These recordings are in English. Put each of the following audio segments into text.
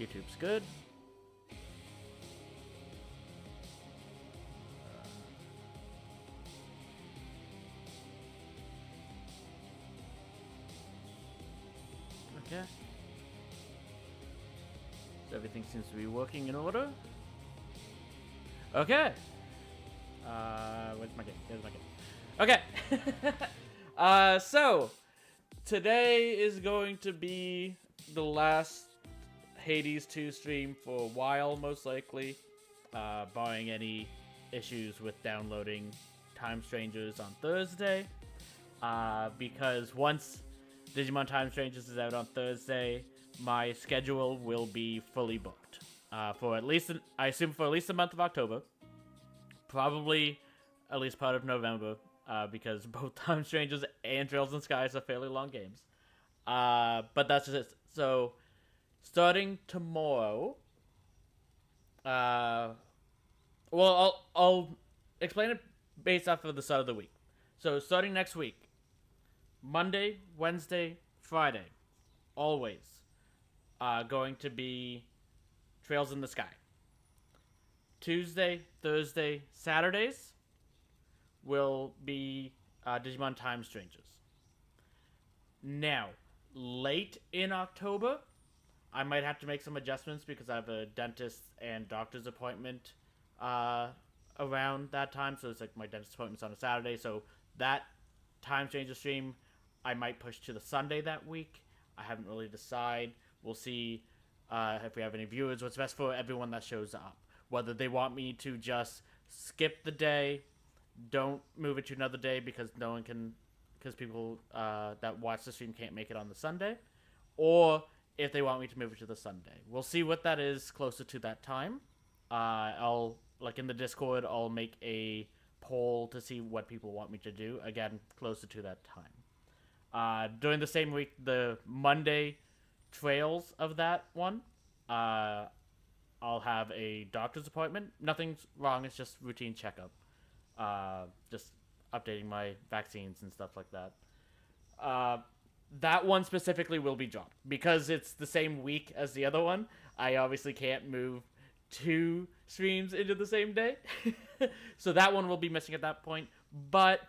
YouTube's good. Okay. So everything seems to be working in order. Okay. Where's my game? There's my game. Okay. So today is going to be the last Hades 2 stream for a while, most likely, barring any issues with downloading Time Strangers on Thursday. Because once Digimon Time Strangers is out on Thursday, my schedule will be fully booked for at least, I assume, for at least the month of October. Probably at least part of November, because both Time Strangers and Trails in the Skies are fairly long games. But that's just it. So, starting tomorrow, well, I'll explain it based off of the start of the week. So, starting next week, Monday, Wednesday, Friday, always going to be Trails in the Sky. Tuesday, Thursday, Saturdays will be Digimon Time Strangers. Now, late in October, I might have to make some adjustments because I have a dentist and doctor's appointment around that time. So it's like my dentist appointment's on a Saturday. So that Time Stranger stream, I might push to the Sunday that week. I haven't really decided. We'll see if we have any viewers. What's best for everyone that shows up. Whether they want me to just skip the day, don't move it to another day because no one can, because people that watch the stream can't make it on the Sunday, or if they want me to move it to the Sunday. We'll see what that is closer to that time. I'll, like in the Discord, I'll make a poll to see what people want me to do, again, closer to that time. During the same week, the Monday trails of that one, I'll have a doctor's appointment. Nothing's wrong, it's just routine checkup. Just updating my vaccines and stuff like that. That one specifically will be dropped. Because it's the same week as the other one, I obviously can't move 2 streams into the same day. So that one will be missing at that point. But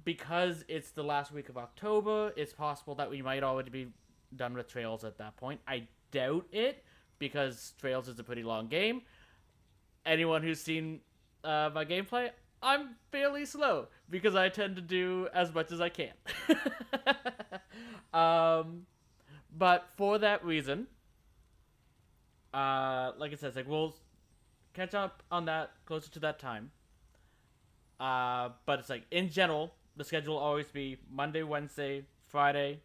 because it's the last week of October, it's possible that we might already be done with Trails at that point. I doubt it, because Trails is a pretty long game. Anyone who's seen my gameplay, I'm fairly slow, because I tend to do as much as I can. But for that reason, like I said, it's like we'll catch up on that closer to that time. But it's like, in general, the schedule will always be Monday, Wednesday, Friday,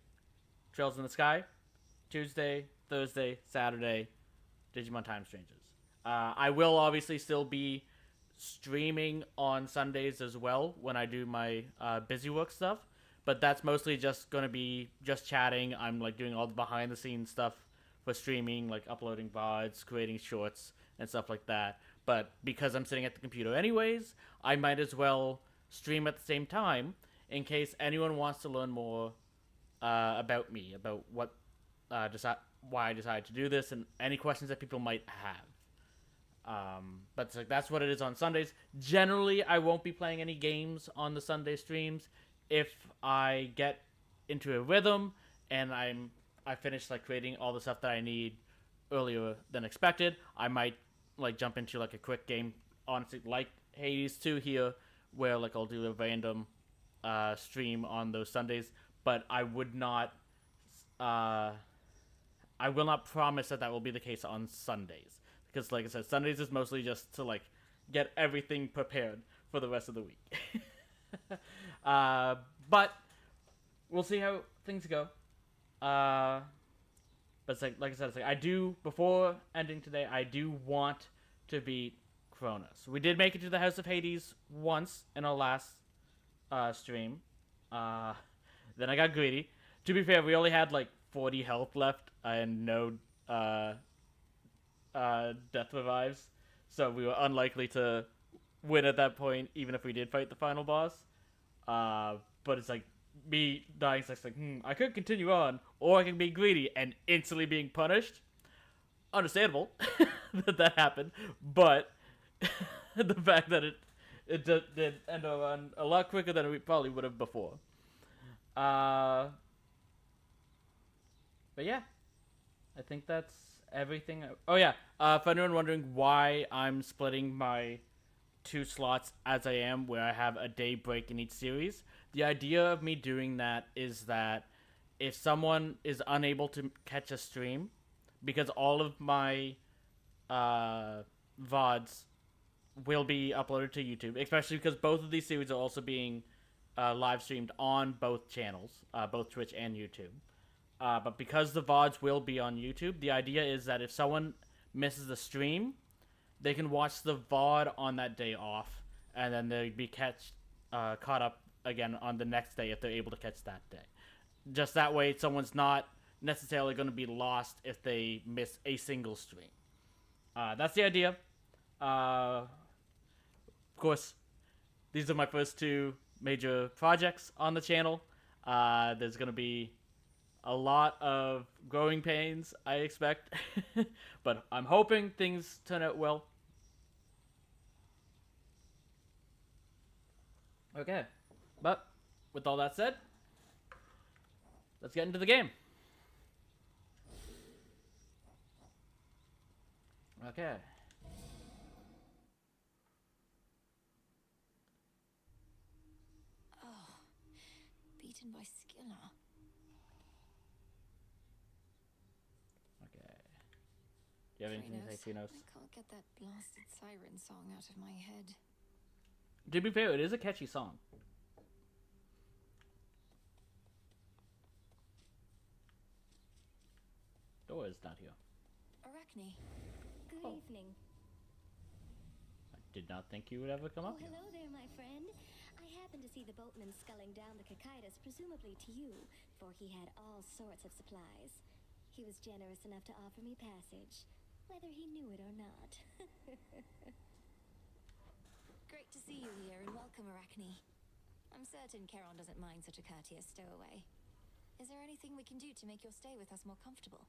Trails in the Sky, Tuesday, Thursday, Saturday, Digimon Time Strangers. I will obviously still be streaming on Sundays as well when I do my busy work stuff, but that's mostly just going to be just chatting. I'm like doing all the behind the scenes stuff for streaming, like uploading VODs, creating shorts, and stuff like that. But because I'm sitting at the computer anyways, I might as well stream at the same time in case anyone wants to learn more about me, about what why I decided to do this, and any questions that people might have. But it's like, that's what it is on Sundays. Generally, I won't be playing any games on the Sunday streams. If I get into a rhythm and I finish like creating all the stuff that I need earlier than expected, I might like jump into like a quick game, honestly, like Hades 2 here, where like I'll do a random stream on those Sundays. But I would not, I will not promise that will be the case on Sundays. Because, like I said, Sundays is mostly just to, like, get everything prepared for the rest of the week. But we'll see how things go. But it's like I said, it's like, I do, before ending today, I do want to beat Kronos. We did make it to the House of Hades once in our last stream. Then I got greedy. To be fair, we only had, like, 40 health left and no death revives, so we were unlikely to win at that point, even if we did fight the final boss. But it's like, me dying, so it's like, I could continue on, or I can be greedy and instantly being punished. understandable that happened, but the fact that it did end up on a lot quicker than we probably would have before. But yeah, I think that's everything. Oh yeah, for anyone wondering why I'm splitting my 2 slots as I am, where I have a day break in each series, the idea of me doing that is that if someone is unable to catch a stream, because all of my VODs will be uploaded to YouTube, especially because both of these series are also being live streamed on both channels, both Twitch and YouTube. But because the VODs will be on YouTube, the idea is that if someone misses the stream, they can watch the VOD on that day off, and then they'd be caught up again on the next day if they're able to catch that day. Just that way, someone's not necessarily going to be lost if they miss a single stream. That's the idea. Of course, these are my first 2 major projects on the channel. There's going to be a lot of growing pains, I expect. But I'm hoping things turn out well. Okay. But, with all that said, let's get into the game. Okay. Oh, beaten by Skinner. Okay. Do you have anything to say, Kronos? I can't get that blasted siren song out of my head. To be fair, it is a catchy song. Dora is not here. Arachne. Good evening. I did not think you would ever come up here. Hello there, my friend. I happened to see the boatman sculling down the Cocytus, presumably to you, for he had all sorts of supplies. He was generous enough to offer me passage, whether he knew it or not. Great to see you here, and welcome, Arachne. I'm certain Charon doesn't mind such a courteous stowaway. Is there anything we can do to make your stay with us more comfortable?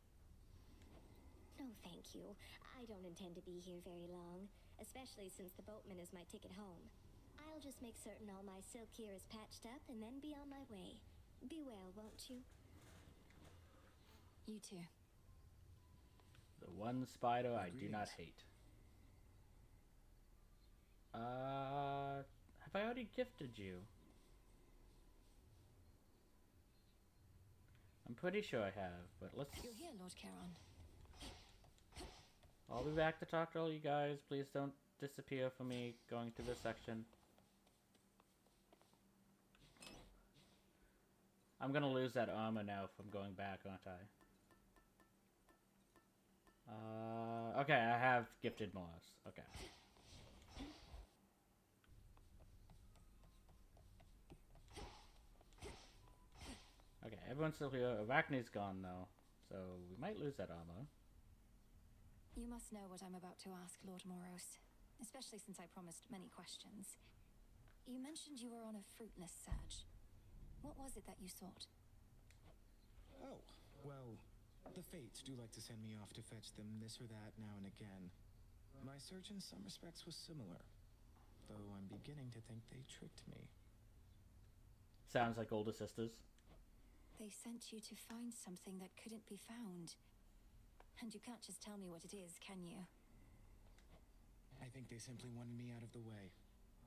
No, thank you. I don't intend to be here very long, especially since the boatman is my ticket home. I'll just make certain all my silk here is patched up and then be on my way. Be well, won't you? You too. The one spider I do not hate. Have I already gifted you? I'm pretty sure I have, but let's... You're here, Lord Charon. I'll be back to talk to all you guys. Please don't disappear for me going through this section. I'm gonna lose that armor now if I'm going back, aren't I? Okay, I have gifted Moss. Okay. Okay, everyone's still here. Arachne's gone, though, so we might lose that armor. You must know what I'm about to ask, Lord Moros, especially since I promised many questions. You mentioned you were on a fruitless search. What was it that you sought? Oh, well, the Fates do like to send me off to fetch them this or that now and again. My search in some respects was similar, though I'm beginning to think they tricked me. Sounds like older sisters. They sent you to find something that couldn't be found. And you can't just tell me what it is, can you? I think they simply wanted me out of the way,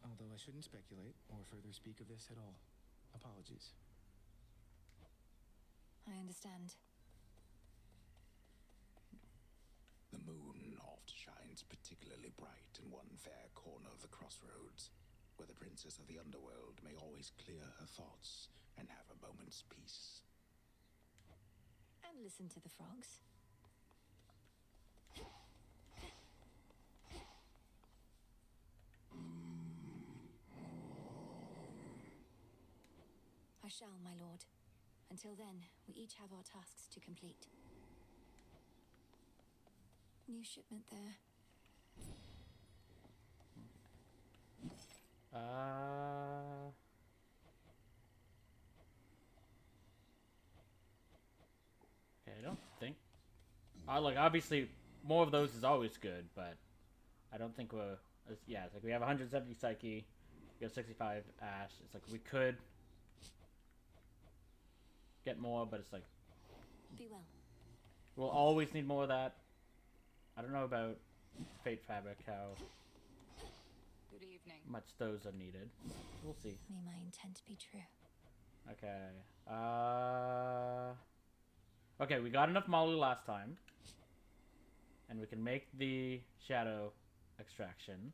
although I shouldn't speculate or further speak of this at all. Apologies. I understand. The moon oft shines particularly bright in one fair corner of the crossroads, where the princess of the underworld may always clear her thoughts and have a moment's peace. And listen to the frogs. I shall, my lord. Until then, we each have our tasks to complete. New shipment there. Okay, I don't think... like, obviously, more of those is always good, but I don't think we're... Yeah, it's like we have 170 Psyche, we have 65 Ash. It's like we could get more, but it's like... Be well. We'll always need more of that. I don't know about Fate Fabric, how Good evening. much those are needed. We'll see. May my intent be true. Okay. Okay, we got enough Malu last time. And we can make the shadow extraction.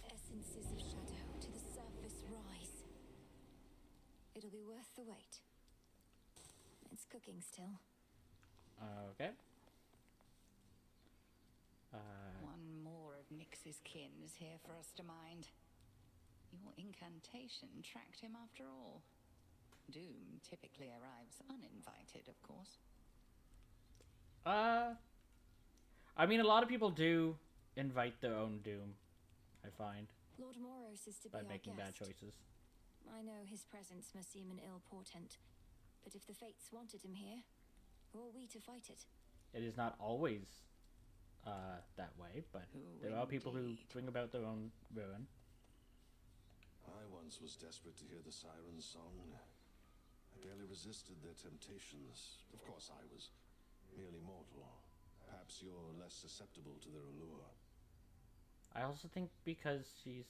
Essences of shadow to the surface rise. It'll be worth the wait. It's cooking still. Okay. One more of Nyx's kin is here for us to mind. Your incantation tracked him after all. Doom typically arrives uninvited, of course. I mean, a lot of people do invite their own doom, I find, Lord Moros is to be by our making bad guest. choices. I know his presence must seem an ill portent, but if the fates wanted him here, who are we to fight it? It is not always that way, but Who there are people who indeed? bring about their own ruin. I once was desperate to hear the siren's song. I barely resisted their temptations. Of course, I was merely mortal. Perhaps you're less susceptible to their allure. I also think because she's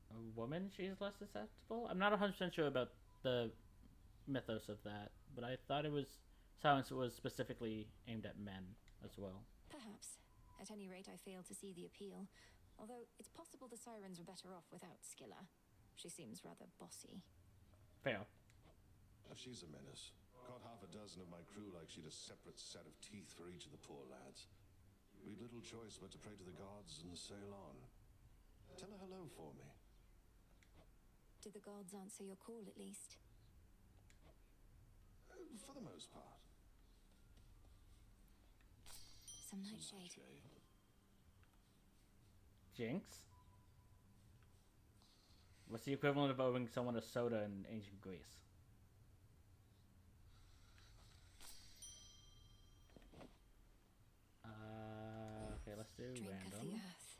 a woman, she's less susceptible. I'm not 100% sure about the mythos of that, but I thought it was silence was specifically aimed at men as well. Perhaps. At any rate, I fail to see the appeal. Although it's possible the sirens were better off without Skilla. She seems rather bossy. Fair. She's a menace. Caught half a dozen of my crew like she'd a separate set of teeth for each of the poor lads. We'd little choice but to pray to the gods and sail on. Tell her hello for me. Did the gods answer your call at least? For the most part. Some nightshade. Jinx? What's the equivalent of owing someone a soda in ancient Greece? Okay, let's do Drink of the random. earth.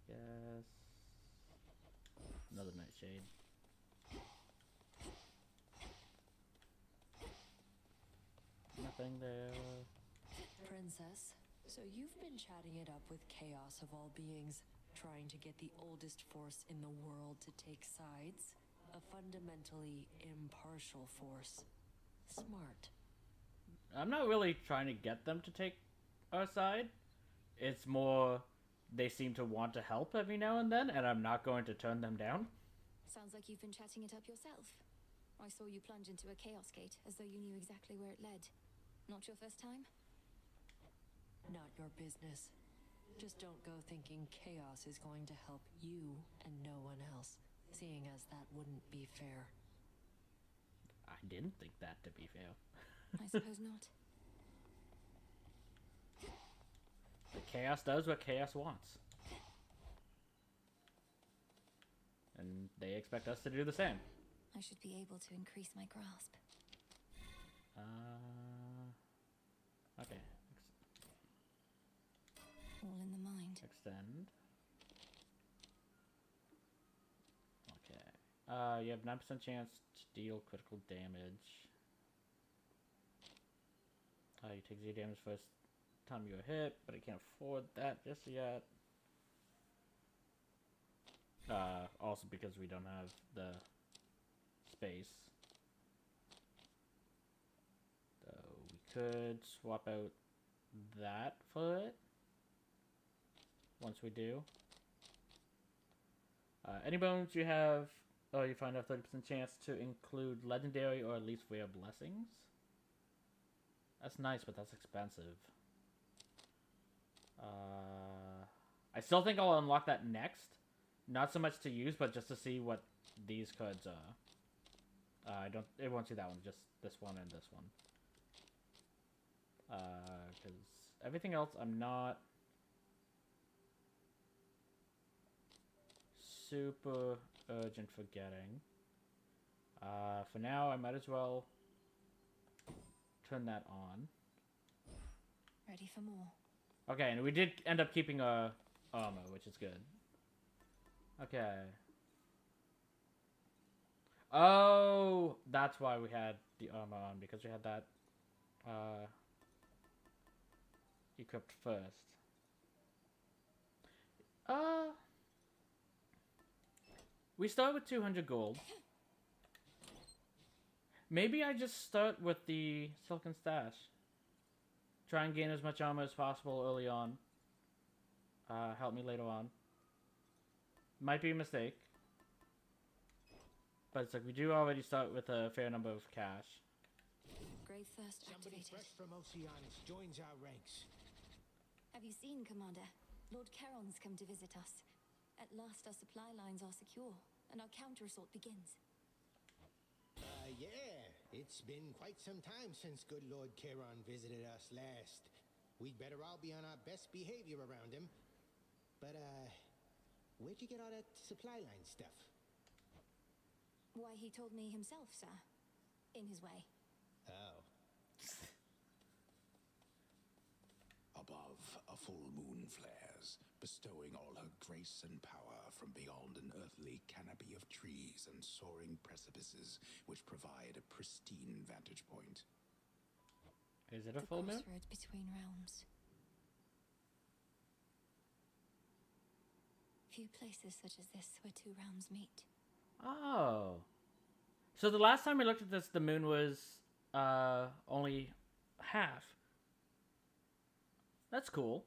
Yes. Another nightshade. Nothing there. Princess, so you've been chatting it up with Chaos of all beings, trying to get the oldest force in the world to take sides? A fundamentally impartial force. Smart. I'm not really trying to get them to take our side. It's more they seem to want to help every now and then, and I'm not going to turn them down. Sounds like you've been chatting it up yourself. I saw you plunge into a chaos gate as though you knew exactly where it led. Not your first time? Not your business. Just don't go thinking Chaos is going to help you and no one else, seeing as that wouldn't be fair. I didn't think that, to be fair. I suppose not. But Chaos does what Chaos wants. And they expect us to do the same. I should be able to increase my grasp. Okay. All in the mind. Extend. Okay. You have 9% chance to deal critical damage. You take 0 damage first time you are hit, but I can't afford that just yet. Also because we don't have the space. So we could swap out that for it. Once we do. Any bones you have, you find a 30% chance to include legendary or at least rare blessings. That's nice, but that's expensive. I still think I'll unlock that next. Not so much to use, but just to see what these cards are. It won't see that one, just this one and this one. Because everything else I'm not super urgent for getting. For now, I might as well turn that on. Ready for more. Okay, and we did end up keeping our armor, which is good. Okay. Oh, that's why we had the armor on, because we had that equipped first. We start with 200 gold. Maybe I just start with the Silken Stash. Try and gain as much armor as possible early on. Help me later on. Might be a mistake. But it's like we do already start with a fair number of cash. Grave thirst Somebody activated. fresh from Oceanus joins our ranks. Have you seen, Commander? Lord Charon's come to visit us. At last our supply lines are secure, and our counter-assault begins. Yeah. It's been quite some time since good Lord Charon visited us last. We'd better all be on our best behavior around him. But, where'd you get all that supply line stuff? Why, he told me himself, sir. In his way. Oh. Above, a full moon flares, bestowing all her grace and power from beyond an earthly canopy of trees and soaring precipices, which provide a pristine vantage point. Is it a The full moon? crossroads between realms. Few places such as this where two realms meet. Oh. So the last time we looked at this, the moon was only half. That's cool.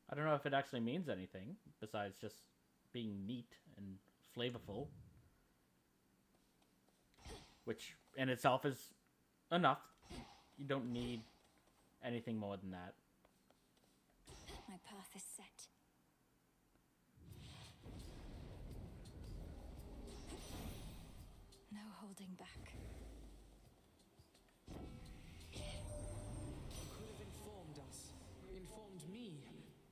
I don't know if it actually means anything besides just being neat and flavorful. Which in itself is enough. You don't need anything more than that. My path is set. No holding back. You could have informed us, informed me,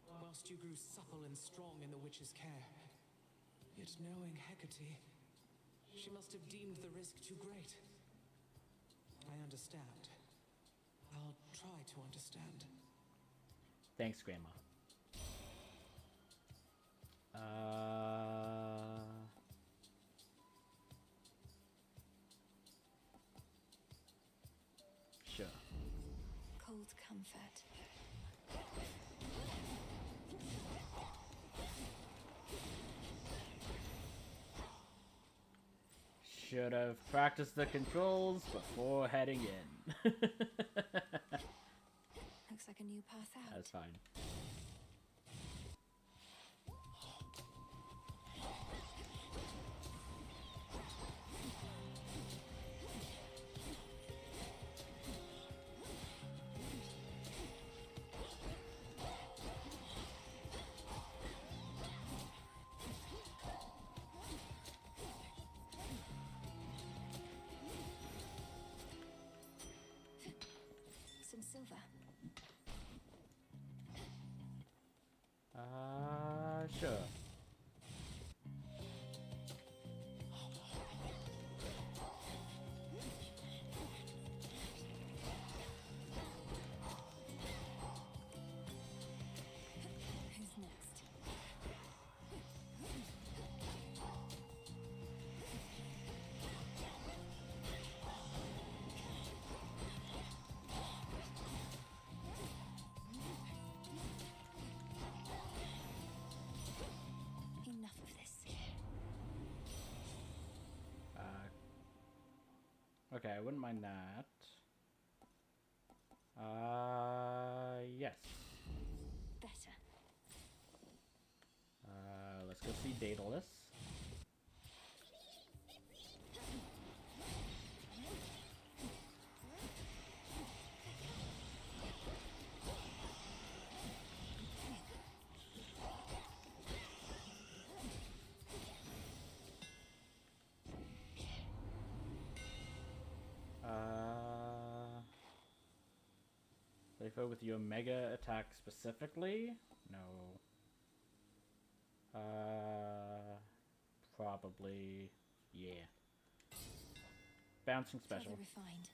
whilst you grew supple and strong in the witch's care. Yet knowing Hecate, she must have deemed the risk too great. I understand. I'll try to understand. Thanks, Grandma. Sure. Cold comfort. Should have practiced the controls before heading in. Looks like a new path out. That's fine. Some silver. Sure. Who's next? Enough of this. Okay, I wouldn't mind that. Yes. Better. Let's go see Daedalus. Refer with your mega attack specifically? No. probably, yeah. Bouncing special. Further refined.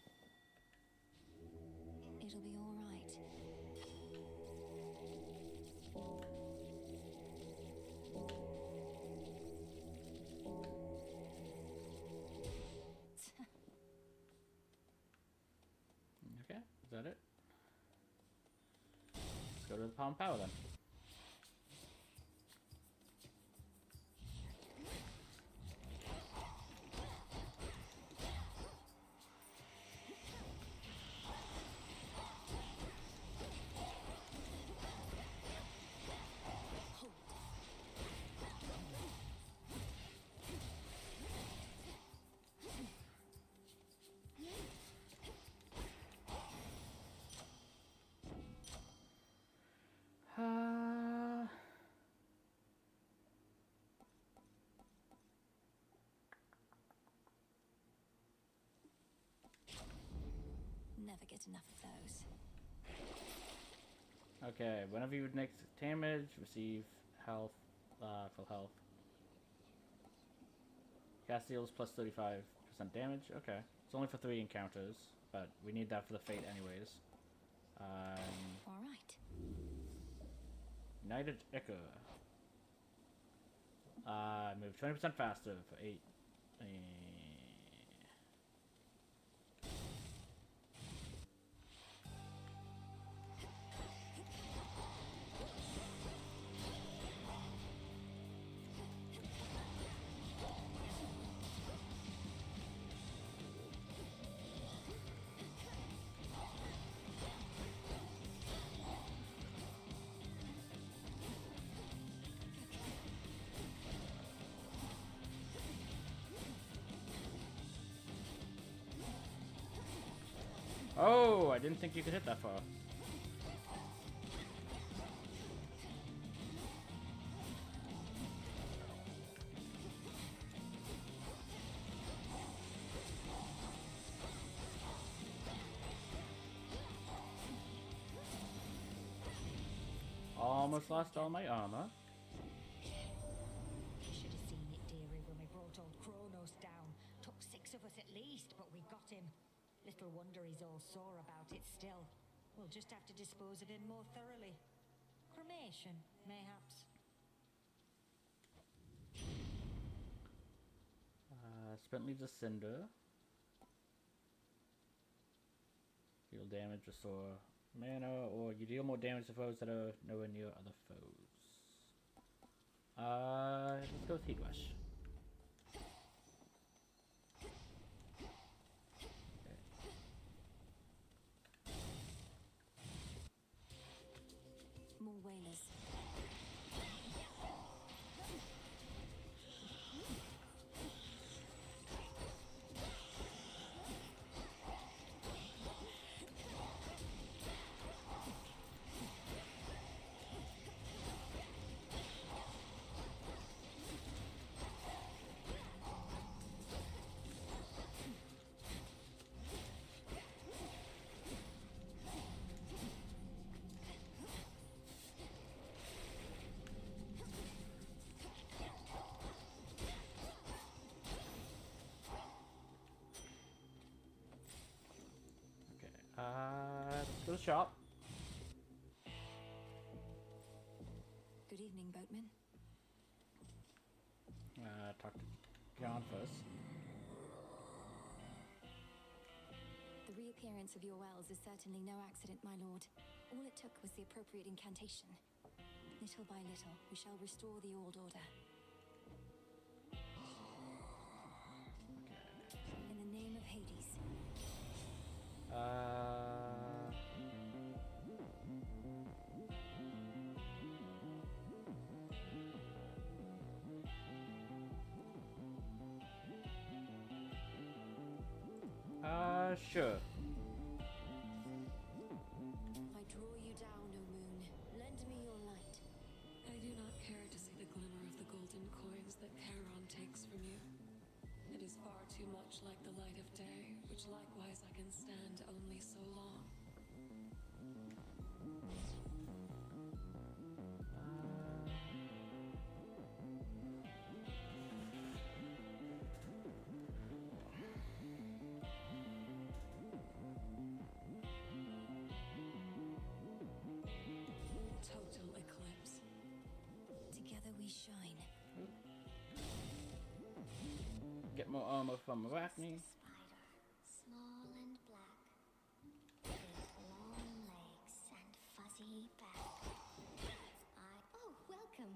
It'll be all right. Okay, is that it? Let's go to the Palm Power then. Never get enough of those. Okay, whenever you next damage, receive health, full health. Cast deals plus 35% damage. Okay, it's only for 3 encounters, but we need that for the fate anyways. All right. United Echo. Move 20% faster for 8. Oh, I didn't think you could hit that far. Almost lost all my armor. You should have seen it, dearie, when we brought old Kronos down. Took 6 of us at least, but we got him. Little wonder he's all sore about it still. We'll just have to dispose of him more thoroughly. Cremation, mayhaps. Spent leaves a cinder. Heal damage, restore mana, or you deal more damage to foes that are nowhere near other foes. Let's go with Heat Rush. More whalers. Let's go to the shop. Good evening, boatman. Talk to John first. The reappearance of your wells is certainly no accident, my lord. All it took was the appropriate incantation. Little by little, we shall restore the old order. In the name of Hades. Sure. I draw you down, O moon. Lend me your light. I do not care to see the glimmer of the golden coins that Charon takes from you. It is far too much like the light of day, which likewise I can stand only so long. shine. Get more armor from Arachne. Spider, small and black, with long legs and fuzzy back. Oh, welcome.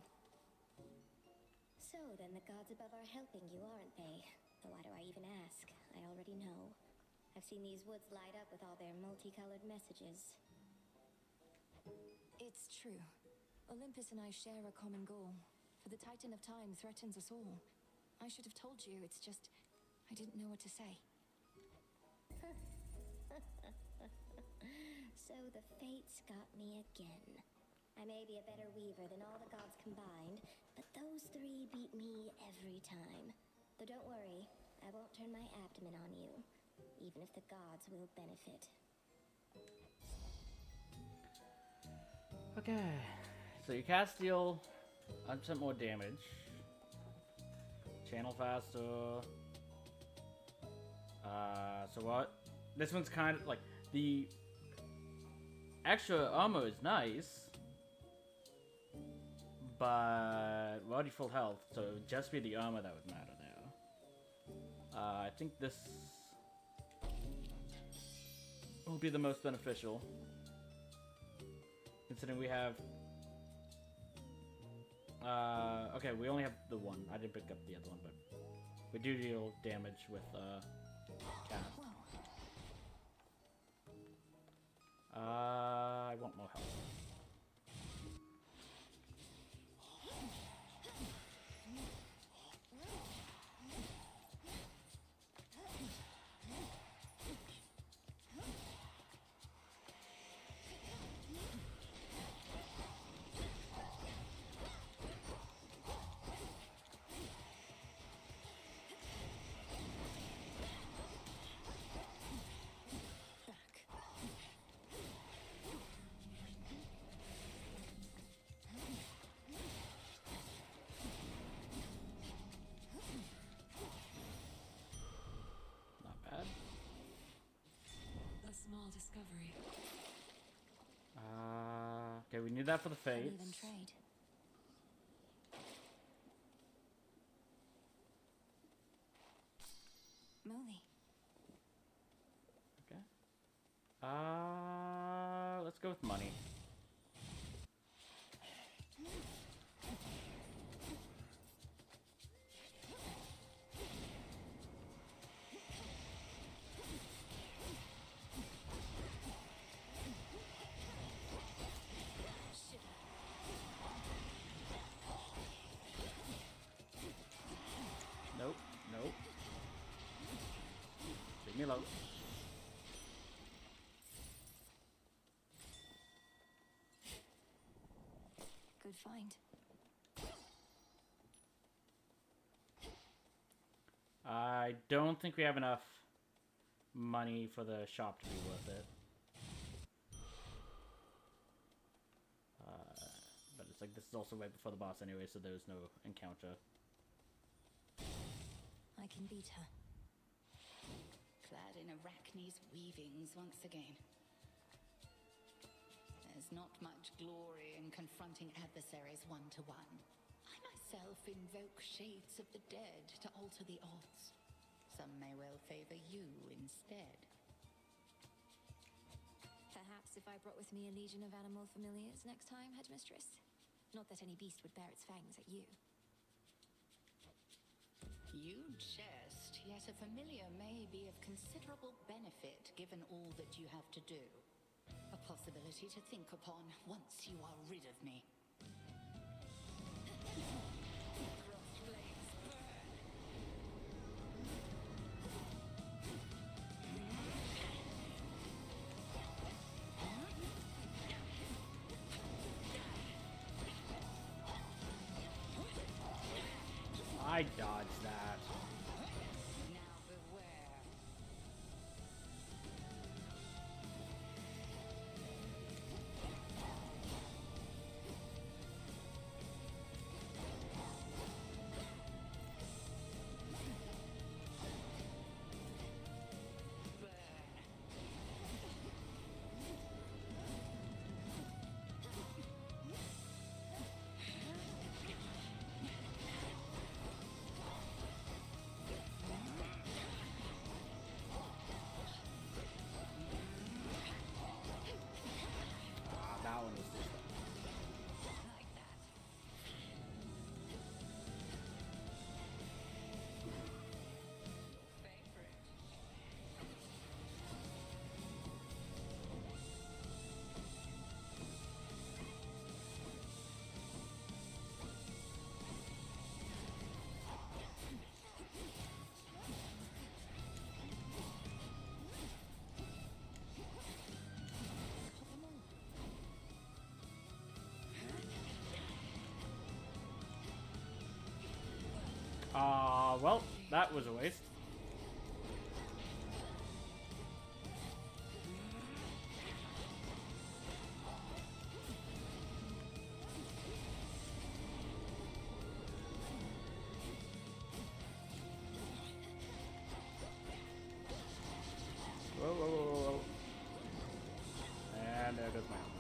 So then the gods above are helping you, aren't they? Though why do I even ask? I already know. I've seen these woods light up with all their multicolored messages. It's true. Olympus and I share a common goal. For the Titan of Time threatens us all. I should have told you, it's just... I didn't know what to say. So the fates got me again. I may be a better weaver than all the gods combined, but those three beat me every time. Though don't worry, I won't turn my abdomen on you, even if the gods will benefit. Okay, so you cast deal 100% more damage. Channel faster. So what? This one's kind of like the extra armor is nice, but we're already full health, so it would just be the armor that would matter there. I think this will be the most beneficial, considering we have. Okay, we only have the one. I didn't pick up the other one, but we do deal damage with cast. I want more health. Small discovery. Okay, we need that for the Can't fates. even trade. Molly. Okay. Let's go with money. Nope, nope. Leave me alone. Good find. I don't think we have enough money for the shop to be worth it. But it's like this is also right before the boss anyway, so there's no encounter. I can beat her. Clad in Arachne's weavings once again. There's not much glory in confronting adversaries one-to-one. I myself invoke shades of the dead to alter the odds. Some may well favor you instead. Perhaps if I brought with me a legion of animal familiars next time, Headmistress? Not that any beast would bear its fangs at you. You jest, yet a familiar may be of considerable benefit given all that you have to do. A possibility to think upon once you are rid of me. I dodged that. Now beware. Well, that was a waste. Whoa, whoa, whoa, whoa, whoa. And there goes my helmet.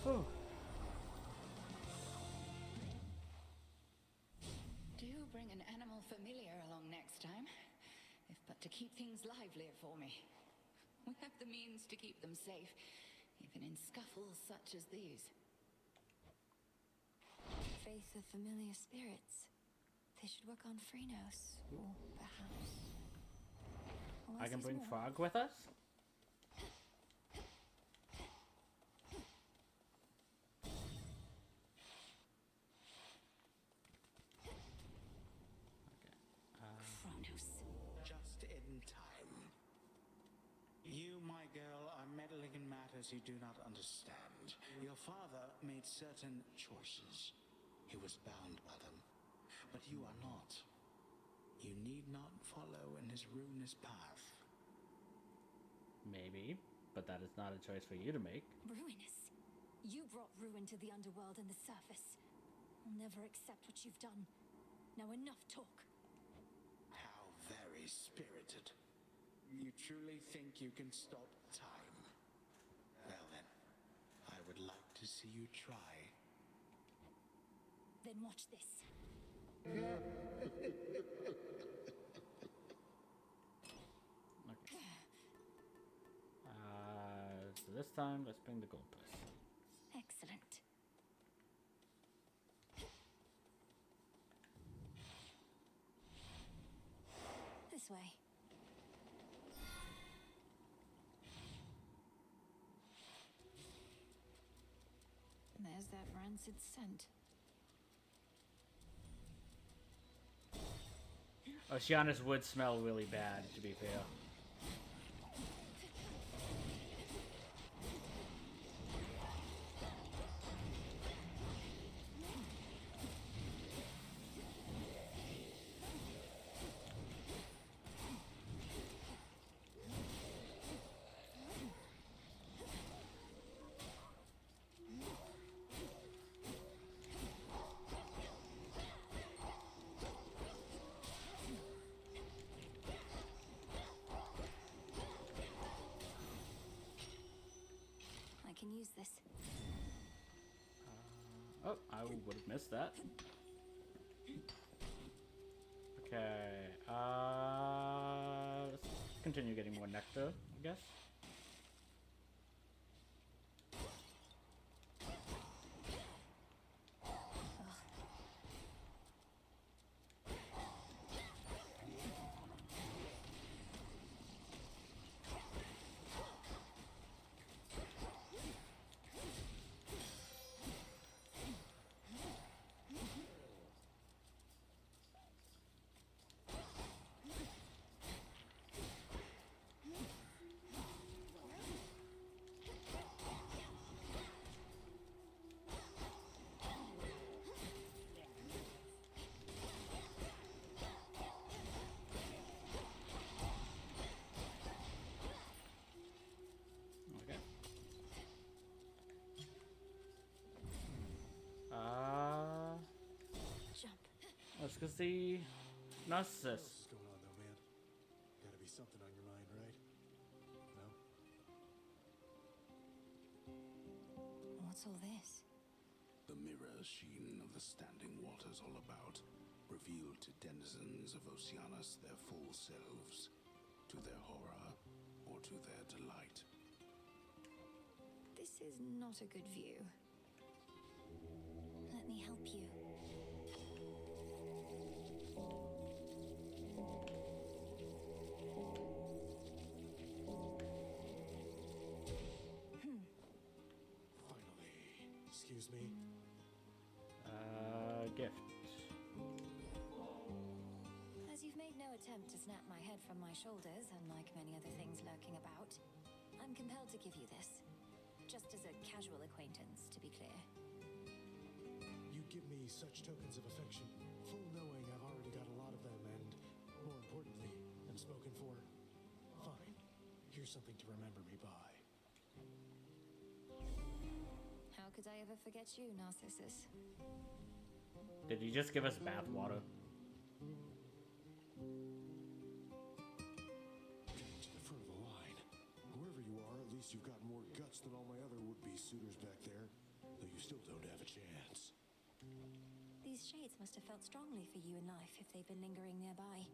Whew. Do bring an animal familiar along next time, if but to keep things livelier for me. We have the means to keep them safe, even in scuffles such as these. Faith of familiar spirits. They should work on Kronos, or perhaps. I can bring more. Frog with us? Kronos. Just in time. You, my girl, are meddling in matters you do not understand. Your father made certain choices. He was bound by them. But you are not. You need not follow in his ruinous path. Maybe, but that is not a choice for you to make. Ruinous. You brought ruin to the underworld and the surface. I'll never accept what you've done. Now enough talk. How very spirited. You truly think you can stop time? Well then, I would like to see you try. Then watch this. Okay. So this time, let's bring the goalpost. Excellent. This way. There's that rancid scent. Oceanus would smell really bad, to be fair. I can use this. Oh, I would have missed that. Okay, let's continue getting more nectar, I guess. Okay. Jump. Let's go see Narcissus. What's going on, though, man? Gotta be something on your mind, right? No? What's all this? The mirror sheen of the standing waters all about, revealed to denizens of Oceanus their full selves, to their horror or to their delight. This is not a good view. Let me help you. Finally. Excuse me? Gift. no attempt to snap my head from my shoulders, unlike many other things lurking about. I'm compelled to give you this. Just as a casual acquaintance, to be clear. You give me such tokens of affection, full knowing I've already got a lot of them, and, more importantly, am spoken for. Fine. Here's something to remember me by. How could I ever forget you, Narcissus? Did you just give us bath water? To the front of the line. Whoever you are, at least you've got more guts than all my other would-be suitors back there. Though you still don't have a chance. These shades must have felt strongly for you in life if they've been lingering nearby.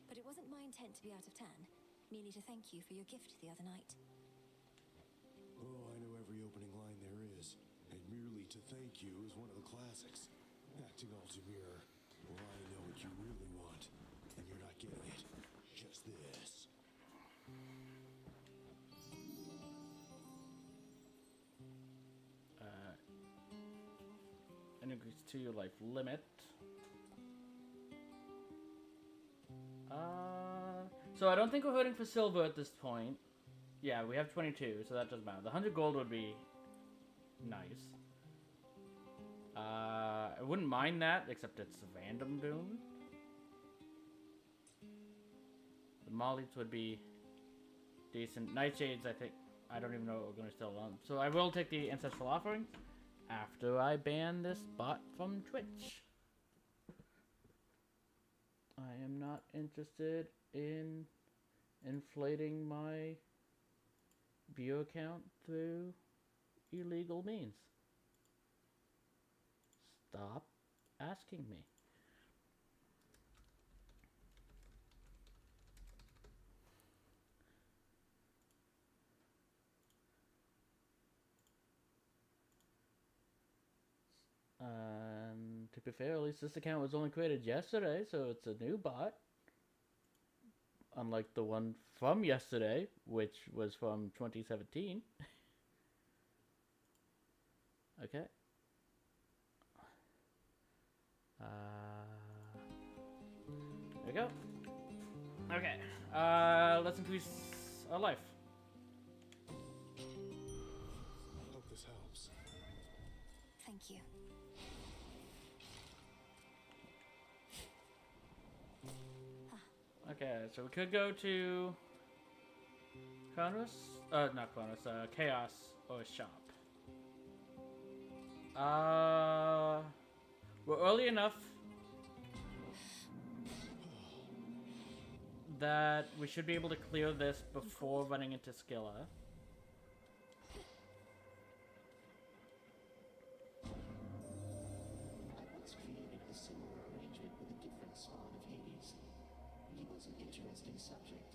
But it wasn't my intent to be out of turn. Merely to thank you for your gift the other night. Oh, I know every opening line there is. And merely to thank you is one of the classics. Acting all demure. Well, I know what you really want. And you're not getting it. Just this. And increase to your life limit. So I don't think we're voting for silver at this point. Yeah, we have 22, so that doesn't matter. The 100 gold would be nice. I wouldn't mind that, except it's random doom. The mollies would be decent. Nightshades, I think. I don't even know what we're going to still on. So I will take the ancestral offering after I ban this bot from Twitch. I am not interested in inflating my view account through illegal means. Stop asking me. To be fair, at least this account was only created yesterday, so it's a new bot. Unlike the one from yesterday, which was from 2017. Okay. There we go. Okay. Let's increase our life. Hope this helps. Thank you. Okay, so we could go to Kronos? Not Kronos, Chaos or Shop. We're early enough that we should be able to clear this before running into Skilla. Created a similar arrangement with a different spawn of Hades. He was an interesting subject.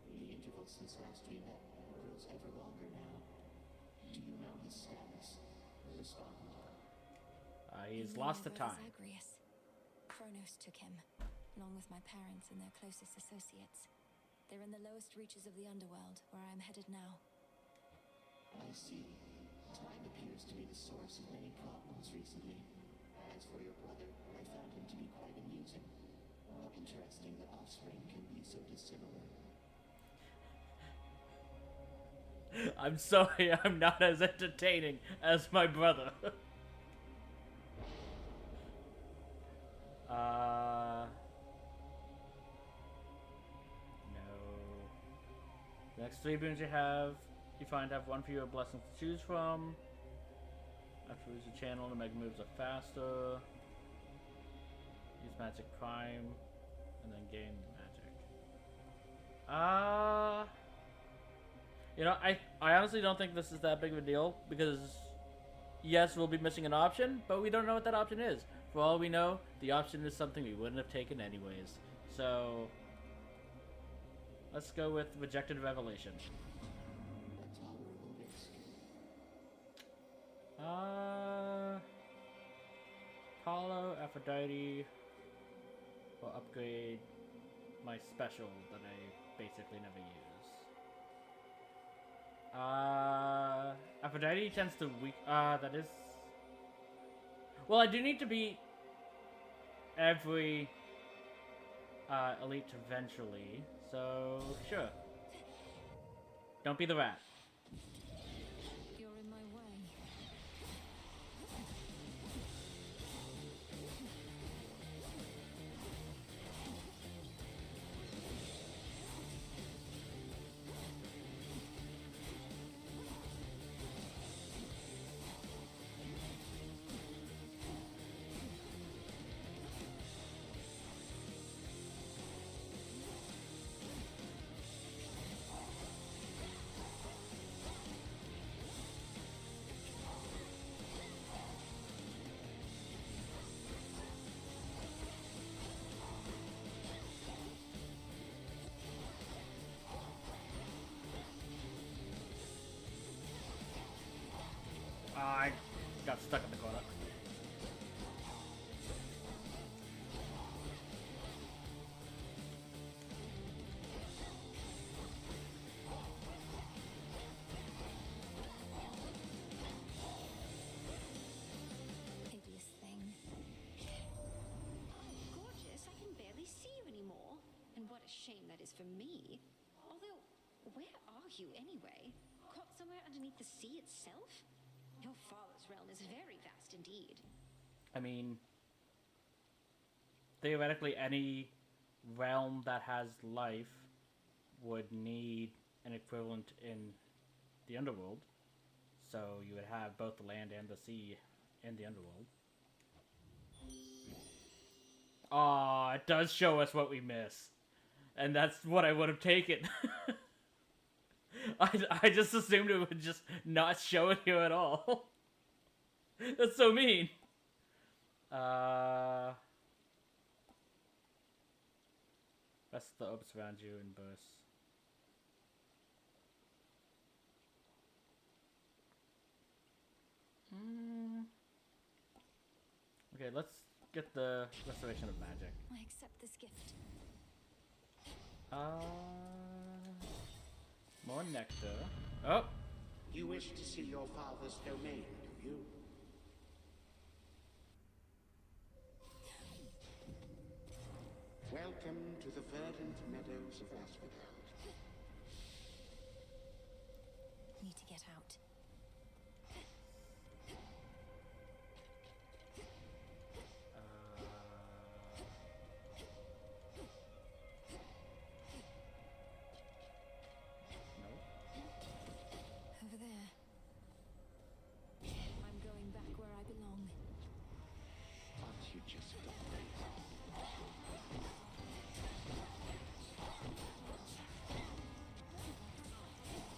The interval since last we met grows ever longer now. Do you know his status? Respond. He's lost the time. Zagreus. Kronos took him, along with my parents and their closest associates. They're in the lowest reaches of the underworld, where I am headed now. I see. Time appears to be the source of many problems recently. As for your brother, I found him to be quite amusing. How interesting that offspring can be so dissimilar. I'm sorry, I'm not as entertaining as my brother. No. The next 3 boons you find have one fewer blessings to choose from. After lose a channel, the mega moves are faster. Use magic prime, and then gain magic. You know, I honestly don't think this is that big of a deal, because yes, we'll be missing an option, but we don't know what that option is. For all we know, the option is something we wouldn't have taken anyways. So let's go with Rejected Revelation. Apollo, Aphrodite will upgrade my special that I basically never use. Aphrodite tends to weak. That is. Well, I do need to beat every elite eventually. So, sure. Don't be the rat. You're in my way. I got stuck in the corner. Hideous thing. Oh, gorgeous, I can barely see you anymore. And what a shame that is for me. Although, where are you anyway? Caught somewhere underneath the sea itself? Your father's realm is very vast indeed. I mean, theoretically, any realm that has life would need an equivalent in the underworld. So you would have both the land and the sea in the underworld. Aw, it does show us what we miss. And that's what I would have taken. I just assumed it would just not show it here at all. That's so mean. Rest the orbs around you and burst. Okay, let's get the restoration of magic. I accept this gift. More nectar. Oh! You wish to see your father's domain, do you? Welcome to the verdant meadows of Asphodel. Need to get out. Over there. I'm going back where I belong. But you just don't.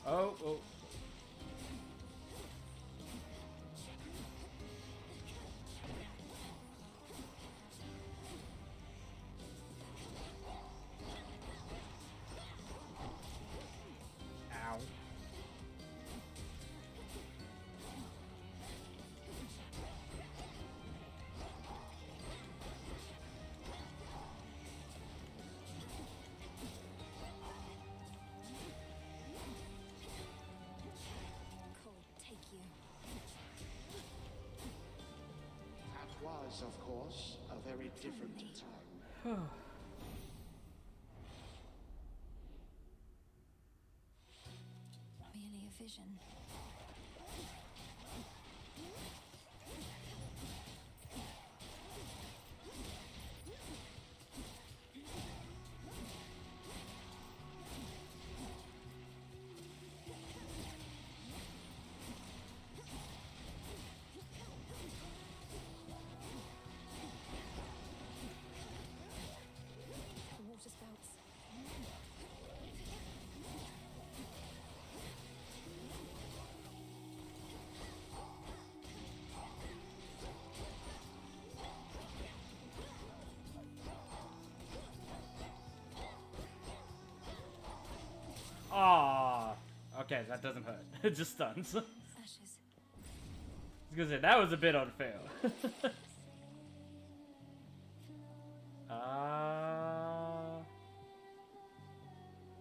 Oh, oh. Ow. Take you. That was, of course, a very different time. Merely a vision. The water spouts. Aw. Okay, that doesn't hurt. It just stuns. I Ashes. was gonna say, that was a bit unfair.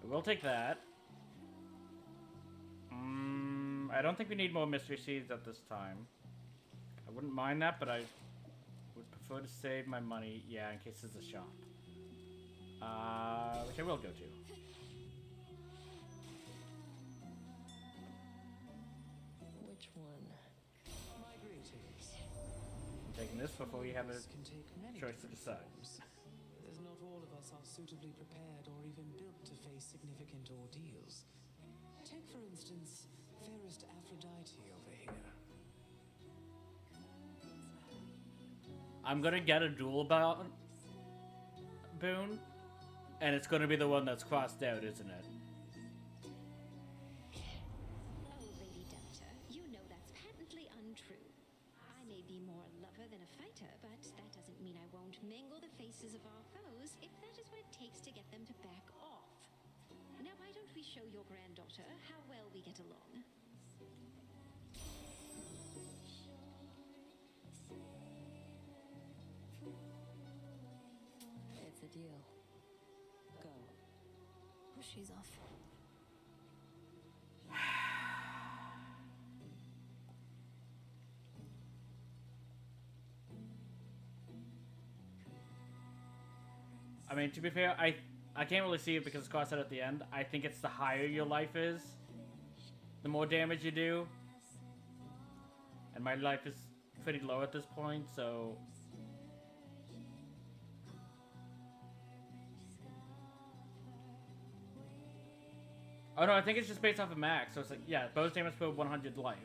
We'll take that. I don't think we need more mystery seeds at this time. I wouldn't mind that, but I would prefer to save my money, yeah, in case there's a shop. which I will go to. Which one? My greetings. I'm taking this before you have a Can take many choice to different decide. forms. As not all of us are suitably prepared or even built to face significant ordeals. Take, for instance, fairest Aphrodite over here. I'm gonna get a duel boon, and it's gonna be the one that's crossed out, isn't it? Oh, Lady Delta, you know that's patently untrue. I may be more a lover than a fighter, but that doesn't mean I won't mangle the faces of our foes if that is what it takes to get them to back off. Now, why don't we show your granddaughter how well we get along? It's a deal. Go. Oh, she's off. I mean, to be fair, I can't really see it because it's crossed out at the end. I think it's the higher your life is, the more damage you do. And my life is pretty low at this point, so... Oh no, I think it's just based off of max, so it's like, yeah, bonus damage per 100 life.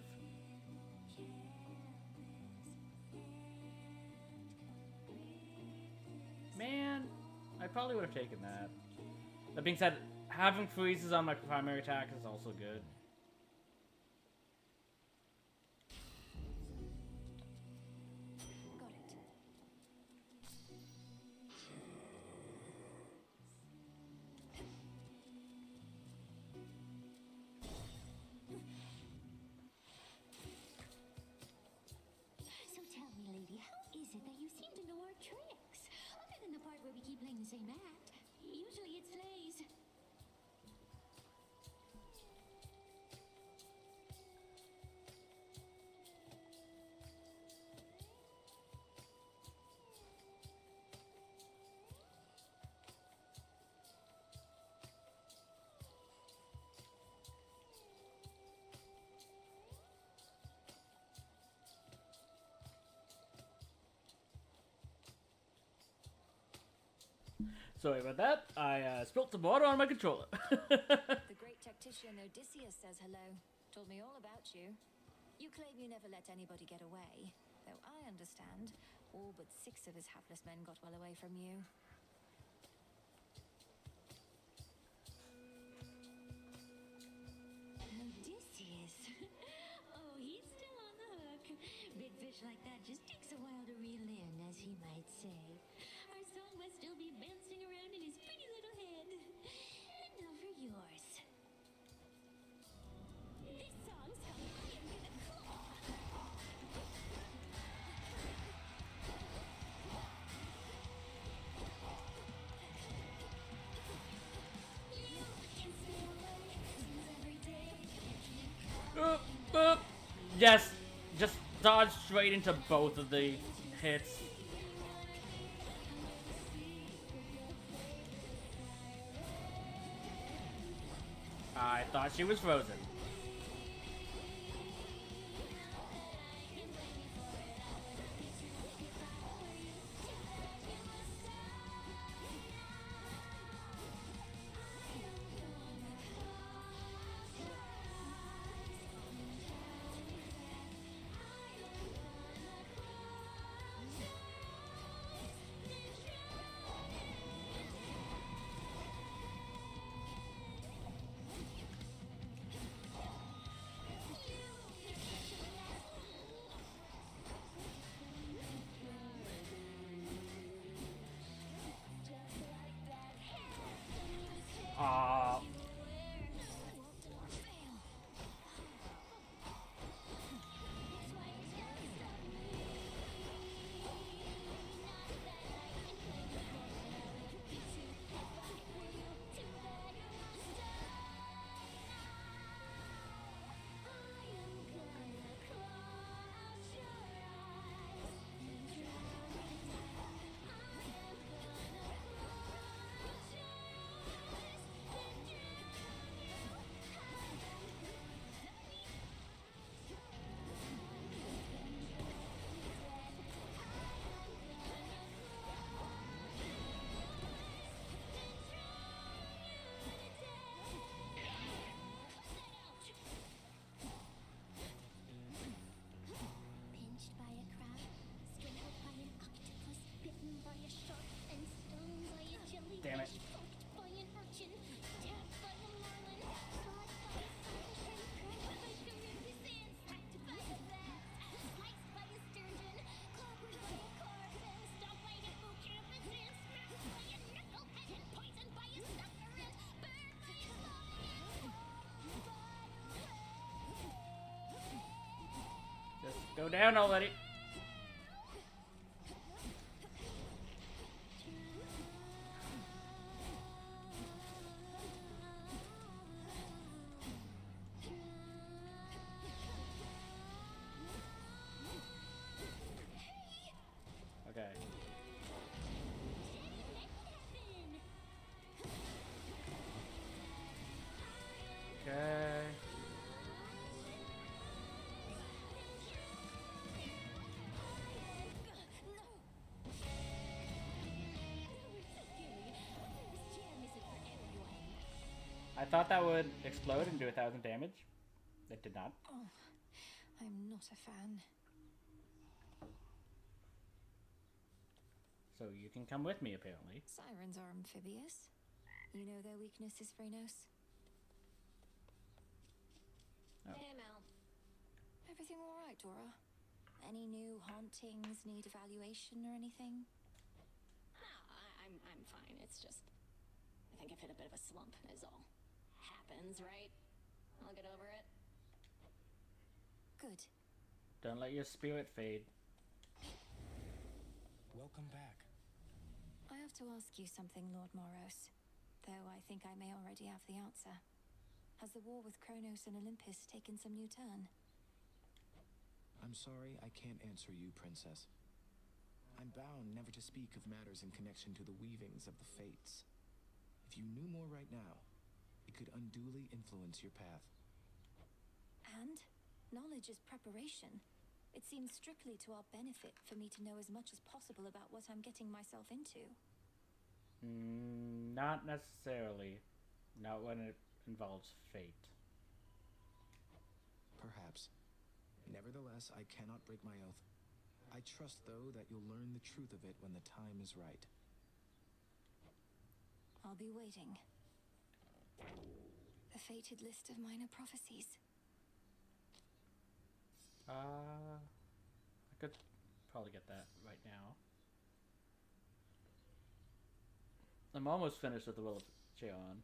Man, I probably would have taken that. That being said, having freezes on my primary attack is also good. Got it. So tell me, lady, how is it that you seem to know our tricks? Other than the part where we keep playing the same act. Usually it slays. Sorry about that. I spilt some water on my controller. The great tactician Odysseus says hello. Told me all about you. You claim you never let anybody get away. Though I understand, all but 6 of his hapless men got well away from you. Odysseus. Oh, he's still on the hook. Big fish like that just takes a while to reel in, as he might say. Our song must still be bouncing around in his pretty little head. And now for yours. This song's called I Am Gonna Claw. You can stay away, 'cause every day Boop, boop. Yes, just dodge straight into both of the hits. I thought she was frozen. Go down already. Okay. Okay. I thought that would explode and do 1,000 damage. It did not. Oh, I'm not a fan. So you can come with me, apparently. Sirens are amphibious. You know their weaknesses, Kronos? Oh. Hey, Mel. Everything all right, Dora? Any new hauntings need evaluation or anything? I'm fine. It's just, I think I've hit a bit of a slump, is all. Happens, right? I'll get over it. Good. Don't let your spirit fade. Welcome back. I have to ask you something, Lord Moros. Though I think I may already have the answer. Has the war with Kronos and Olympus taken some new turn? I'm sorry I can't answer you, Princess. I'm bound never to speak of matters in connection to the weavings of the fates. If you knew more right now, it could unduly influence your path. And knowledge is preparation. It seems strictly to our benefit for me to know as much as possible about what I'm getting myself into. Not necessarily. Not when it involves fate. Perhaps. Nevertheless, I cannot break my oath. I trust, though, that you'll learn the truth of it when the time is right. I'll be waiting. The fated list of minor prophecies. I could probably get that right now. I'm almost finished with the Will of Cheon.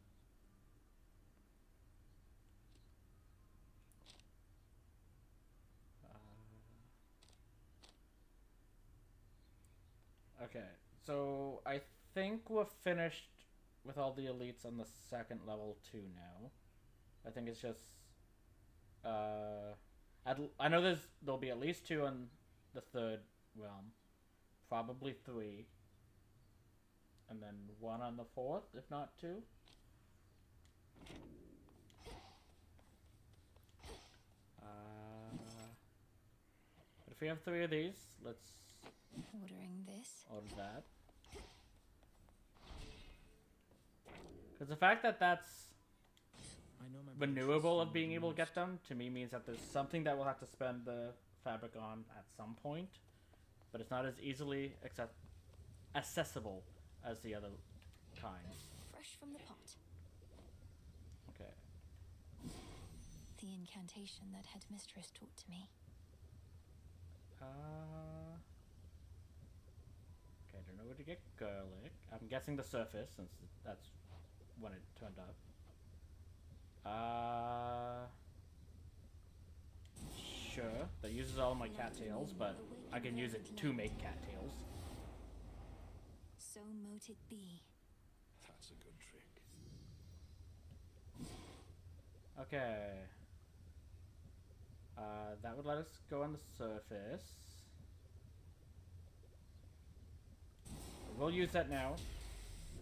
Okay, so I think we're finished with all the elites on the second level 2 now. I think it's just I know there'll be at least 2 on the third realm, probably 3, and then 1 on the fourth, if not 2. But if we have 3 of these, let's Ordering this. order that. Because the fact that that's renewable of being able to get them, to me means that there's something that we'll have to spend the fabric on at some point, but it's not as easily accessible as the other kinds. Fresh from the pot. Okay. The incantation that Headmistress taught to me. Okay, I don't know where to get garlic. I'm guessing the surface, since that's when it turned up. Sure. That uses all of my cattails, but I can use it to make cattails. So mote it be. That's a good trick. Okay. That would let us go on the surface. We'll use that now.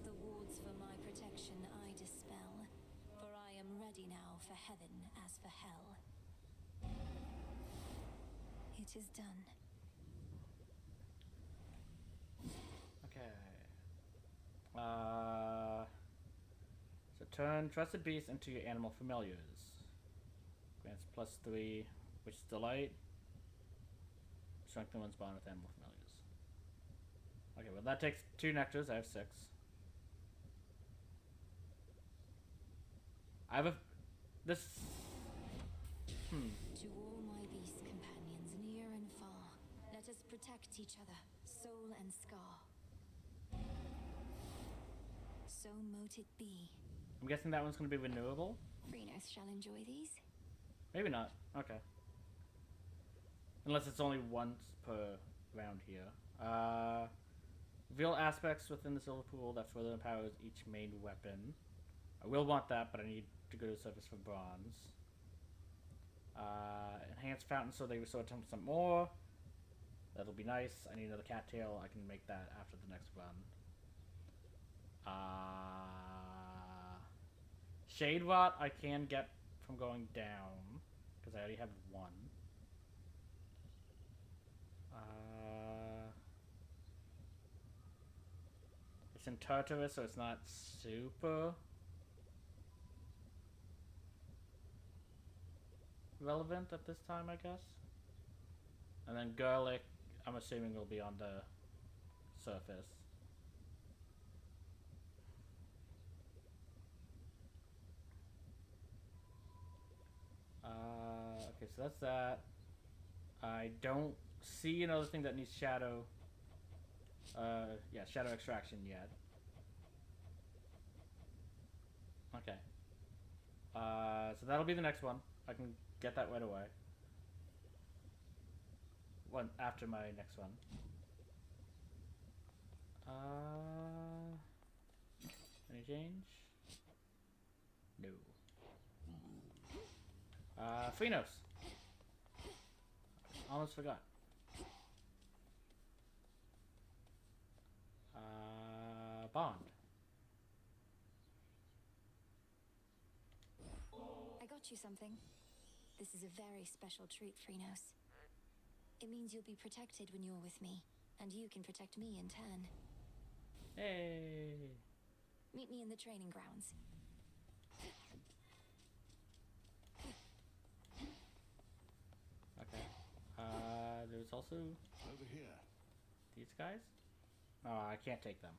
The wards for my protection I dispel, for I am ready now for heaven as for hell. It is done. Okay. So turn Trusted Beast into your animal familiars. Grants +3, which is Delight. Strengthen one's bond with animal familiars. Okay, well that takes 2 nectars. I have 6. I have a... This... To all my beast companions, near and far, let us protect each other, soul and scar. So mote it be. I'm guessing that one's going to be renewable? Kronos shall enjoy these. Maybe not. Okay. Unless it's only once per round here. Reveal aspects within the silver pool that further empowers each main weapon. I will want that, but I need to go to the surface for bronze. Enhance fountain so they restore 10% more. That'll be nice. I need another cattail. I can make that after the next run. Shade Rot I can get from going down, because I already have one. It's in Tartarus, so it's not super relevant at this time, I guess. And then Garlic, I'm assuming will be on the surface. Okay, so that's that. I don't see another thing that needs shadow. Yeah, shadow extraction yet. Okay. So that'll be the next one. I can get that right away. One after my next one. Any change? No. Kronos. Almost forgot. Bond. I got you something. This is a very special treat, Kronos. It means you'll be protected when you're with me, and you can protect me in turn. Hey. Meet me in the training grounds. Okay. There's also over here. These guys? Oh, I can't take them.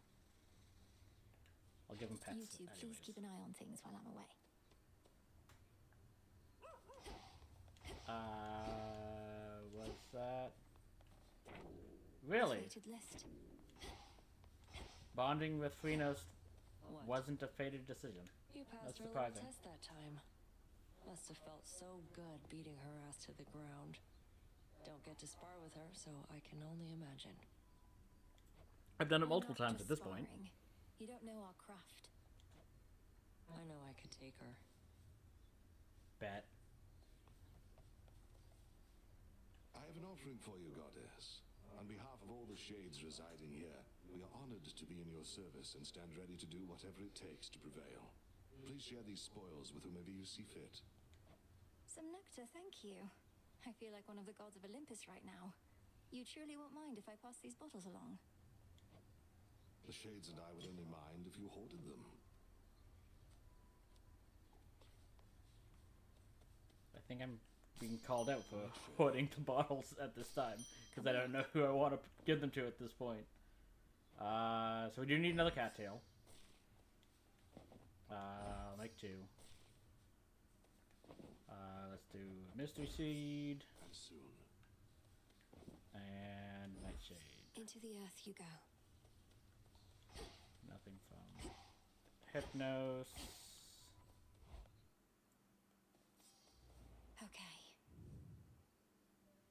I'll give them pets. You two, please keep an eye on things while I'm away. Was that really? List. Bonding with Kronos wasn't a fated decision. You That's passed her little surprising. test that time. Must have felt so good beating her ass to the ground. Don't get to spar with her, so I can only imagine. I've done it We're multiple not times just at this point. sparring. You don't know our craft. I know I could take her. Bet. I have an offering for you, Goddess. On behalf of all the shades residing here, we are honored to be in your service and stand ready to do whatever it takes to prevail. Please share these spoils with whomever you see fit. Some nectar, thank you. I feel like one of the gods of Olympus right now. You truly won't mind if I pass these bottles along? The shades and I would only mind if you hoarded them. I think I'm being called out for hoarding the bottles at this time because I don't know who I want to give them to at this point. So we do need another cattail. I'll make two. Let's do Mystery Seed. And soon. And Nightshade. Into the earth you go. Nothing from Hypnos. Okay.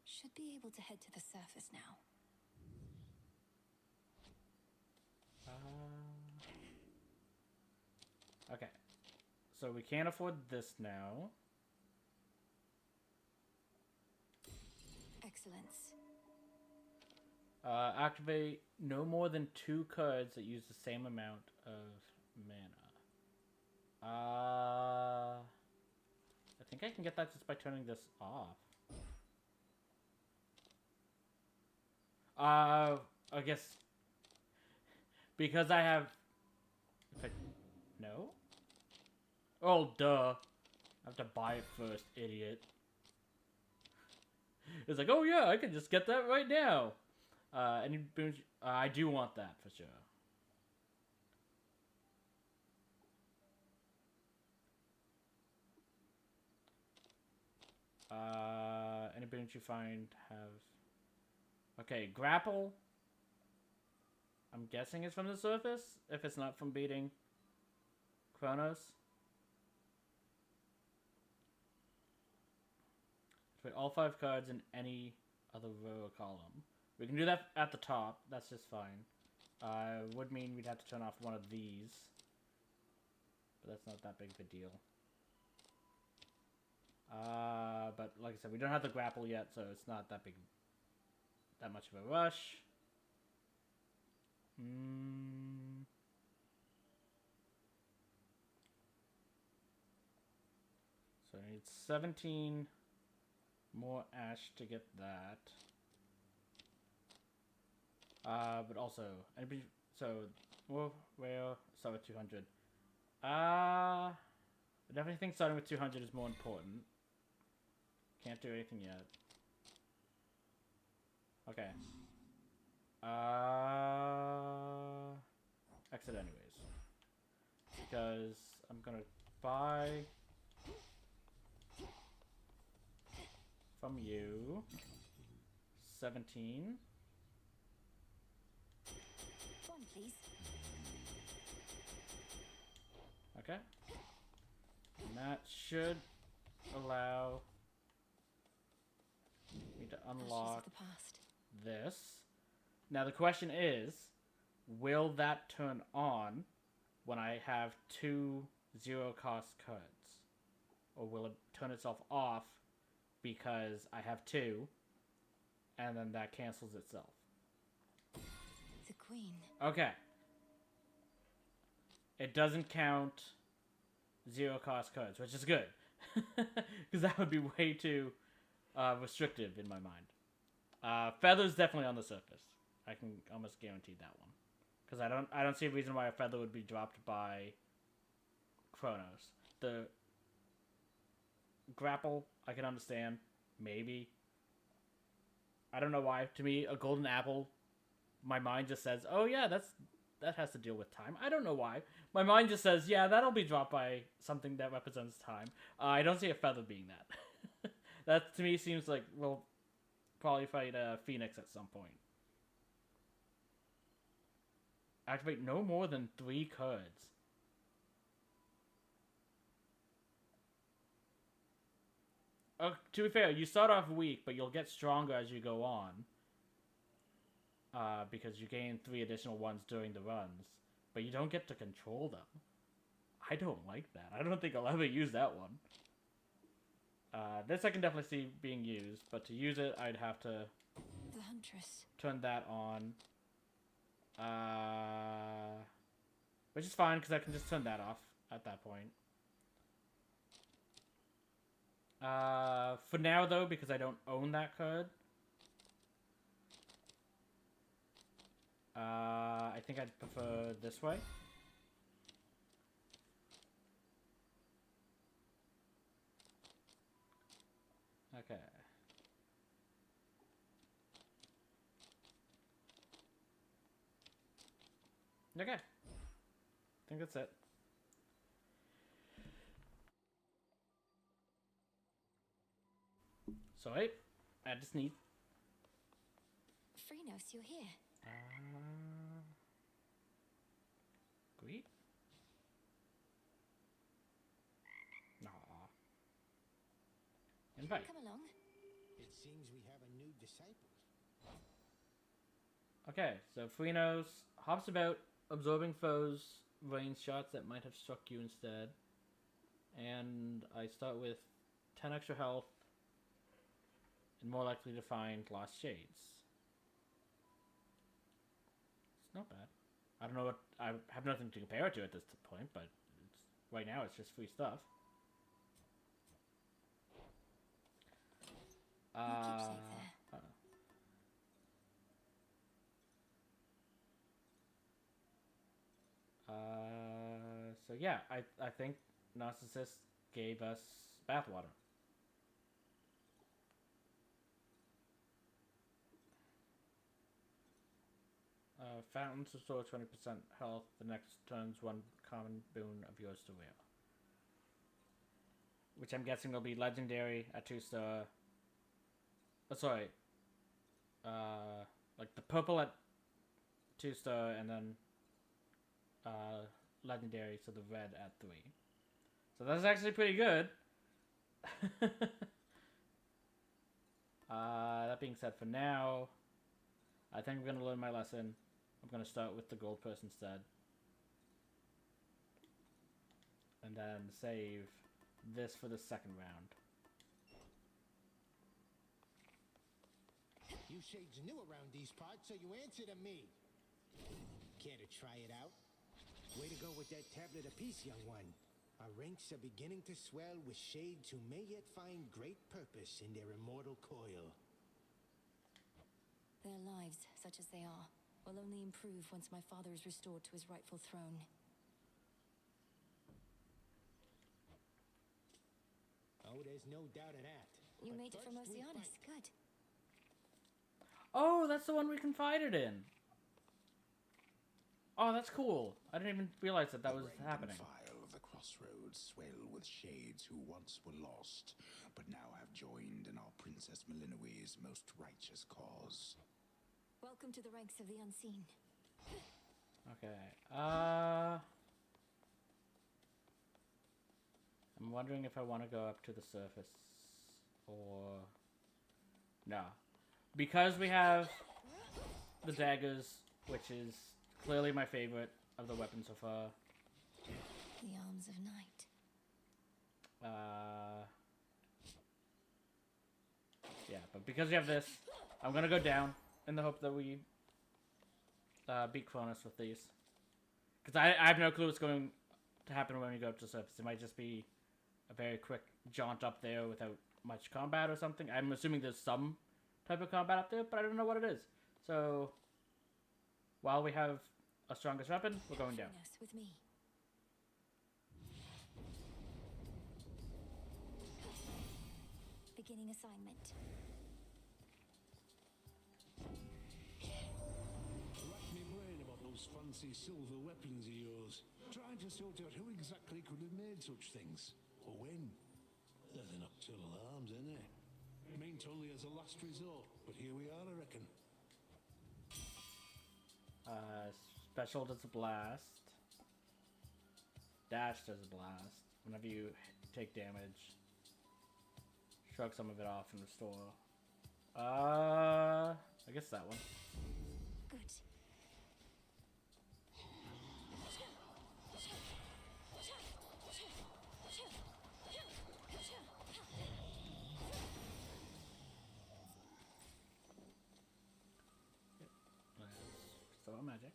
Should be able to head to the surface now. Okay. So we can't afford this now. Excellence. Activate no more than 2 cards that use the same amount of mana. I think I can get that just by turning this off. I guess because I have. No? Oh, duh. I have to buy it first, idiot. It's like, oh yeah, I can just get that right now. Any boons? I do want that for sure. Any boons you find have. Okay, grapple. I'm guessing it's from the surface, if it's not from beating Kronos. Put all 5 cards in any other row or column. We can do that at the top. That's just fine. Would mean we'd have to turn off one of these. But that's not that big of a deal. But like I said, we don't have the grapple yet, so it's not that much of a rush. So I need 17 more ash to get that. But also, well, start with 200. I definitely think starting with 200 is more important. Can't do anything yet. Okay. Exit anyways. Because I'm gonna buy from you 17. One, please. Okay. And that should allow me to unlock Ashes of the past. this. Now the question is, will that turn on when I have 2 zero-cost cards? Or will it turn itself off because I have 2, and then that cancels itself? The Queen. Okay. It doesn't count zero-cost cards, which is good. Because that would be way too restrictive in my mind. Feather's definitely on the surface. I can almost guarantee that one. Because I don't see a reason why a feather would be dropped by Kronos. The grapple, I can understand. Maybe. I don't know why. To me, a golden apple, my mind just says, oh yeah, that has to deal with time. I don't know why. My mind just says, yeah, that'll be dropped by something that represents time. I don't see a feather being that. That to me seems like we'll probably fight a Phoenix at some point. Activate no more than 3 cards. To be fair, you start off weak, but you'll get stronger as you go on. Because you gain 3 additional ones during the runs. But you don't get to control them. I don't like that. I don't think I'll ever use that one. This I can definitely see being used, but to use it, I'd have to The Huntress. turn that on. Which is fine, because I can just turn that off at that point. For now, though, because I don't own that card, I think I'd prefer this way. Okay. Okay. I think that's it. So, I just need... Frenos, you're here. Great. Aw. Invite. Come along. It seems we have a new disciple. Okay, so Frenos hops about, absorbing foes' range shots that might have struck you instead. And I start with 10 extra health and more likely to find lost shades. It's not bad. I don't know what... I have nothing to compare it to at this point, but right now it's just free stuff. So yeah, I think Narcissus gave us bathwater. Fountains restore 20% health. The next turns 1 common boon of yours to wear. Which I'm guessing will be legendary at 2-star. Oh, sorry. Like the purple at 2-star and then legendary, so the red at 3. So that's actually pretty good. That being said, for now, I think I'm going to learn my lesson. I'm going to start with the gold purse instead. And then save this for the second round. You shades new around these parts, so you answer to me. Care to try it out? Way to go with that tablet apiece, young one. Our ranks are beginning to swell with shades who may yet find great purpose in their immortal coil. Their lives, such as they are, will only improve once my father is restored to his rightful throne. Oh, there's no doubt of that. You But made it from first we Oceanus. fight. Good. Oh, that's the one we confided in. Oh, that's cool. I didn't even realize that was The rank happening. and file of the crossroads swell with shades who once were lost, but now have joined in our Princess Melinoe's most righteous cause. Welcome to the ranks of the unseen. Okay. I'm wondering if I want to go up to the surface or no, because we have the daggers, which is clearly my favorite of the weapons so far. The arms of night. Yeah, but because we have this, I'm gonna go down in the hope that we beat Kronos with these. Because I have no clue what's going to happen when we go up to the surface. It might just be a very quick jaunt up there without much combat or something. I'm assuming there's some type of combat up there, but I don't know what it is. So, while we have a strongest weapon, we're going down. Kronos, with me. Beginning assignment. Rack me brain about those fancy silver weapons of yours. Trying to sort out who exactly could have made such things. Or when. They're the nocturnal arms, ain't they? Meant only as a last resort, but here we are, I reckon. Special does a blast. Dash does a blast. Whenever you take damage, shrug some of it off and restore. I guess that one. Good. So magic.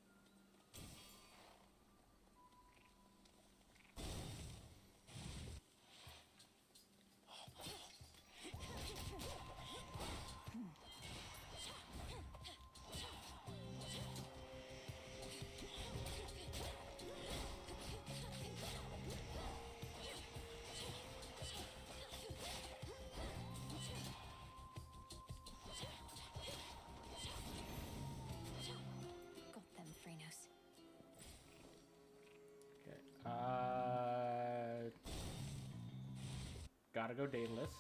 Got them, Kronos. Okay. Gotta go Daedalus.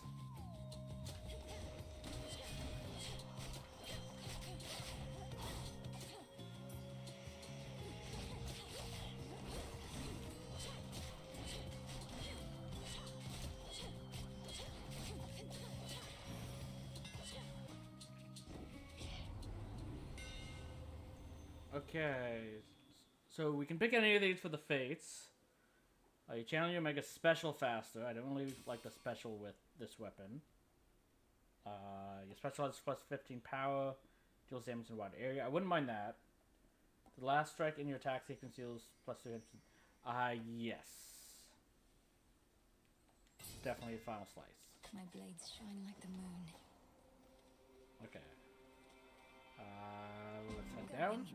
Okay, so we can pick any of these for the fates. You channel your mega special faster. I don't really like the special with this weapon. Your special has plus 15 power, deals damage in a wide area. I wouldn't mind that. The last strike in your attack sequence deals plus 200. Yes. Definitely the final slice. My blades shine like the moon. Okay. Let's head down.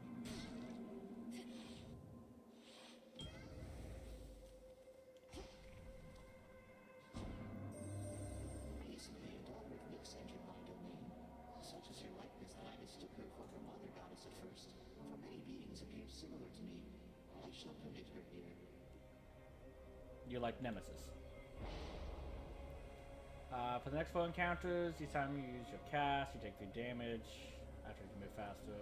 Recently, a daughter of Nyx entered my domain. Such is her likeness that I mistook her for her mother goddess at first. For many beings appeared similar to me. I shall permit her here. You like Nemesis. For the next 4 encounters, each time you use your cast, you take 3 damage. After you can move faster.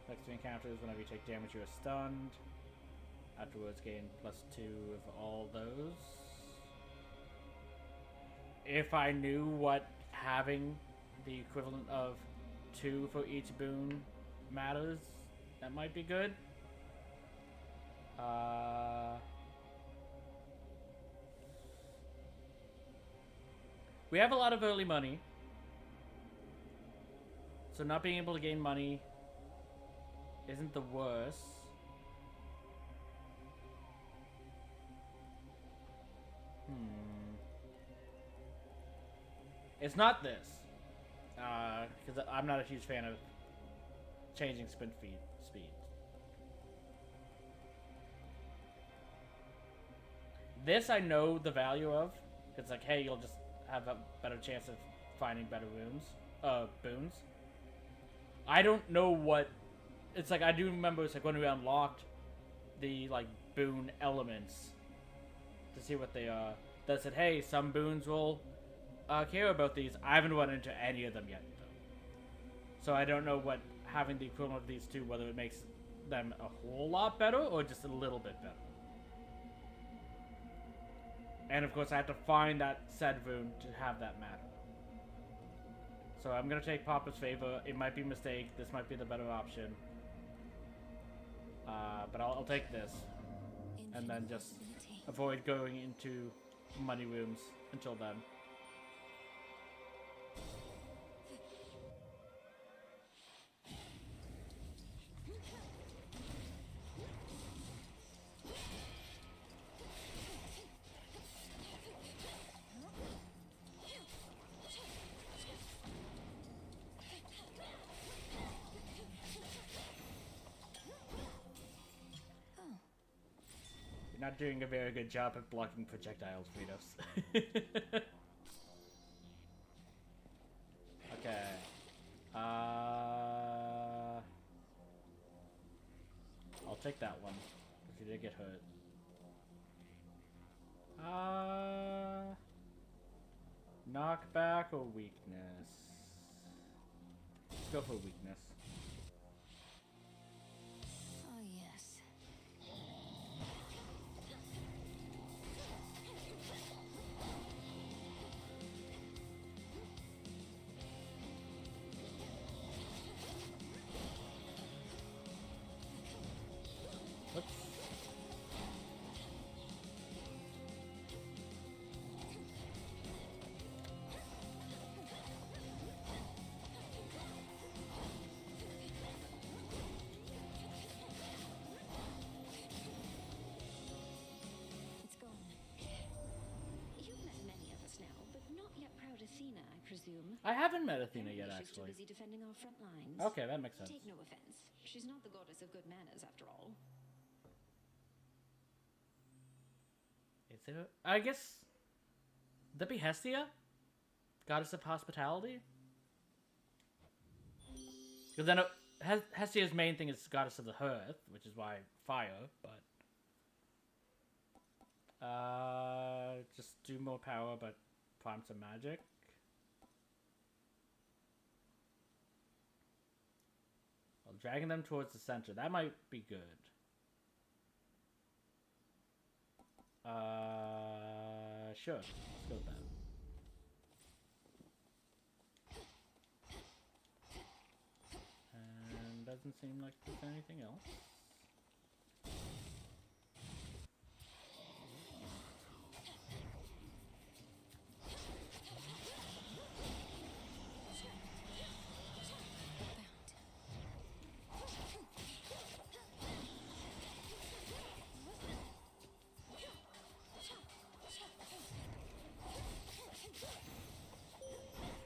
Next 3 encounters, whenever you take damage, you are stunned. Afterwards, gain plus 2 of all those. If I knew what having the equivalent of 2 for each boon matters, that might be good. We have a lot of early money, so not being able to gain money isn't the worst. It's not this, because I'm not a huge fan of changing sprint speed. This I know the value of. It's like, hey, you'll just have a better chance of finding better boons. I don't know what. It's like, I do remember it's like when we unlocked the like boon elements to see what they are. That said, hey, some boons will care about these. I haven't run into any of them yet, though. So I don't know what having the equivalent of these two, whether it makes them a whole lot better or just a little bit better. And of course, I have to find that said boon to have that matter. So I'm gonna take Papa's favor. It might be a mistake. This might be the better option. But I'll take this. And then just avoid going into money rooms until then. Not doing a very good job at blocking projectiles, Kronos. Okay. I'll take that one, because you did get hurt. Knockback or weakness? Let's go for weakness. Oh, yes. Whoops. It's gone. You've met many of us now, but not yet proud Athena, I presume. I haven't met Athena yet, Apparently she's too actually. busy defending our front lines. Okay, that makes sense. Take no offense. She's not the goddess of good manners, after all. Is there? I guess. Would that be Hestia? Goddess of hospitality? Because then Hestia's main thing is goddess of the hearth, which is why fire, but. Just do more power, but prime some magic. Well, dragging them towards the center. That might be good. Sure. Let's go with that. And doesn't seem like there's anything else.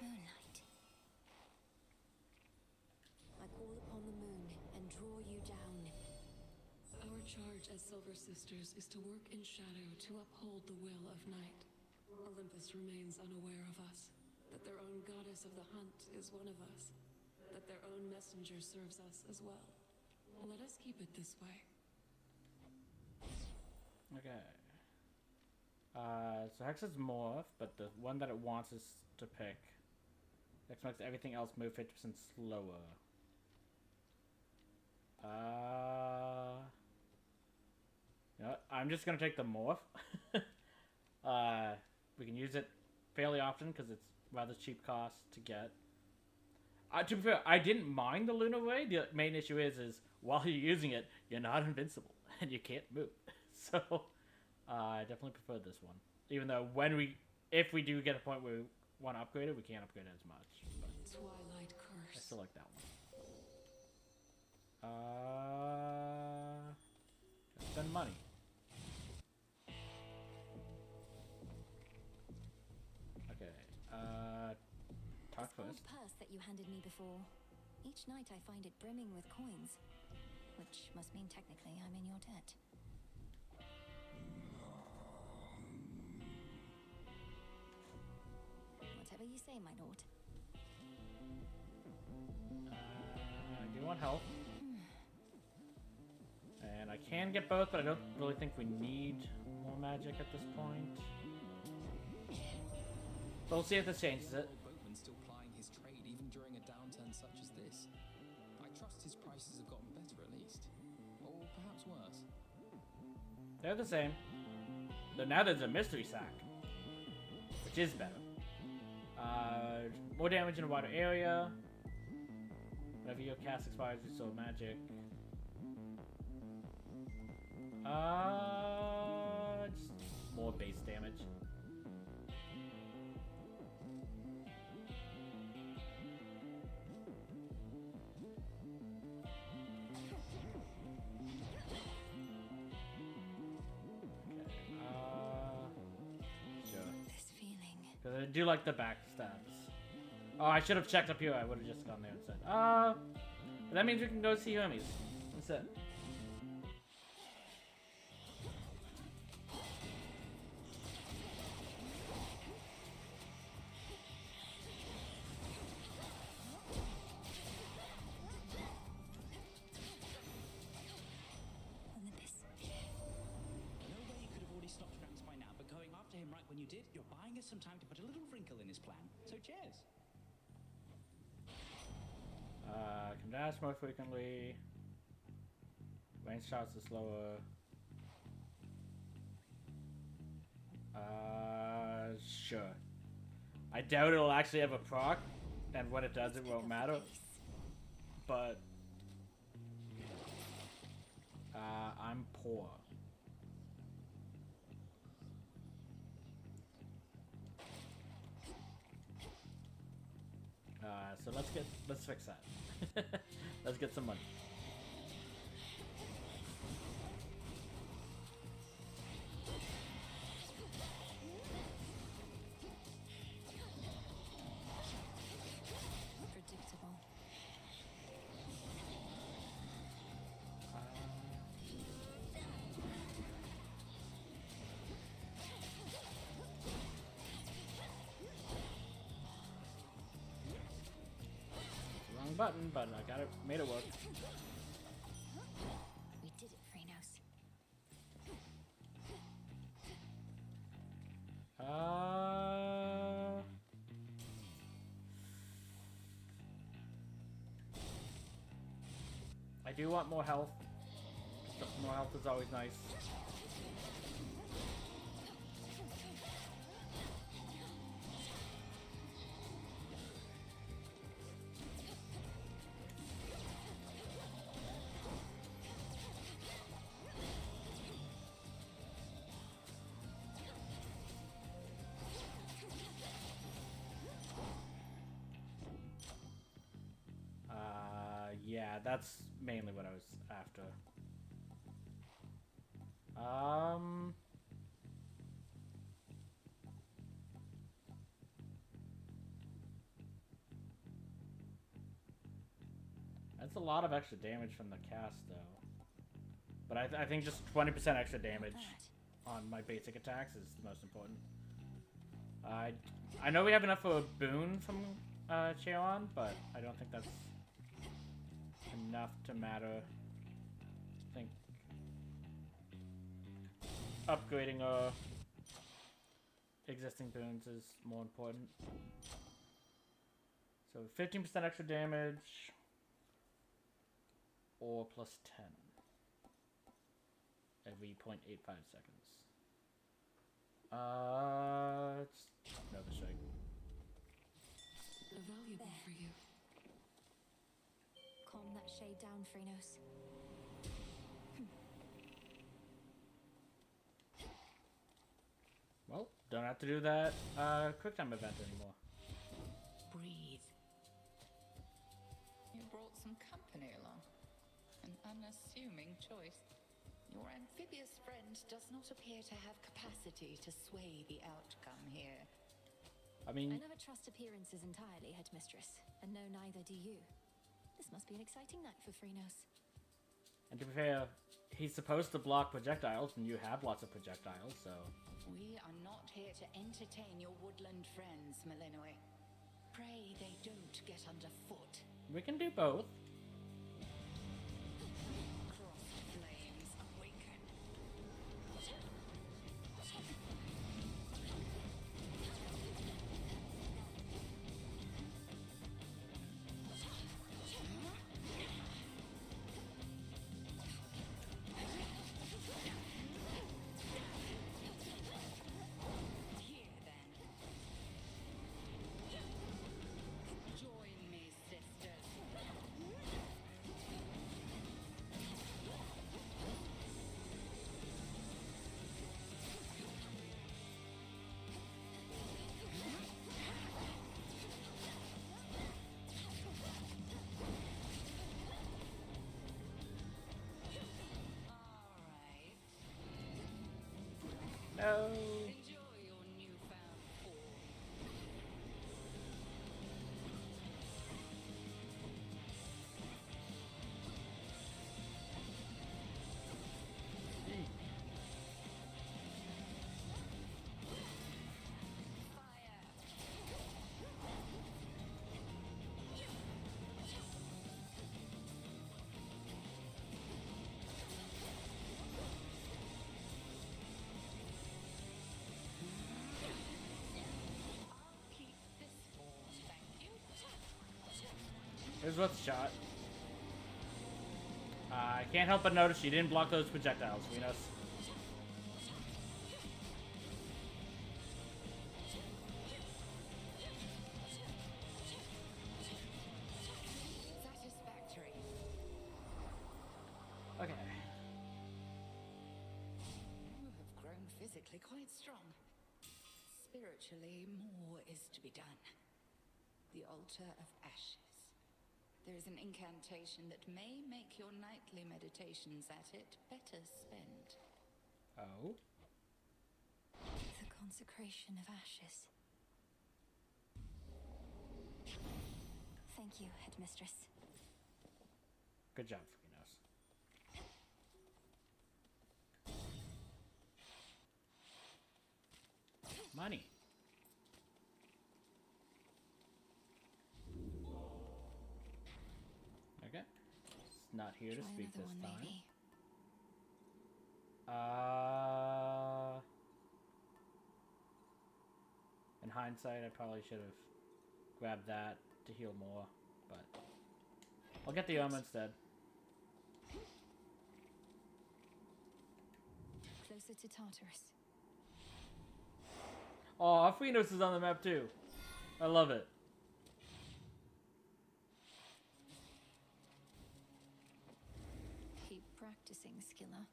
Moonlight. I call upon the moon and draw you down. Our charge as Silver Sisters is to work in shadow to uphold the will of night. Olympus remains unaware of us, that their own goddess of the hunt is one of us, that their own messenger serves us as well. Let us keep it this way. Okay. So Hex is morph, but the one that it wants is to pick. Hex makes everything else move 50% slower. You know what? I'm just gonna take the morph. We can use it fairly often because it's rather cheap cost to get. To be fair, I didn't mind the lunar ray. The main issue is while you're using it, you're not invincible and you can't move. So I definitely prefer this one. Even though if we do get a point where we want to upgrade it, we can't upgrade it as much. But Twilight I curse. still like that one. Spend money. Okay. Talk This old first. purse that you handed me before. Each night I find it brimming with coins, which must mean technically I'm in your debt. Whatever you say, my lord. I do want health. And I can get both, but I don't really think we need more magic at this point. But we'll see if this changes it. Boatman still plying his trade even during a downturn such as this. I trust his prices have gotten better at least. Or perhaps worse. They're the same. Though now there's a mystery sack, which is better. More damage in a wider area. Whenever your cast expires, you still magic. Just more base damage. Because I do like the back stabs. Oh, I should have checked up here. I would have just gone there instead. But that means we can go see Hermes instead. When you did, you're buying us some time to put a little wrinkle in his plan. So cheers. Can dash more frequently. Range shots are slower. Sure. I doubt it'll actually have a proc, and when it does, it won't matter. But I'm poor. So let's fix that. Let's get some money. Predictable. Button, but I got it, made it work. We did it, Kronos. I do want more health. More health is always nice. Yeah, that's mainly what I was after. That's a lot of extra damage from the cast, though. But I think just 20% extra damage on my basic attacks is the most important. I know we have enough for a boon from Cheon, but I don't think that's enough to matter. I think upgrading our existing boons is more important. So 15% extra damage or plus 10 every 0.85 seconds. It's another strike. A valuable for you. that shade down, Frenos. Well, don't have to do that QuickTime event anymore. Breathe. You brought some company along. An unassuming choice. Your amphibious friend does not appear to have capacity to sway the outcome here. I mean, I never trust appearances entirely, Headmistress, and no, neither do you. This must be an exciting night for Frenos. and to be fair, he's supposed to block projectiles, and you have lots of projectiles, so... We are not here to entertain your woodland friends, Malinois. Pray they don't get underfoot. We can do both. Crossed flames awaken. Here then. Join me, sisters. No. Enjoy your newfound form. I'll keep this form, thank you. Here's what's shot. I can't help but notice you didn't block those projectiles, Venus. Satisfactory. Okay. You have grown physically quite strong. Spiritually, more is to be done. The altar of ashes. There is an incantation that may make your nightly meditations at it better spent. Oh? The consecration of ashes. Thank you, Headmistress. Good job, Frenos. Money. Okay. It's not here to Try speak another this one, time. maybe. In hindsight, I probably should have grabbed that to heal more, but I'll get the armor instead. Closer to Tartarus. Oh, Frenos is on the map too. I love it. Keep practicing, Skilla.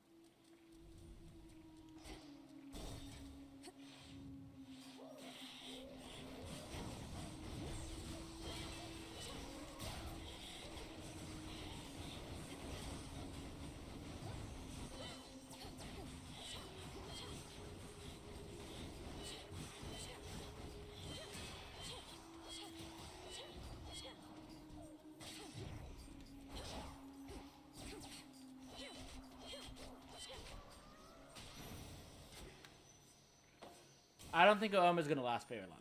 I don't think Oma's gonna last very long.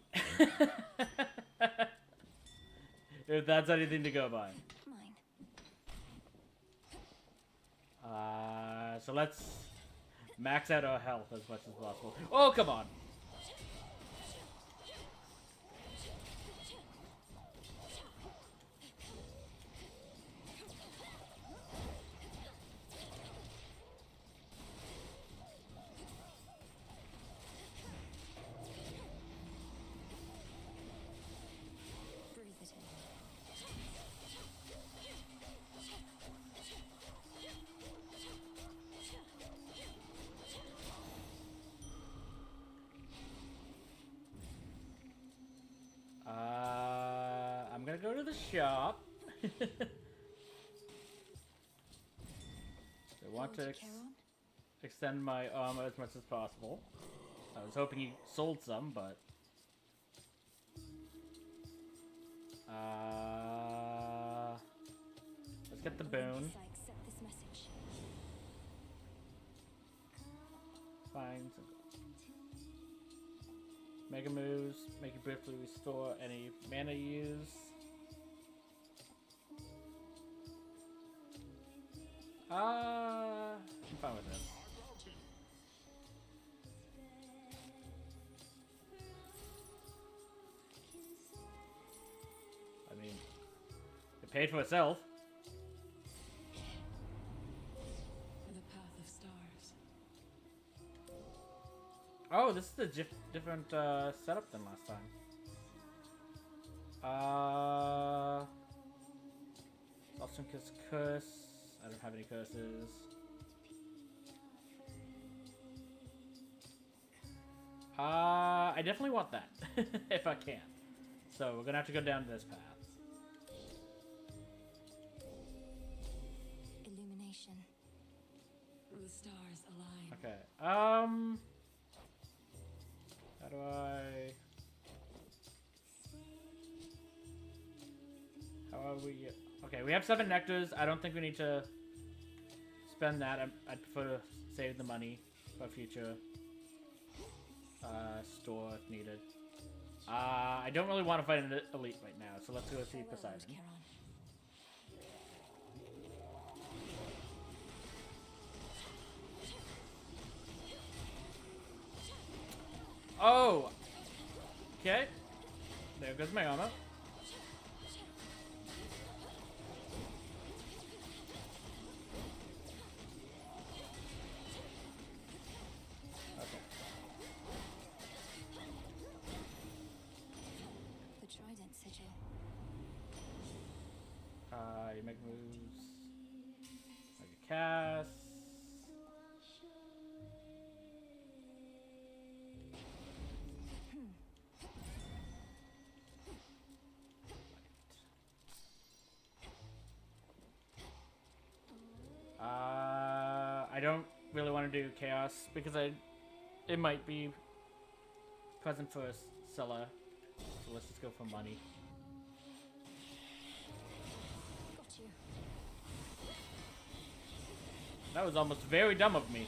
If that's anything to go by. Mine. So let's max out our health as much as possible. Oh, come on. Breathe it in. go to the shop. I want to extend my armor as much as possible. I was hoping you sold some, but... let's get the boon. Fine. Mega moves. Make it briefly restore any mana use. I'm fine with this. I mean, it paid for itself. The path of stars. Oh, this is a different setup than last time. Austin Kiss Curse. I don't have any curses. I definitely want that, if I can. So we're gonna have to go down this path. Illumination. The stars align. Okay. How do I? How are we? Okay, we have 7 nectars. I don't think we need to spend that. I'd prefer to save the money for future store if needed. I don't really want to fight an elite right now, so let's go see Poseidon. Oh! Okay. There goes my armor. You make moves. Make a cast. I don't really want to do chaos because it might be present for a seller. So let's just go for money. That was almost very dumb of me.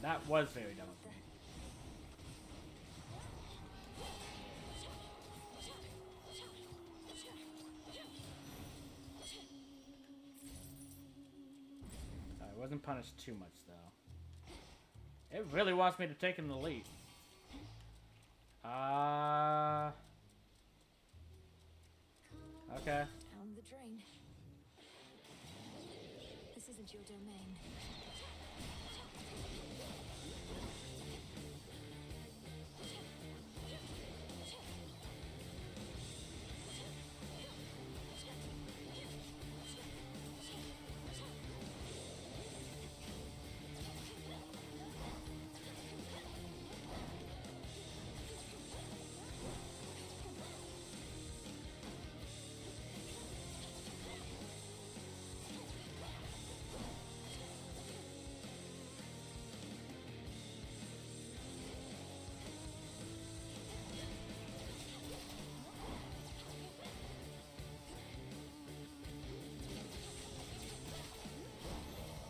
That was very dumb of me. I wasn't punished too much though. It really wants me to take an elite. Okay. Down the drain. This isn't your domain.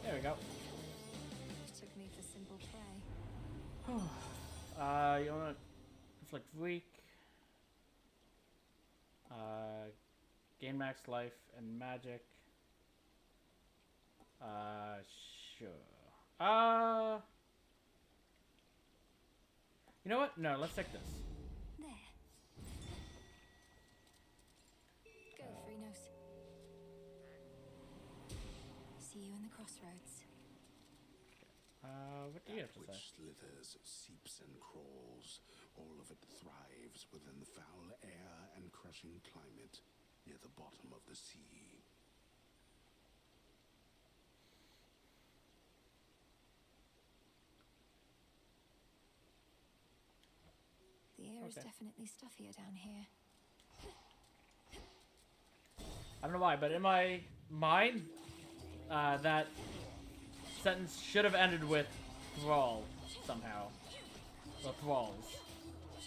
There we go. Took me for simple prey. You wanna inflict weak. Gain max life and magic. Sure. You know what? No, let's take this. There. Go, Kronos. See you in the crossroads. What do you have to Which say? slithers, seeps and crawls, all of it thrives within the foul air and crushing climate near the bottom of the sea. air is Okay. definitely stuffier down here. I don't know why, but in my mind, that sentence should have ended with thrall somehow. Or thralls.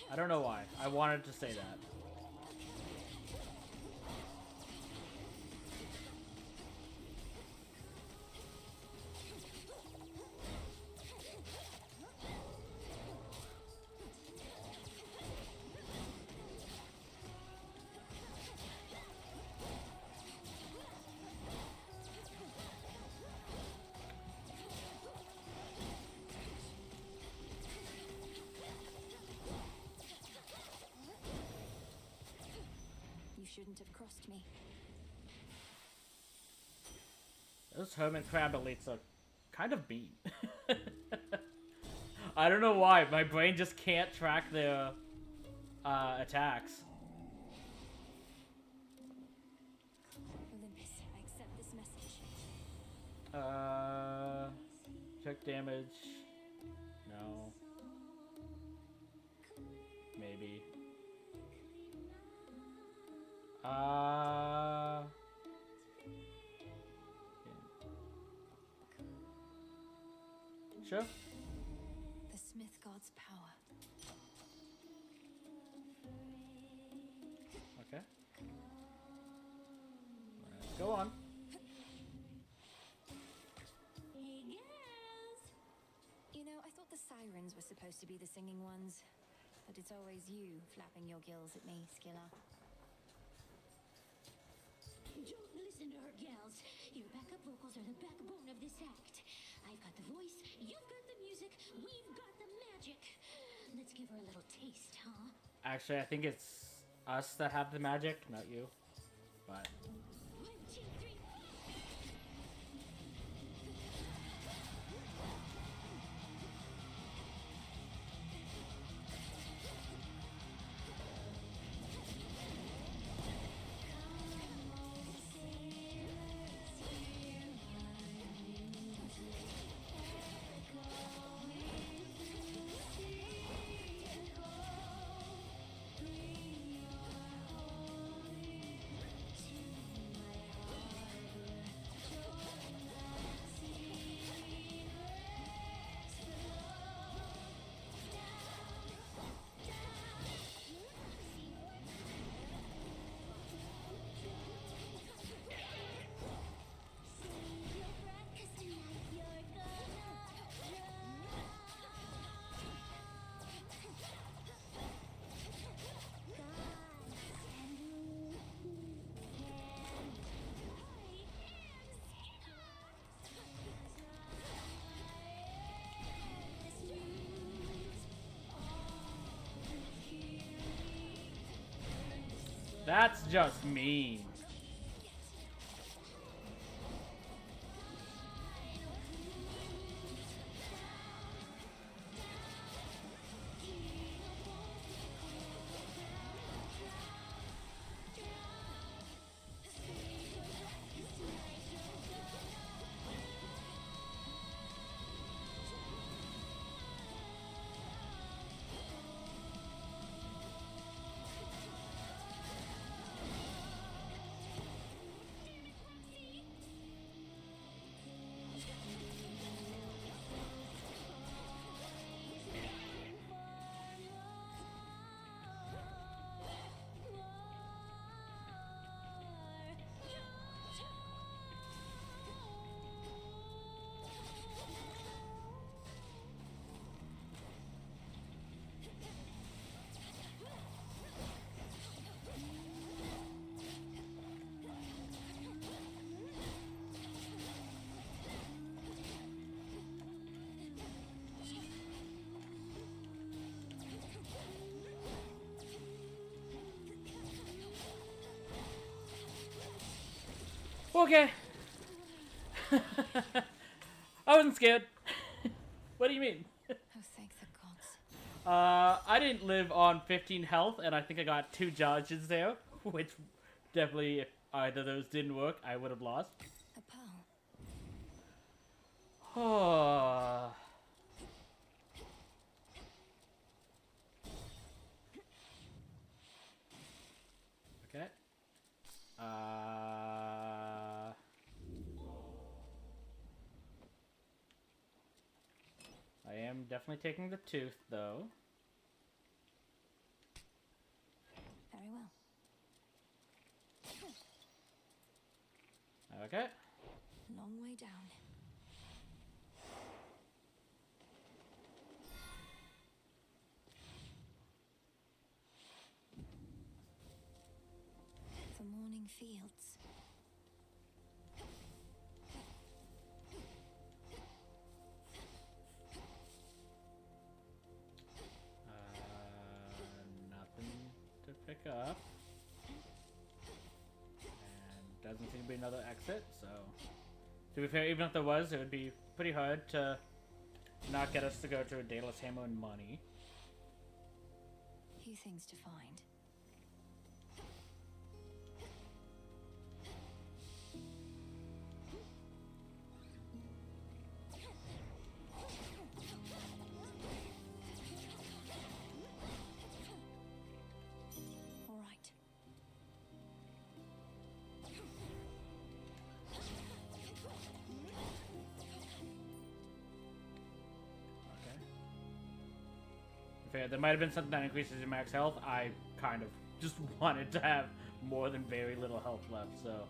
I don't know why. I wanted to say that. You shouldn't have crossed me. Those hermit crab elites are kind of mean. I don't know why. My brain just can't track their attacks. Olympus, I accept this message. Check damage. No. Maybe. Sure. The Smith God's power. Okay. Let's go on. Hey, girls! You know, I thought the sirens were supposed to be the singing ones. But it's always you flapping your gills at me, Skilla. Don't listen to her, gals. Your backup vocals are the backbone of this act. I've got the voice, you've got the music, we've got the magic. Let's give her a little taste, huh? Actually, I think it's us that have the magic, not you. But 1, 2, 3. that's just mean. Okay. I wasn't scared. What do you mean? Oh, thank the gods. I didn't live on 15 health, and I think I got 2 charges there, which definitely, if either of those didn't work, I would have lost. A pearl. Oh. definitely taking the tooth, though. Very well. Okay. Long way down. The morning fields. Nothing to pick up. And doesn't seem to be another exit, so... To be fair, even if there was, it would be pretty hard to not get us to go to a Daedalus Hammer and money. Few things to find. All right. Okay. Fair, there might have been something that increases your max health. I kind of just wanted to have more than very little health left, so...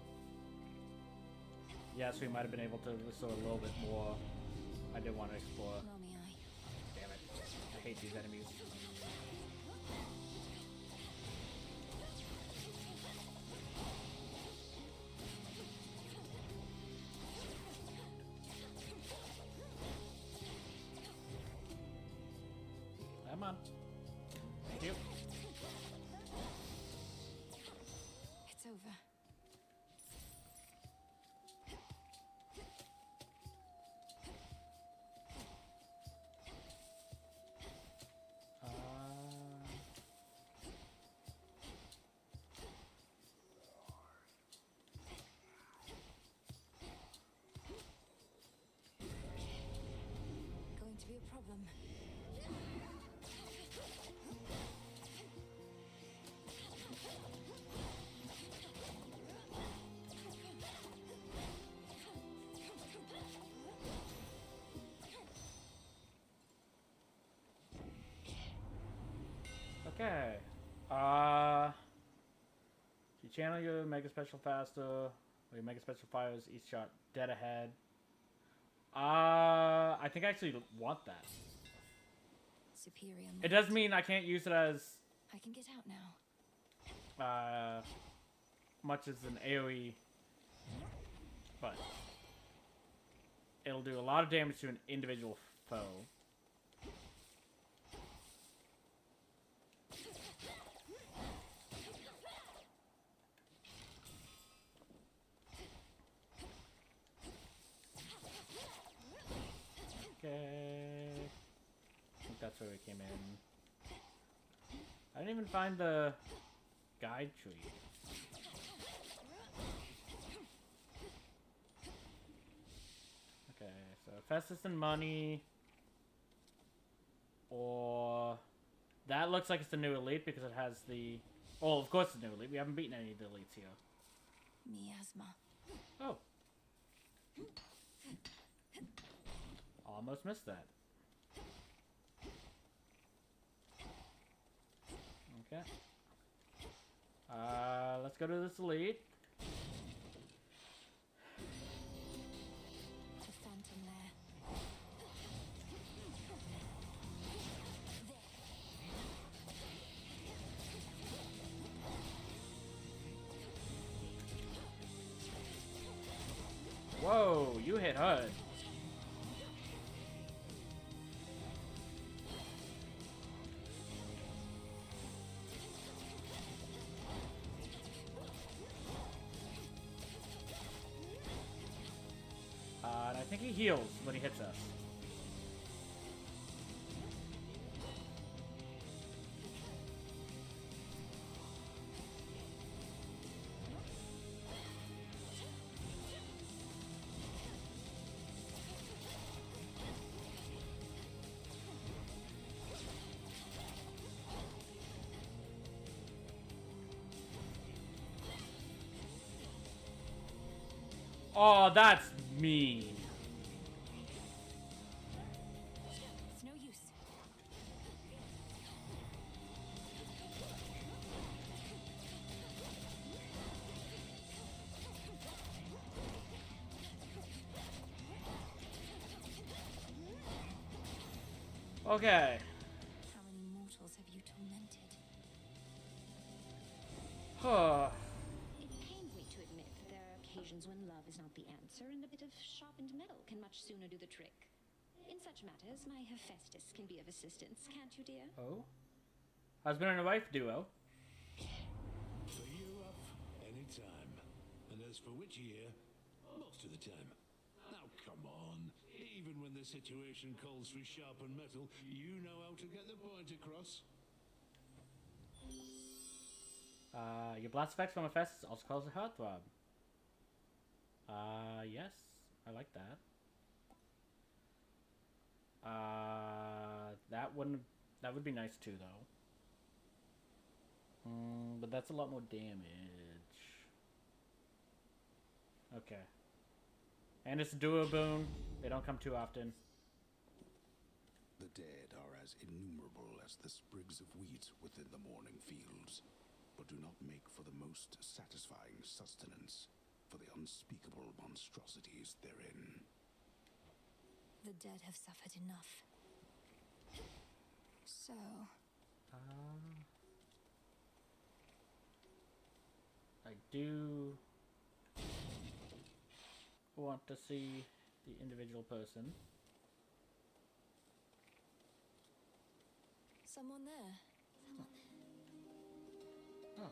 Yes, we might have been able to restore a little bit more. I did want to explore. Damn it. I hate these enemies. Come on. Thank you. It's over. Going to be a problem. Okay. You channel your Mega Special faster, or your Mega Special fires each shot dead ahead. I think I actually want that. Superior. It does mean I can't use it as I can get out now. much as an AoE, but it'll do a lot of damage to an individual foe. Okay. I think that's where we came in. I didn't even find the guide tree. Okay, so Festus and money. Or... That looks like it's the new elite because it has the... Oh, of course it's the new elite. We haven't beaten any of the elites here. Miasma. Oh. Almost missed that. Okay. Let's go to this elite. The phantom there. Whoa, you hit hard. And I think he heals when he hits us. Oh, that's mean. It's no use. Okay. How many mortals have you tormented? Huh. It pains me to admit that there are occasions when love is not the answer, and a bit of sharpened metal can much sooner do the trick. In such matters, my Hephaestus can be of assistance, can't you, dear? Oh? Husband and wife duo. For you up anytime. And as for which year, most of the time. Now come on. Even when the situation calls for sharpened metal, you know how to get the point across. Your blast effects from Hephaestus also cause a heartthrob. Yes. I like that. That would be nice too, though. But that's a lot more damage. Okay. And it's a duo boon. They don't come too often. The dead are as innumerable as the sprigs of wheat within the morning fields, but do not make for the most satisfying sustenance for the unspeakable monstrosities therein. The dead have suffered enough. So, I do want to see the individual person. someone there. Oh,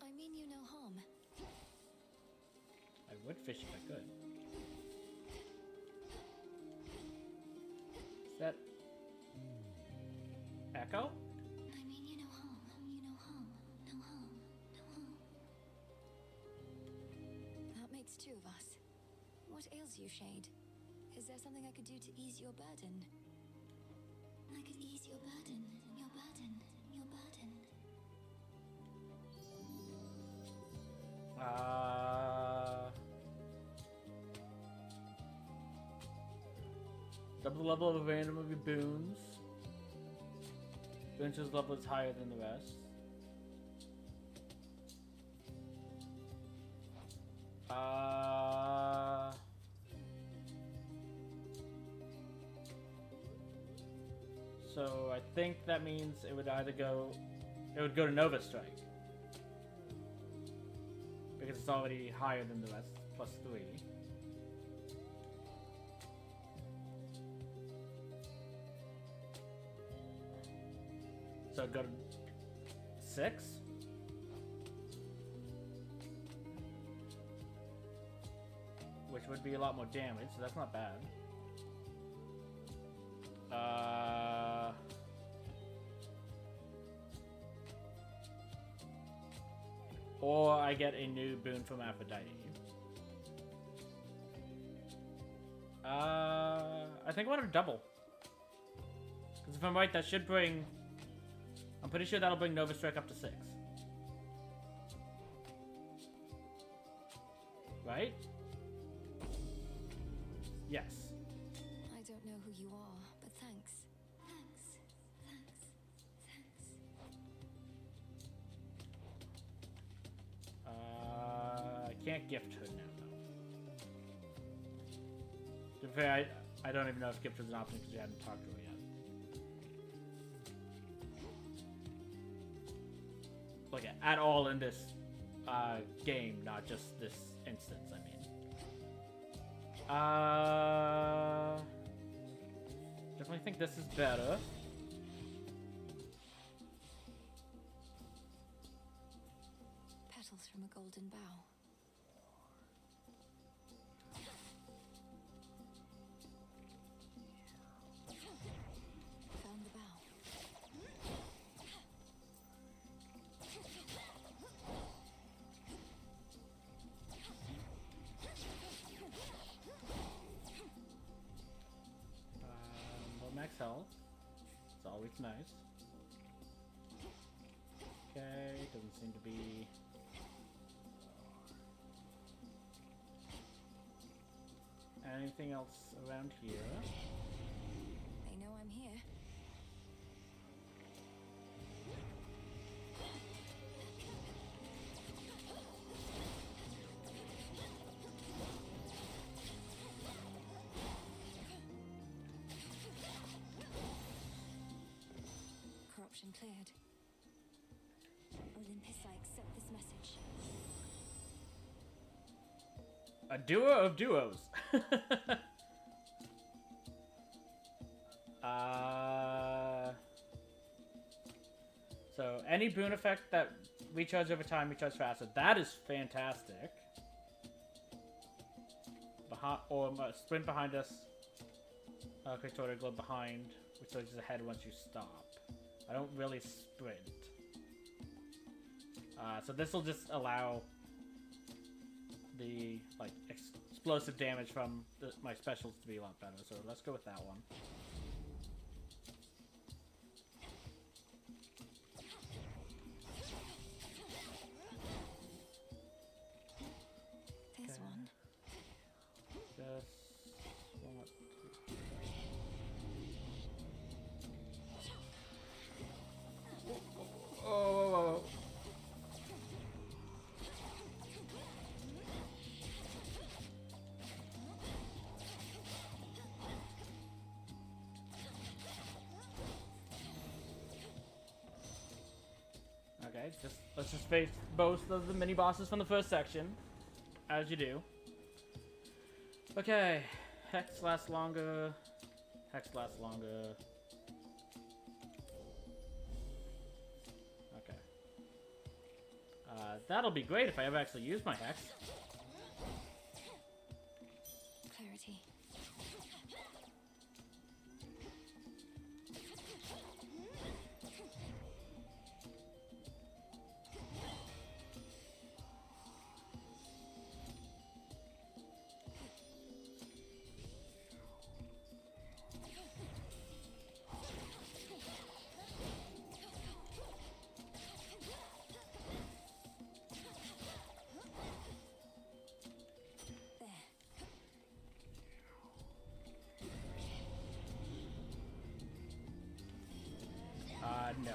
I mean you no harm. I would fish if I could. Is that Echo? I mean you no harm, you no harm, no harm, no harm. That makes two of us. What ails you, Shade? Is there something I could do to ease your burden? I could ease your burden, your burden, your burden. Double the level of random of your boons. Boons whose level is higher than the rest. So I think that means it would either go, it would go to Nova Strike. Because it's already higher than the rest, plus 3. So it'd go to 6? Which would be a lot more damage, so that's not bad. Or I get a new boon from Aphrodite. I think I want to double. Because if I'm right, that should bring... I'm pretty sure that'll bring Nova Strike up to 6. Right? Yes. I don't know who you are, but thanks. Thanks, thanks, thanks. I can't gift her now, though. To be fair, I don't even know if gift was an option because we hadn't talked to her yet. Like, at all in this game, not just this instance, I mean. Definitely think this is better. Petals from a golden bough. Found the bough. Low max health. It's always nice. Okay, doesn't seem to be... anything else around here? They know I'm here. option cleared. Olympus, I accept this message. A duo of duos. So any boon effect that recharge over time, recharge faster. That is fantastic. Or sprint behind us. Victoria glow behind, which surges ahead once you stop. I don't really sprint. So this will just allow the explosive damage from my specials to be a lot better. So let's go with that one. There's one. Just one. Oh. Okay, let's just face both of the mini bosses from the first section, as you do. Okay, Hex lasts longer. Hex lasts longer. Okay. That'll be great if I ever actually use my Hex. Clarity. No.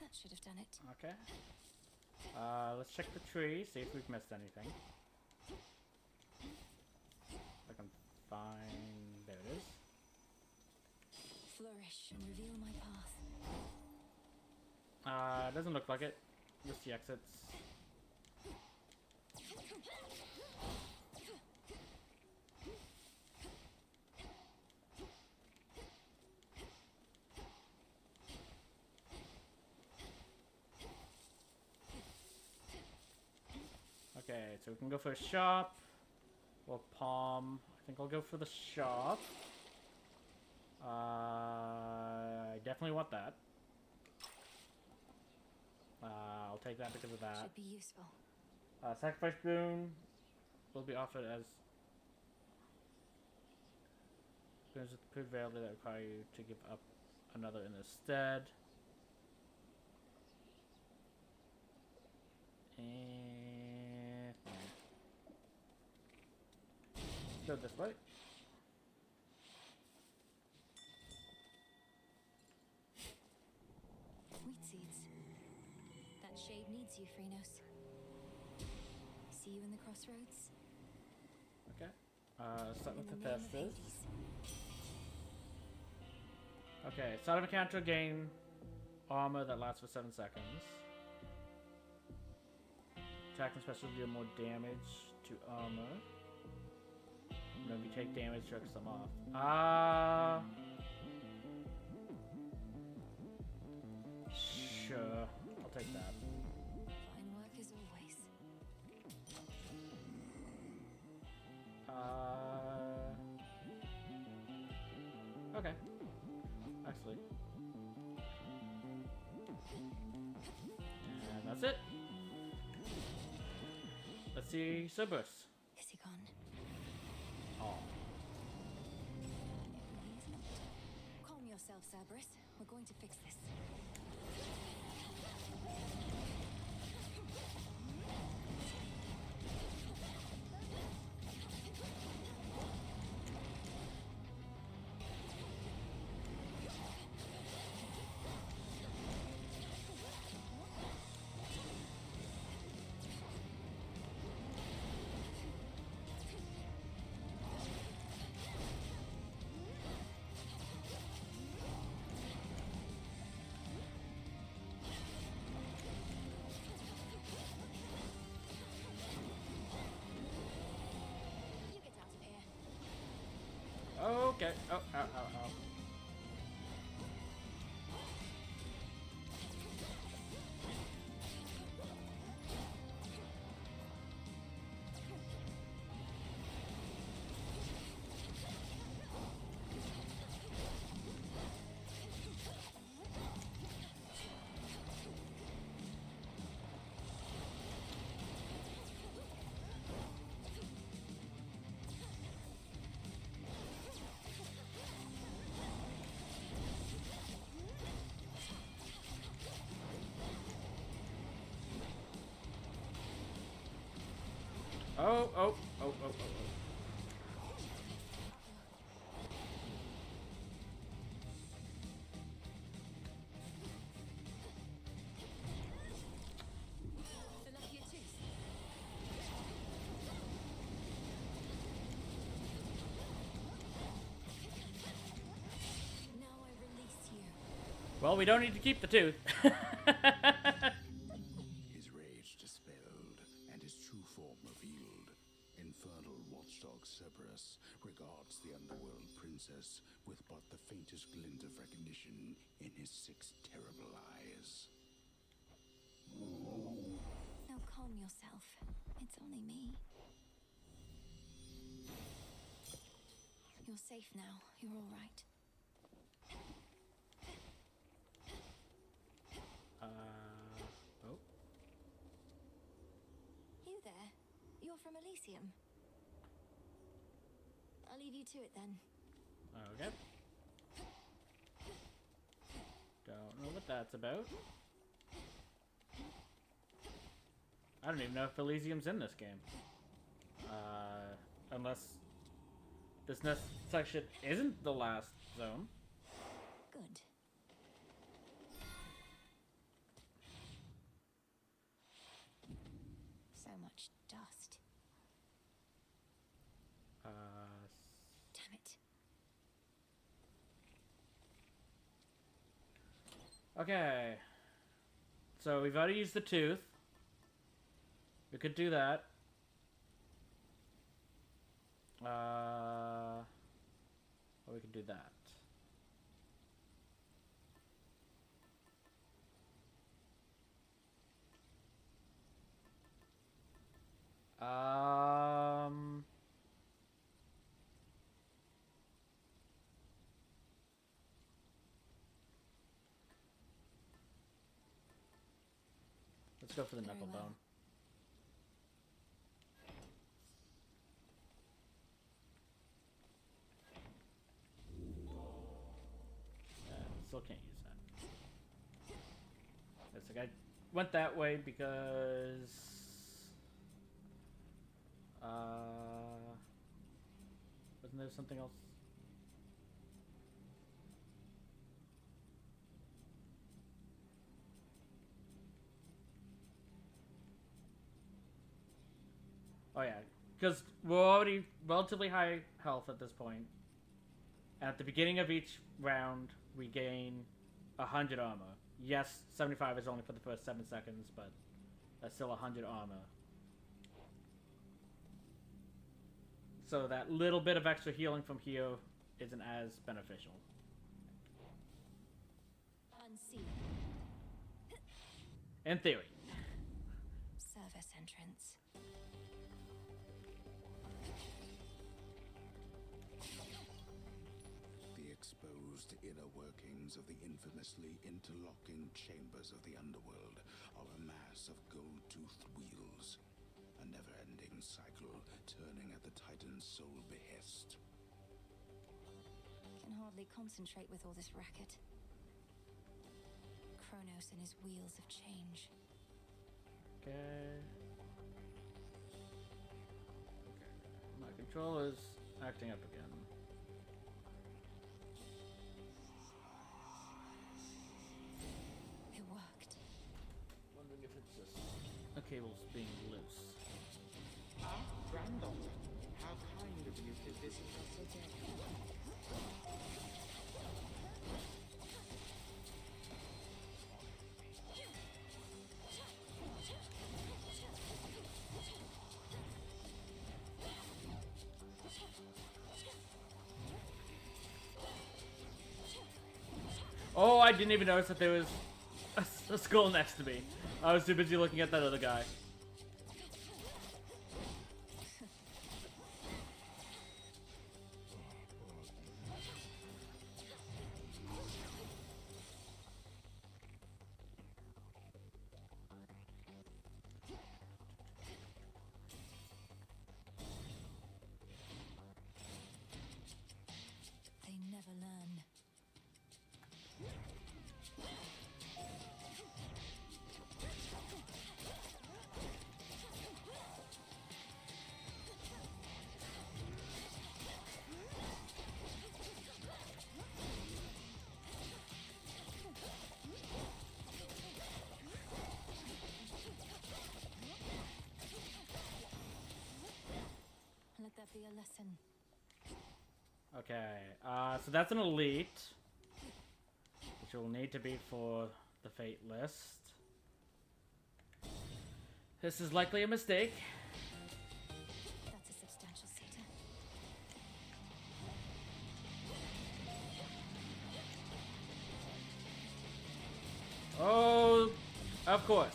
That should have done it. Okay. Let's check the tree, see if we've missed anything. I can find... There it is. Flourish and reveal my path. Doesn't look like it. Just the exits. Okay, so we can go for a shop or palm. I think I'll go for the shop. I definitely want that. I'll take that because of that. Should be useful. Sacrifice boon will be offered as boons with proved value that require you to give up another in their stead. And go this way. Wheat seeds. That shade needs you, Kronos. See you in the crossroads. Okay. Start with In the the name of Festus. Hades. Okay, start of encounter, gain armor that lasts for 7 seconds. Attack and special deal more damage to armor. Whenever you take damage, jerks them off. Sure. I'll take that. Fine work as always. Okay. Actually. And that's it. Let's see Cerberus. Is he gone? Oh. He's not. Calm yourself, Cerberus. We're going to fix this. okay. Oh, ow, ow, ow. Oh, oh, oh, oh, oh, oh. Fill up your tooth. Now I release you. Well, we don't need to keep the tooth. His rage dispelled, and his true form revealed. Infernal watchdog Cerberus regards the underworld princess with but the faintest glint of recognition in his 6 terrible eyes. Now calm yourself. It's only me. You're safe now. You're all right. Oh. You there? You're from Elysium. I'll leave you to it then. Okay. Don't know what that's about. I don't even know if Elysium's in this game. Unless this next section isn't the last zone. Good. So much dust. Damn it. Okay. So we've already used the tooth. We could do that. Or we could do that. Let's go for the knuckle bone. Still can't use that. It's like I went that way because wasn't there something else? Oh yeah, because we're already relatively high health at this point. And at the beginning of each round, we gain 100 armor. Yes, 75 is only for the first 7 seconds, but that's still 100 armor. So that little bit of extra healing from here isn't as beneficial. Unseen. In theory. Service entrance. The exposed inner workings of the infamously interlocking chambers of the underworld are a mass of gold-toothed wheels. A never-ending cycle turning at the Titan's sole behest. Can hardly concentrate with all this racket. Kronos and his wheels of change. Okay. My controller's acting up again. It worked. Wondering if it's just a cable's being loose. Ah, granddaughter, how kind of you to visit us again. Oh, I didn't even notice that there was a skull next to me. I was too busy looking at that other guy. They never learn. Let that be a lesson. Okay, so that's an elite, which will need to be for the fate list. This is likely a mistake. That's a substantial sector. Oh, of course.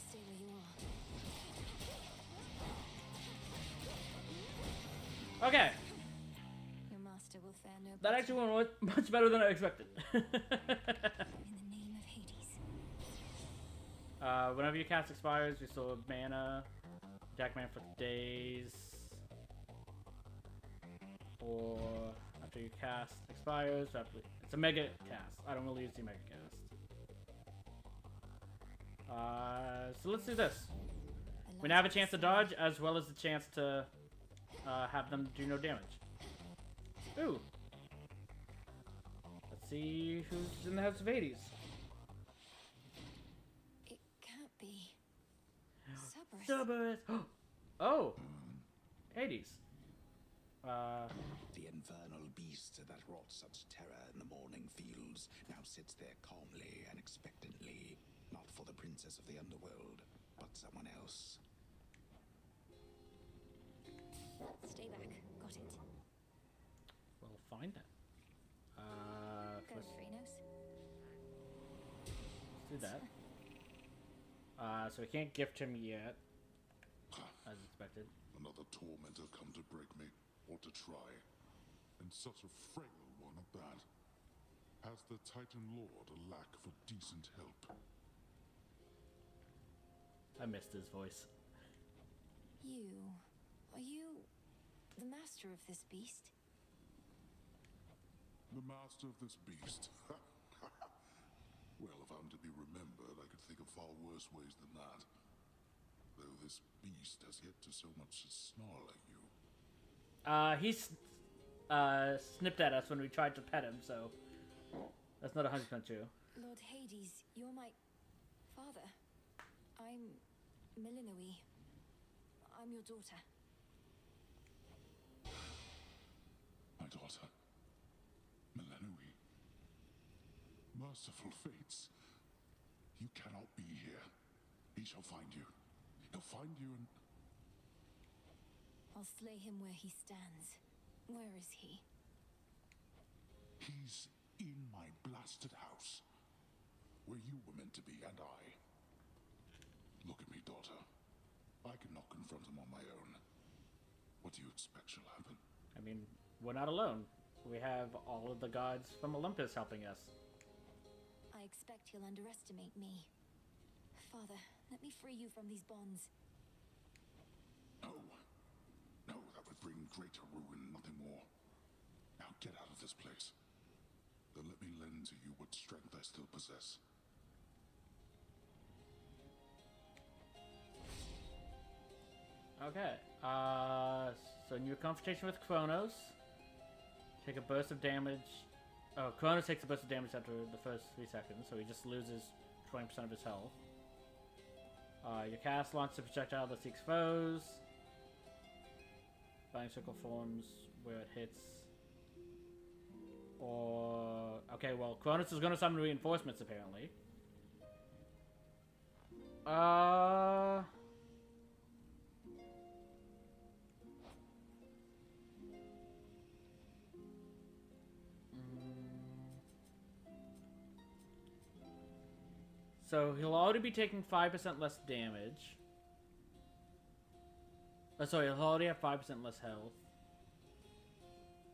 Stay where you are. Okay, Your master will fare no that better. actually went much better than I expected. In the name of Hades. Whenever your cast expires, restore mana. Attack mana for days. Or after your cast expires, it's a mega cast. I don't really use the mega cast. So let's do this. We now have a chance to dodge, as well as the chance to have them do no damage. Ooh. Let's see who's in the House of Hades. It can't be. Cerberus. Cerberus. Oh, Hades. The infernal beast that wrought such terror in the morning fields now sits there calmly and expectantly, not for the princess of the underworld, but someone else. Stay back. Got it. We'll find that. Go, Kronos. Let's do that. So we can't gift him yet, as expected. Another tormentor come to break me, or to try. And such a frail one at that. Has the Titan Lord a lack for decent help? I missed his voice. Are you the master of this beast? The master of this beast? Well, if I'm to be remembered, I could think of far worse ways than that. Though this beast has yet to so much as snarl at you. He snipped at us when we tried to pet him, so that's not 100% true. Lord Hades, you're my father. I'm Milinoe. I'm your daughter. My daughter, Milinoe. Merciful fates. You cannot be here. He shall find you. He'll find you and... I'll slay him where he stands. Where is he? He's in my blasted house. Where you were meant to be, and I. Look at me, daughter. I cannot confront him on my own. What do you expect shall happen? I mean, we're not alone. We have all of the gods from Olympus helping us. I expect he'll underestimate me. Father, let me free you from these bonds. No. No, that would bring greater ruin, nothing more. Now get out of this place. Then let me lend to you what strength I still possess. Okay. So new confrontation with Kronos. Take a burst of damage. Oh, Kronos takes a burst of damage after the first 3 seconds, so he just loses 20% of his health. Your cast launches a projectile that seeks foes. Binding circle forms where it hits. Or okay, well, Kronos is gonna summon reinforcements apparently. So he'll already be taking 5% less damage. Oh, sorry, he'll already have 5% less health.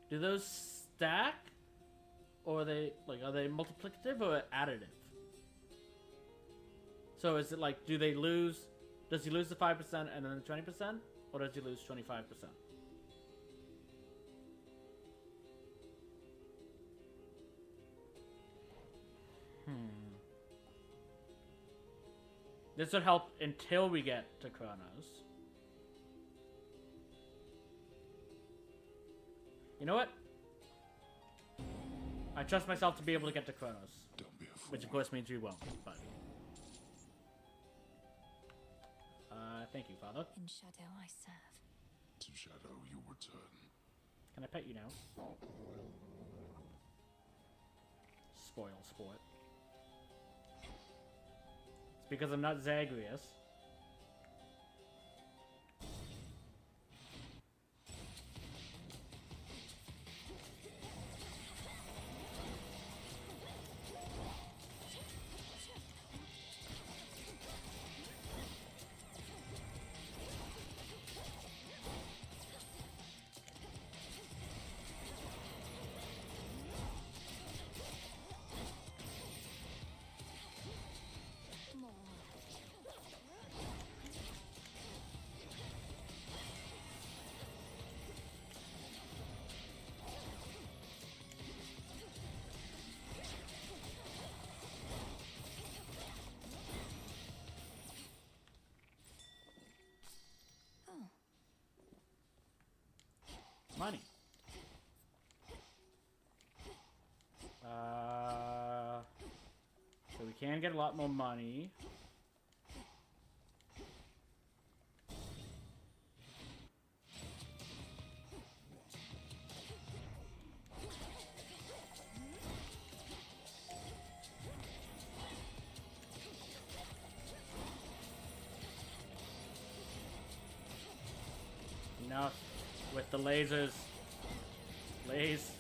Do those stack? Or are they multiplicative or additive? So is it like, does he lose the 5% and then the 20%? Or does he lose 25%? This would help until we get to Kronos. You know what? I trust myself to be able to get to Kronos. Don't be a fool. Which of course means we won't, but... thank you, Father. In shadow I serve. To shadow you return. Can I pet you now? Spoil sport. It's because I'm not Zagreus. Money. So we can get a lot more money. Enough with the lasers. Laze.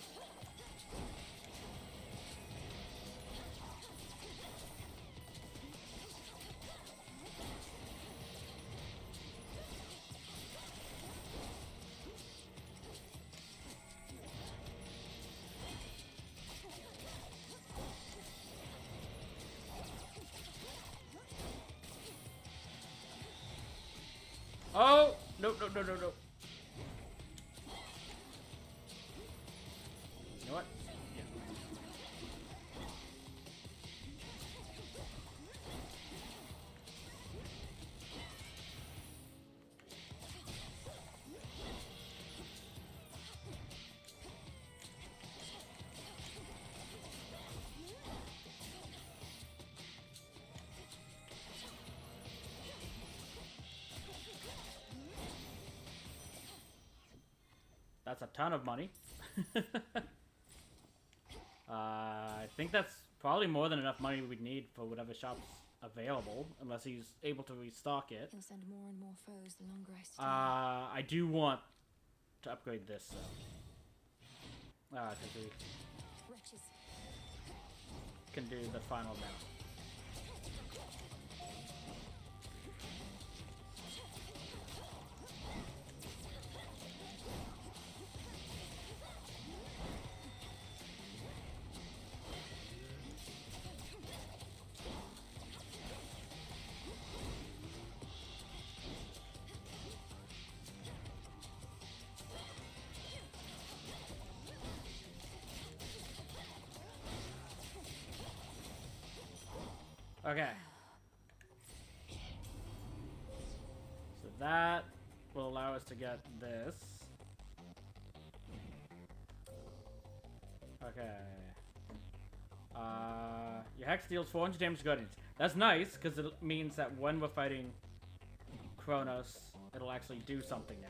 Oh! No, no, no, no, no. You know what? Yeah. That's a ton of money. I think that's probably more than enough money we'd need for whatever shop's available, unless he's able to restock it. He'll send more and more foes the longer I stay. I do want to upgrade this, though. Because we Wretches. can do the final mount. Okay. So that will allow us to get this. Okay. Your hex deals 400 damage to Guardians. That's nice, because it means that when we're fighting Kronos, it'll actually do something now.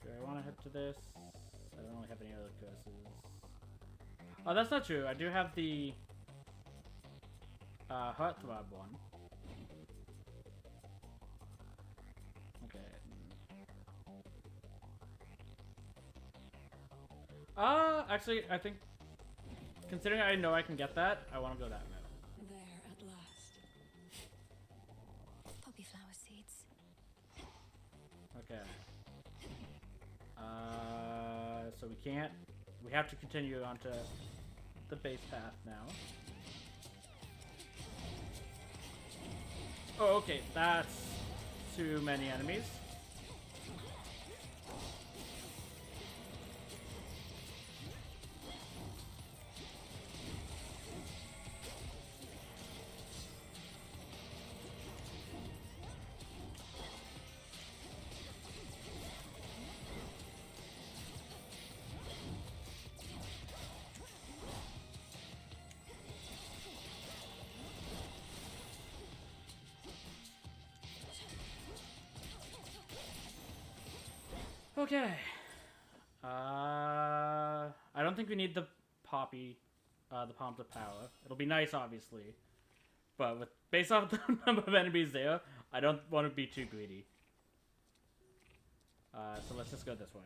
Do I want to head to this? I don't really have any other curses. Oh, that's not true. I do have the Heartthrob one. Okay. Actually, I think, considering I know I can get that, I want to go that route. There at last. Poppy flower seeds. Okay. So we can't. We have to continue onto the base path now. Oh, okay. That's too many enemies. Okay. I don't think we need the poppy, the pomp of power. It'll be nice, obviously, but with based off the number of enemies there, I don't want to be too greedy. So let's just go this way.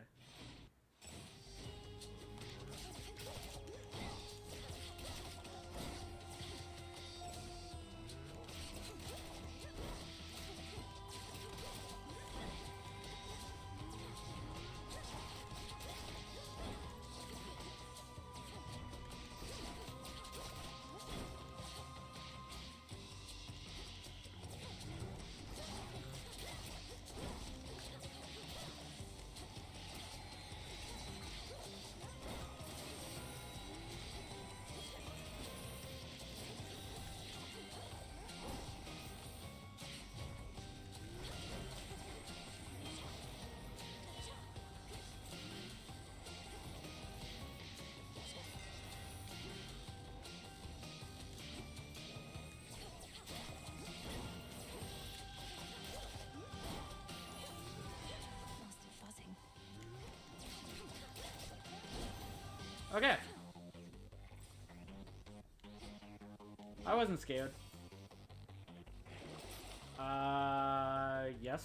Okay. I wasn't scared. Yes.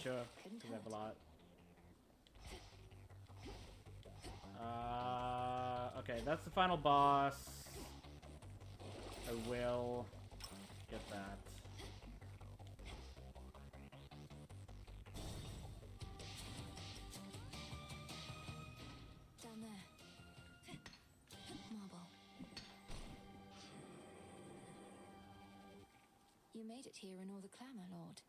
Sure, we have a lot. Okay, that's the final boss. I will get that. Down there. Marble. You made it here in all the clamor, Lord.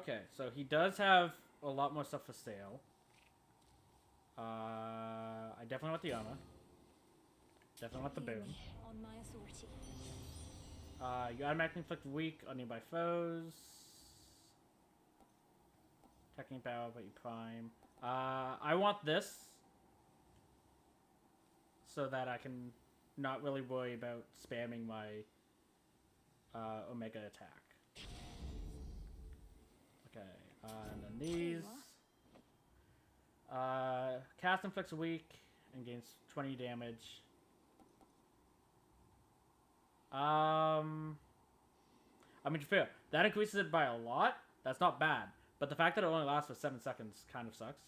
Okay, so he does have a lot more stuff for sale. I definitely want the armor. Definitely want the boon. On my authority. You automatically inflict weak on nearby foes. Attacking power, but you prime. I want this so that I can not really worry about spamming my Omega attack. Okay, and then these. Cast inflicts a weak and gains 20 damage. I mean, fair. That increases it by a lot. That's not bad. But the fact that it only lasts for 7 seconds kind of sucks.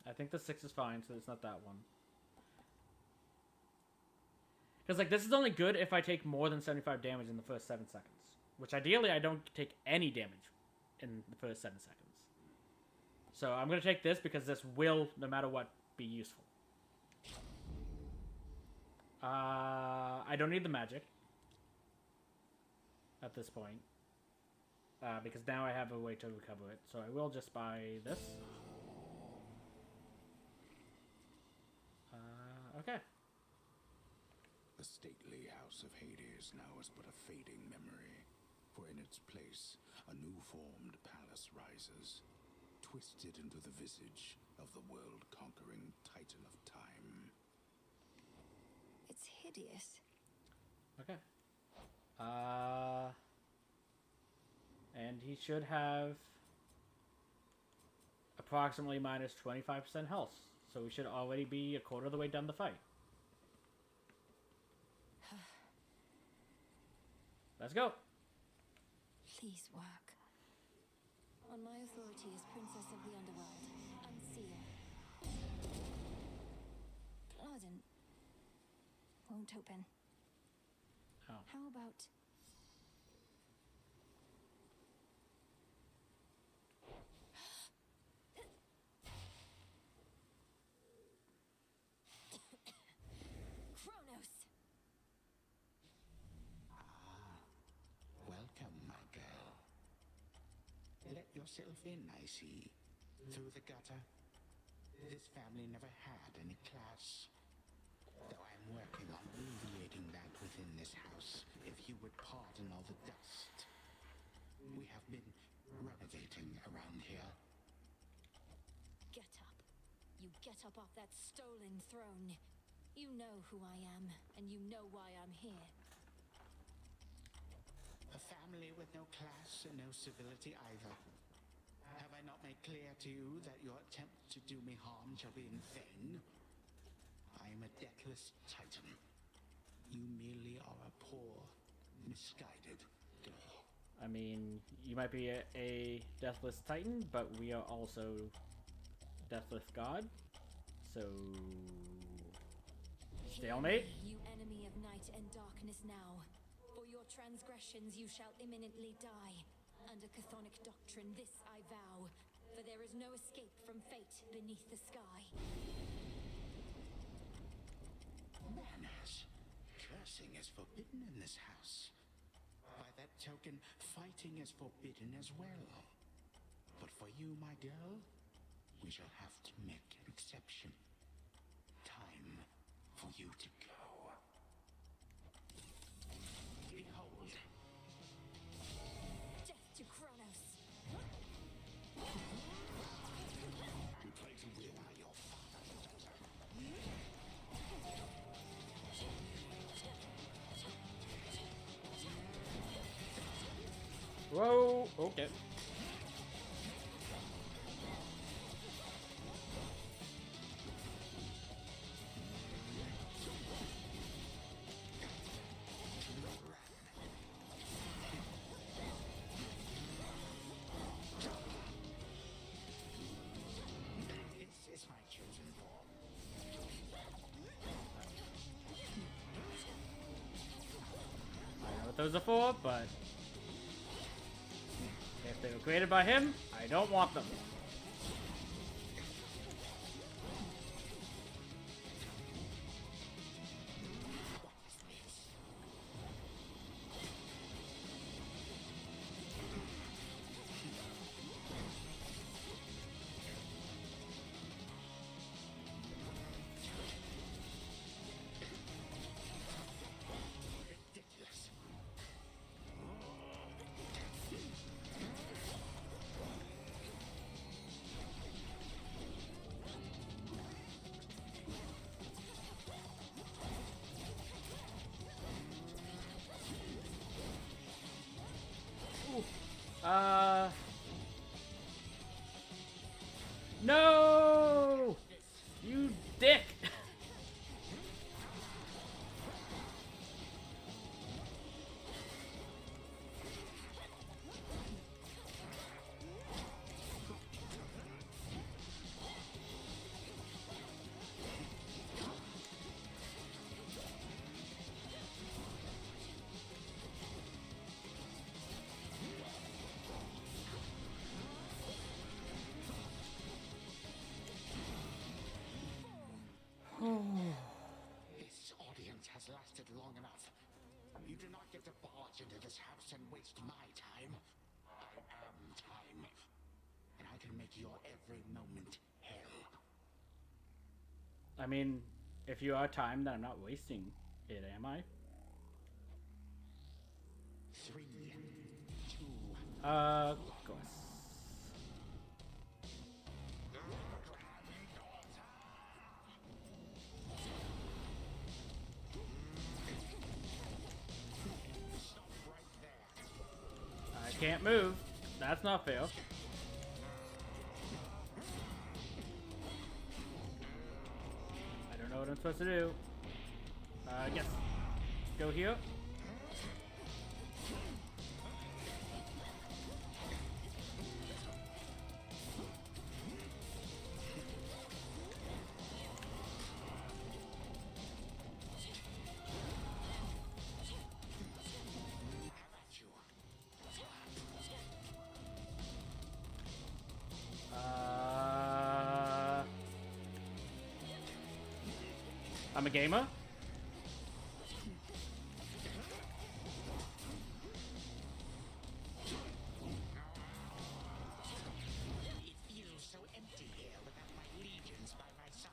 I think the 6 is fine, so it's not that one. Because, like, this is only good if I take more than 75 damage in the first 7 seconds. Which, ideally, I don't take any damage in the first 7 seconds. So, I'm going to take this because this will, no matter what, be useful. I don't need the magic at this point, because now I have a way to recover it. So I will just buy this. Okay. The stately house of Hades now is but a fading memory, for in its place a new-formed palace rises, twisted into the visage of the world-conquering Titan of Time. It's hideous. Okay. And he should have approximately minus 25% health. So we should already be a quarter of the way done the fight. Let's go. Please work. On my authority as Princess of the Underworld, unseal. Pardon. Won't open. Oh. How about... Kronos! Welcome, my girl. Let yourself in, I see. Through the gutter. This family never had any class. Though I'm working on alleviating that within this house, if you would pardon all the dust. We have been renovating around here. Get up. You get up off that stolen throne. You know who I am, and you know why I'm here. A family with no class and no civility either. Have I not made clear to you that your attempt to do me harm shall be in vain? I am a deathless titan. You merely are a poor, misguided girl. I mean, you might be a deathless titan, but we are also deathless god. So... stalemate? You enemy of night and darkness now. For your transgressions you shall imminently die. Under chthonic doctrine this I vow. For there is no escape from fate beneath the sky. Manners. Cursing is forbidden in this house. By that token, fighting is forbidden as well. But for you, my girl, we shall have to make an exception. Time for you to go. Behold. Death to Kronos. We play to win your father, daughter. Whoa, okay. This is my chosen form. I don't know what those are for, but if they were created by him, I don't want them. Ridiculous. No! You dick! This audience has lasted long enough. You do not get to barge into this house and waste my time. I am time. And I can make your every moment hell. I mean, if you are time, then I'm not wasting it, am I? 3, 2, Of course. can't move. That's not fair. I don't know what I'm supposed to do. I guess go here. I'm a gamer. It feels so empty here without my legions by my side.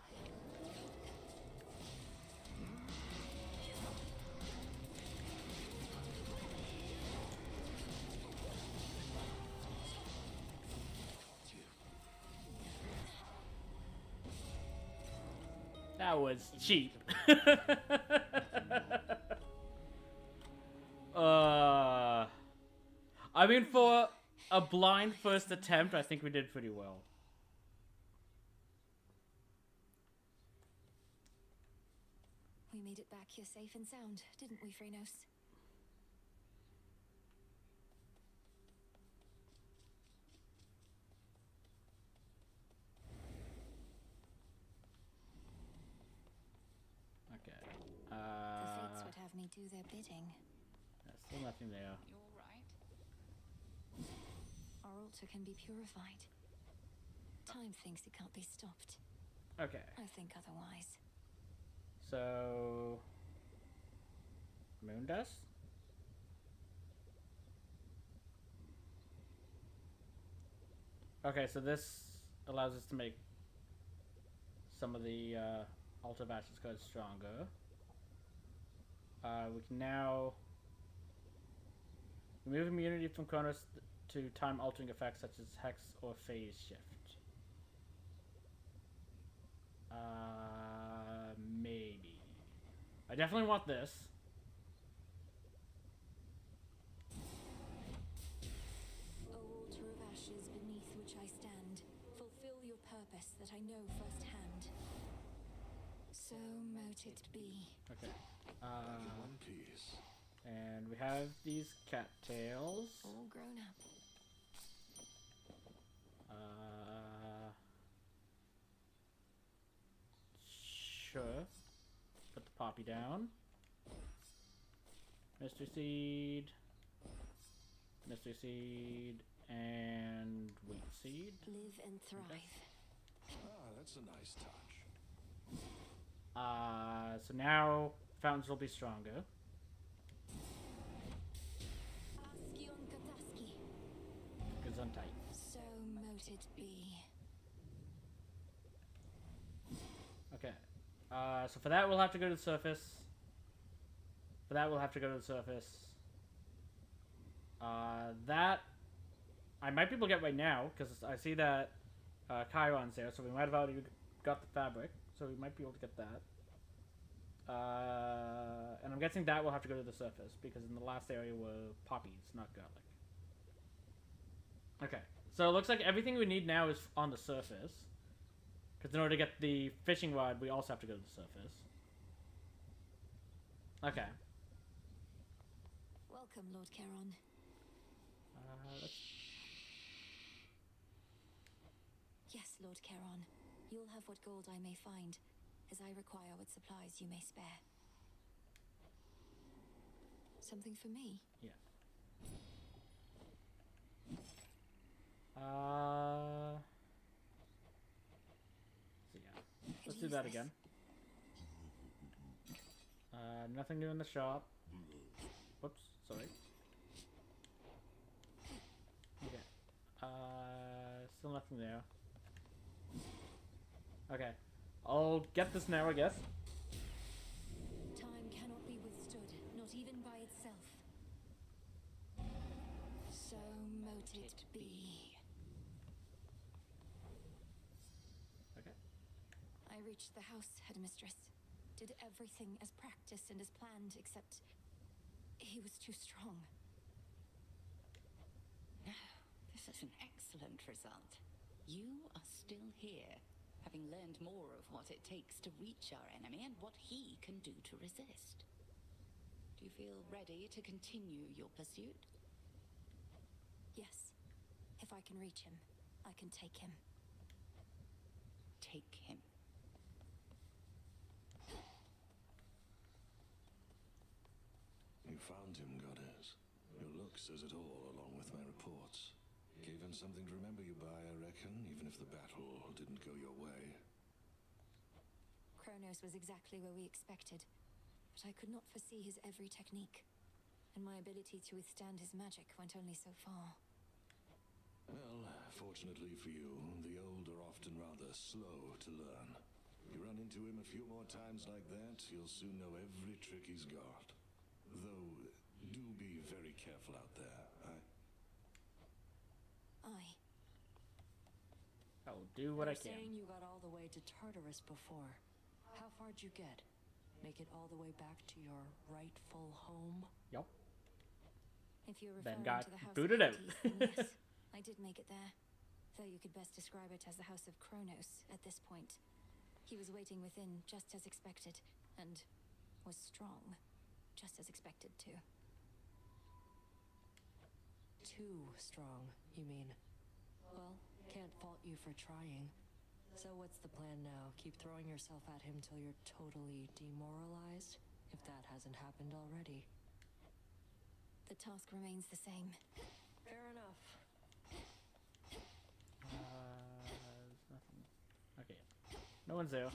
That was cheap. I mean, for a blind first attempt, I think we did pretty well. We made it back here safe and sound, didn't we, Kronos? Okay. The fates would have me do their bidding. There's still nothing there. You all right? Our altar can be purified. Time thinks it can't be stopped. Okay. I think otherwise. So, moon dust? Okay, so this allows us to make some of the altar of ashes cards stronger. We can now remove immunity from Kronos to time-altering effects such as hex or phase shift. Maybe. I definitely want this. O altar of ashes beneath which I stand, fulfill your purpose that I know firsthand. So mote it be. Okay. One piece. And we have these cattails. All grown up. Sure. Put the poppy down. Mystery seed. Mystery seed. And wheat seed. Live and thrive. Ah, that's a nice touch. So now fountains will be stronger. Askion Kataski. Gesundheit. So mote it be. Okay. So for that we'll have to go to the surface. For that we'll have to go to the surface. That I might be able to get right now because I see that Chiron's there, so we might have already got the fabric, so we might be able to get that. And I'm guessing that will have to go to the surface because in the last area were poppies, not garlic. Okay, so it looks like everything we need now is on the surface. Because in order to get the fishing rod, we also have to go to the surface. Okay. Welcome, Lord Charon. Yes, Lord Charon. You'll have what gold I may find, as I require what supplies you may spare. Something for me? Yeah. So yeah. Let's do that again. Nothing new in the shop. Whoops, sorry. Okay. Still nothing there. Okay. I'll get this now, I guess. Time cannot be withstood, not even by itself. So mote it be. Okay. I reached the house, headmistress. Did everything as practiced and as planned, except he was too strong. This is an excellent result. You are still here, having learned more of what it takes to reach our enemy and what he can do to resist. Do you feel ready to continue your pursuit? Yes. If I can reach him, I can take him. Take him. You found him, Goddess. Your look says it all, along with my reports. Given something to remember you by, I reckon, even if the battle didn't go your way. Kronos was exactly where we expected, but I could not foresee his every technique, and my ability to withstand his magic went only so far. Well, fortunately for you, the old are often rather slow to learn. You run into him a few more times like that, you'll soon know every trick he's got. Though, do be very careful out there. I will do what I You're can. saying you got all the way to Tartarus before. How far'd you get? Make it all the way back to your rightful home? Yep. If you're Then referring got to the House booted of out. Hades, then yes, I did make it there. Though you could best describe it as the House of Kronos at this point. He was waiting within, just as expected, and was strong, just as expected too. Too strong, you mean? Well, can't fault you for trying. So what's the plan now? Keep throwing yourself at him till you're totally demoralized? If that hasn't happened already. The task remains the same. Fair enough. Nothing. Okay. No one's there.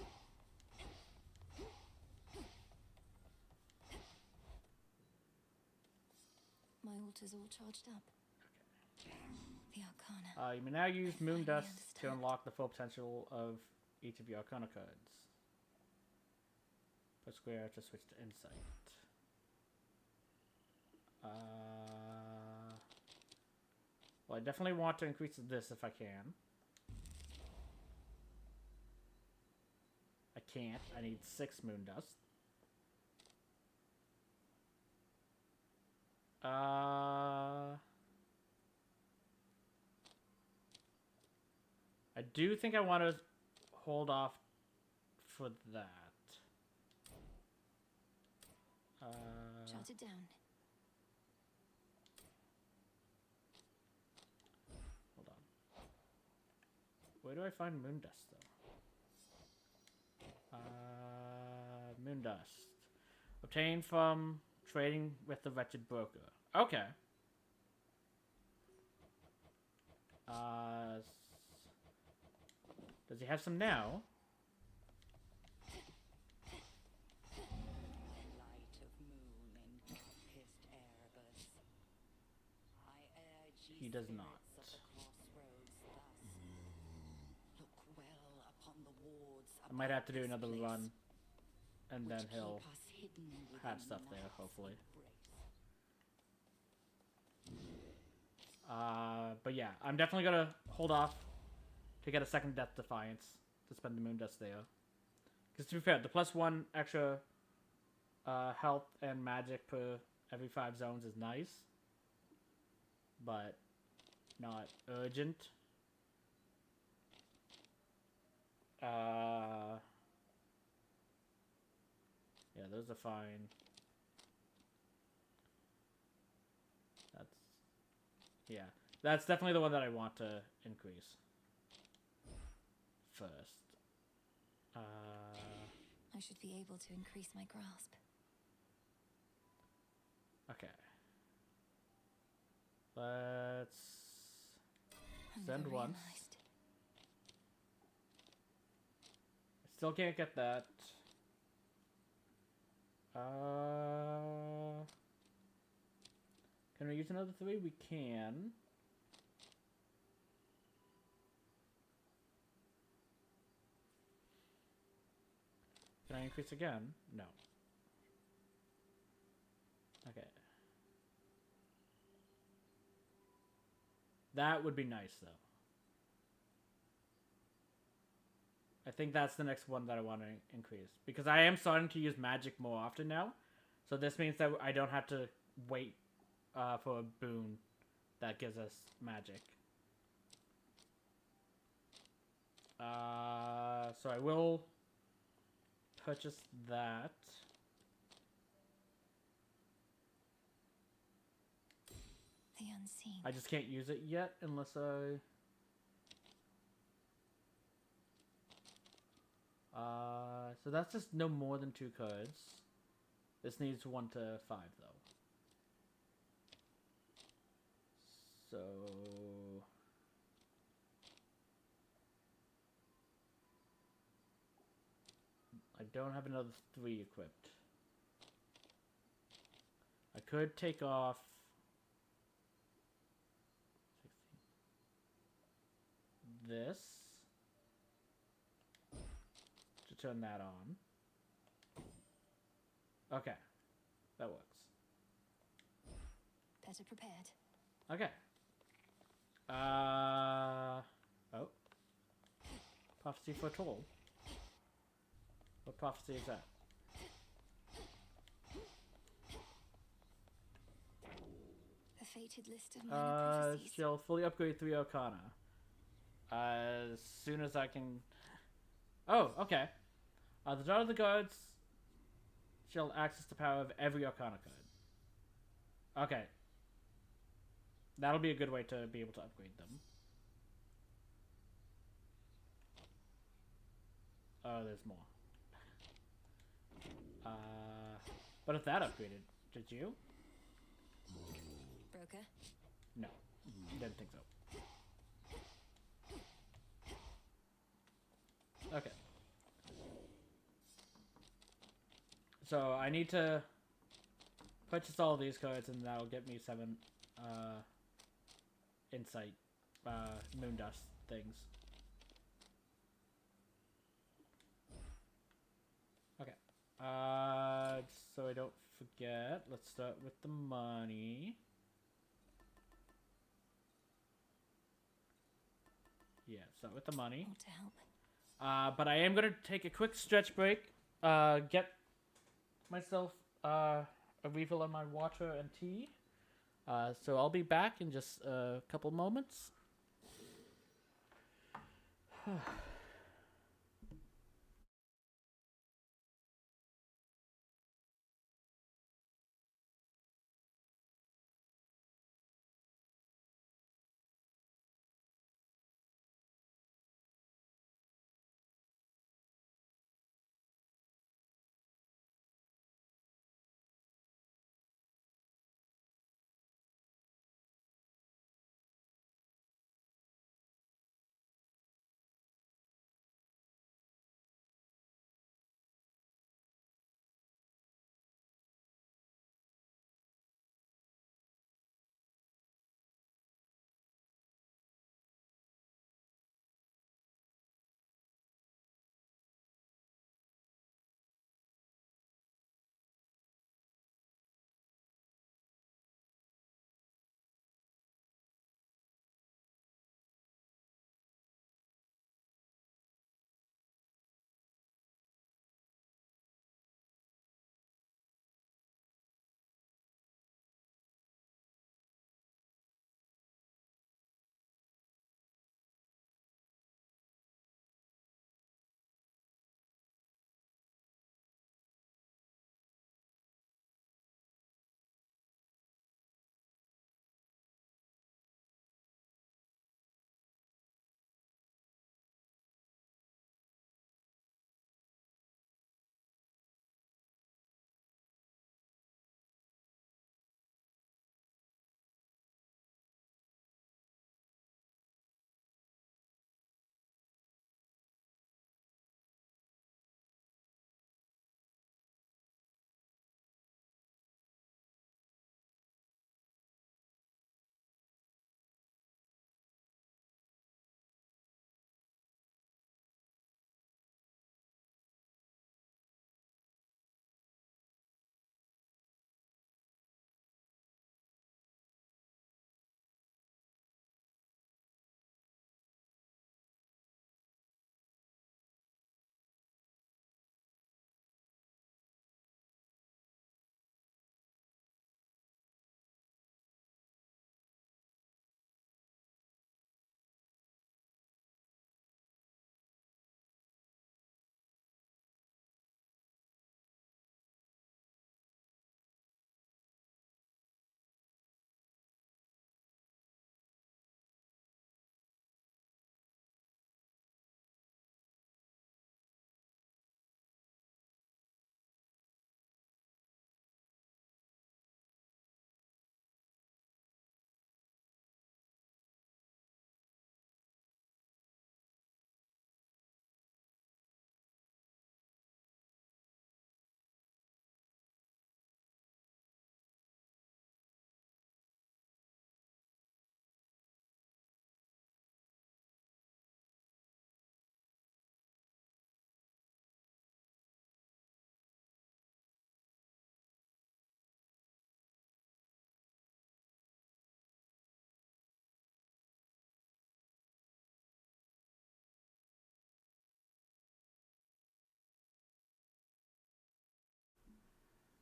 My altar's all charged up. The Arcana. You may now use Moon finally Dust to unlock the full potential of each of your Arcana cards. Press square to switch to Insight. Well, I definitely want to increase this if I can. I can't. I need 6 Moon Dust. I do think I want to hold off for that. Jot it down. Hold on. Where do I find Moon Dust, though? Moon Dust. Obtained from trading with the Wretched Broker. Okay. Does he have some now? Light of moon and darkest Erebus. I urge ye He does spirits not. of the crossroads thus. Look well upon the wards I might have to do about another this place, run, and then which he'll keep us hidden have within stuff there, night's hopefully. embrace. But yeah, I'm definitely gonna hold off to get a second Death Defiance to spend the Moon Dust there. Because to be fair, the +1 extra health and magic per every 5 zones is nice, but not urgent. Yeah, those are fine. Yeah, that's definitely the one that I want to increase first. I should be able to increase my grasp. Okay. Let's I send never once. realized. I still can't get that. Can we use another 3? We can. Can I increase again? No. Okay. That would be nice, though. I think that's the next one that I want to increase. Because I am starting to use magic more often now. So this means that I don't have to wait for a boon that gives us magic. So I will purchase that. The unseen. I just can't use it yet unless I... so that's just no more than 2 cards. This needs 1 to 5 though. So... I don't have another 3 equipped. I could take off 16. This to turn that on. Okay, that works. Better prepared. Okay. Oh. Prophecy foretold. What prophecy is that? The fated list of minor prophecies. She'll fully upgrade 3 Arcana. As soon as I can... Oh, okay. The daughter of the gods shall access the power of every Arcana card. Okay. That'll be a good way to be able to upgrade them. Oh, there's more. But if that upgraded, did you? Broker? No. Didn't think so. Okay. So I need to purchase all these cards and that'll get me 7 insight moon dust things. Okay. So I don't forget, let's start with the money. Yeah, start with the money. More to help. But I am gonna take a quick stretch break. Get myself a refill on my water and tea. So I'll be back in just a couple moments.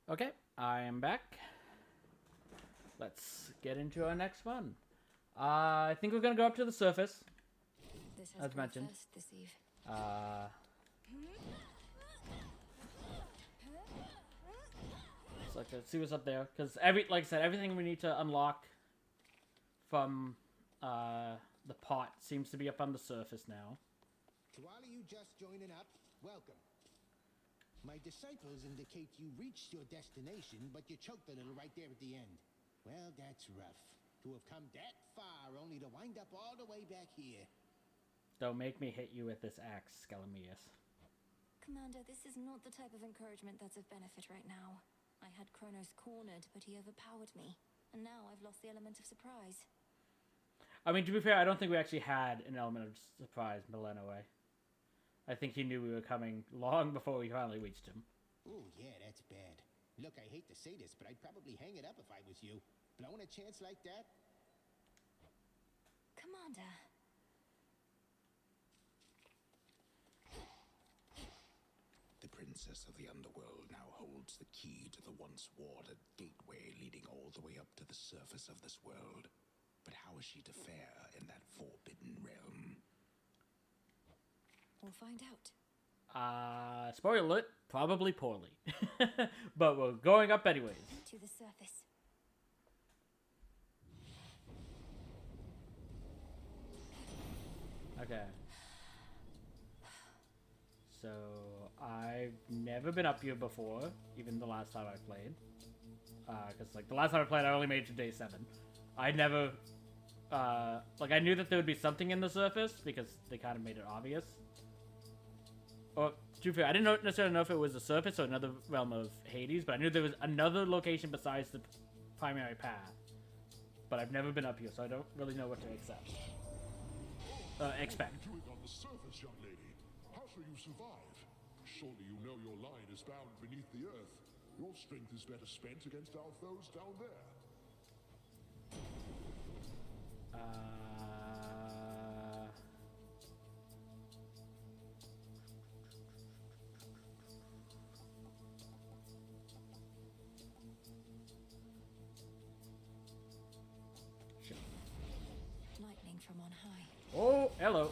Okay, I am back. Let's get into our next one. I think we're gonna go up to the surface, This has as mentioned. first this eve. So let's see what's up there, because like I said, everything we need to unlock from the pot seems to be up on the surface now. To all of you just joining up, welcome. My disciples indicate you reached your destination, but you choked a little right there at the end. Well, that's rough. To have come that far only to wind up all the way back here. Don't make me hit you with this axe, Scalamius. Commander, this is not the type of encouragement that's of benefit right now. I had Kronos cornered, but he overpowered me. And now I've lost the element of surprise. I mean, to be fair, I don't think we actually had an element of surprise Millennia away. I think he knew we were coming long before we finally reached him. Oh, yeah, that's bad. Look, I hate to say this, but I'd probably hang it up if I was you. Blowing a chance like that? Commander. The princess of the underworld now holds the key to the once warded gateway leading all the way up to the surface of this world. But how is she to fare in that forbidden realm? We'll find out. Spoiler alert, probably poorly. But we're going up anyways. To the surface. Okay. So, I've never been up here before, even the last time I played. Because, like, the last time I played, I only made it to day 7. I never, like, I knew that there would be something in the surface, because they kind of made it obvious. Or, to be fair, I didn't necessarily know if it was a surface or another realm of Hades, but I knew there was another location besides the primary path. But I've never been up here, so I don't really know what to expect. What are you doing on the surface, young lady? How shall you survive? Surely you know your line is bound beneath the earth. Your strength is better spent against our foes down there. Lightning from on high. Oh, hello.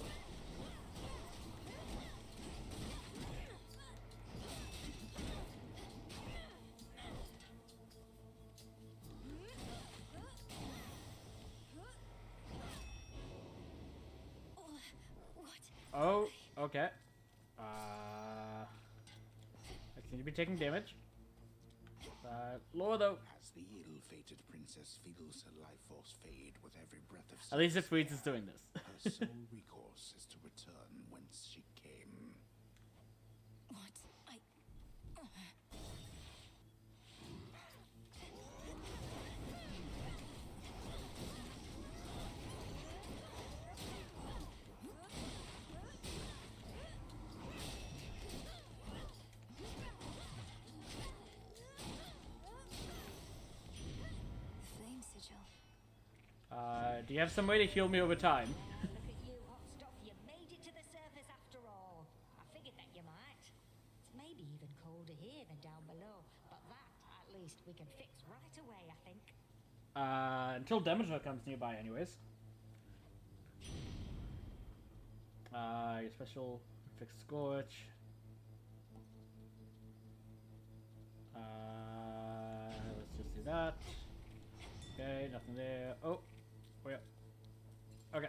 Oh, okay. I seem to be taking damage. Lower though. As the ill-fated princess feels her life force fade with every breath of At least if Freeze is doing this. her sole recourse is to return whence she came. What? Flame sigil. Do you have some way to heal me over time? Look at you, hot stuff. You made it to the surface after all. I figured that you might. It's maybe even colder here than down below, but that, at least, we can fix right away, I think. Until Demeter comes nearby anyways. Your special fix Scorch. Let's just do that. Okay, nothing there. Oh, wait. Okay.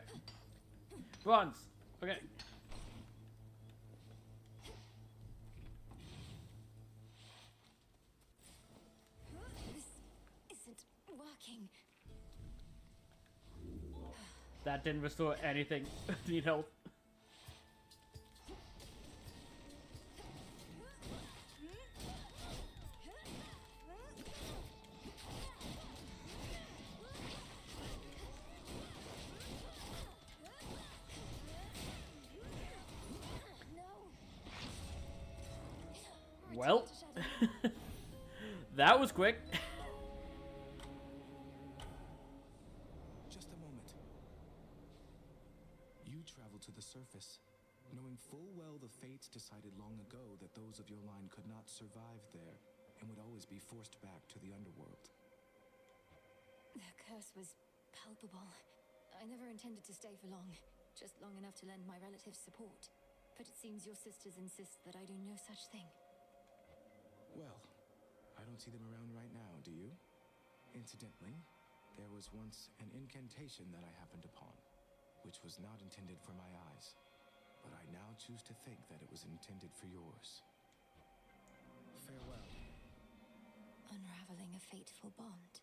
Bronze. Okay. This isn't working. That didn't restore anything. Need help. Well, that was quick. Just a moment. You travel to the surface, knowing full well the fates decided long ago that those of your line could not survive there. and would always be forced back to the underworld. The curse was palpable. I never intended to stay for long, just long enough to lend my relatives support. But it seems your sisters insist that I do no such thing. Well, I don't see them around right now, do you? Incidentally, there was once an incantation that I happened upon, which was not intended for my eyes. But I now choose to think that it was intended for yours. Farewell. Unraveling a fateful bond.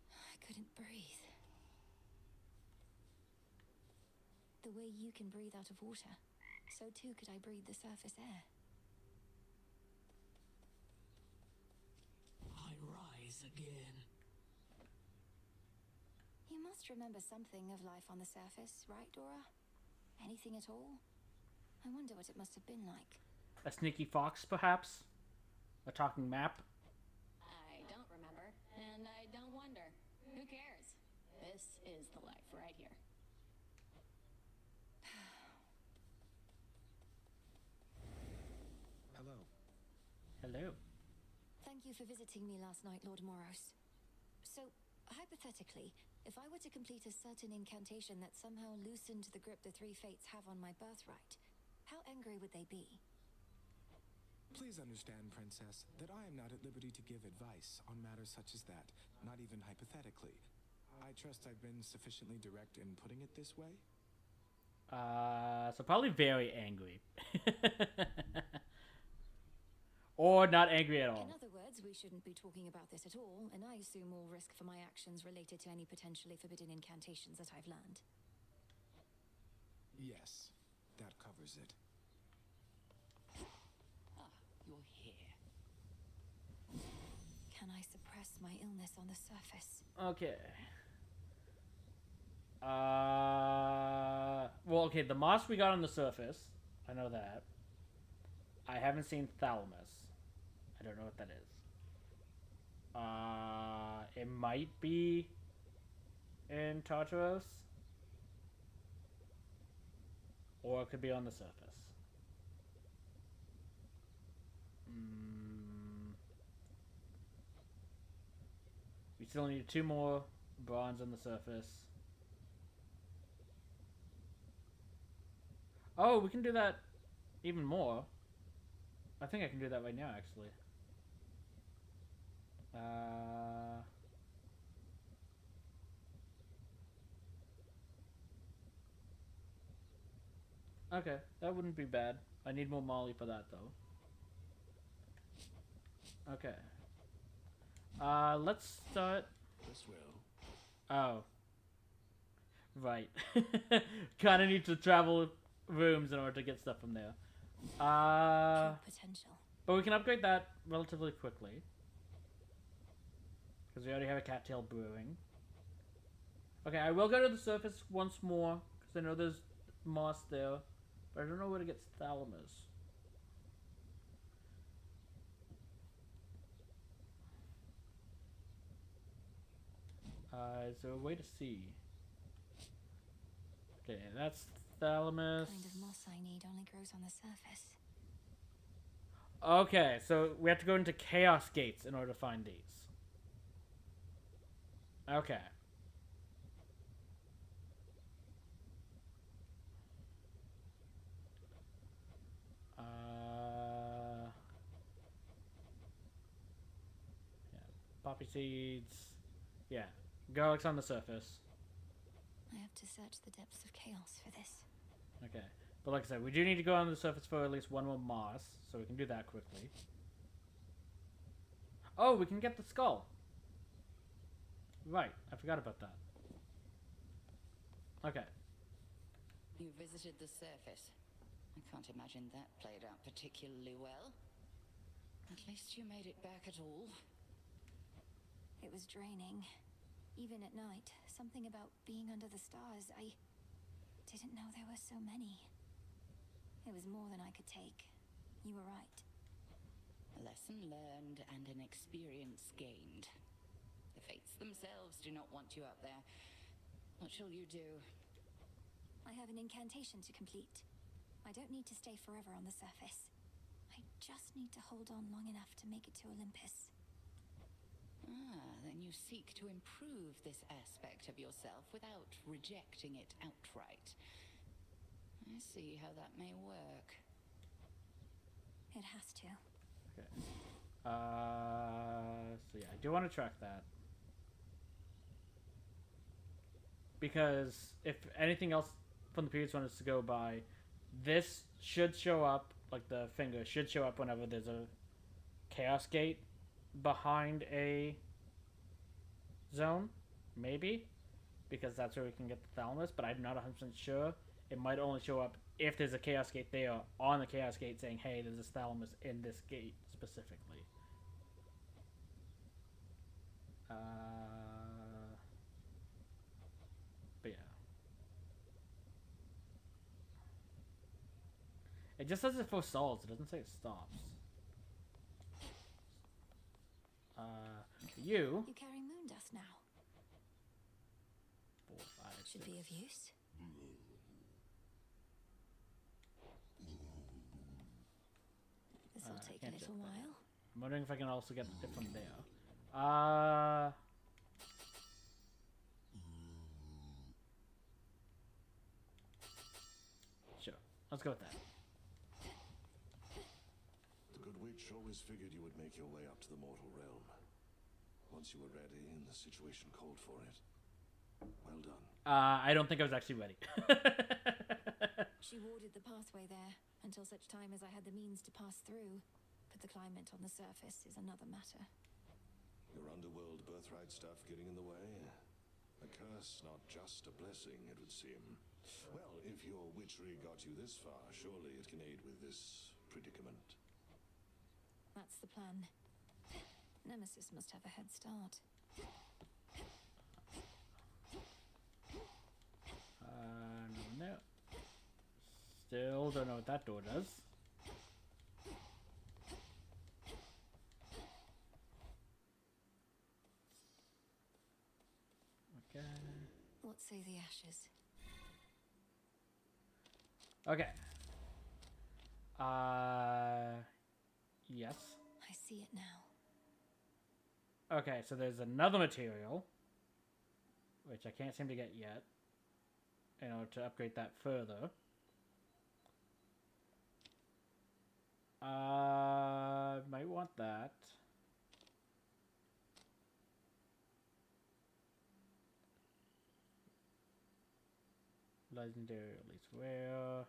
I couldn't breathe. The way you can breathe out of water, so too could I breathe the surface air. I rise again. You must remember something of life on the surface, right, Dora? Anything at all? I wonder what it must have been like. A sneaky fox, perhaps? A talking map? I don't remember, and I don't wonder. Who cares? This is the life right here. Hello. Hello. Thank you for visiting me last night, Lord Moros. So, hypothetically, if I were to complete a certain incantation that somehow loosened the grip the three fates have on my birthright, how angry would they be? Please understand, Princess, that I am not at liberty to give advice on matters such as that, not even hypothetically. I trust I've been sufficiently direct in putting it this way? So probably very angry. Or not angry at all. In other words, we shouldn't be talking about this at all, and I assume all risk for my actions related to any potentially forbidden incantations that I've learned. Yes, that covers it. Ah, you're here. Can I suppress my illness on the surface? Okay. Well, okay, the moss we got on the surface. I know that. I haven't seen thalamus. I don't know what that is. It might be in Tartaros. Or it could be on the surface. We still need 2 more bronze on the surface. Oh, we can do that even more. I think I can do that right now, actually. Okay, that wouldn't be bad. I need more Molly for that, though. Okay. Let's start... This will. Oh. Right. Kinda need to travel rooms in order to get stuff from there. Potential. But we can upgrade that relatively quickly. Because we already have a cattail brewing. Okay, I will go to the surface once more. Because I know there's moss there. But I don't know where to get thalamus. Is there a way to see? Okay, that's thalamus. The kind of moss I need only grows on the surface. Okay, so we have to go into Chaos Gates in order to find these. Okay. Yeah, poppy seeds. Yeah, garlic's on the surface. I have to search the depths of chaos for this. Okay, but like I said, we do need to go on the surface for at least 1 more moss, so we can do that quickly. Oh, we can get the skull. Right, I forgot about that. Okay. You visited the surface. I can't imagine that played out particularly well. At least you made it back at all. It was draining. Even at night, something about being under the stars, I didn't know there were so many. It was more than I could take. You were right. A lesson learned and an experience gained. The fates themselves do not want you up there. What shall you do? I have an incantation to complete. I don't need to stay forever on the surface. I just need to hold on long enough to make it to Olympus. Ah, then you seek to improve this aspect of yourself without rejecting it outright. I see how that may work. It has to. Okay. So yeah, I do want to track that. Because if anything else from the previous one is to go by, this should show up, like the finger should show up whenever there's a chaos gate behind a zone, maybe, because that's where we can get the thalamus, but I'm not 100% sure. It might only show up if there's a chaos gate there on the chaos gate saying, hey, there's this thalamus in this gate specifically. But yeah. It just says it forestalls, it doesn't say it stops. You carry moon dust now. 4, 5, Should 6. be of use. This will take a little while. I'm wondering if I can also get it from there. Sure. Let's go with that. The Good Witch always figured you would make your way up to the mortal realm. Once you were ready and the situation called for it. Well done. I don't think I was actually ready. She warded the pathway there until such time as I had the means to pass through. But the climate on the surface is another matter. Your underworld birthright stuff getting in the way? A curse, not just a blessing, it would seem. Well, if your witchery got you this far, surely it can aid with this predicament. That's the plan. Nemesis must have a head start. No. Still don't know what that door does. Okay. What say the ashes? Okay. Yes. I see it now. Okay, so there's another material, which I can't seem to get yet, in order to upgrade that further. Might want that. Legendary, at least where?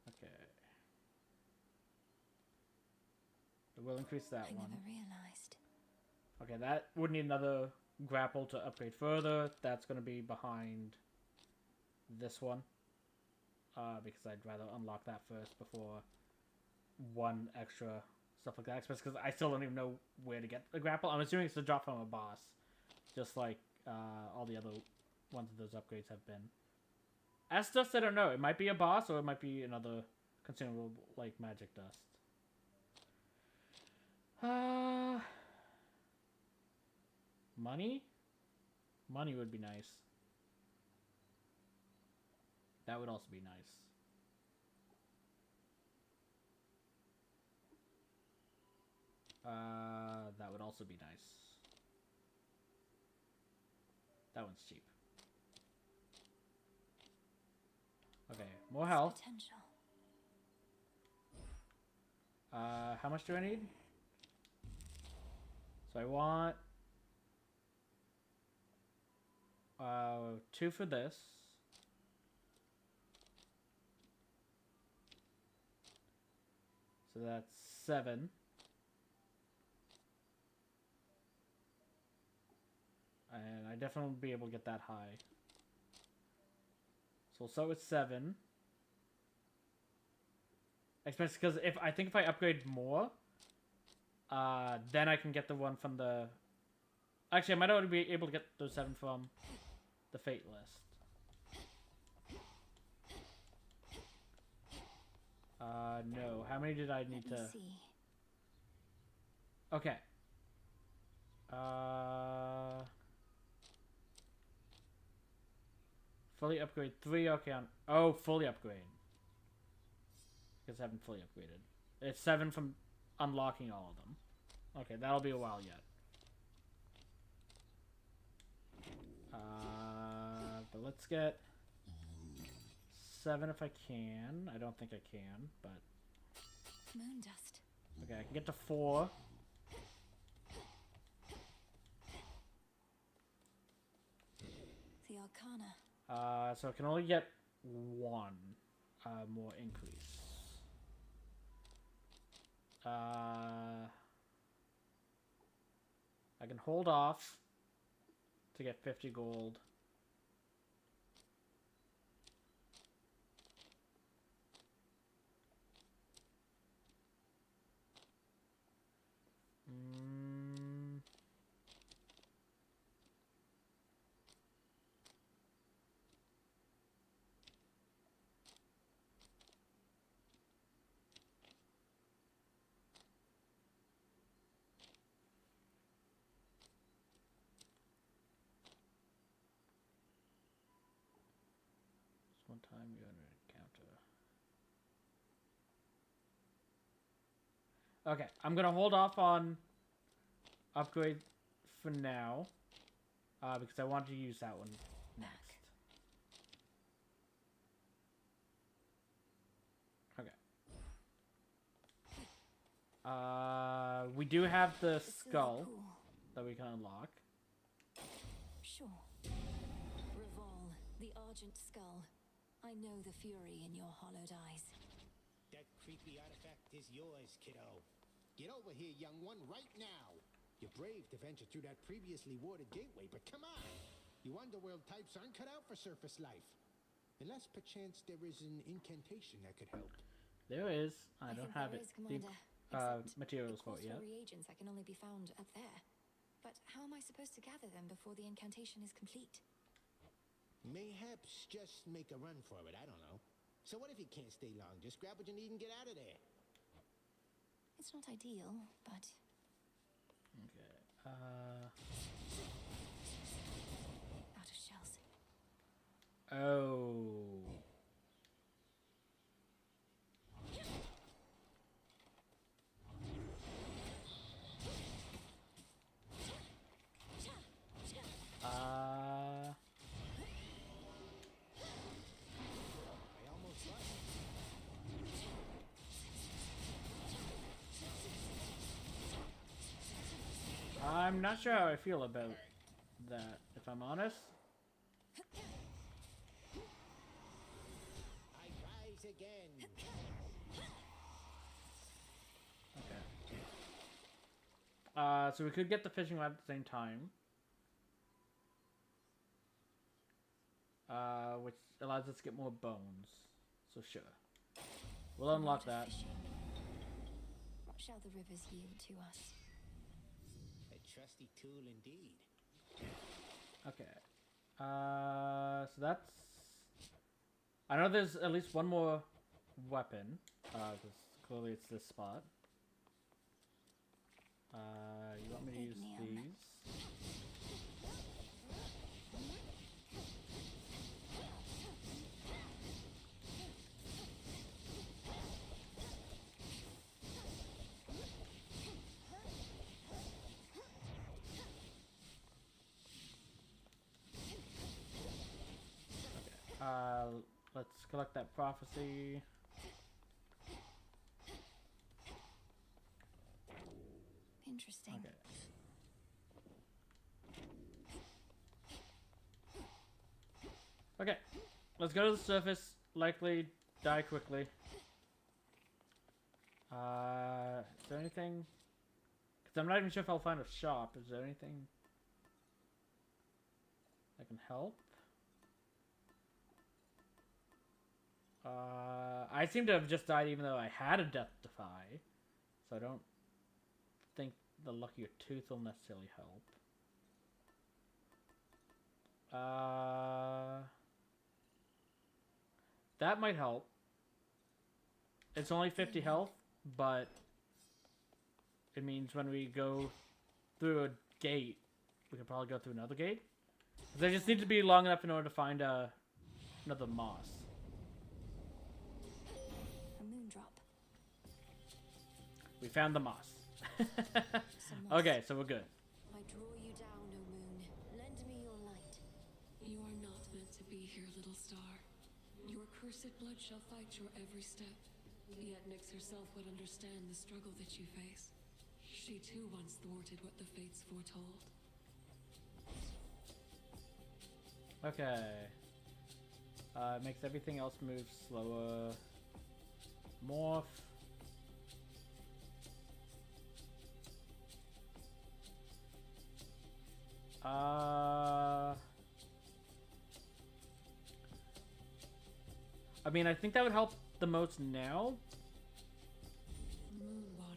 Okay. We'll increase that one. I never realized. Okay, that would need another grapple to upgrade further. That's going to be behind this one. Because I'd rather unlock that first before one extra stuff like that. Especially because I still don't even know where to get the grapple. I'm assuming it's a drop from a boss. Just like all the other ones of those upgrades have been. As dust, I don't know. It might be a boss or it might be another consumable like magic dust. Money? Money would be nice. That would also be nice. That would also be nice. That one's cheap. Okay, more health. Potential. How much do I need? So I want 2 for this. So that's 7. And I definitely won't be able to get that high. So we'll start with 7. Especially because if I upgrade more, then I can get the one from the... Actually, I might already be able to get those 7 from the Fate list. No. How many did I need to... See. Okay. Fully upgrade 3. Okay, oh, fully upgrade. Because I haven't fully upgraded. It's 7 from unlocking all of them. Okay, that'll be a while yet. But let's get 7 if I can. I don't think I can, but... Moon dust. Okay, I can get to 4. The Arcana. So I can only get 1 more increase. I can hold off to get 50 gold. One time you're under encounter. Okay, I'm gonna hold off on upgrade for now, because I want to use that one next. Okay. We do have the skull that we can unlock. Sure. Revol, the Argent Skull. I know the fury in your hollowed eyes. That creepy artifact is yours, kiddo. Get over here, young one, right now. You're brave to venture through that previously warded gateway, but come on. You underworld types aren't cut out for surface life. Unless perchance there is an incantation that could help. There is. I don't have it. The materials for it yet. Reagents that can only be found up there. But how am I supposed to gather them before the incantation is complete? Mayhaps just make a run for it, I don't know. So what if you can't stay long? Just grab what you need and get out of there. It's not ideal, but... Okay, out of shells. Oh... I'm not sure how I feel about that, if I'm honest. I rise again. Okay. So we could get the fishing rod at the same time. Which allows us to get more bones. So sure. We'll unlock that. What shall the rivers yield to us? A trusty tool indeed. Okay. So that's... I know there's at least one more weapon. Because clearly it's this spot. You want me to use these? Let's collect that prophecy. Interesting. Okay. Okay, let's go to the surface. Likely die quickly. Is there anything? Because I'm not even sure if I'll find a shop. Is there anything that can help? I seem to have just died even though I had a death defy. So I don't think the luckier tooth will necessarily help. That might help. It's only 50 health, but it means when we go through a gate, we could probably go through another gate. They just need to be long enough in order to find another moss. A moon drop. We found the moss. Okay, so we're good. I draw you down, O moon. Lend me your light. You are not meant to be here, little star. Your cursed blood shall fight your every step. Yet Nyx herself would understand the struggle that you face. She too once thwarted what the fates foretold. Okay. Makes everything else move slower. Morph. I mean, I think that would help the most now. Moon water.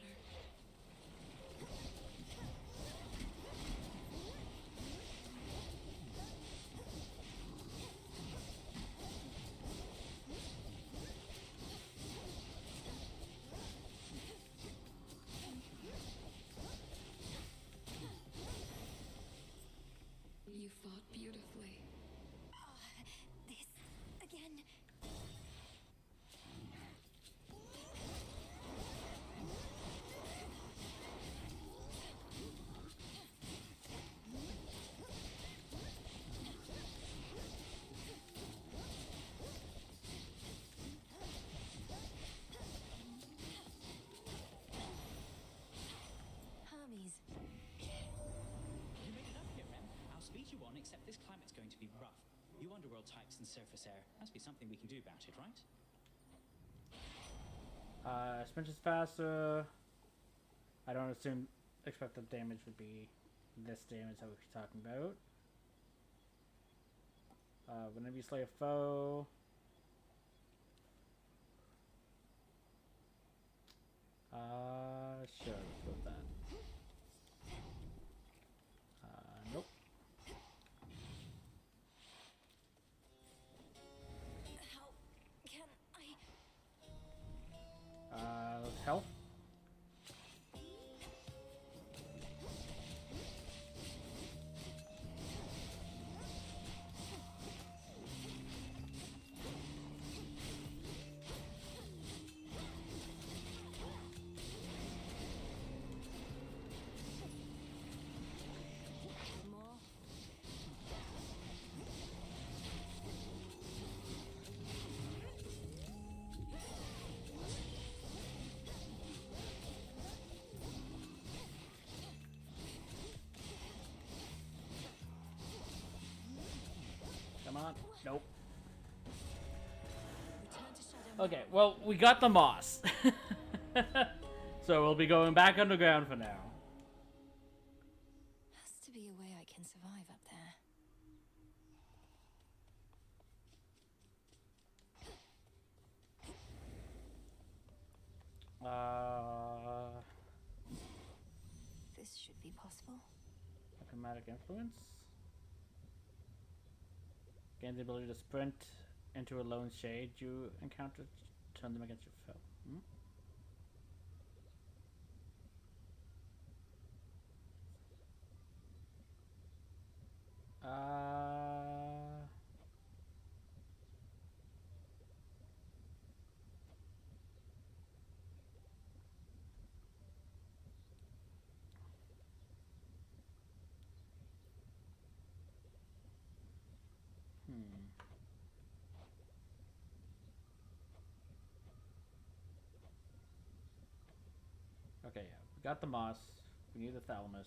You fought beautifully. This again. Hermes. You made it up here, Rem. I'll speed you on, except this climate's going to be rough. You underworld types and surface air. Must be something we can do about it, right? Sprint is faster. I don't expect the damage would be this damage that we're talking about. Whenever you slay a foe. Sure, let's go with that. Nope. How can I? Health. More. Come on. Nope. Return to Shadow. Okay, well, we got the moss. So we'll be going back underground for now. Has to be a way I can survive up there. This should be possible. Chromatic influence. Gain the ability to sprint into a lone shade you encounter. Turn them against your foe. Hmm? Okay, yeah. We got the moss. We need the thalamus.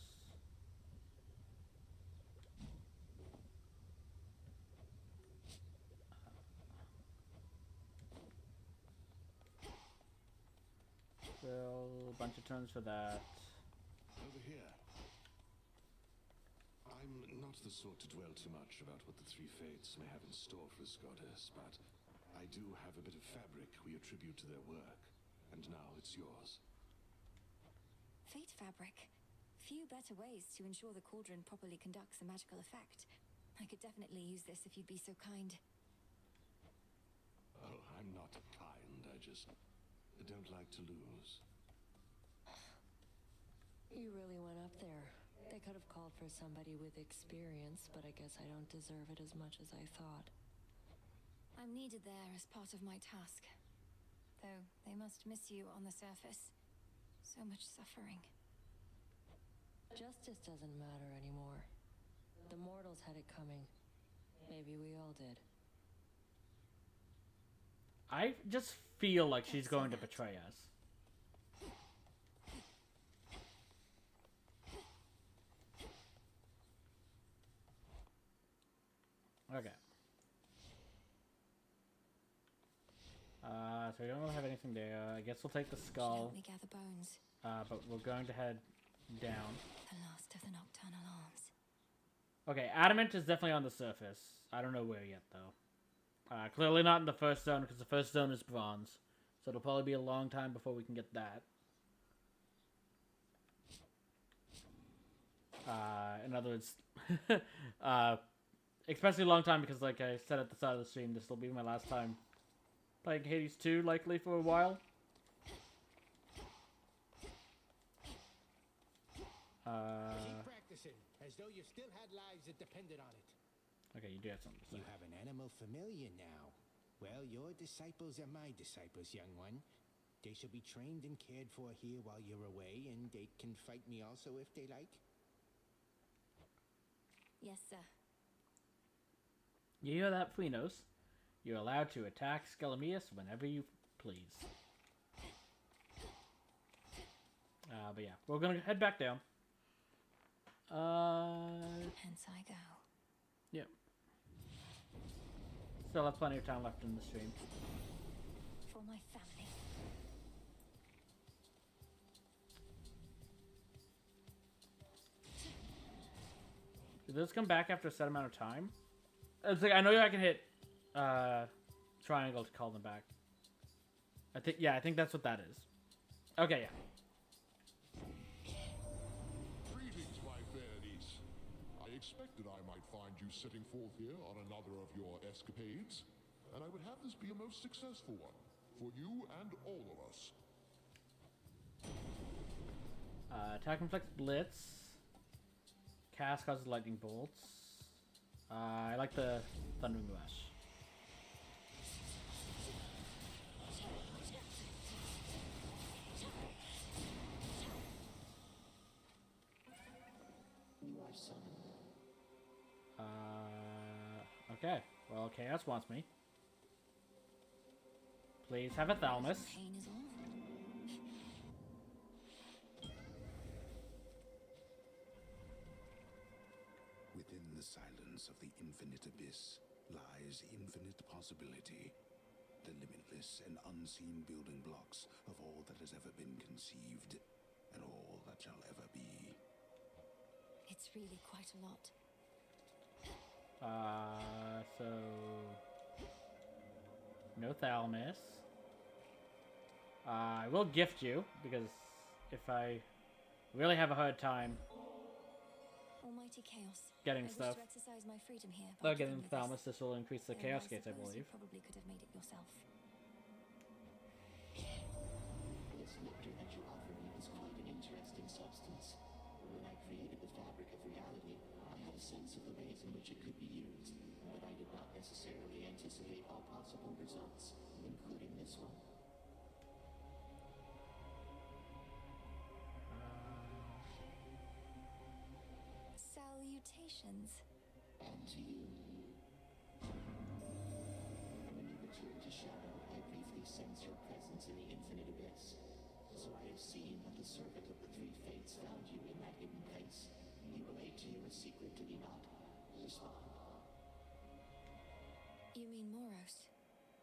Still a bunch of turns for that. Over here. I'm not the sort to dwell too much about what the three fates may have in store for this goddess, but I do have a bit of fabric we attribute to their work, and now it's yours. Fate fabric. Few better ways to ensure the cauldron properly conducts a magical effect. I could definitely use this if you'd be so kind. Oh, I'm not kind, I don't like to lose. You really went up there. They I could have called for somebody with experience, but I guess I don't deserve it as much as I thought. I'm needed there as part of my task. Though they must miss you on the surface. So much suffering. Justice doesn't matter anymore. The mortals had it coming. Maybe we all did. I just feel like she's going to betray us. Okay. So we don't really have anything there. I guess we'll take the skull. We gather bones. But we're going to head down. The last of the nocturnal arms. Okay, adamant is definitely on the surface. I don't know where yet, though. Clearly not in the first zone, because the first zone is bronze. So it'll probably be a long time before we can get that. In other words, especially a long time, because like I said at the start of the stream, this will be my last time playing Hades 2, likely for a while. Keep practicing, as though you still had lives that depended on it. Okay, you do have something to say. You have an animal familiar now. Well, your disciples are my disciples, young one. They shall be trained and cared for here while you're away, and they can fight me also if they like. Yes, sir. You hear that, Kronos? You're allowed to attack Skelemius whenever you please. But yeah, we're gonna head back down. Hence I go. Yep. Still have plenty of time left in the stream. For my family. Did this come back after a set amount of time? It's like I know I can hit triangle to call them back. I think that's what that is. Okay, yeah. Greetings, my fair niece. I expected I might find you setting forth here on another of your escapades, and I would have this be a most successful one, for you and all of us. Attack inflicts blitz. Cast causes lightning bolts. I like the thundering rush. You are summoned. Okay. Well, Chaos wants me. Please have a thalamus. Pain is all. Within the silence of the infinite abyss lies infinite possibility. The limitless and unseen building blocks of all that has ever been conceived, and all that shall ever be. It's really quite a lot. So no thalamus. I will gift you, because if I really have a hard time Almighty Chaos. getting I stuff, wish to exercise my freedom here. well, getting thalamus, this will increase the Though chaos gates, I suppose believe. You probably could have made it yourself. This nectar that you offer me is quite an interesting substance. When I created the fabric of reality, I had a sense of the ways in which it could be used, but I did not necessarily anticipate all possible results, including this one. Salutations. And to you. When you return to Shadow, I briefly sense your presence in the infinite abyss. So I have seen that the servant of the three fates found you in that hidden place. He relayed to you a secret, did he not? Respond. You mean Moros?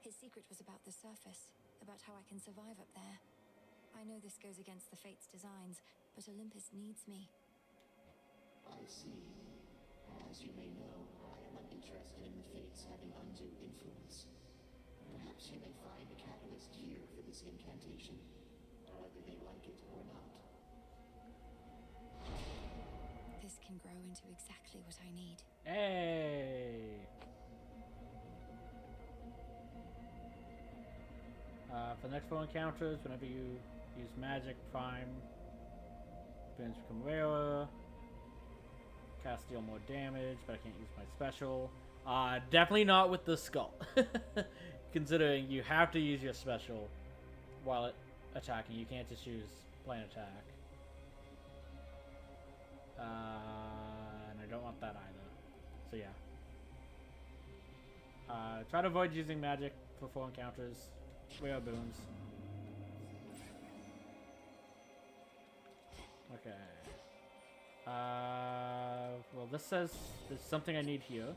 His secret was about the surface, about how I can survive up there. I know this goes against the Fates' designs, but Olympus needs me. I see. As you may know, I am uninterested in the Fates having undue influence. Perhaps you may find a catalyst here for this incantation, whether they like it or not. This can grow into exactly what I need. Hey! For the next 4 encounters, whenever you use magic, prime, appearance become rarer. Cast deal more damage, but I can't use my special. Definitely not with the skull. Considering you have to use your special while attacking. You can't just use plain attack. And I don't want that either. So yeah. Try to avoid using magic for 4 encounters. We are boons. Okay. Well, this says there's something I need here.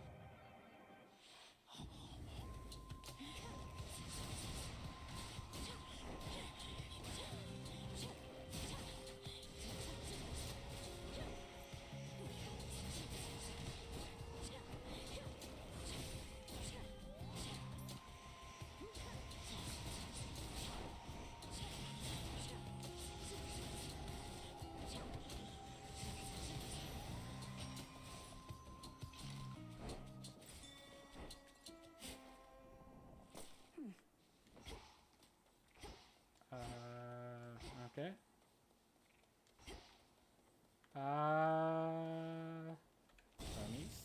Okay. Dummies.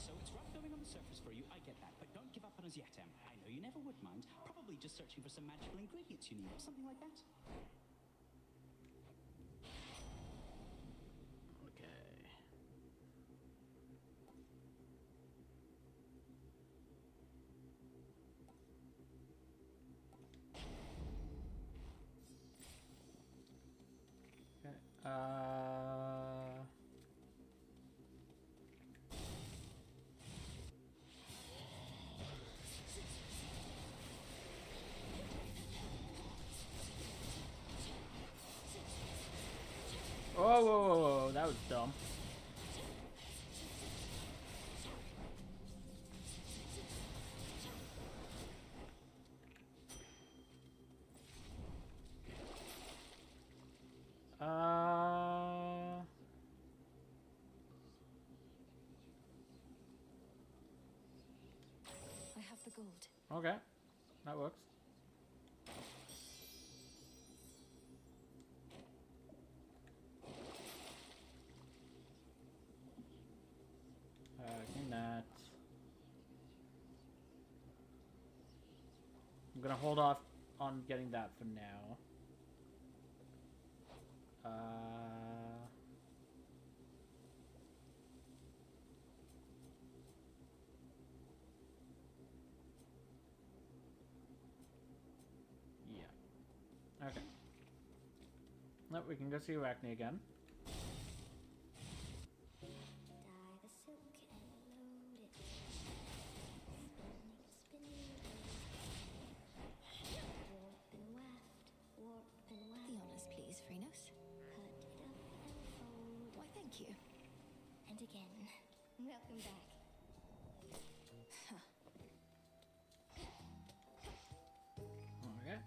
So it's rough going on the surface for you, I get that, but don't give up on us yet, Em. I know you never would mind. Probably just searching for some magical ingredients you need, or something like that. Okay. Whoa, whoa, whoa, whoa, that was dumb. I have the gold. Okay, that works. Getting that. I'm gonna hold off on getting that for now. Yeah. Okay. Nope, we can go see Arachne again. The honors, please, Frenos. Why, thank you. And again, welcome back. Okay.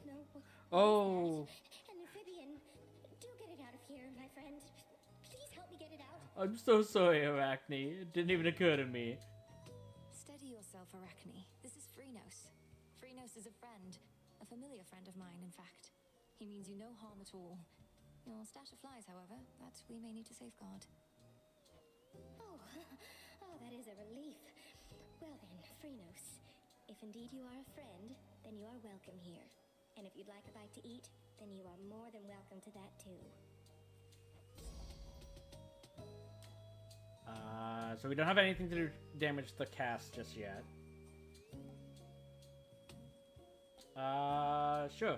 No. Oh! An amphibian. Do get it out of here, my friend. Please help me get it out. I'm so sorry, Arachne. It didn't even occur to me. Steady yourself, Arachne. This is Frenos. Frenos is a friend. A familiar friend of mine, in fact. He means you no harm at all. Your stash of flies, however, that we may need to safeguard. Oh, that is a relief. Well then, Frenos, if indeed you are a friend, then you are welcome here. And if you'd like a bite to eat, then you are more than welcome to that too. So we don't have anything to do damage the cast just yet. Sure.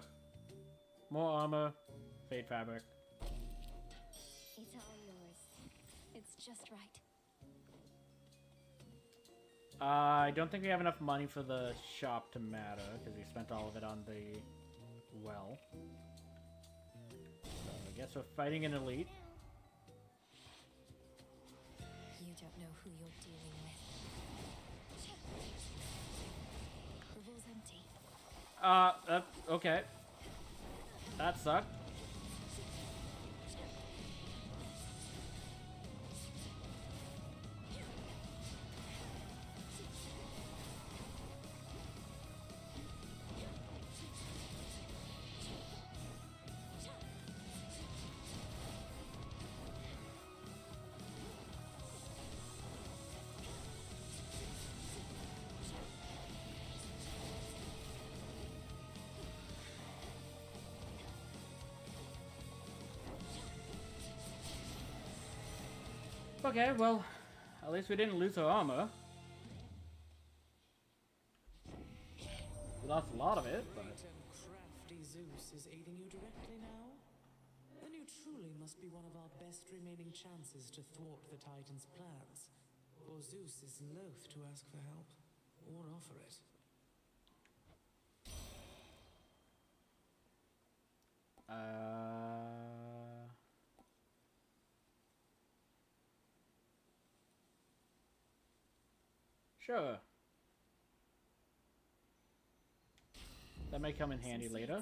More armor, fade fabric. It's all yours. It's just right. I don't think we have enough money for the shop to matter, because we spent all of it on the well. So I guess we're fighting an elite. know who you're dealing with. Revol's empty. Okay. That sucked. Okay, well, at least we didn't lose our armor. We lost a lot of it, but... Great and crafty Zeus is aiding you directly now? Then you truly must be one of our best remaining chances to thwart the Titan's plans. For Zeus is loath to ask for help, or offer it. Sure. That may come in handy later.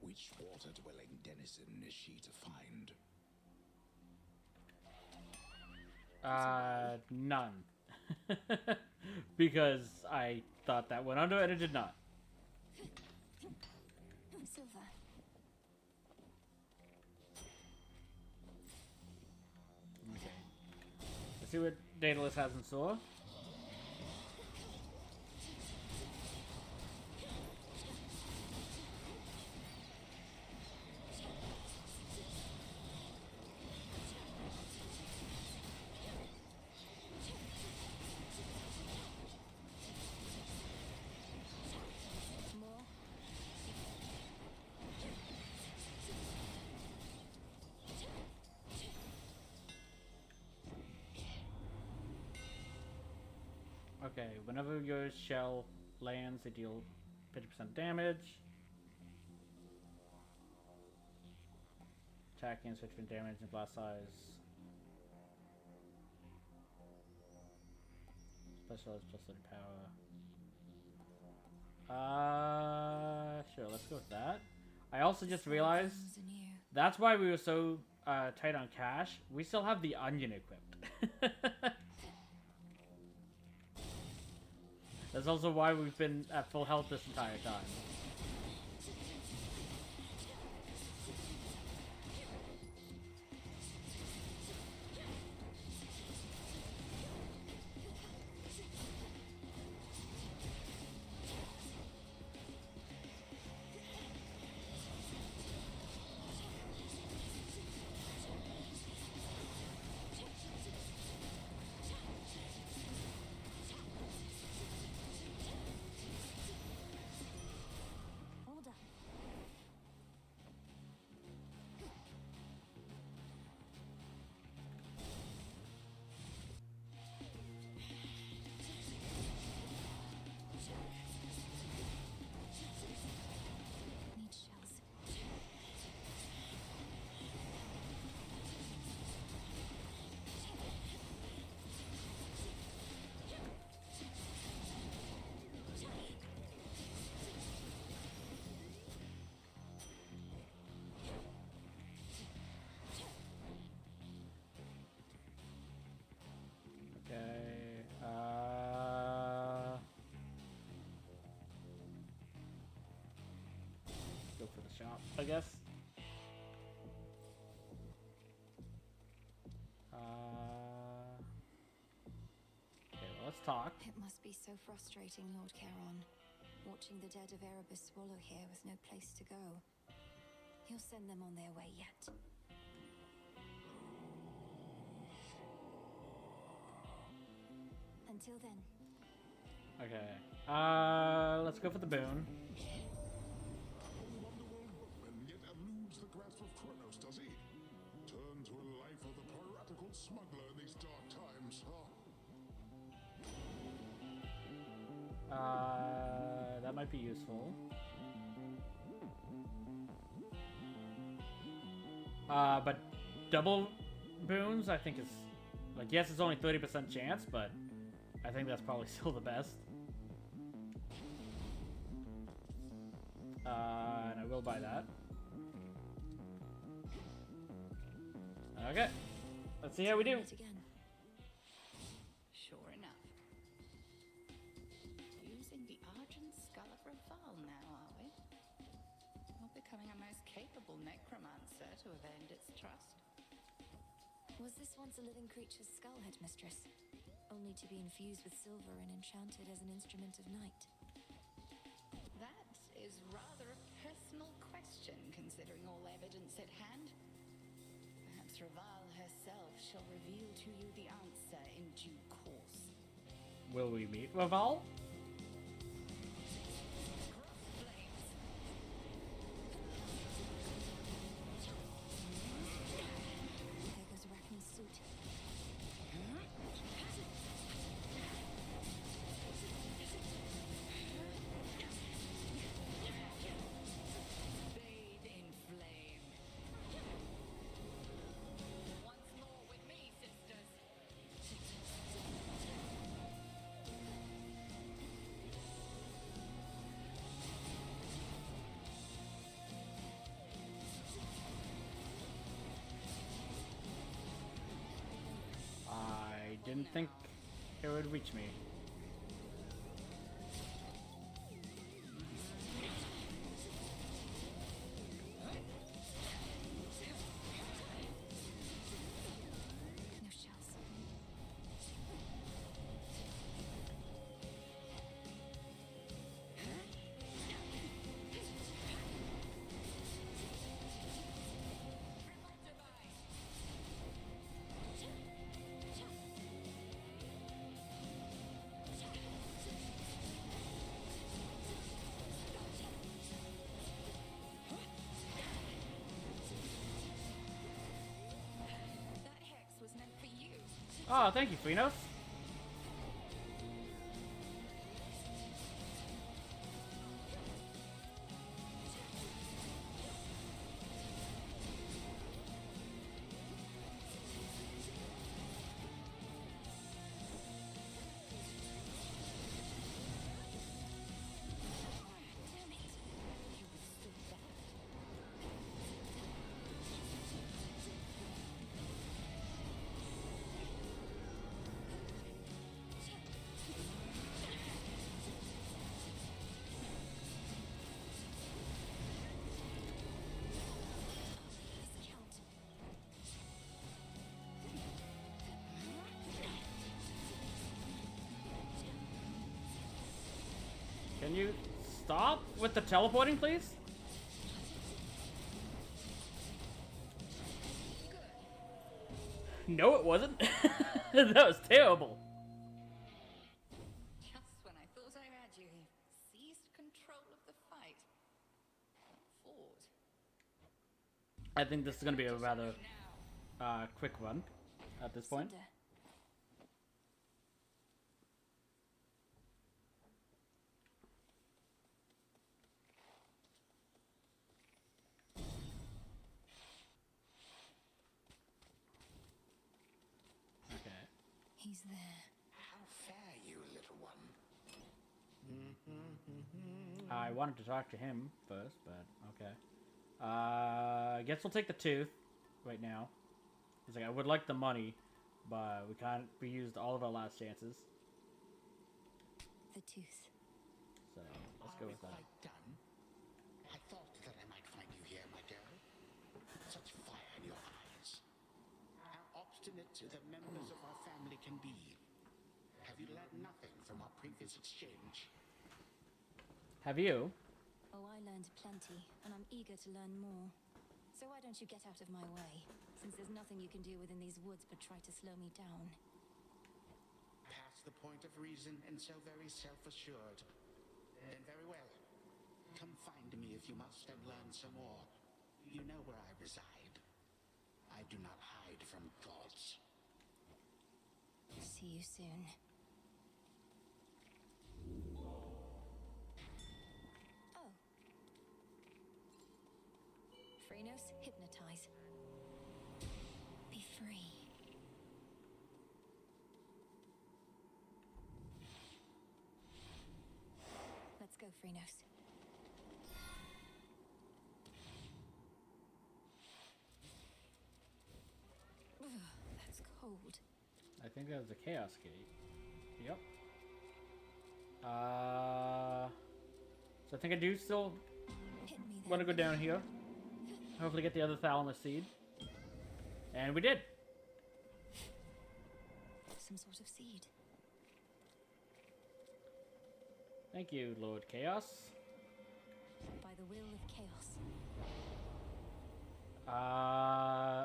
Which water-dwelling denizen is she to find? None. Because I thought that went under and it did not. Silver. Okay. Let's see what Daedalus has in store. Okay, whenever your shell lands, they deal 50% damage. Attack gains 50% damage and blast size. Specialized plus 30 power. Sure, let's go with that. I also just realized that's why we were so tight on cash. We still have the onion equipped. That's also why we've been at full health this entire time. Go for the shop, I guess. talk. It must be so frustrating, Lord Charon, watching the dead of Erebus swallow here with no place to go. You'll send them on their way yet. Until then. Okay. Let's go for the boon. Underworld boatman yet eludes the grasp of Kronos, does he? Turn to a life of the piratical smuggler in these dark times, huh? That might be useful. But double boons, I think is like, yes, it's only 30% chance, but I think that's probably still the best. And I will buy that. Okay, let's see how we do. Sure enough. Using the Argent Skull of Raval now, are we? You're becoming a most capable necromancer to have earned its trust. Was this once a living creature's skull, Headmistress? Only to be infused with silver and enchanted as an instrument of night. That is rather a personal question, considering all evidence at hand. Perhaps Raval herself shall reveal to you the answer in due course. Will we meet Raval? There goes Arachne's suit. Bathe in flame. Once more with me, sisters. I didn't think it would reach me. No shells. That hex was meant for you. Oh, thank you, Kronos. Can you stop with the teleporting, please? No, it wasn't. That was terrible. Just when I thought I had you, he seized control of the fight. Ford. I think this is going to be a rather quick run at this point. Cinder. Okay. He's there. How fare you, little one? I wanted to talk to him first, but okay. I guess we'll take the tooth right now. He's like, I would like the money, but we can't. We used all of our last chances. The tooth. So let's go with that. Quite done? I thought that I might find you here, my girl. Such fire in your eyes. How obstinate the members of our family can be. Have Have you learned nothing from our previous exchange? Have you? Oh, I learned plenty, and I'm eager to learn more. So why don't you get out of my way? Since there's nothing you can do within these woods but try to slow me down. Past the point of reason and so very self-assured. Then very well. Come find me if you must and learn some more. You know where I reside. I do not hide from gods. See you soon. Oh. Kronos, hypnotize. Be free. Let's go, Kronos. Ugh, that's cold. I think that was a Chaos Gate. Yep. So I think I do still want to go down here. Hopefully get the other Thalamus Seed. And we did. Some sort of seed. Thank you, Lord Chaos. By the will of chaos.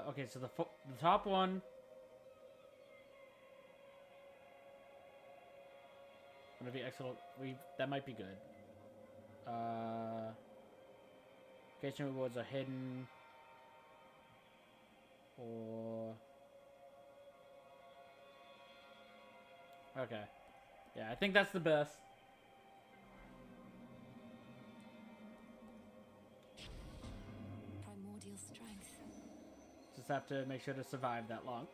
Okay, so the top one. Gonna be excellent. That might be good. Location rewards are hidden. Or okay, yeah, I think that's the best. Primordial strength. Just have to make sure to survive that long.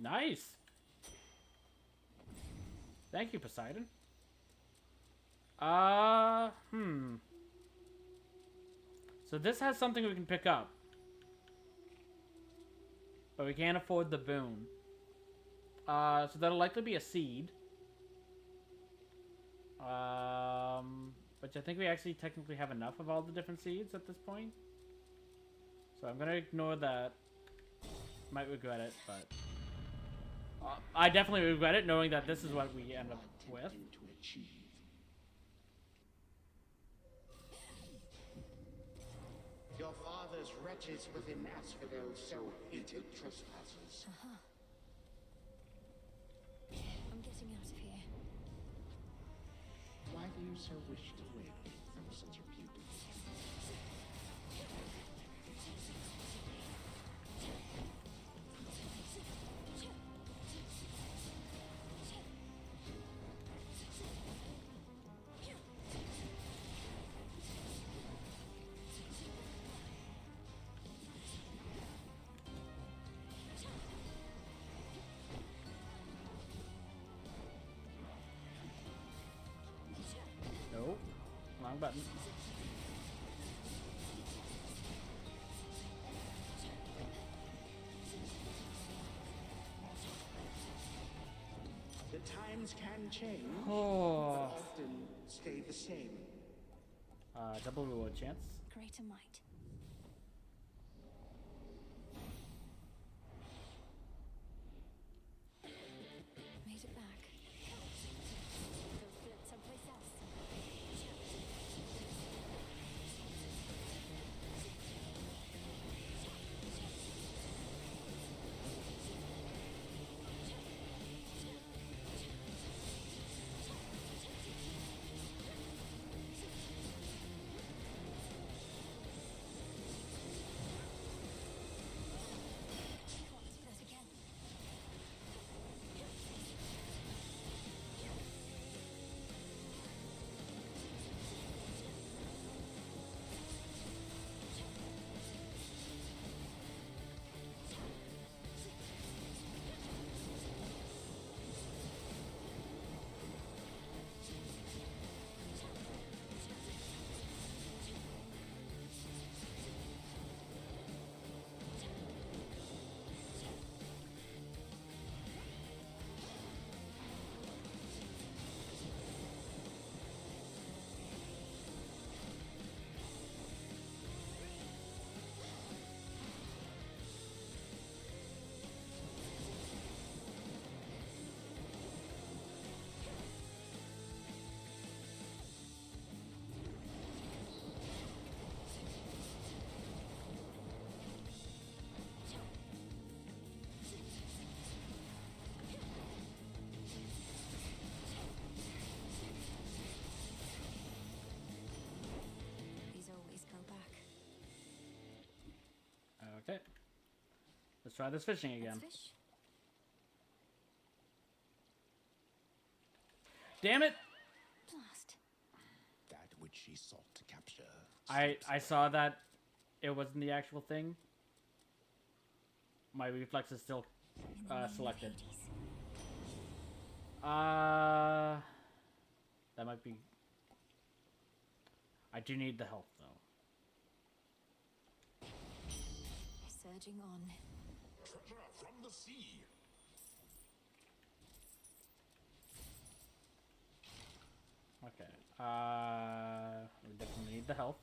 Nice. Thank you, Poseidon. So this has something we can pick up. But we can't afford the boon. So that'll likely be a seed. Which I think we actually technically have enough of all the different seeds at this point. So I'm gonna ignore that. Might regret it, but... I definitely regret it, knowing that this is what we end up with. Your father's wretches within Asphodel so hated trespassers. I'm getting out of here. Why do you so wish to win from such a beauty? Nope. Wrong button. The times can change, Oh. but often stay the same. Double reward chance. Greater might. Made it back. Go flip someplace else. Let's try this fishing again. Let's fish. Damn it! Blast. That which she sought to capture. I saw that it wasn't the actual thing. My reflex is still selected. That might be... I do need the health, though. Surging on. Treasure from the sea. Okay. We definitely need the health.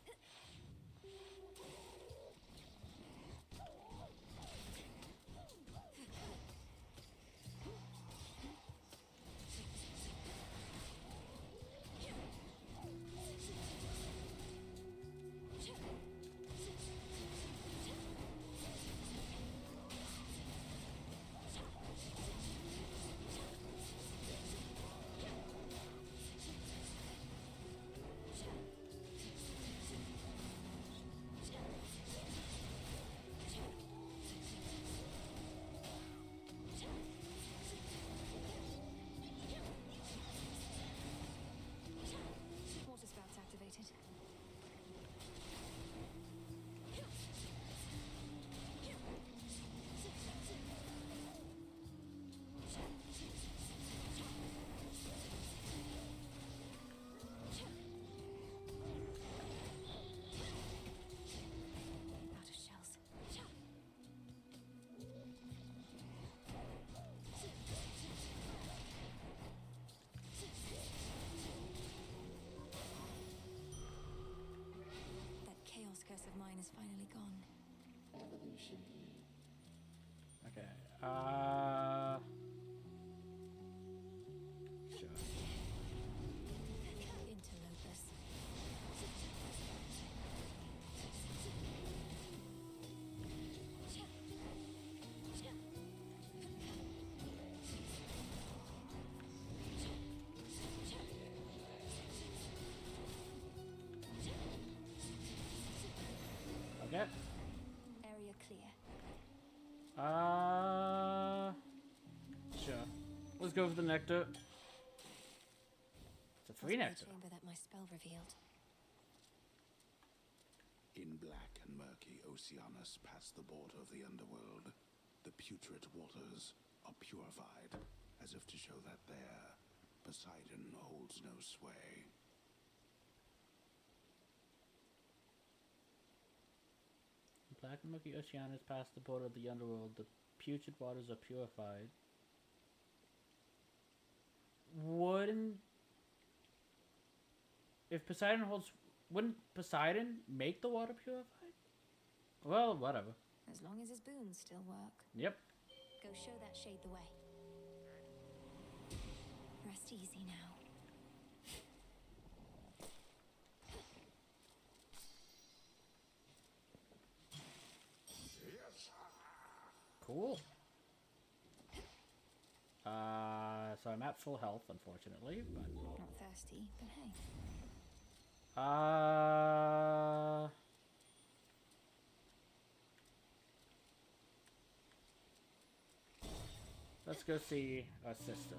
Water spouts activated. Out of shells. That chaos curse of mine is finally gone. Evolution. Okay. Sure. Interlopers. Okay. Area clear. Sure. Let's go for the nectar. It's a free Must be nectar. the chamber that my spell revealed. In black and murky Oceanus past the border of the underworld, the putrid waters are purified, as if to show that there, Poseidon holds no sway. Black and murky Oceanus past the border of the underworld. The putrid waters are purified. Wouldn't... If Poseidon holds... Wouldn't Poseidon make the water purified? Well, whatever. As long as his boons still work. Yep. Go show that shade the way. Rest easy now. Yes. Cool. So I'm at full health, unfortunately, but... Not thirsty, but hey. Let's go see our sister.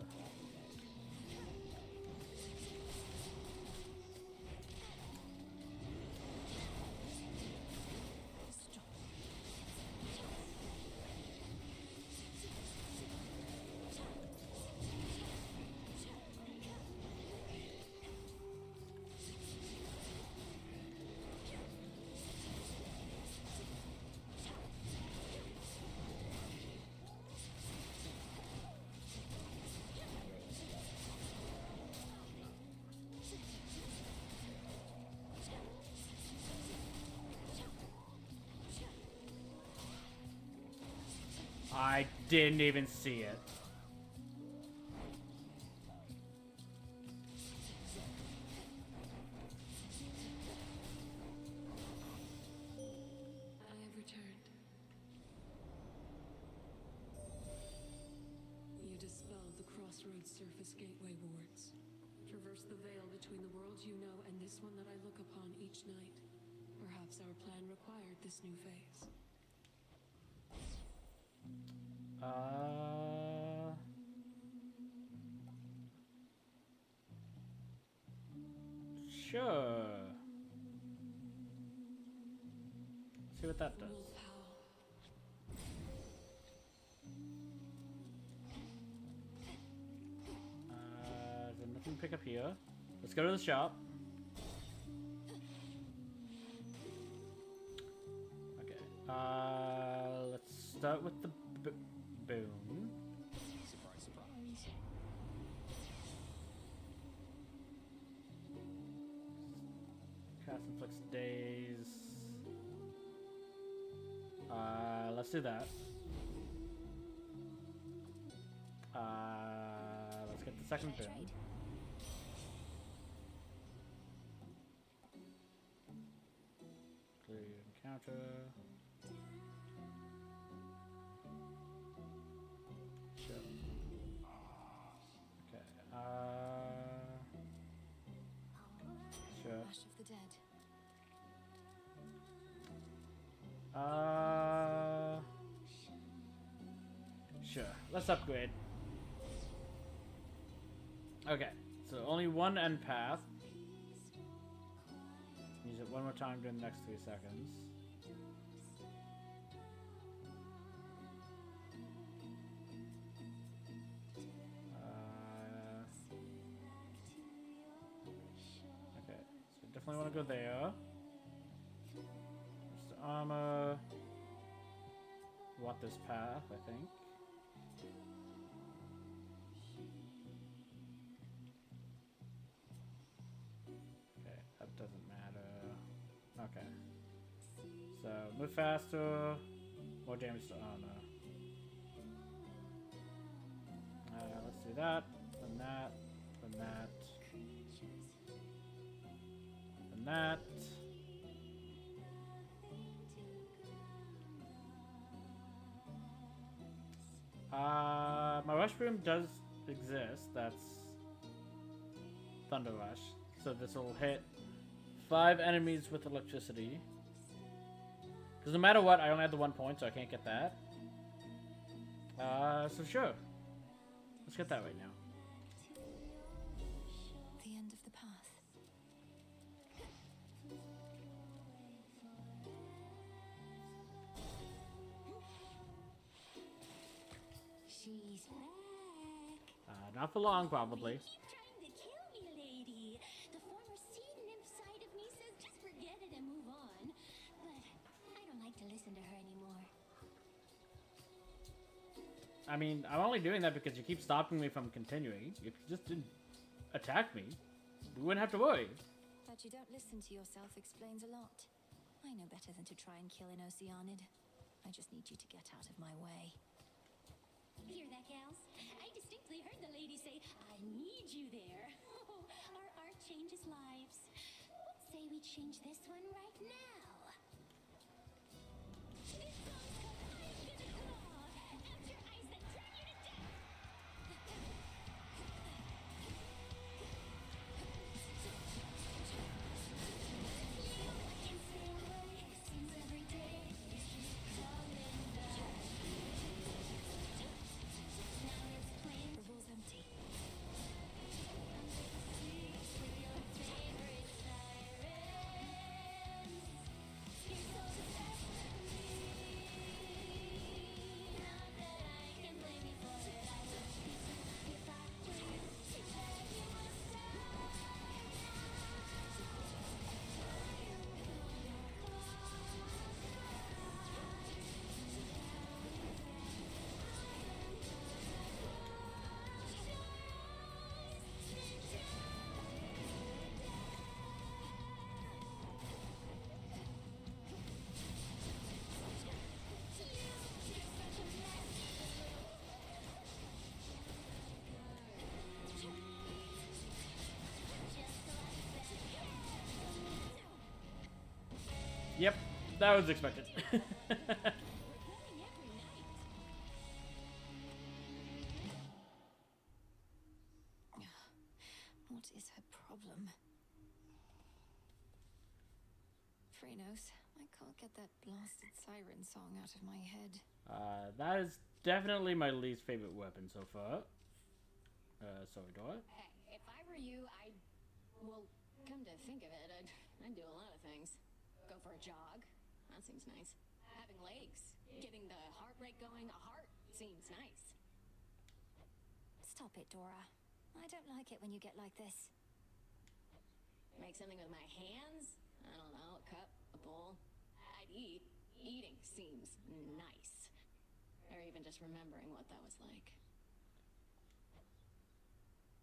I didn't even see it. I have returned. You dispelled the Crossroads Surface Gateway wards. Traversed the veil between the worlds you know and this one that I look upon each night. Perhaps our plan required this new phase. Sure. See what that does. There's nothing to pick up here. Let's go to the shop. Okay. Let's start with the boom. Surprise, surprise. Cast inflicts days. Let's do that. Let's get the second boom. Clear your encounter. Sure. Okay. Sure. Ash of the dead. Sure. Let's upgrade. Okay, so only one end path. Use it one more time during the next 3 seconds. Okay, so definitely want to go there. There's the armor. We want this path, I think. Okay, that doesn't matter. Okay. So, move faster. More damage to armor. Let's do that. Then that. Then that. Then that. My rush room does exist. That's Thunder Rush. So this will hit 5 enemies with electricity. Because no matter what, I only have the 1 point, so I can't get that. So sure. Let's get that right now. The end of the path. She's back. Not for long, probably. Keep trying to kill me, lady. The former sea nymph side of me says just forget it and move on. But I don't like to listen to her anymore. I mean, I'm only doing that because you keep stopping me from continuing. If you just didn't attack me, we wouldn't have to worry. That you don't listen to yourself explains a lot. I know better than to try and kill an Oceanid. I just need you to get out of my way. Hear that, gals? I distinctly heard the lady say, I need you there. Our art changes lives. What say we change this one right now? This song's called I'm Gonna Claw. Out your eyes that turn you to death. Seems every day is just coming back. Now it's plain. The room's empty. Yep, that was expected. What is her problem? Kronos, I can't get that blasted siren song out of my head. That is definitely my least favorite weapon so far. Sorry, Dora. Hey, if I were you, well, come to think of it, I'd do a lot of things. Go for a jog. That seems nice. Having legs. Getting the heart rate going. A heart seems nice. Stop it, Dora. I don't like it when you get like this. Make something with my hands? I don't know, a cup, a bowl. I'd eat. Eating seems nice. Or even just remembering what that was like.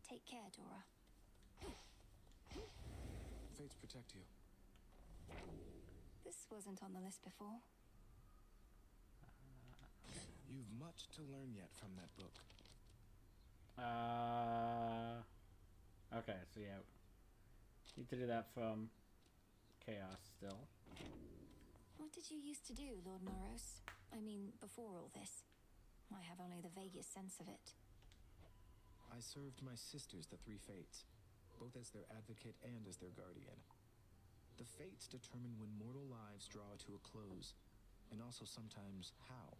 Take care, Dora. Fates protect you. This wasn't on the list before. You've much to learn yet from that book. Okay, so yeah. Need to do that from Chaos still. What did you used to do, Lord Moros? I mean, before all this. I have only the vaguest sense of it. I served my sisters, the three Fates, both as their advocate and as their guardian. The Fates determine when mortal lives draw to a close, and also sometimes how.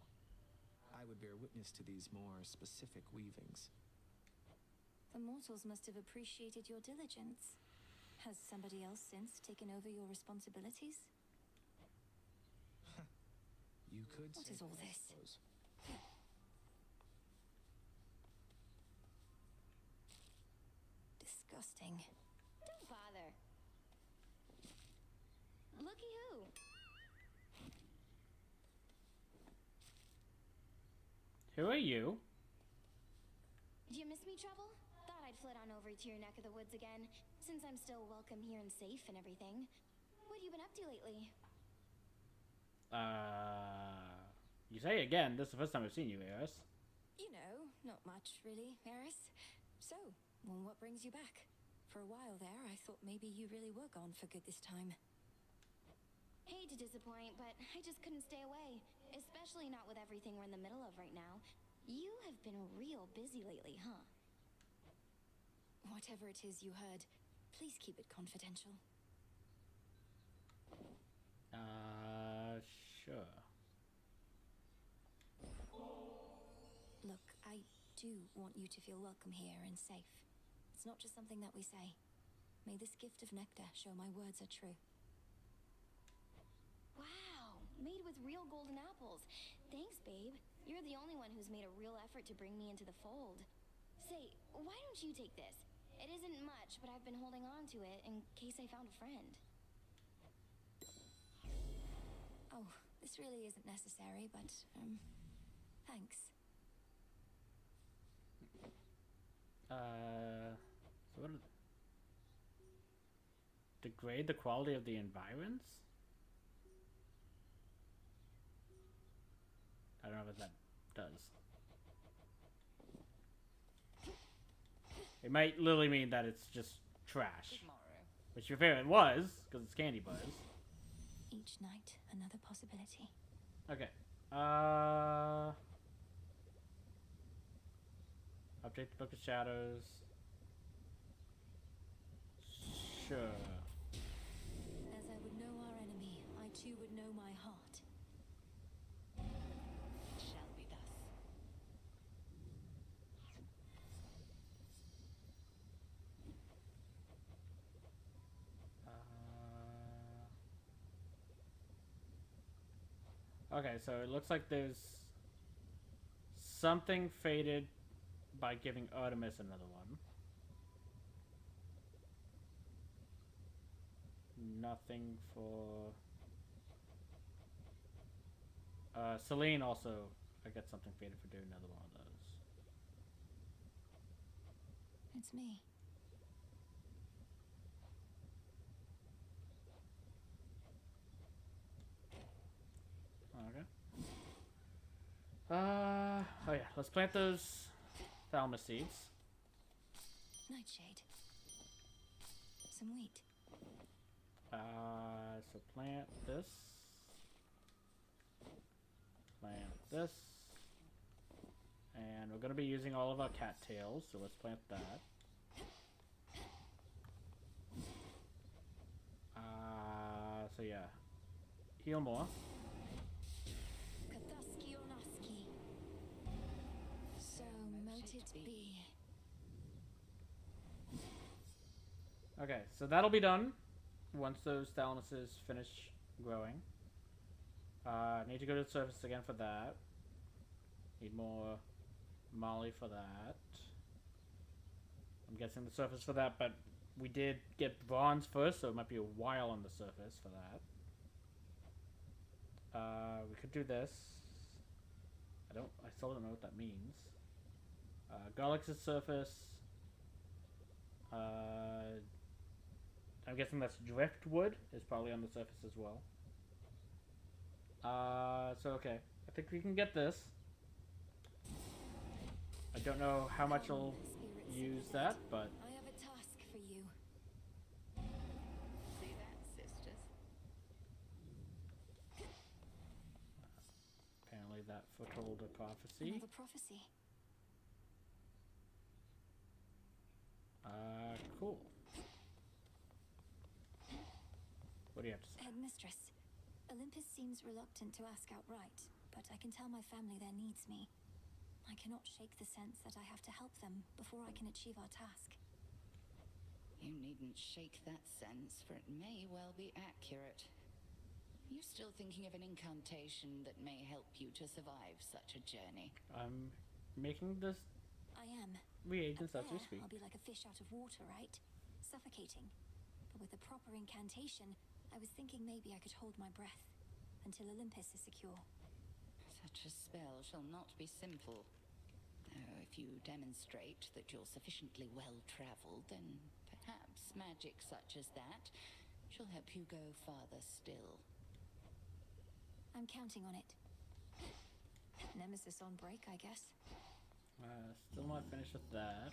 I would bear witness to these more specific weavings. The mortals must have appreciated your diligence. Has somebody else since taken over your responsibilities? You could What say is all that, I this? suppose. Disgusting. Don't bother. Looky who. Who are you? Did you miss me, Trouble? Thought I'd flit on over to your neck of the woods again, since I'm still welcome here and safe and everything. What have you been up to lately? You say again, this is the first time I've seen you, Eris. You know, not much, really, Eris. So, well, what brings you back? For a while there, I thought maybe you really were gone for good this time. Hate to disappoint, but I just couldn't stay away. Especially not with everything we're in the middle of right now. You have been real busy lately, huh? Whatever it is you heard, please keep it confidential. Sure. Look, I do want you to feel welcome here and safe. It's not just something that we say. May this gift of nectar show my words are true. Wow, made with real golden apples. Thanks, babe. You're the only one who's made a real effort to bring me into the fold. Say, why don't you take this? It isn't much, but I've been holding on to it in case I found a friend. Oh, this really isn't necessary, but, thanks. So what degrade the quality of the environs? I don't know what that does. It might literally mean that it's just trash. Which your favorite was, because it's candy bars. Each night, another possibility. Okay. Update the Book of Shadows. Sure. As I would know our enemy, I too would know my heart. It shall be thus. Okay, so it looks like there's something faded by giving Artemis another one. Nothing for... Celine also, I got something faded for doing another one of those. It's me. Okay. Oh yeah, let's plant those thalamus seeds. Nightshade. Some wheat. So plant this. Plant this. And we're gonna be using all of our cattails, so let's plant that. So yeah. Heal more. it be. Okay, so that'll be done once those thalamuses finish growing. Need to go to the surface again for that. Need more Molly for that. I'm guessing the surface for that, but we did get bronze first, so it might be a while on the surface for that. We could do this. I still don't know what that means. Garlix's surface. I'm guessing that's driftwood is probably on the surface as well. So okay. I think we can get this. I don't know how much I'll use that, but I have a task for you. See that, sisters? apparently that foretold a prophecy. Another prophecy. Cool. What do you have to say? Headmistress, Olympus seems reluctant to ask outright, but I can tell my family there needs me. I cannot shake the sense that I have to help them before I can achieve our task. You needn't shake that sense, for it may well be accurate. You still thinking of an incantation that may help you to survive such a journey? I'm making this I am. reagents as we There, speak. I'll be like a fish out of water, right? Suffocating. But with a proper incantation, I was thinking maybe I could hold my breath until Olympus is secure. Such a spell shall not be simple. Though if you demonstrate that you're sufficiently well-traveled, then perhaps magic such as that shall help you go farther still. I'm counting on it. Nemesis on break, I guess. Still not finished with that.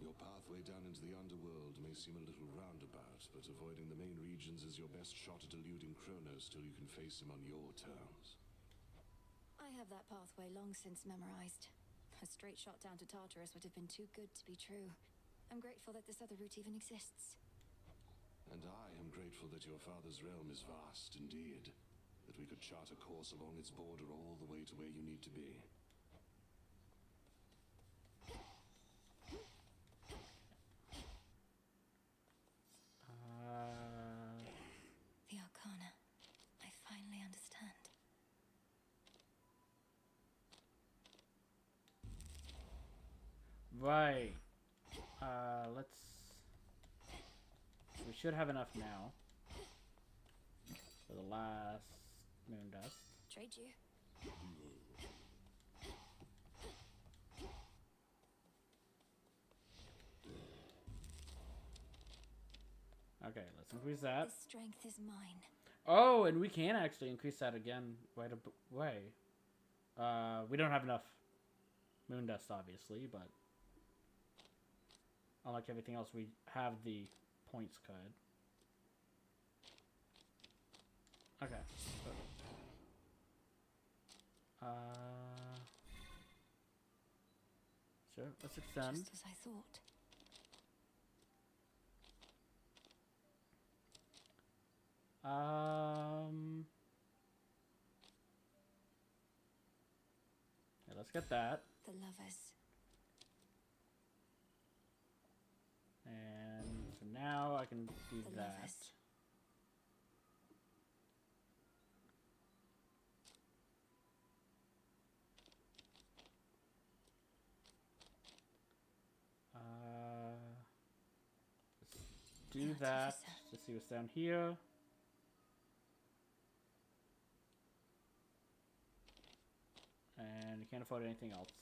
Your pathway down into the underworld may seem a little roundabout, but avoiding the main regions is your best shot at eluding Kronos till you can face him on your terms. I have that pathway long since memorized. A straight shot down to Tartarus would have been too good to be true. I'm grateful that this other route even exists. And I am grateful that your father's realm is vast indeed, that we could chart a course along its border all the way to where you need to be. The Arcana. I finally understand. Right. Let's... We should have enough now for the last moon dust. Trade you. Okay, let's increase that. This strength is mine. Oh, and we can actually increase that again right away. We don't have enough moon dust, obviously, but unlike everything else, we have the points card. Okay. Sure, let's extend. Just as I thought. Yeah, let's get that. The lovers. And so now I can do The that. lovers. Let's do that to see what's down here. And we can't afford anything else.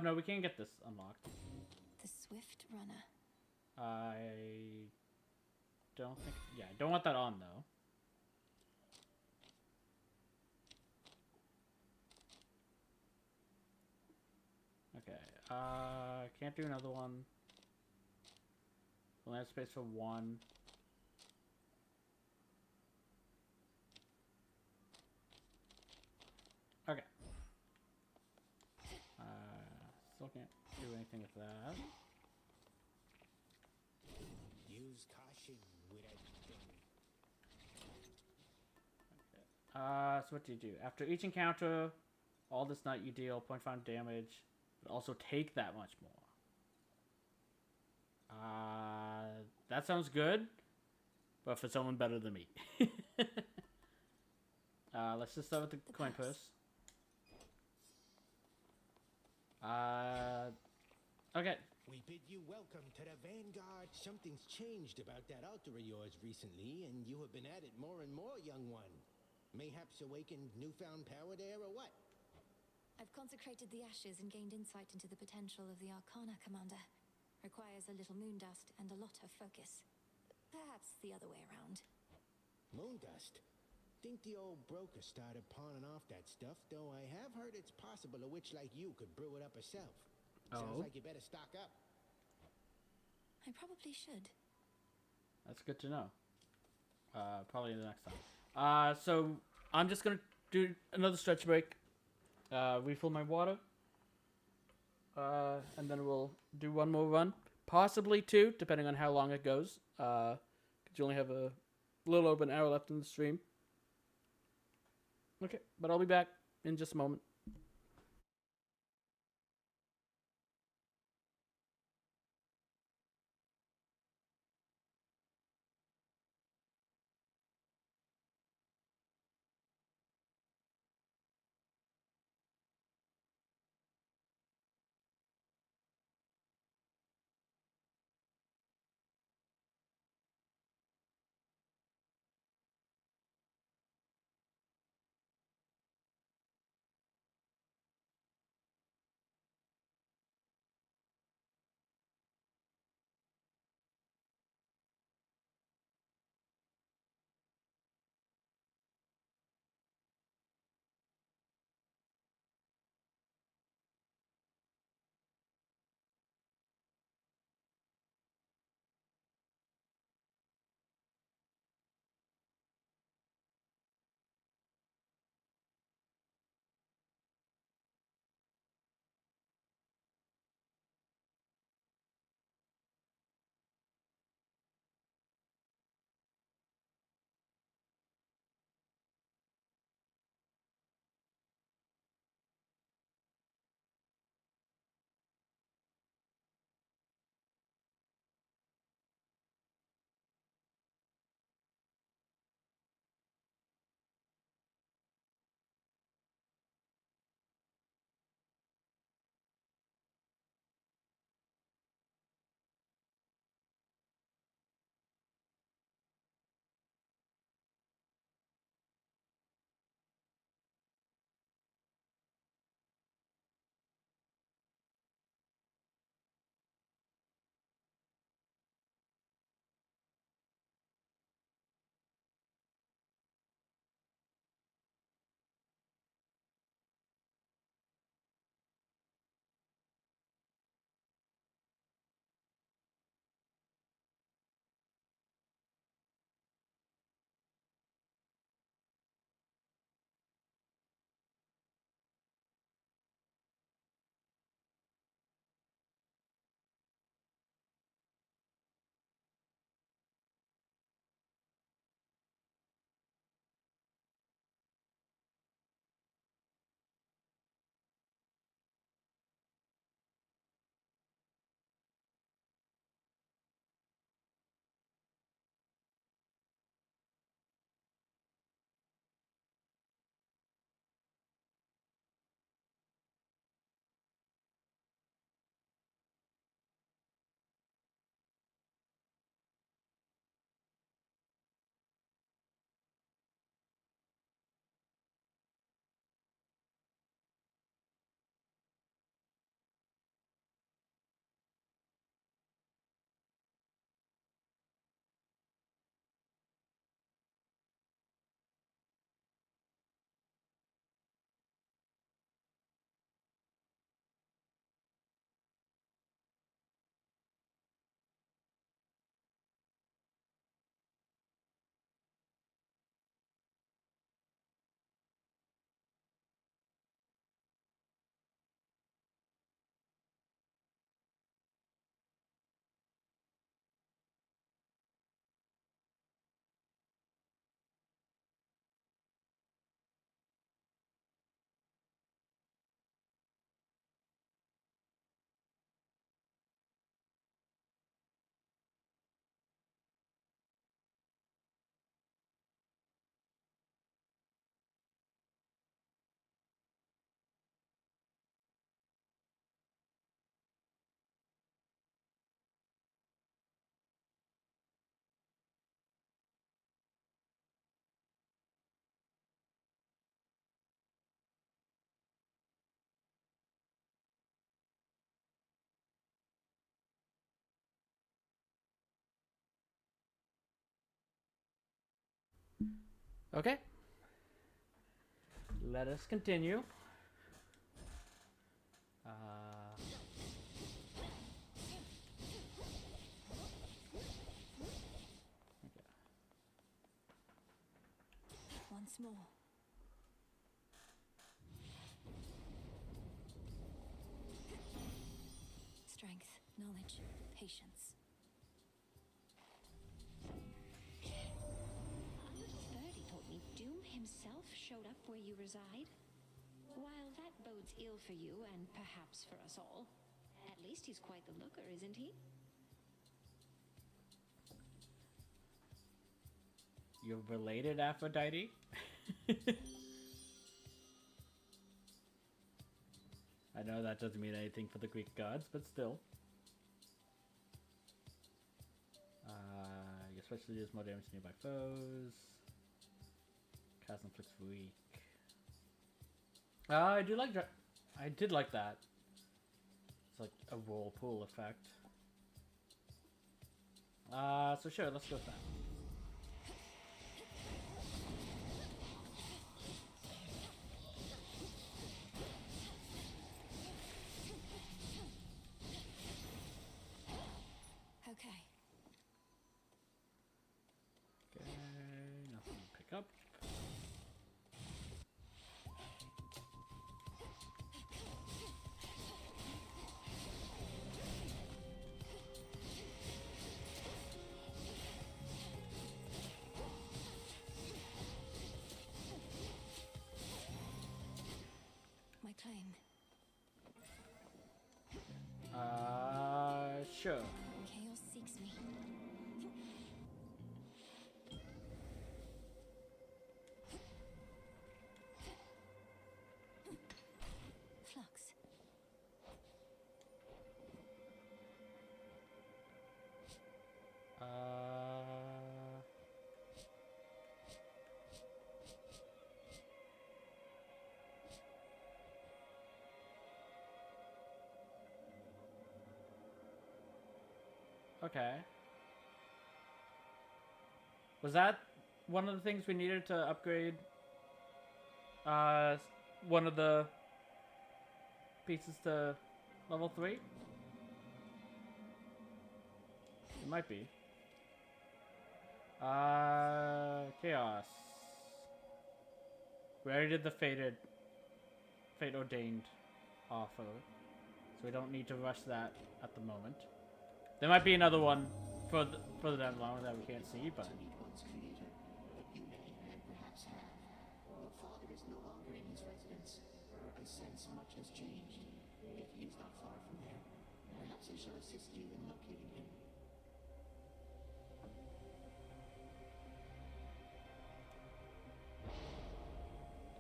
No, we can't get this unlocked. The swift runner. I don't think... Yeah, I don't want that on, though. Okay, can't do another one. We'll have space for one. Okay. Still can't do anything with that. Use caution with a So what do you do? After each encounter, All this night you deal 0.5 damage, but also take that much more. That sounds good, but for someone better than me. Let's just start with the coin purse. Okay. We bid you welcome to the Vanguard. Something's changed about that altar of yours recently, and you have been at it more and more, young one. Mayhaps awakened newfound power there, or what? I've consecrated the ashes and gained insight into the potential of the Arcana, Commander. Requires a little moon dust and a lot of focus. Perhaps the other way around. Moon dust? Think the old broker started pawning off that stuff, though I have heard it's possible a witch like you could brew it up herself. Sounds like you better stock up. I probably should. That's good to know. Probably the next time. So I'm just gonna do another stretch break. Refill my water. And then we'll do one more run. Possibly two, depending on how long it goes. Because you only have a little over an hour left in the stream. Okay, but I'll be back in just a moment. Okay. Let us continue. Once more. Strength, knowledge, patience. A little birdie told me Doom himself showed up where you reside. While that bodes ill for you and perhaps for us all, at least he's quite the looker, isn't he? You're related, Aphrodite? I know that doesn't mean anything for the Greek gods, but still. Your specialty deals more damage to nearby foes. Cast inflicts weak. I did like that. It's like a whirlpool effect. So sure, let's go with that. Okay. Okay, nothing to pick up. My claim. Sure. Chaos seeks me. Flux. Okay. Was that one of the things we needed to upgrade one of the pieces to level 3? It might be. Chaos. We already did the fate ordained offer, so we don't need to rush that at the moment. There might be another one further down the line that we can't see, but. One's creator. You may, and perhaps have. Your father is no longer in his residence. I sense much has changed. If he is not far from there, perhaps I shall assist you in locating him.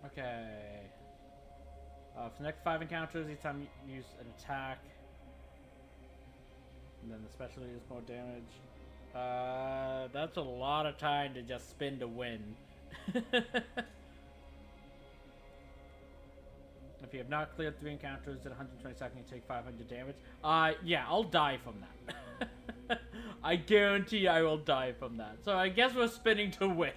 Okay. For the next 5 encounters, each time you use an attack. And then the specialty is more damage. That's a lot of time to just spin to win. If you have not cleared 3 encounters at 120 seconds, you take 500 damage. Yeah, I'll die from that. I guarantee I will die from that. So I guess we're spinning to win.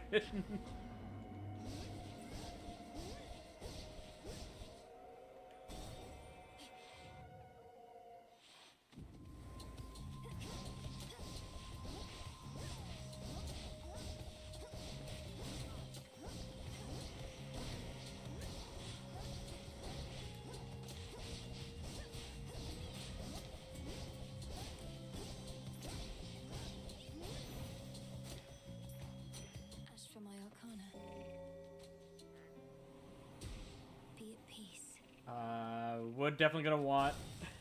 Ask for my arcana. Be at peace. We're definitely gonna want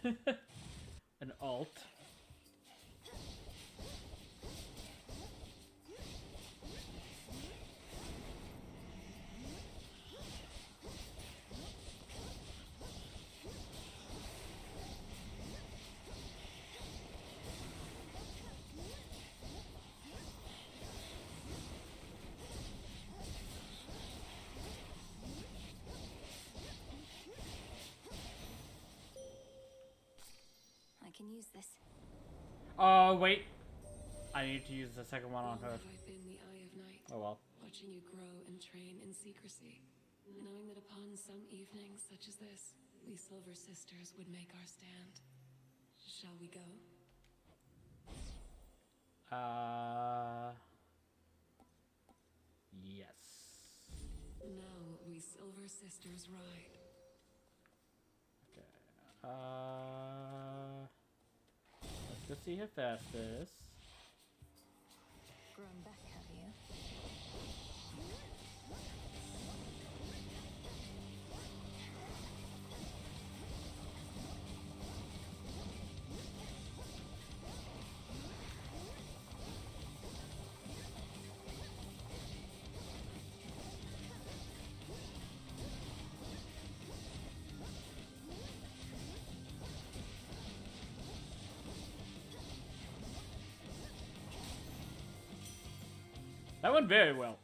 an alt. I can use this. Oh, wait. I need to use the second one on her. Have I been the eye of night, Oh well. watching watching you grow and train in secrecy, knowing that upon some evening such as this, we Silver Sisters would make our stand. Shall we go? Yes. Now we Silver Sisters ride. Okay. Let's go see Hephaestus. Grown back, have you? That went very well.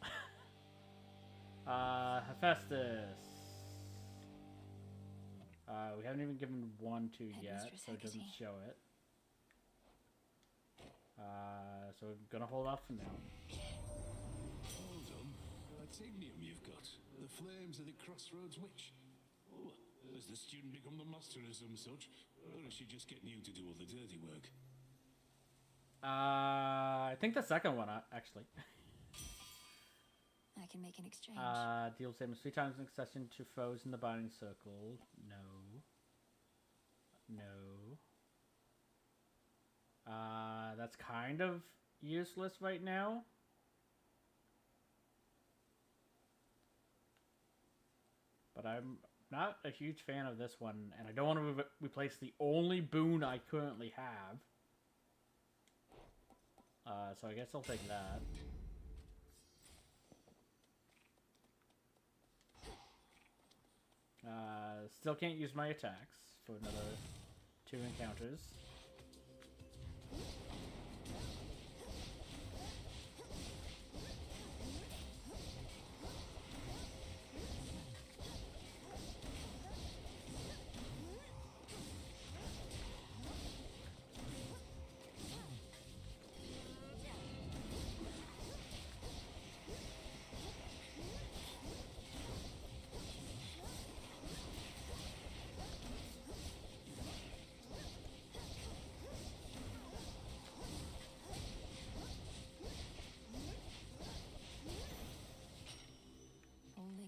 Hephaestus. We haven't even given 1-2 yet, so it doesn't show it. So we're gonna hold off for now. Hold on. Titanium you've got. The flames of the Crossroads Witch. Oh, has the student become the master of some such? Or is she just getting you to do all the dirty work? I think the second one, actually. I can make an exchange. Deal damage 3 times in succession to foes in the binding circle. No. No. That's kind of useless right now. But I'm not a huge fan of this one, and I don't want to replace the only boon I currently have. So I guess I'll take that. Still can't use my attacks for another 2 encounters.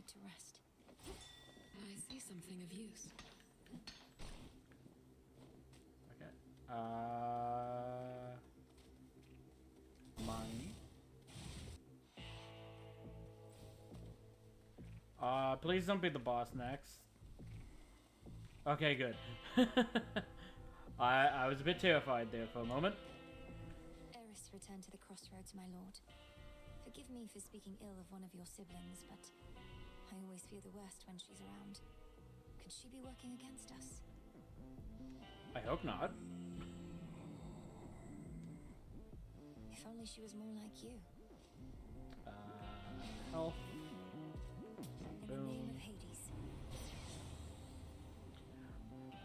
To rest. I see something of use. Okay. Money. Please don't be the boss next. Okay, good. I was a bit terrified there for a moment. Eris returned to the crossroads, my lord. Forgive me for speaking ill of one of your siblings, but I always fear the worst when she's around. Could she be working against us? I hope not. If only she was more like you. Health. In the name of Hades.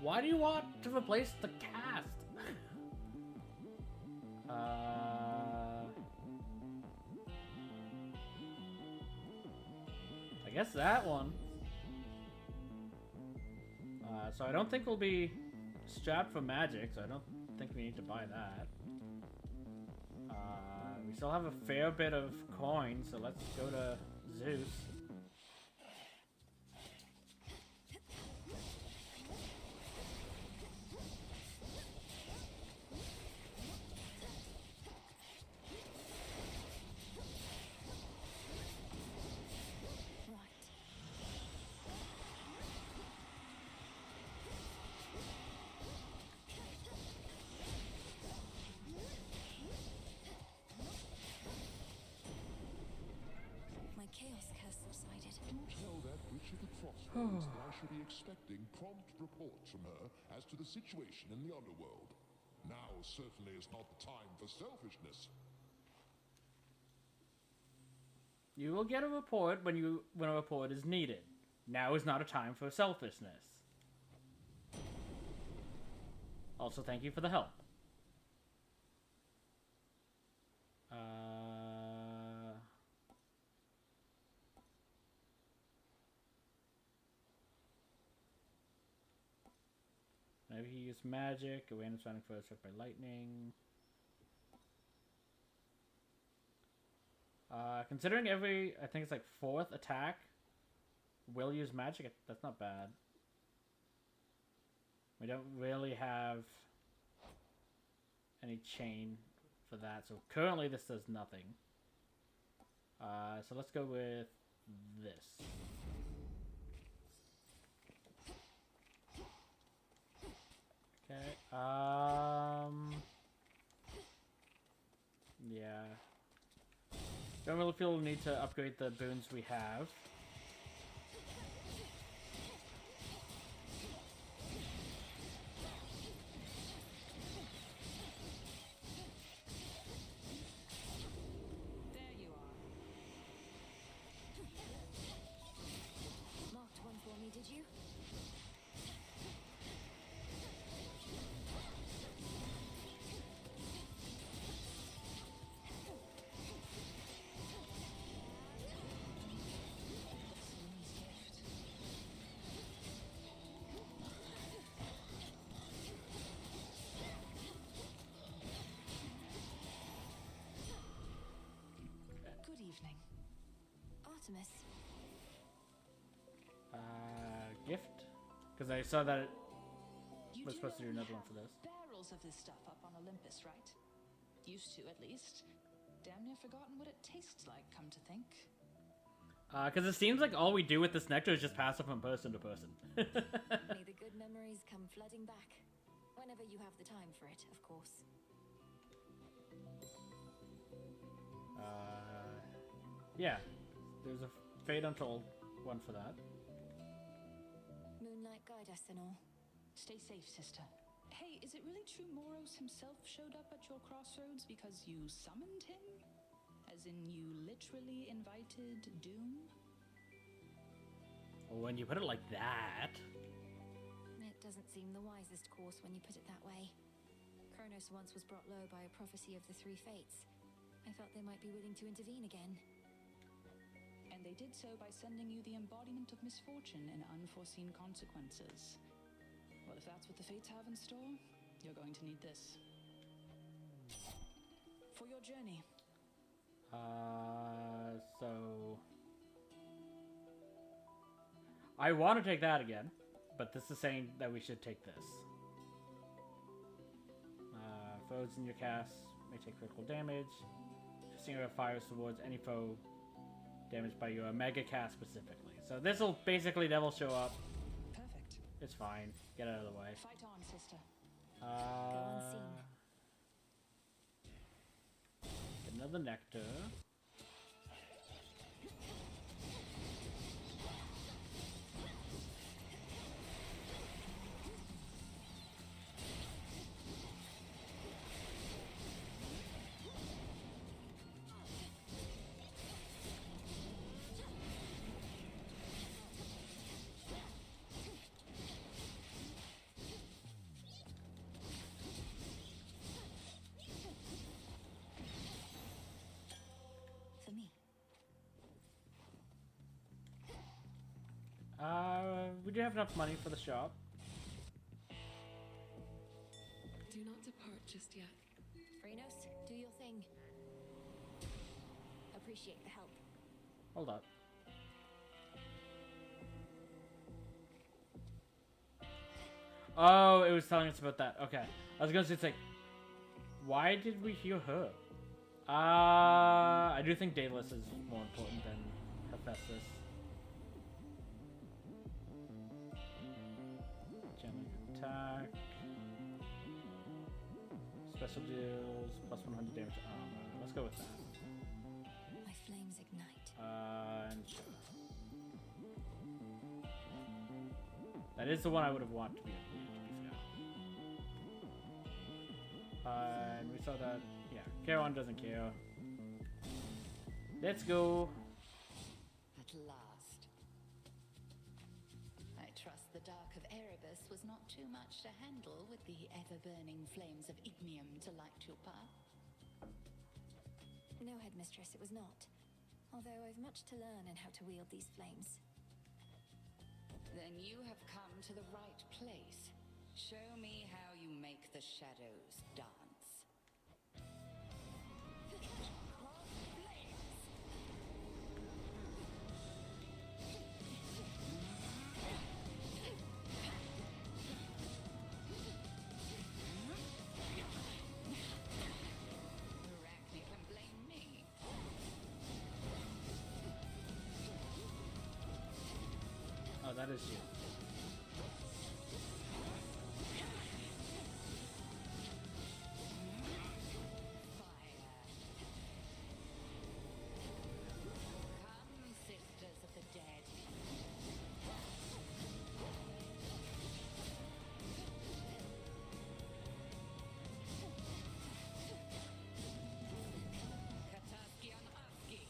Why do you want to replace the cast? I guess that one. So I don't think we'll be strapped for magic, so I don't think we need to buy that. We still have a fair bit of coins, so let's go to Zeus. Tell that witch at the crossroads that I shall be expecting prompt reports from her as to the situation in the underworld. Now certainly is not the time for selfishness. You will get a report when a report is needed. Now is not a time for selfishness. Also, thank you for the help. Maybe he used magic. Awareness running first struck by lightning. Considering every, I think it's like 4th attack will use magic, that's not bad. We don't really have any chain for that, so currently this does nothing. So let's go with this. Okay, yeah. Don't really feel the need to upgrade the boons we have. There you are. Marked one for me, did you? Good evening. Artemis. Gift? Because I saw that You we're do supposed to do know we another one have for this. barrels of this stuff up on Olympus, right? Used to, at least. Damn near forgotten what it tastes like, come to think. Because it seems like all we do with this nectar is just pass it from person to person. May the good memories come flooding back. Whenever you have the time for it, of course. Yeah, there's a Fate Untold one for that. Moonlight guide us and all. Stay safe, sister. Hey, is it really true Moros himself showed up at your crossroads because you summoned him? As in, you literally invited Doom? When you put it like that. It doesn't seem the wisest course when you put it that way. Kronos once was brought low by a prophecy of the three fates. I felt they might be willing to intervene again. And they did so by sending you the embodiment of misfortune and unforeseen consequences. Well, if that's what the fates have in store, you're going to need this. For your journey. So I want to take that again, but this is saying that we should take this. Foes in your cast may take critical damage. Singer fires towards any foe damaged by your mega cast specifically. So this will basically never show up. Perfect. It's fine. Get out of the way. Fight on, sister. Go unseen. Get another nectar. For me. We do have enough money for the shop. Do not depart just yet. Kronos, do your thing. Appreciate the help. Hold up. Oh, it was telling us about that. Okay. I was gonna say, it's like, why did we heal her? I do think Daedalus is more important than Hephaestus. Gemming attack. Special deals, plus 100 damage to armor. Let's go with that. My flames ignite. And sure. That is the one I would have wanted to be fair. And we saw that, yeah, Charon doesn't care. Let's go. At last. I trust the Dark of Erebus was not too much to handle with the ever-burning flames of ignium to light your path. No, Headmistress, it was not. Although I've much to learn in how to wield these flames. Then you have come to the right place. Show me how you make the shadows dance. Arachne can blame me. Oh, that is you. Come, sisters of the dead. Kataski on Husky.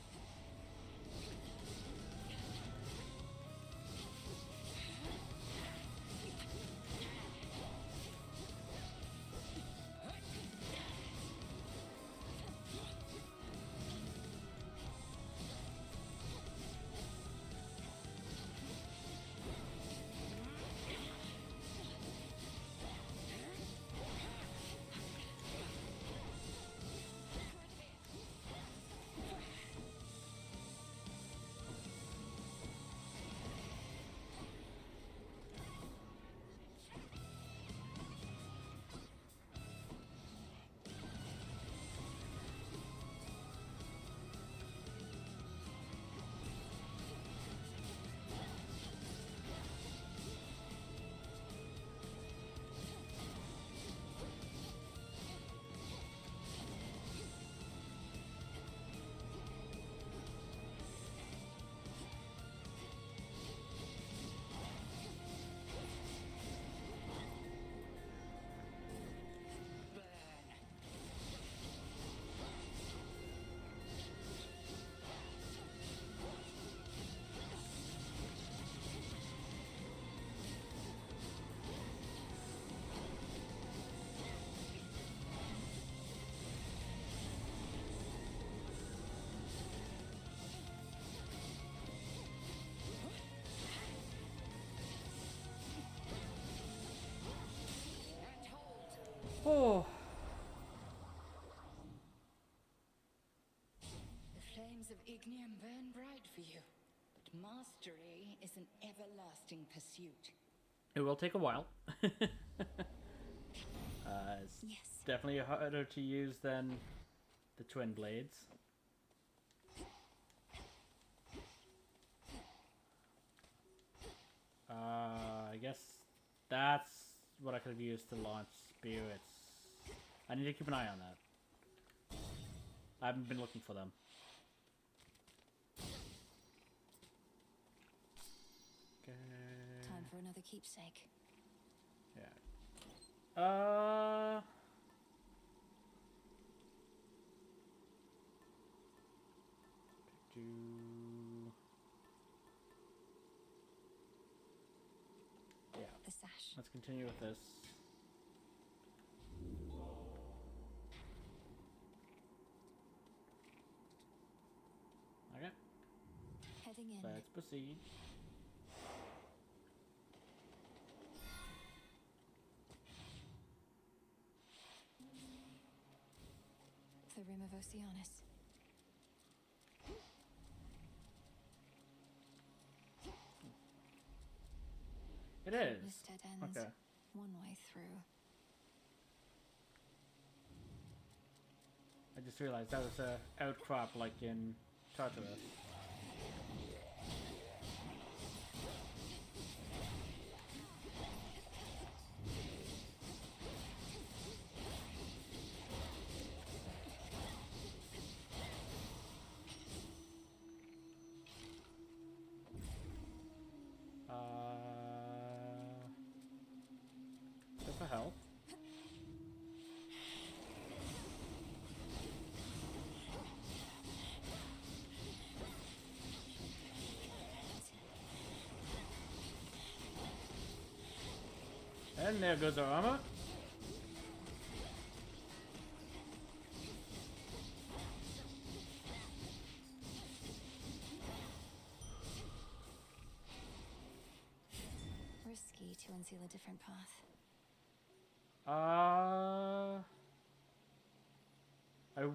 Oh. The flames of Ignium burn bright for you, but mastery is an everlasting pursuit. It will take a while. It's definitely harder to use than the twin blades. I guess that's what I could have used to launch spirits. I need to keep an eye on that. I haven't been looking for them. Okay. Time for another keepsake. Yeah. Yeah. The sash. Let's continue with this. Okay. Heading in. Let's proceed. The Rim of Oceanus. It is. Countless dead ends. Okay. One way through. I just realized that was a outcrop like in Tartarus. Good for health. And there goes our armor. Risky to unseal a different path. I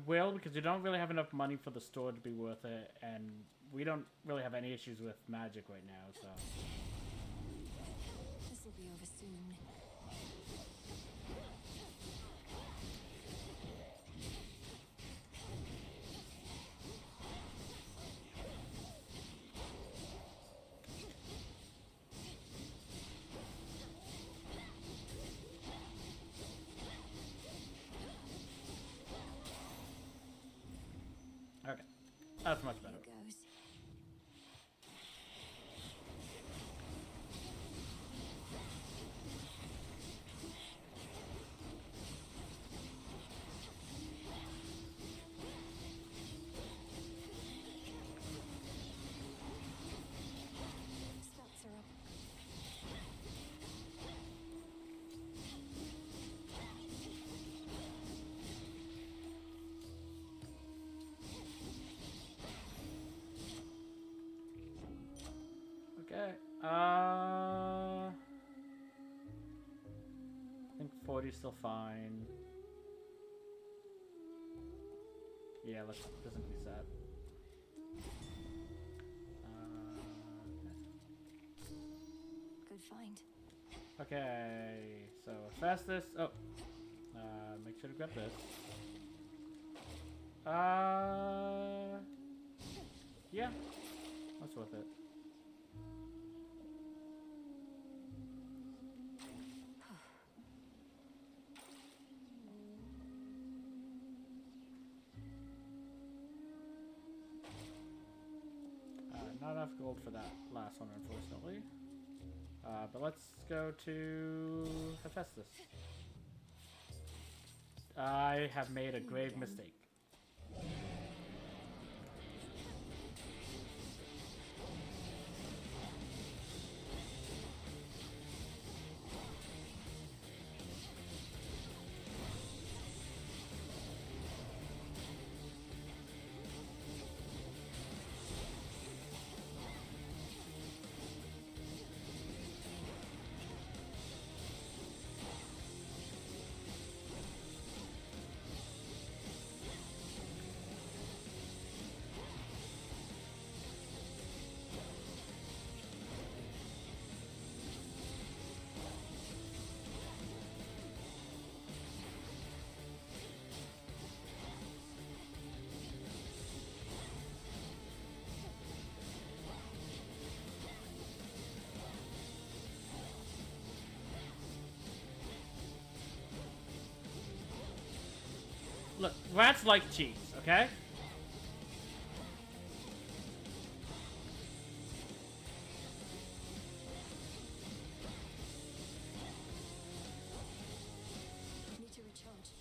will, because you don't really have enough money for the store to be worth it, and we don't really have any issues with magic right now, so... This will be over soon. Okay, that's much better. Here goes. Stats are up. Okay, I think 40's still fine. Yeah, let's physically set. Good find. Okay, so fastest. Oh, make sure to grab this. Yeah, that's worth it. Not enough gold for that last one, unfortunately. But let's go to Hephaestus. I have made a grave mistake. Look, rats like cheese, okay? Need to recharge.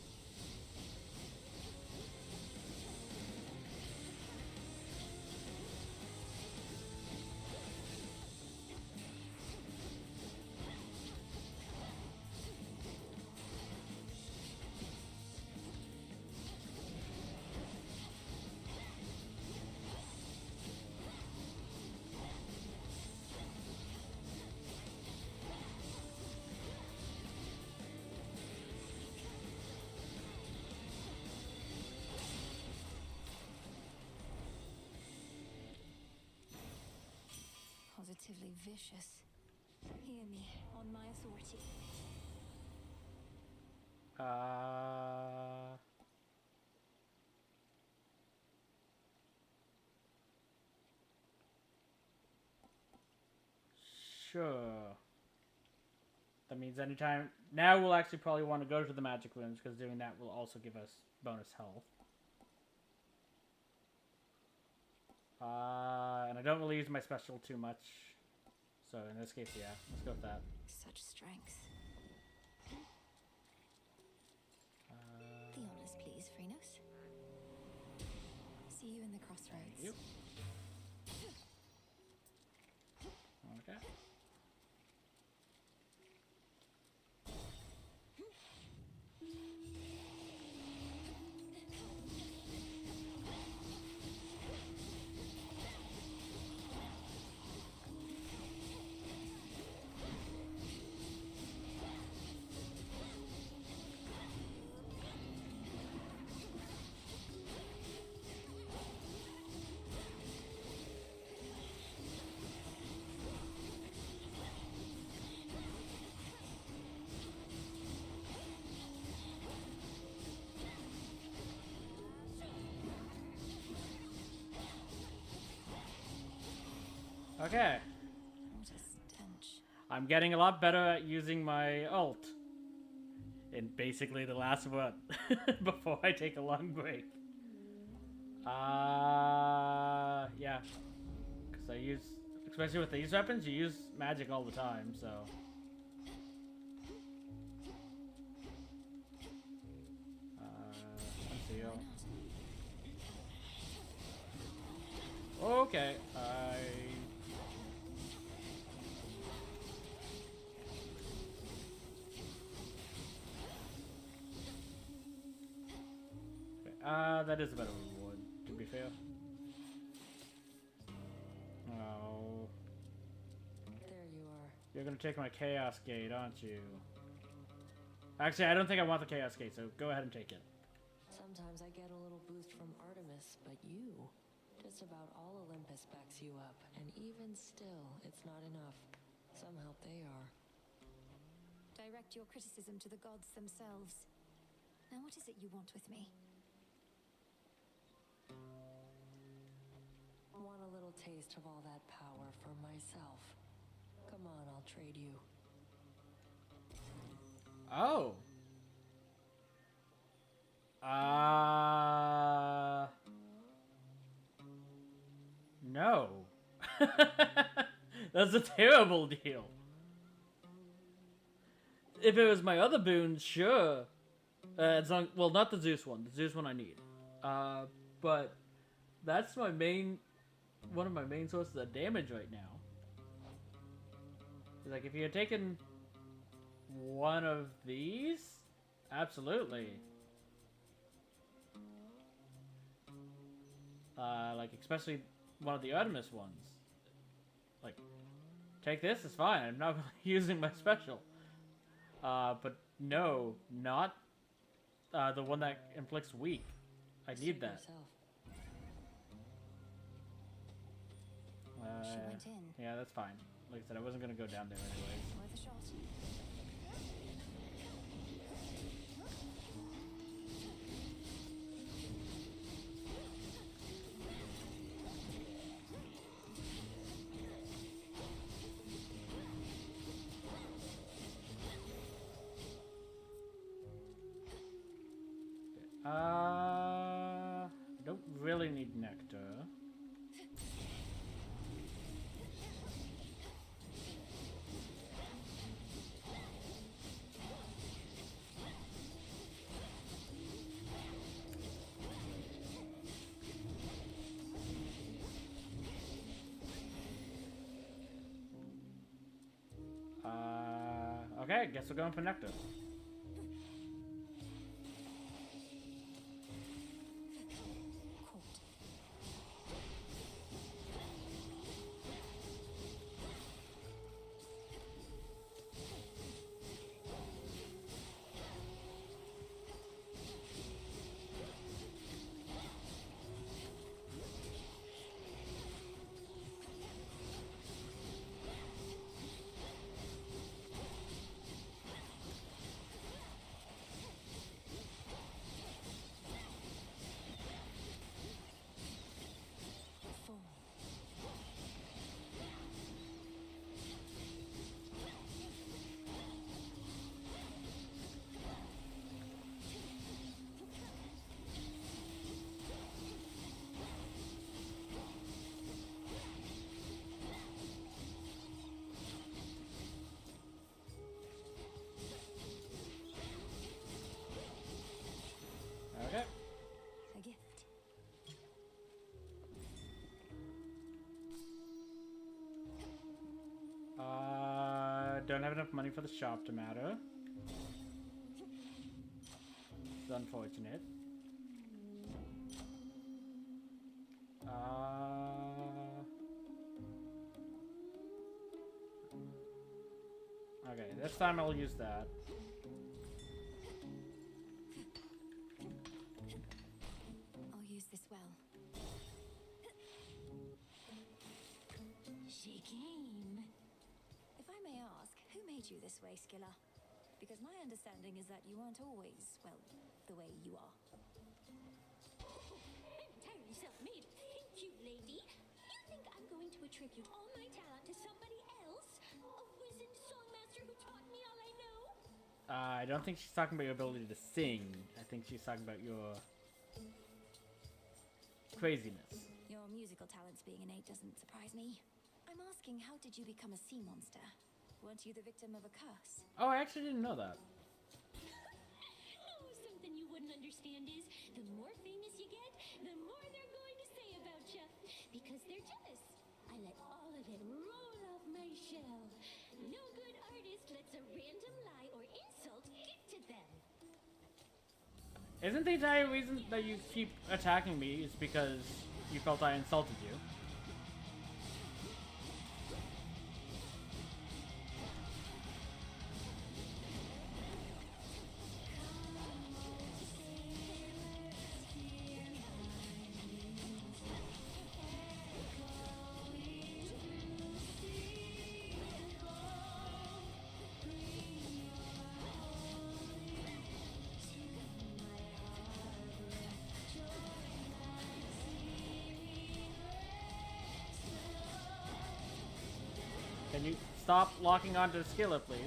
Positively vicious. Hear me, on my authority. Sure. That means anytime... Now we'll actually probably want to go to the magic rooms, because doing that will also give us bonus health. And I don't really use my special too much. So in this case, yeah. Let's go with that. Such strength. The honors, please, Kronos. See you in the crossroads. Thank you. Okay. Okay. What a stench. I'm getting a lot better at using my ult. In basically the last one. Before I take a long break. Yeah. Because I use... Especially with these weapons, you use magic all the time, so... Unseal. Okay, that is a better reward, to be fair. Oh. There you are. You're gonna take my Chaos Gate, aren't you? Actually, I don't think I want the Chaos Gate, so go ahead and take it. Sometimes I get a little boost from Artemis, but you... Just about all Olympus backs you up, and even still, it's not enough. Some help they are. Direct your criticism to the gods themselves. Now what is it you want with me? Want a little taste of all that power for myself. Come on, I'll trade you. Oh. No. That's a terrible deal. If it was my other boons, sure. It's not, well, not the Zeus one. The Zeus one I need. But that's my main, one of my main sources of damage right now. Like, if you're taking one of these, absolutely. Like, especially one of the Artemis ones. Like, take this, it's fine. I'm not using my special. But no, not the one that inflicts weak. I need that. She went in. Yeah, that's fine. Like I said, I wasn't gonna go down there anyways. Worth a shot. I don't really need nectar. Okay, guess we're going for nectar. Okay. A gift. Don't have enough money for the shop to matter. It's unfortunate. Okay, this time I'll use that. I'll use this well. She came. If I may ask, who made you this way, Skilla? Because my understanding is that you aren't always, well, the way you are. Entirely self-made. Thank you, lady. You think I'm going to attribute all my talent to somebody else? A wizened songmaster who taught me all I know? I don't think she's talking about your ability to sing. I think she's talking about your craziness. Your musical talents being innate doesn't surprise me. I'm asking, how did you become a sea monster? Weren't you the victim of a curse? Oh, I actually didn't know that. Oh, something you wouldn't understand is the more famous you get, the more they're going to say about you. Because they're jealous. I let all of it roll off my shell. No good artist lets a random lie or insult get to them. Isn't the entire reason that you keep attacking me is because you felt I insulted you? Can you stop locking onto the skillet, please?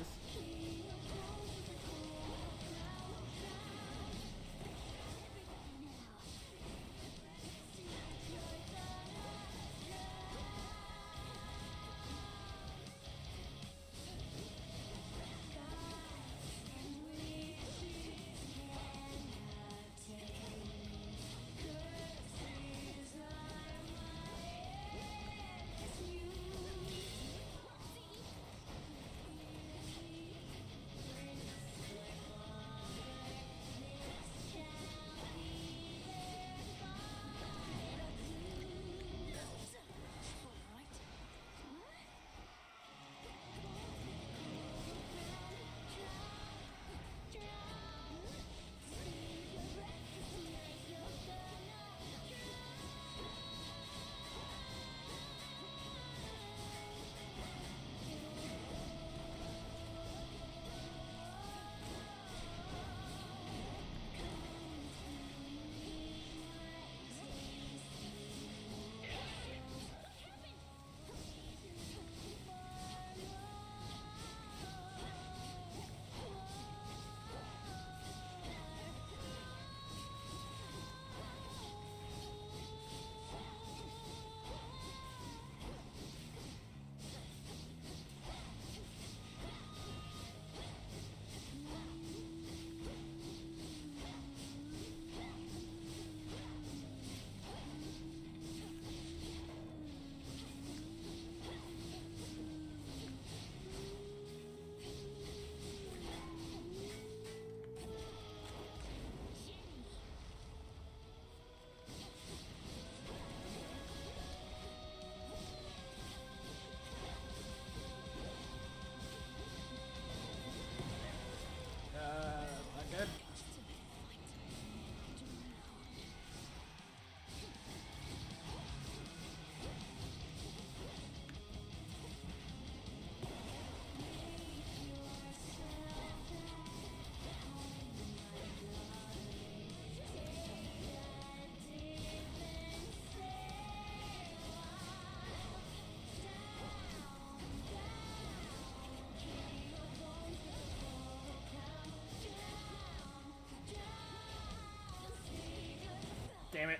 Not good. Damn it.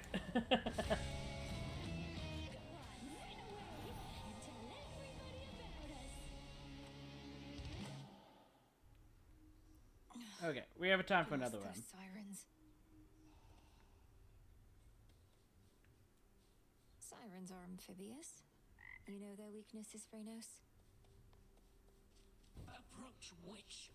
Okay, we have a time for another one. Sirens. Sirens are amphibious. You know their weaknesses, Kronos? Approach, witch.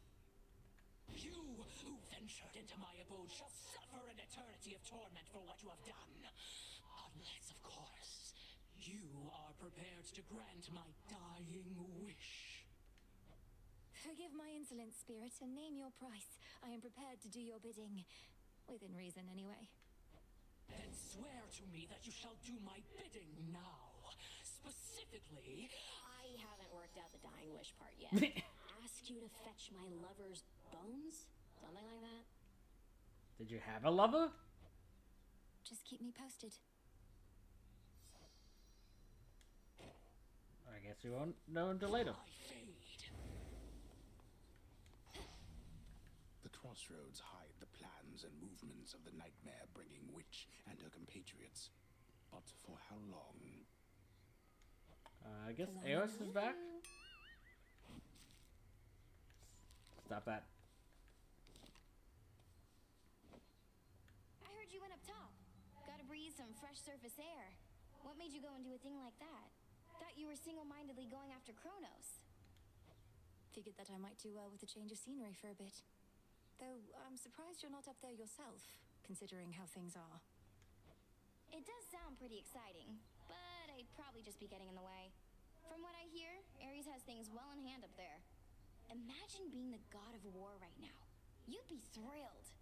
You who ventured into my abode shall suffer an eternity of torment for what you have done. Unless, of course, you are prepared to grant my dying wish. Forgive my insolent spirit and name your price. I am prepared to do your bidding. Within reason, anyway. Then swear to me that you shall do my bidding now. Specifically, I haven't worked out the dying wish part yet. Ask you to fetch my lover's bones? Something like that? Did you have a lover? Just keep me posted. guess we won't know until later. The crossroads hide the plans and movements of the nightmare-bringing witch and her compatriots. But for how long? I guess Eos is back. Stop that. I heard you went up top. Gotta breathe some fresh surface air. What made you go and do a thing like that? Thought you were single-mindedly going after Kronos. Figured that I might do well with a change of scenery for a bit. Though I'm surprised you're not up there yourself, considering how things are. It does sound pretty exciting, but I'd probably just be getting in the way. From what I hear, Ares has things well in hand up there. Imagine being the god of war right now. You'd be thrilled.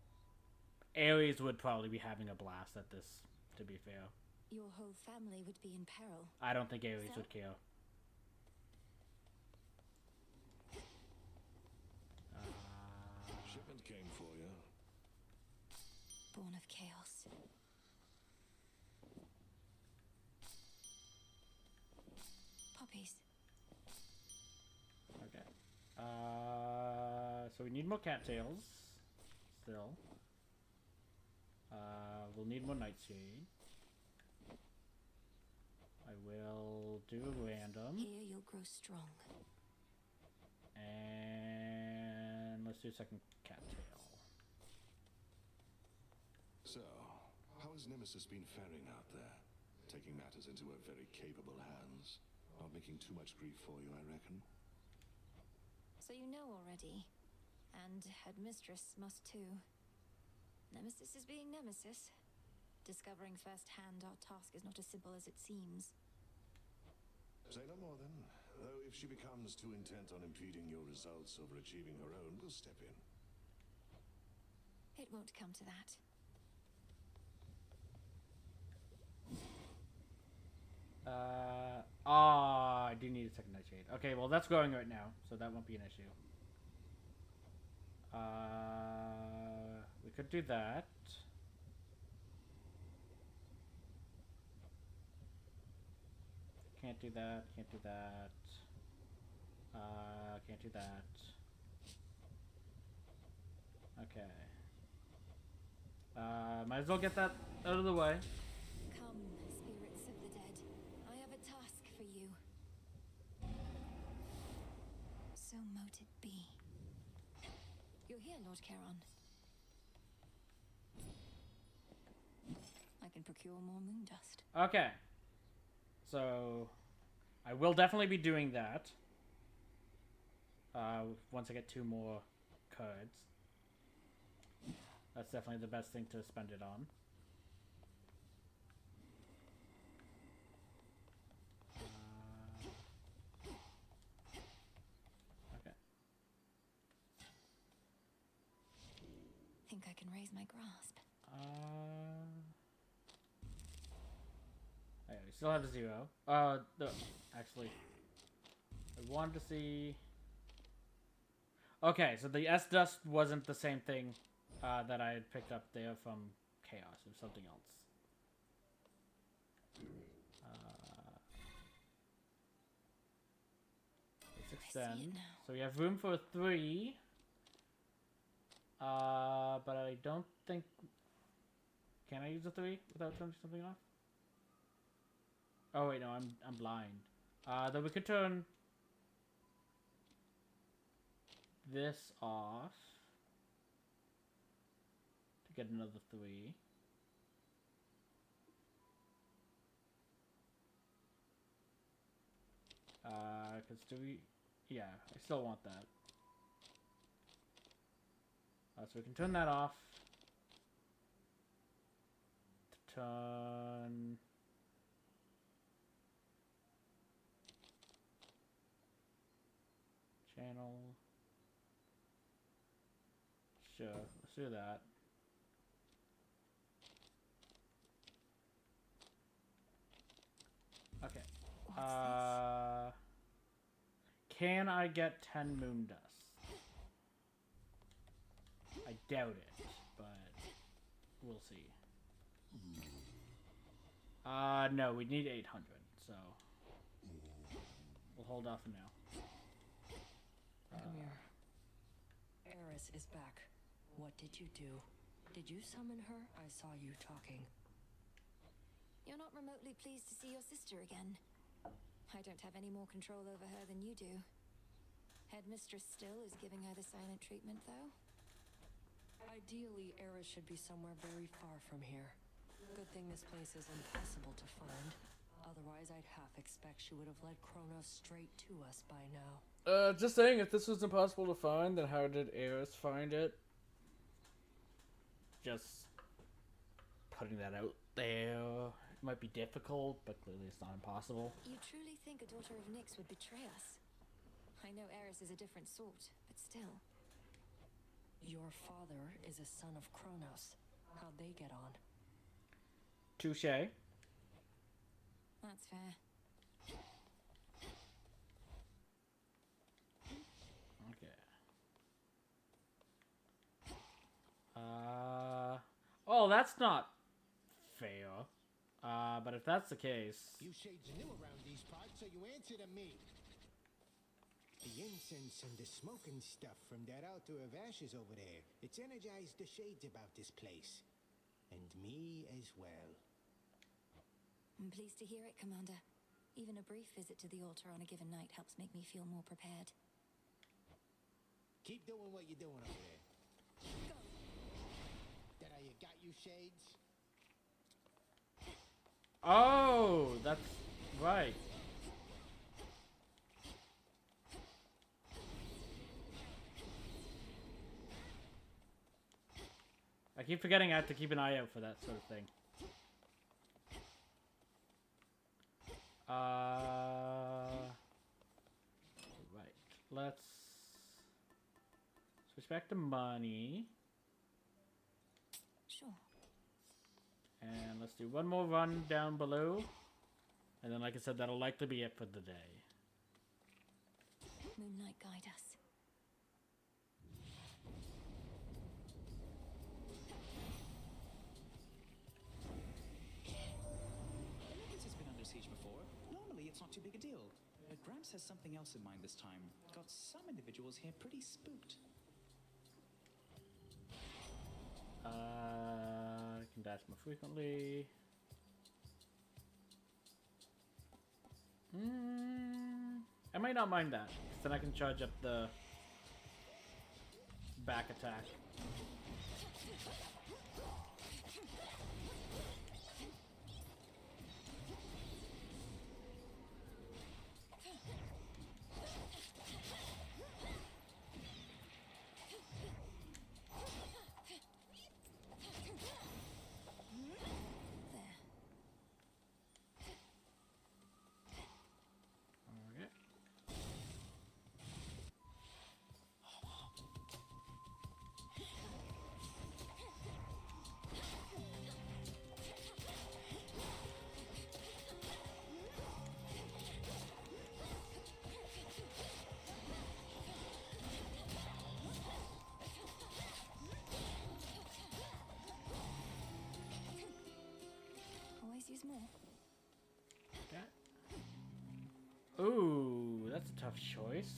Ares would probably be having a blast at this, to be fair. Your whole family would be in peril. I don't think Ares would care. Shipment came for you. Born of chaos. Puppies. Okay. So we need more cattails. Still. We'll need more nightshade. I will do a random. Here you'll grow strong. And let's do a second cattail. So, how has Nemesis been faring out there? Taking matters into her very capable hands. Not making too much grief for you, I reckon. So you know already. And Headmistress must too. Nemesis is being Nemesis. Discovering firsthand our task is not as simple as it seems. Say no more then. Though if she becomes too intent on impeding your results over achieving her own, we'll step in. It won't come to that. I do need a second nightshade. Okay, well that's going right now, so that won't be an issue. We could do that. Can't do that, can't do that. Can't do that. Okay. Might as well get that out of the way. Come, spirits of the dead. I have a task for you. So mote it be. You're here, Lord Charon. I can procure more moon dust. Okay. So, I will definitely be doing that. Once I get 2 more cards. That's definitely the best thing to spend it on. Okay. Think I can raise my grasp. Yeah, we still have a 0. No, actually, I wanted to see. Okay, so the S dust wasn't the same thing that I had picked up there from Chaos. It was something else. Let's extend. So we have room for 3. But I don't think. Can I use a 3 without turning something off? Oh wait, no, I'm blind. Then we could turn this off to get another 3. Cause do we? Yeah, I still want that. So we can turn that off. To turn. Channel. Sure, let's do that. Okay. Can I get 10 moon dust? I doubt it, but we'll see. No, we need 800, so. We'll hold off for now. Come here. Eris is back. What did you do? Did you summon her? I saw you talking. You're not remotely pleased to see your sister again. I don't have any more control over her than you do. Headmistress still is giving her the silent treatment, though. Ideally, Eris should be somewhere very far from here. Good thing this place is impossible to find. Otherwise, I'd half expect she would have led Kronos straight to us by now. Just saying, if this was impossible to find, then how did Eris find it? Just putting that out there. It might be difficult, but clearly it's not impossible. You truly think a daughter of Nyx would betray us? I know Eris is a different sort, but still. Your father is a son of Kronos. How'd they get on? Touché. That's fair. Okay. Oh, that's not fair. But if that's the case... You shades new around these parts, so you answer to me. The incense and the smoking stuff from that altar of ashes over there, it's energized the shades about this place. And me as well. I'm pleased to hear it, Commander. Even a brief visit to the altar on a given night helps make me feel more prepared. Keep doing what you're doing over there. Go! That how you got you, shades? Oh, that's right. I keep forgetting I have to keep an eye out for that sort of thing. Right. Let's switch back to money. Sure. And let's do one more run down below. And then, like I said, that'll likely be it for the day. Moonlight guide us. This has been under siege before. Normally, it's not too big a deal. But Gramps has something else in mind this time. Got some individuals here pretty spooked. I can dash more frequently. I might not mind that, because then I can charge up the back attack. Use more. Okay. Ooh, that's a tough choice.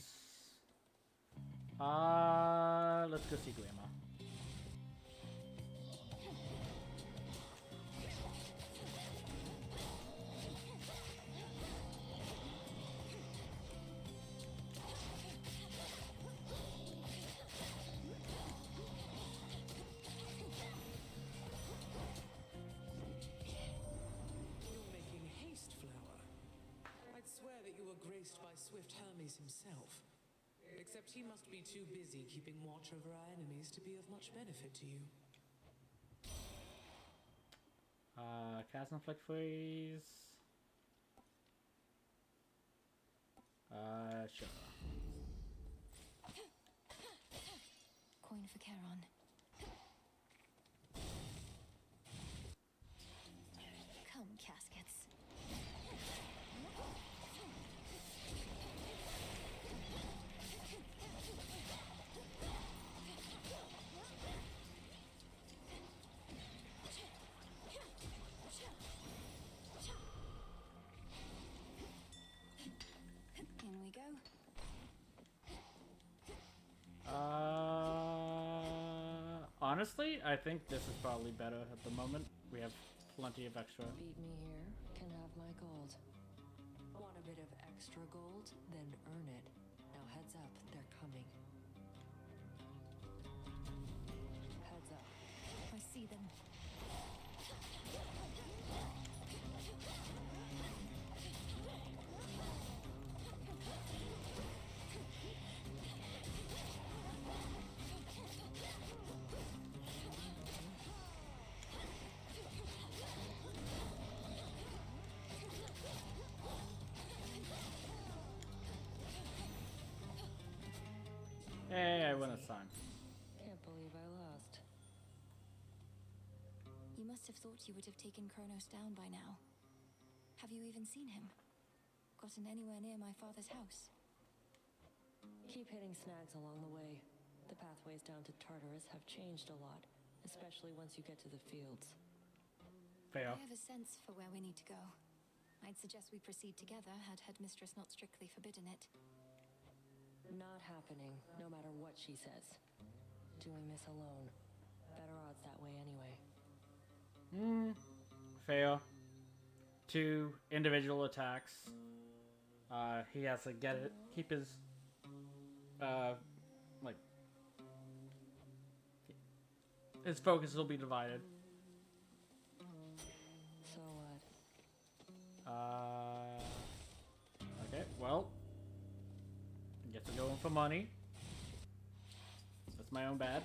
Let's go see Grandma. Swift Hermes himself. Except he must be too busy keeping watch over our enemies to be of much benefit to you. Cast and flick freeze. Sure. Coin for Charon. Come, caskets. honestly, I think this is probably better at the moment. We have plenty of extra. Beat me here, can have my gold. Want a bit of extra gold? Then earn it. Now heads up, they're coming. Heads up. I see them. Hey, I win this time. Can't believe I lost. You must have thought you would have taken Kronos down by now. Have you even seen him? Gotten anywhere near my father's house? Keep hitting snags along the way. The pathways down to Tartarus have changed a lot, especially once you get to the fields. Fail. I have a sense for where we need to go. I'd suggest we proceed together had Headmistress not strictly forbidden it. Not happening, no matter what she says. Doing this alone. Better odds that way anyway. Fail. 2 individual attacks. He has to get it. Keep his like his focus will be divided. So what? Okay, well, guess I'm going for money. That's my own bad.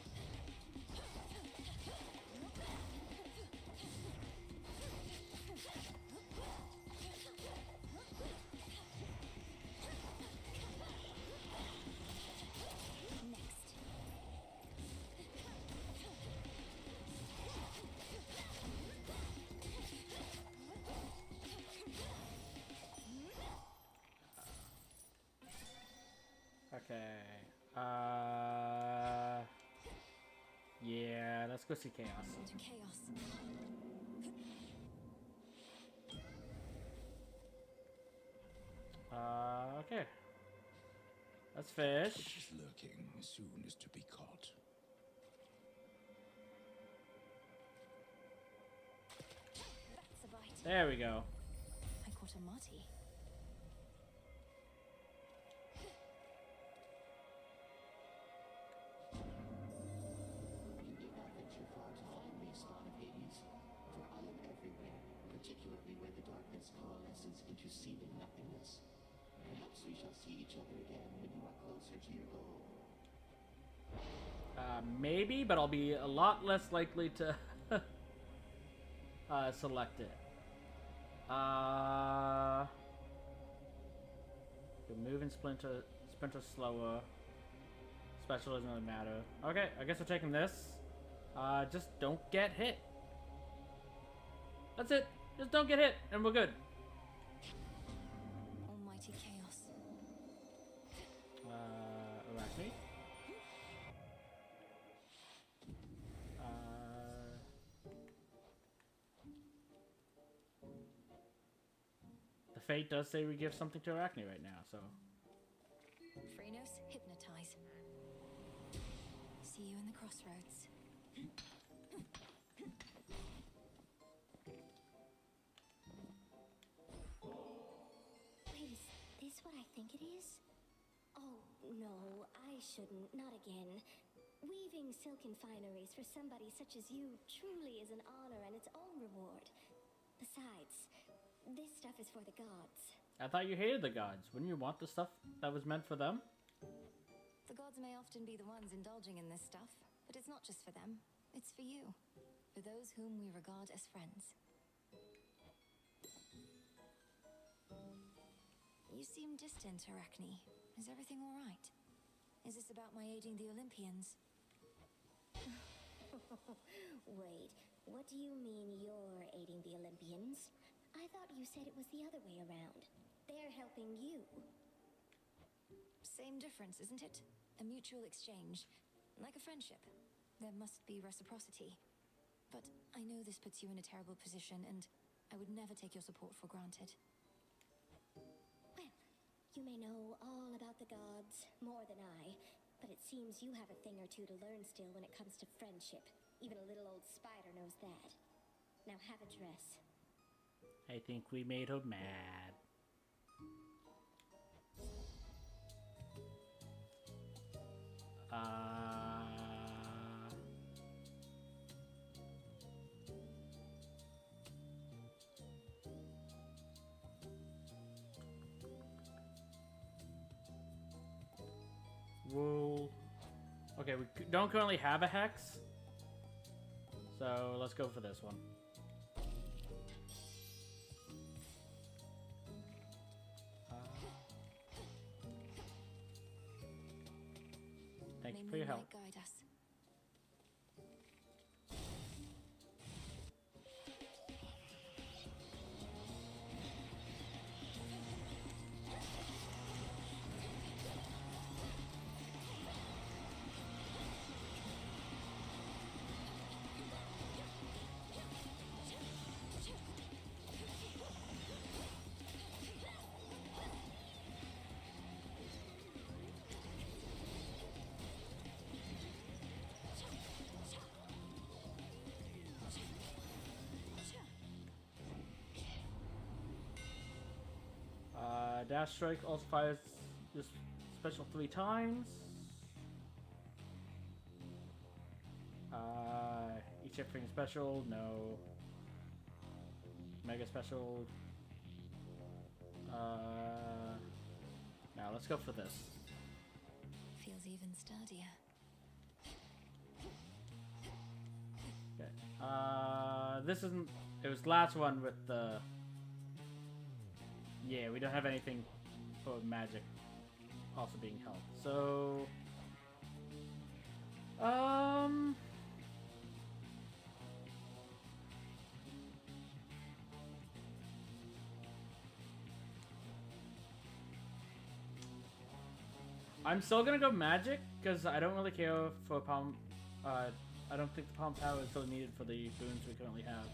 Okay. Yeah, let's go see Chaos. To Chaos. Okay. Let's fish. Which is lurking soon is to be caught. That's a bite. There we go. I caught a Marty. You need not venture far to find me, spawn of Hades, for I am everywhere, particularly where the darkness coalesces into seething nothingness. Perhaps we shall see each other again when you are closer to your goal. Maybe, but I'll be a lot less likely to select it. The move and splinter slower. Special doesn't really matter. Okay, I guess we're taking this. Just don't get hit. That's it. Just don't get hit, and we're good. Almighty Chaos. Arachne. The fate does say we give something to Arachne right now, so. Kronos, hypnotize. See you in the crossroads. Wait, is this what I think it is? Oh, no, I shouldn't. Not again. Weaving silken fineries for somebody such as you truly is an honor and its own reward. Besides, this stuff is for the gods. I thought you hated the gods. Wouldn't you want the stuff that was meant for them? The gods may often be the ones indulging in this stuff, but it's not just for them. It's for you. For those whom we regard as friends. You seem distant, Arachne. Is everything all right? Is this about my aiding the Olympians? Wait, what do you mean you're aiding the Olympians? I thought you said it was the other way around. They're helping you. Same difference, isn't it? A mutual exchange. Like a friendship. There must be reciprocity. But I know this puts you in a terrible position, and I would never take your support for granted. Well, you may know all about the gods, more than I, but it seems you have a thing or two to learn still when it comes to friendship. Even a little old spider knows that. Now have a dress. I think we made her mad. Wool. Okay, we don't currently have a hex, so let's go for this one. Thank you for your help. Guide us. Dash Strike also fires this special 3 times. Each everything special, no. Mega special. Now let's go for this. Feels even sturdier. Okay. This isn't. It was the last one with the. Yeah, we don't have anything for magic also being held. So, I'm still gonna go magic because I don't really care for palm. I don't think the palm power is still needed for the boons we currently have.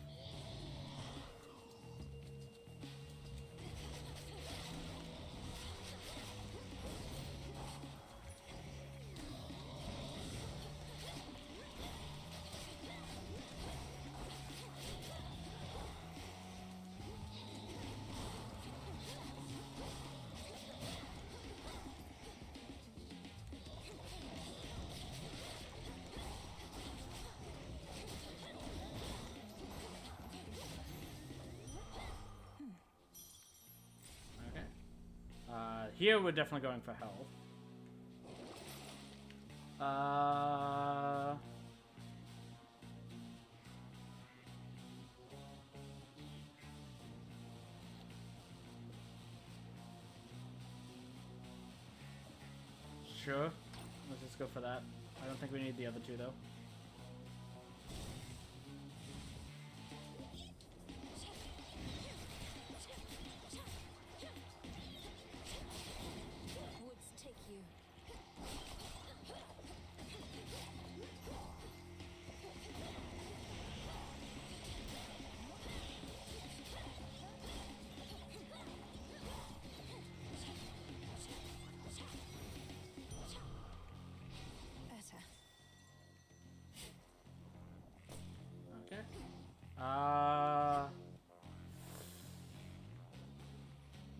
Here we're definitely going for health. Sure. Let's just go for that. I don't think we need the other two though.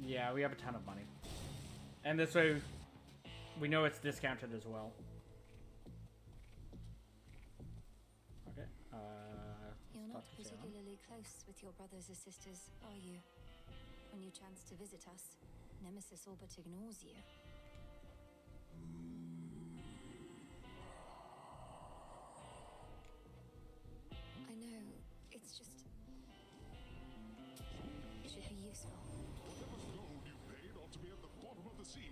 Yeah, we have a ton of money. And this way, we know it's discounted as well. Okay, You're not particularly close with your brothers or sisters, are you? When you chance to visit us, Nemesis all but ignores you. I know, it's just... it should be useful. Whatever gold you paid ought to be at the bottom of the sea.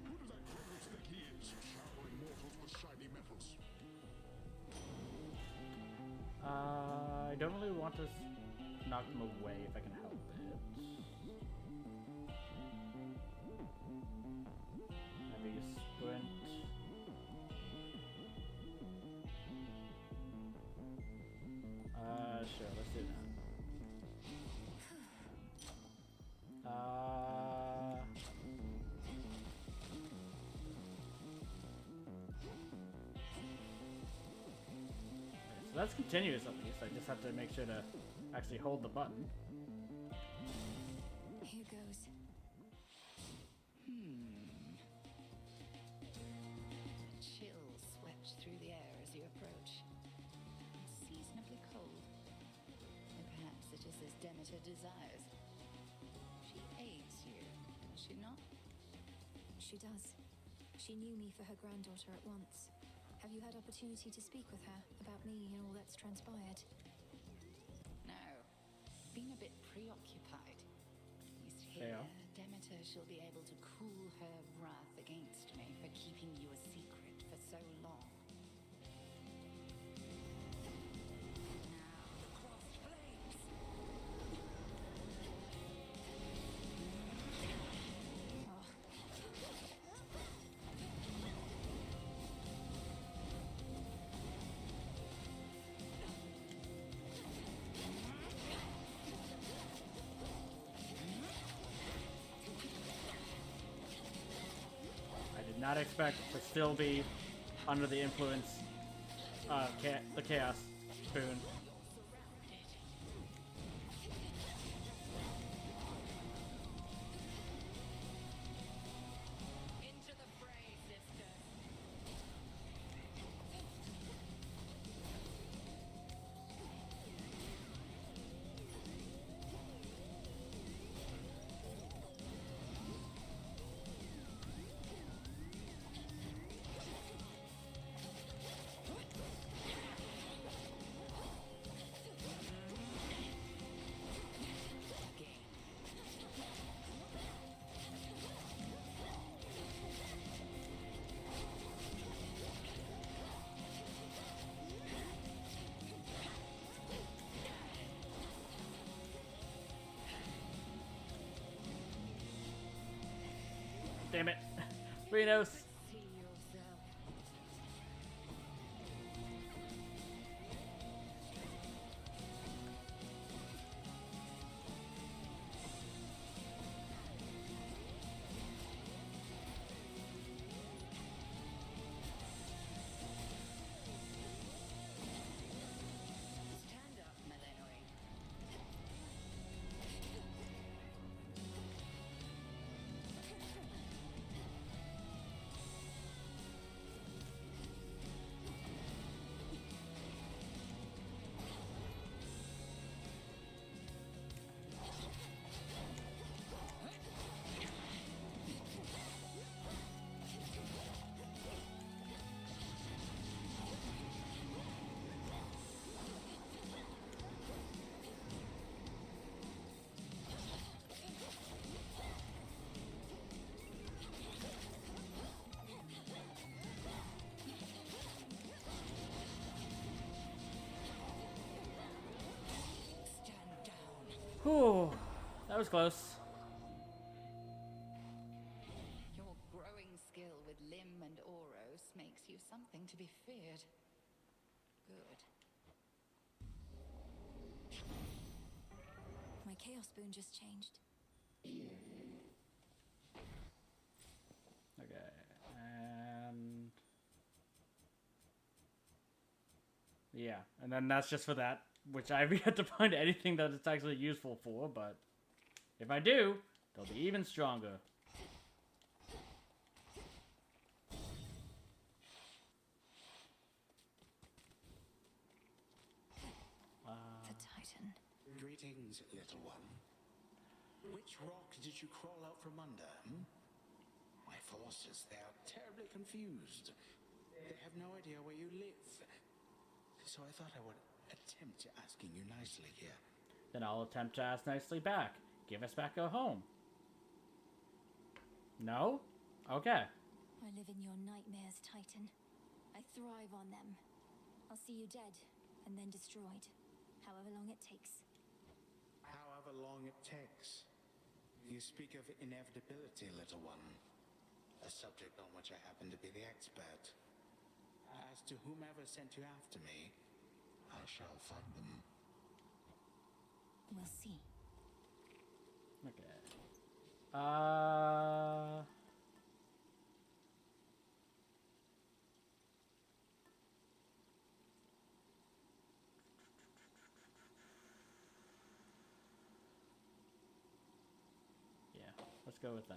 Who does that Kronos think he is, showering mortals with shiny metals? I don't really want to knock them away if I can help it. Maybe a sprint. Sure, let's do that. So that's continuous at least. I just have to make sure to actually hold the button. Here goes. Chills swept through the air as you approach. Unseasonably cold. And perhaps it is as Demeter desires. She aids you, does she not? She does. She knew me for her granddaughter at once. Have you had opportunity to speak with her about me and all that's transpired? No. Been a bit preoccupied. At least here, Demeter shall be able to cool her wrath against me for keeping you a secret for so long. Not expect to still be under the influence of the Chaos Spoon. Damn it. Kronos. Whew, that was close. Your growing skill with Limb and Oros makes you something to be feared. Good. My Chaos Spoon just changed. Okay, and yeah, and then that's just for that, which I've yet to find anything that it's actually useful for, but if I do, they'll be even stronger. The Titan. Greetings, little one. Which rock did you crawl out from under, hmm? My forces, they are terribly confused. They have no idea where you live. So I thought I would attempt asking you nicely here. Then I'll attempt to ask nicely back. Give us back our home. No? Okay. I live in your nightmares, Titan. I thrive on them. I'll see you dead, and then destroyed. However long it takes. However long it takes. You speak of inevitability, little one. A subject on which I happen to be the expert. As to whomever sent you after me, I shall find them. We'll see. Okay. Let's go with that.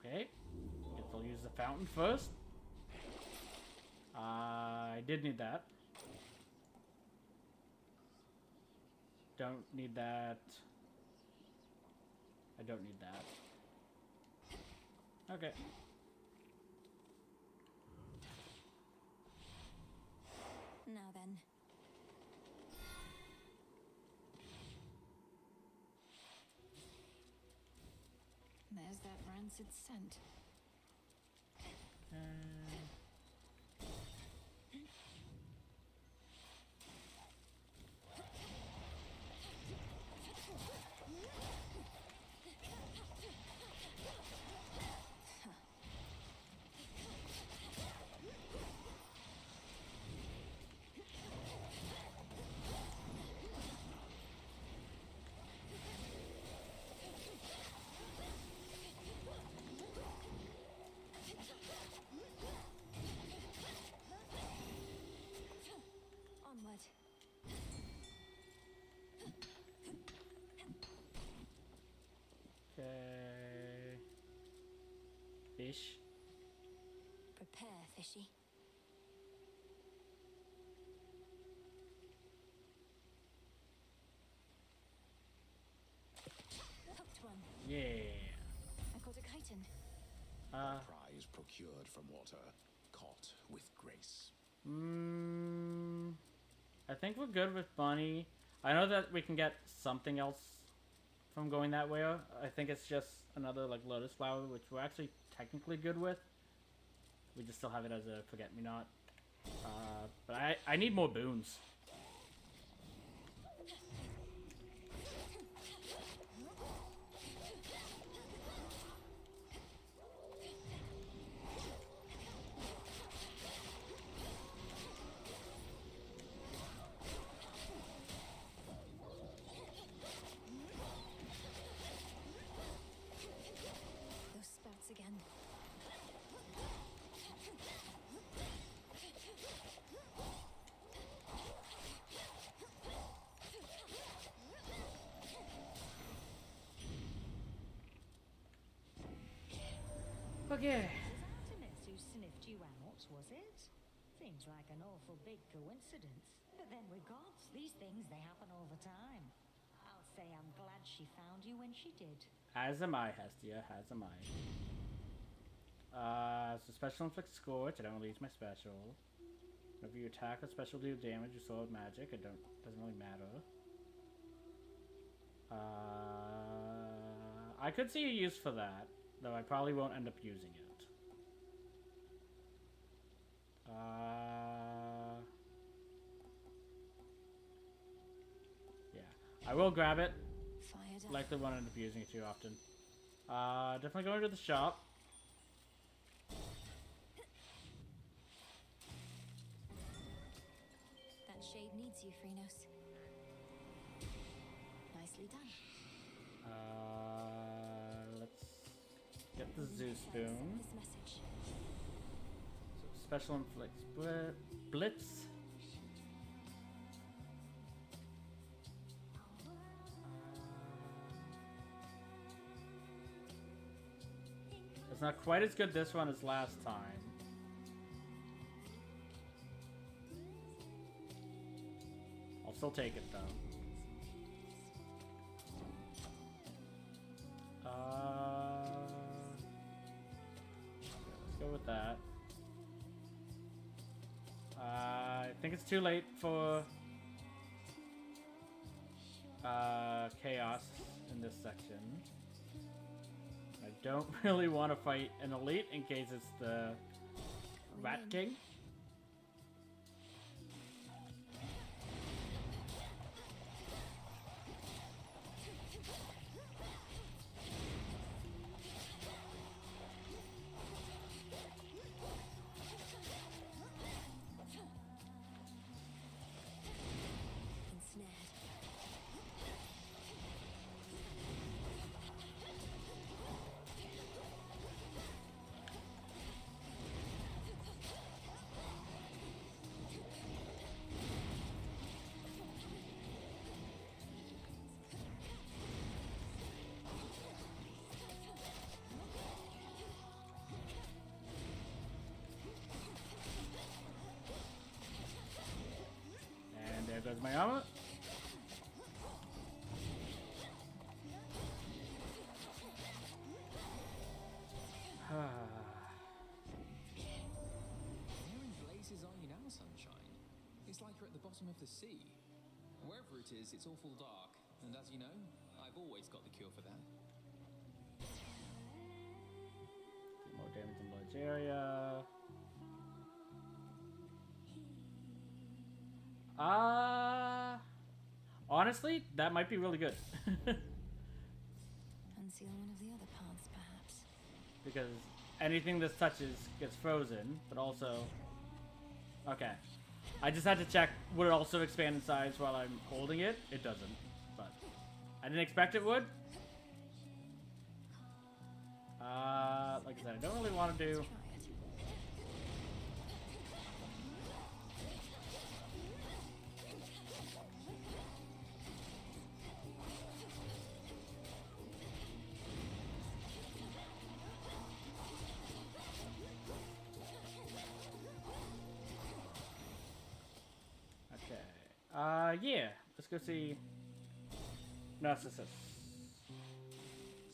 Okay. Guess I'll use the fountain first. I did need that. Don't need that. I don't need that. Okay. Now then. There's that rancid scent. Onward. Okay. Fish. Prepare, fishy. Hooked one. Yeah. I caught a chitin. A prize procured from water, caught with grace. I think we're good with Bunny. I know that we can get something else from going that way. I think it's just another like lotus flower, which we're actually technically good with. We just still have it as a forget-me-not. But I need more boons. Those spouts again. Okay. Artemis who sniffed you out, was it? Seems like an awful big coincidence. But then with gods, these things, they happen all the time. I'll say I'm glad she found you when she did. As am I, Hestia. As am I. So special inflict scorch. I don't release my special. Whenever you attack with special deal damage, you sword magic. Doesn't really matter. I could see a use for that, though I probably won't end up using it. Yeah, I will grab it. Likely won't end up using it too often. Definitely going to the shop. That shade needs you, Kronos. Nicely done. Let's get the zoo spoon. This message. So special inflicts blitz. It's not quite as good this one as last time. I'll still take it though. Let's go with that. I think it's too late for chaos in this section. I don't really want to fight an elite in case it's the Rat King. Where's my armor? Where in blazes are you now, Sunshine? It's like you're at the bottom of the sea. Wherever it is, it's awful dark. And as you know, I've always got the cure for that. More damage in Lloyd's area. Honestly, that might be really good. Unseal one of the other paths, perhaps. Because anything this touches gets frozen, but also... Okay. I just had to check, would it also expand in size while I'm holding it? It doesn't, but... I didn't expect it would. Like I said, I don't really want to do... Yeah. Let's go see Narcissus. So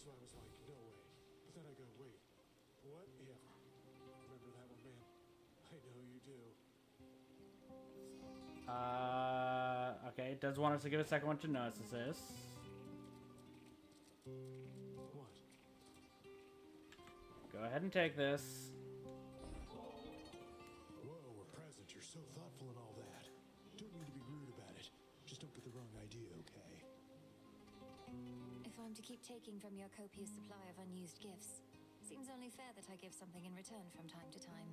I was like, no way. But then I go, wait, what if? Remember that one, man? I know you do. Okay, it does want us to give a second one to Narcissus. What? Go ahead and take this. Whoa, a present. You're so thoughtful and all that. Don't mean to be rude about it. Just don't get the wrong idea, okay? If I'm to keep taking from your copious supply of unused gifts, seems only fair that I give something in return from time to time.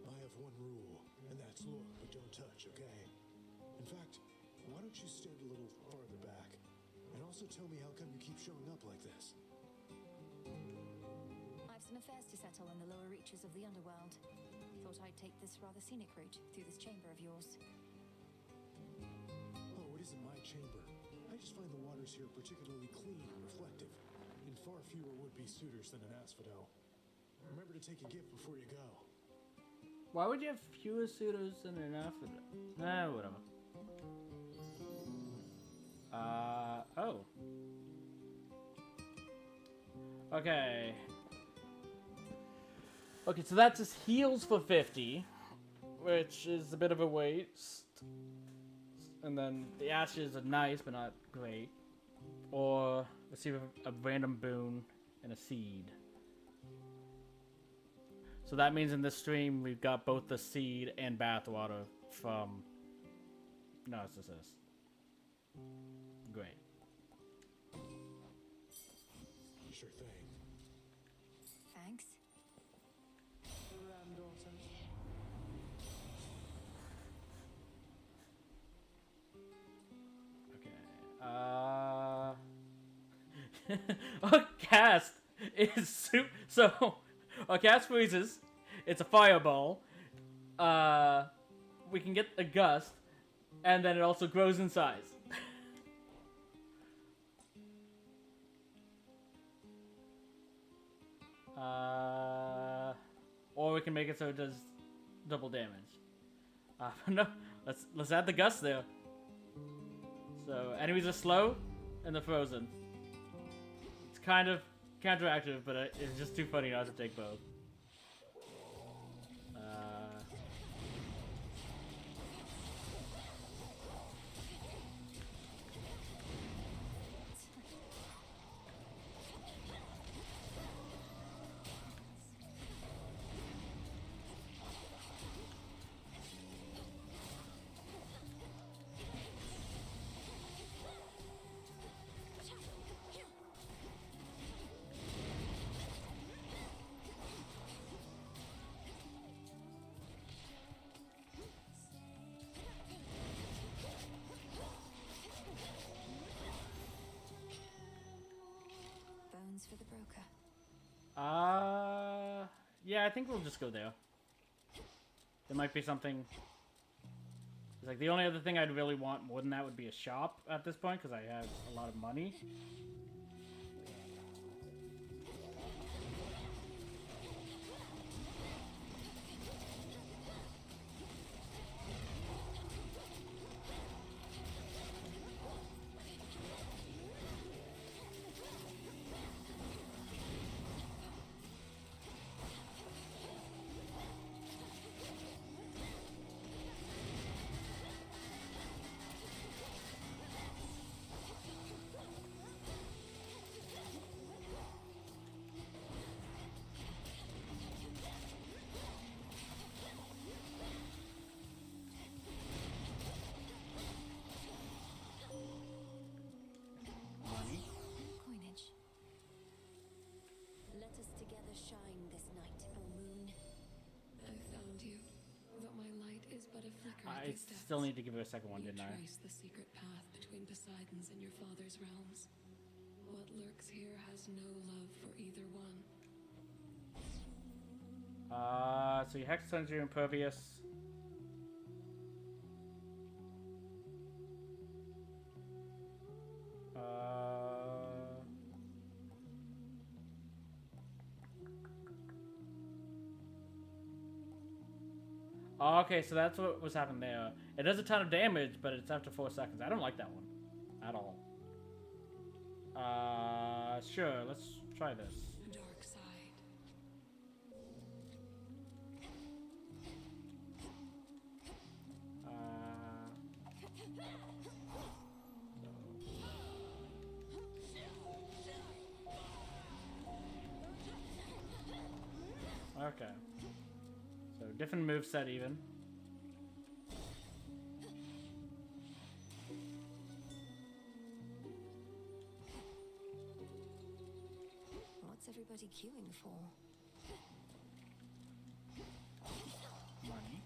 I have one rule, and that's look, but don't touch, okay? In fact, why don't you stand a little farther back? And also tell me how come you keep showing up like this? I've some affairs to settle in the lower reaches of the underworld. Thought I'd take this rather scenic route through this chamber of yours. Oh, it isn't my chamber. I just find the waters here particularly clean and reflective, and far fewer would-be suitors than an asphodel. Remember to take a gift before you go. Why would you have fewer suitors than enough? Whatever. Oh. Okay. Okay, so that just heals for 50, which is a bit of a waste. And then the ashes are nice, but not great. Or receive a random boon and a seed. So that means in this stream, we've got both the seed and bathwater from Narcissus. Great. Sure thing. Thanks. Okay. Our cast is so. Our cast freezes. It's a fireball. We can get a gust, and then it also grows in size. Or we can make it so it does double damage. No, let's add the gust there. So enemies are slow, and they're frozen. It's kind of counteractive, but it's just too funny not to take both. Bones for the broker. Yeah, I think we'll just go there. There might be something. It's like the only other thing I'd really want more than that would be a shop at this point, because I have a lot of money. still need to give her a second one, didn't I? Trace the secret path between Poseidon's and your father's realms. What lurks here has no love for either one. So your hex turns you impervious. Okay, so that's what was happening there. It does a ton of damage, but it's after 4 seconds. I don't like that one at all. Sure, let's try this. Dark side. Okay. So different moveset even. What's everybody queuing for? Money.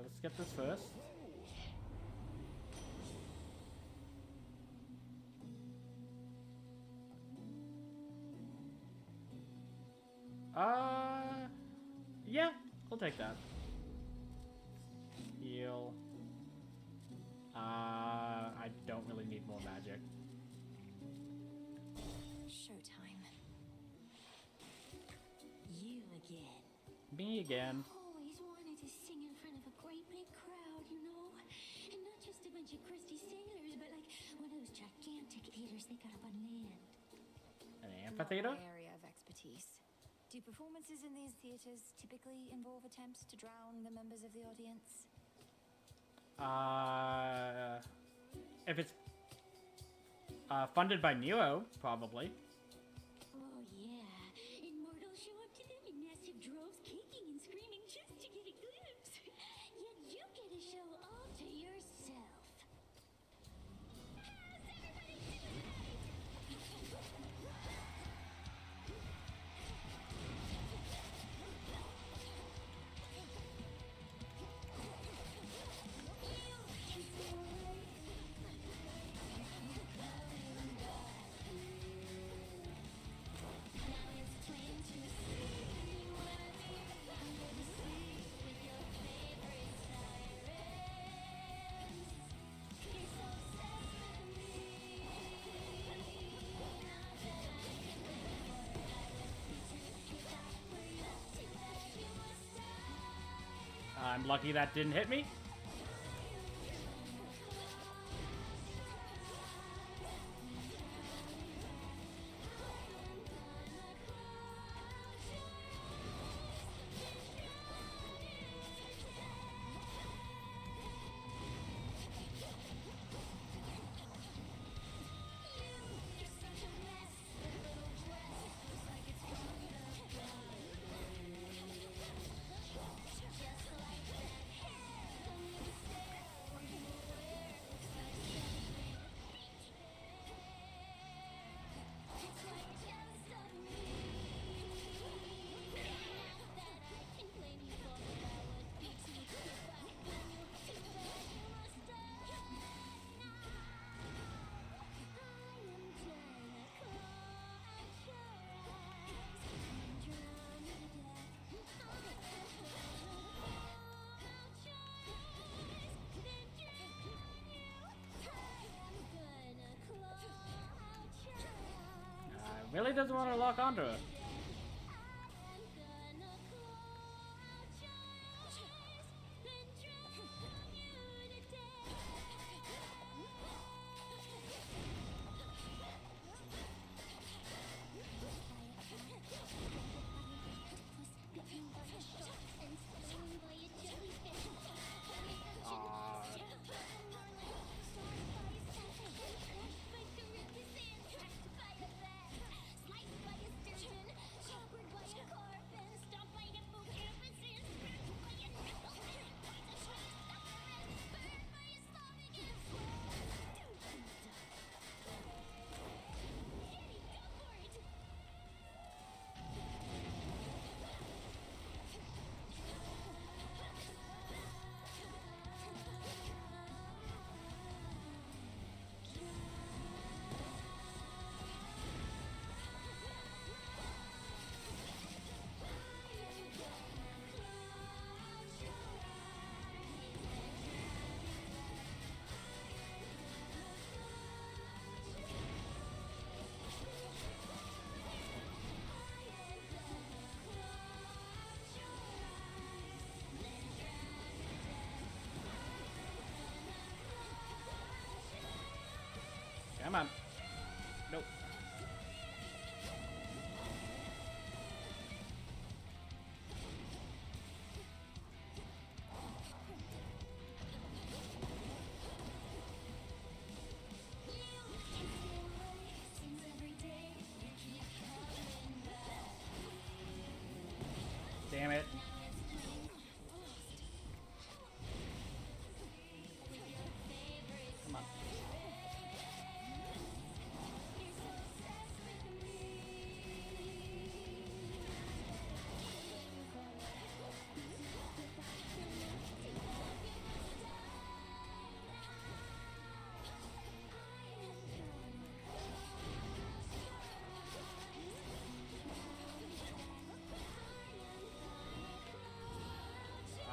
Let's get this first. Yeah, I'll take that. Heal. I don't really need more magic. Showtime. You again. Me again. Always wanted to sing in front of a great big crowd, you know? And not just a bunch of Christie sailors, but like one of those gigantic theaters they got up on land. An amphitheater? Not my area of expertise. Do performances in these theaters typically involve attempts to drown the members of the audience? If it's funded by Nero, probably. Oh yeah, and mortals show up to them in massive droves, kicking and screaming just to get a glimpse. Yet you get a show all to yourself. How's everybody tonight? I'm lucky that didn't hit me. Really doesn't want to lock onto it. Come on. Nope. Damn it. Come on.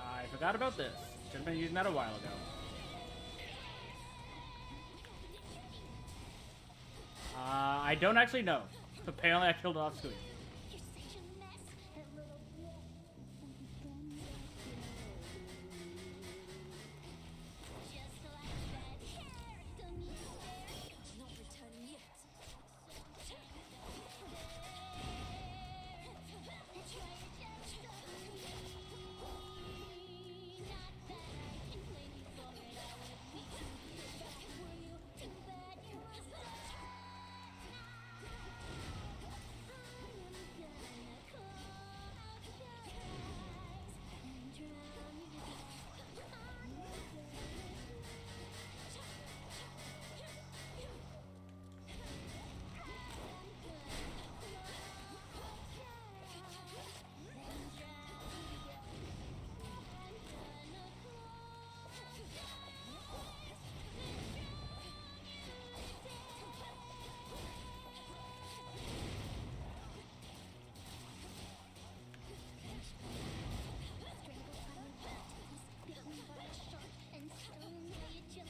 I forgot about this. Should have been using that a while ago. I don't actually know. Apparently I killed it off screen.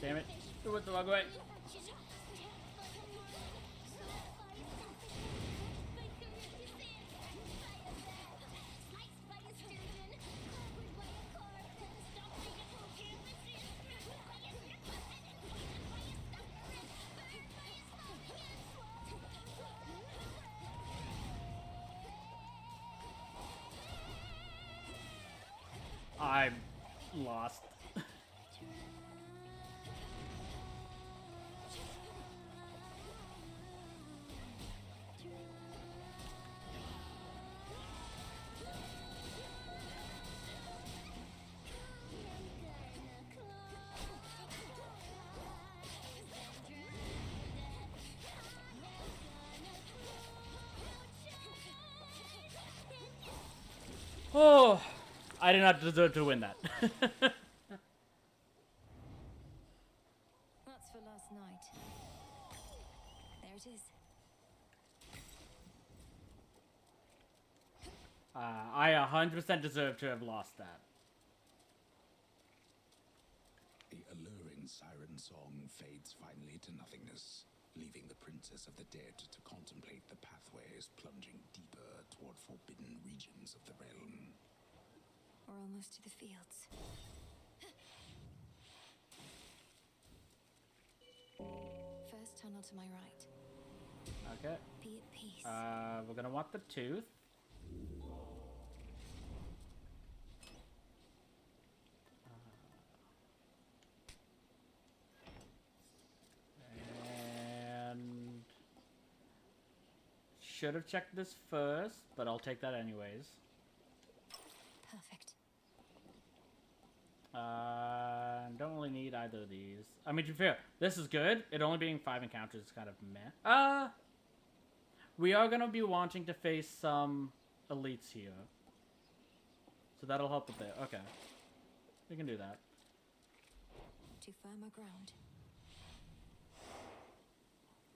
Damn it. It went the wrong way. I'm lost. Oh, I did not deserve to win that. That's for last night. There it is. I 100% deserve to have lost that. The alluring siren song fades finally to nothingness, leaving the Princess of the Dead to contemplate the pathways plunging deeper toward forbidden regions of the realm. We're almost to the fields. First tunnel to my right. Okay. Be at peace. We're gonna want the tooth. And should have checked this first, but I'll take that anyways. Perfect. Don't really need either of these. I mean, to be fair, this is good. It only being 5 encounters is kind of meh. We are gonna be wanting to face some elites here. So that'll help a bit. Okay. We can do that. To firmer ground.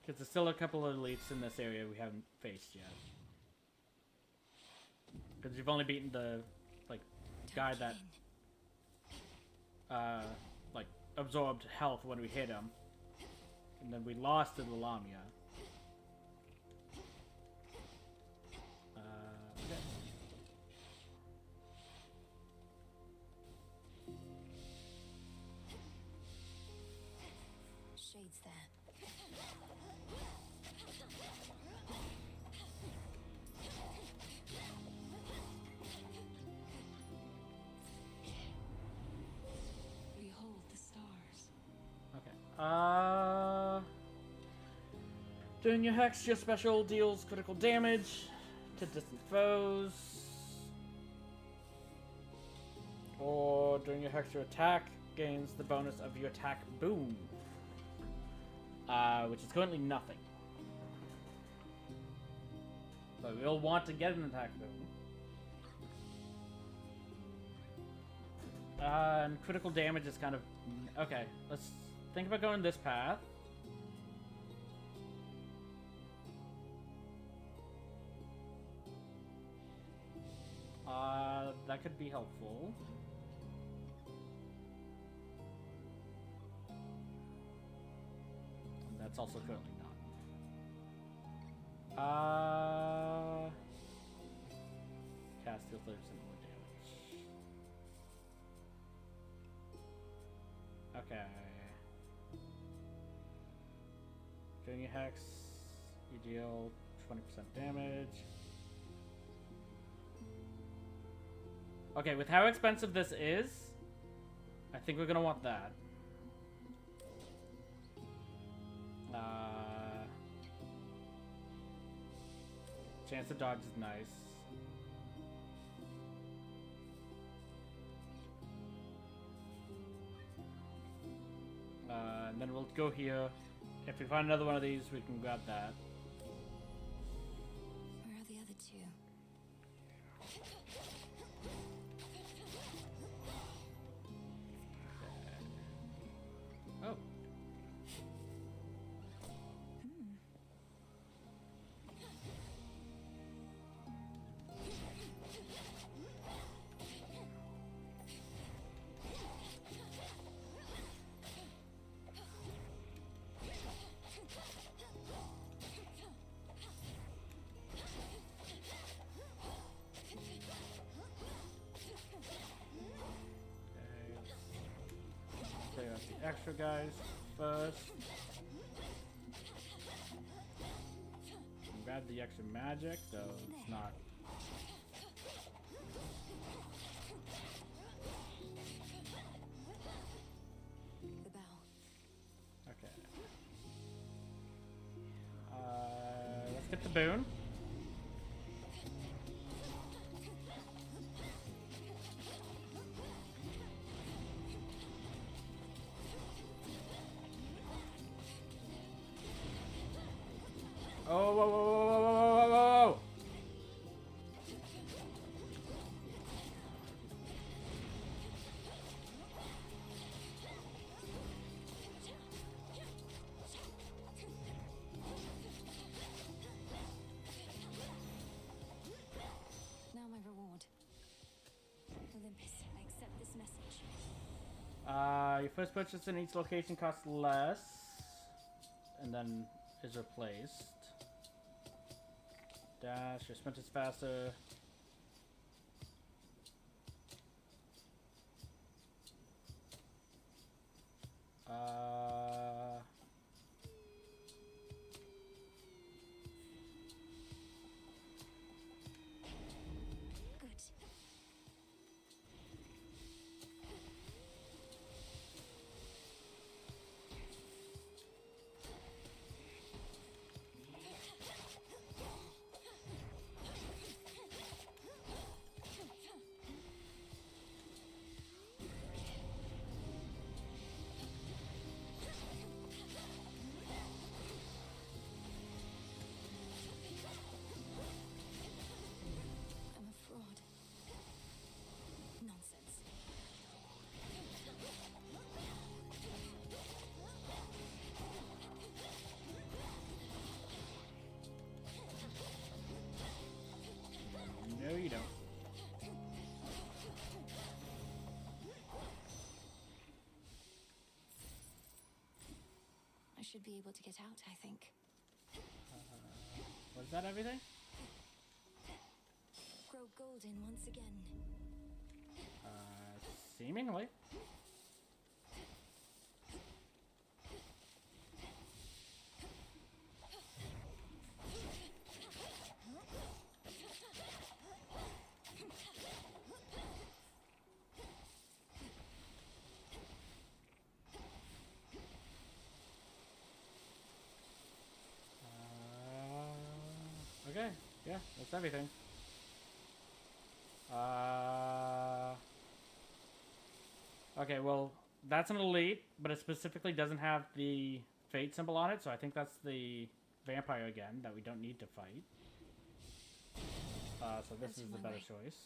Because there's still a couple of elites in this area we haven't faced yet. Because you've only beaten the, like, guy that, like, absorbed health when we hit him. And then we lost to the Lamia. Okay. Shades there. Doing your hex, your special deals critical damage to distant foes. Or during your hex, your attack gains the bonus of your attack boom. Which is currently nothing. But we'll want to get an attack boom. And critical damage is kind of... Okay, let's think about going this path. That could be helpful. And that's also currently not. Cast deals 30% more damage. Okay. During your hex, you deal 20% damage. Okay, with how expensive this is, I think we're gonna want that. Chance to dodge is nice. And then we'll go here. If we find another one of these, we can grab that. Where are the other two? Oh. Clear out the extra guys first. Grab the extra magic, though it's not. The bell. Okay. Let's get the boon. Oh, whoa, whoa, whoa, whoa, whoa, whoa, whoa. Now my reward. Olympus, I accept this message. Your first purchase in each location costs less, and then is replaced. Dash, your sprint is faster. Good. I'm a fraud. Nonsense. No, you don't. I should be able to get out, I think. Was that everything? Grow golden once again. Seemingly. Yeah, that's everything. Okay, well, that's an elite, but it specifically doesn't have the fate symbol on it, so I think that's the vampire again that we don't need to fight. So this is the better choice.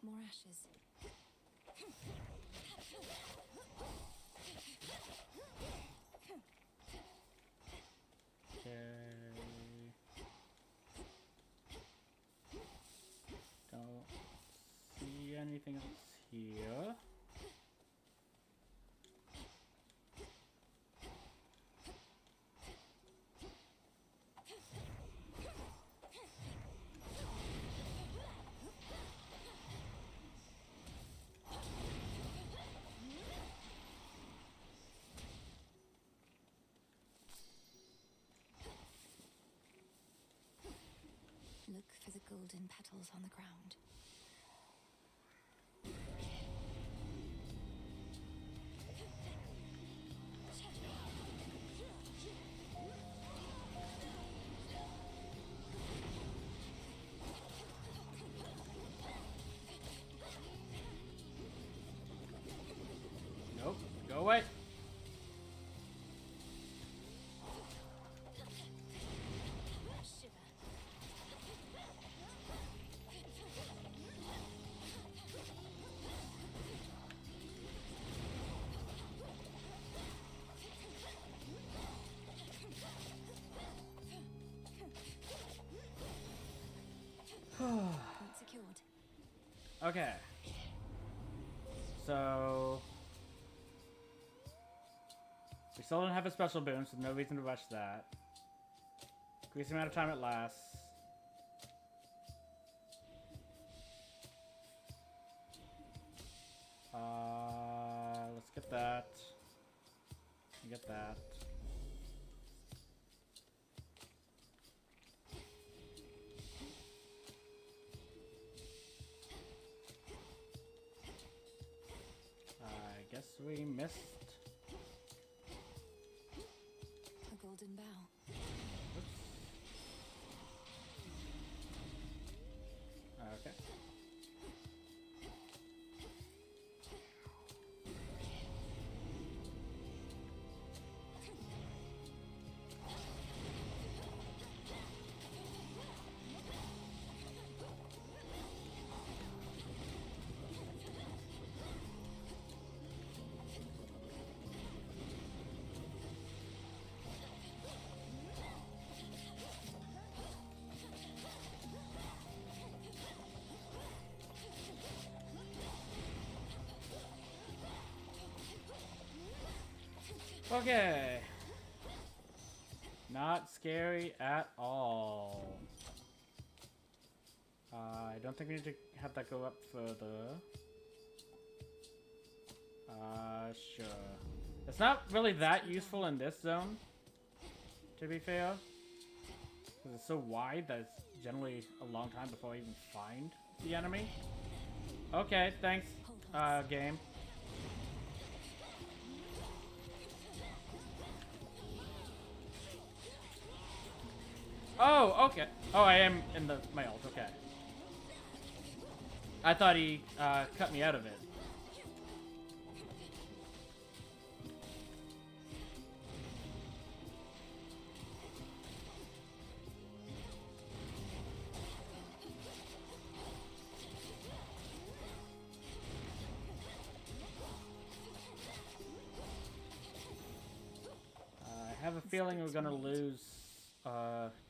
More ashes. Okay. Don't see anything else here. Look for the golden petals on the ground. Nope, go away. Secured. Okay. So we still don't have a special boon, so no reason to rush that. Increase the amount of time it lasts. Let's get that. Get that. I guess we missed. A golden bow. Oops. Okay. Okay. Not scary at all. I don't think we need to have that go up further. Sure. It's not really that useful in this zone, to be fair. Because it's so wide that it's generally a long time before I even find the enemy. Okay, thanks, game. Oh, okay. Oh, I am in my ult, okay. I thought he cut me out of it. a feeling we're gonna lose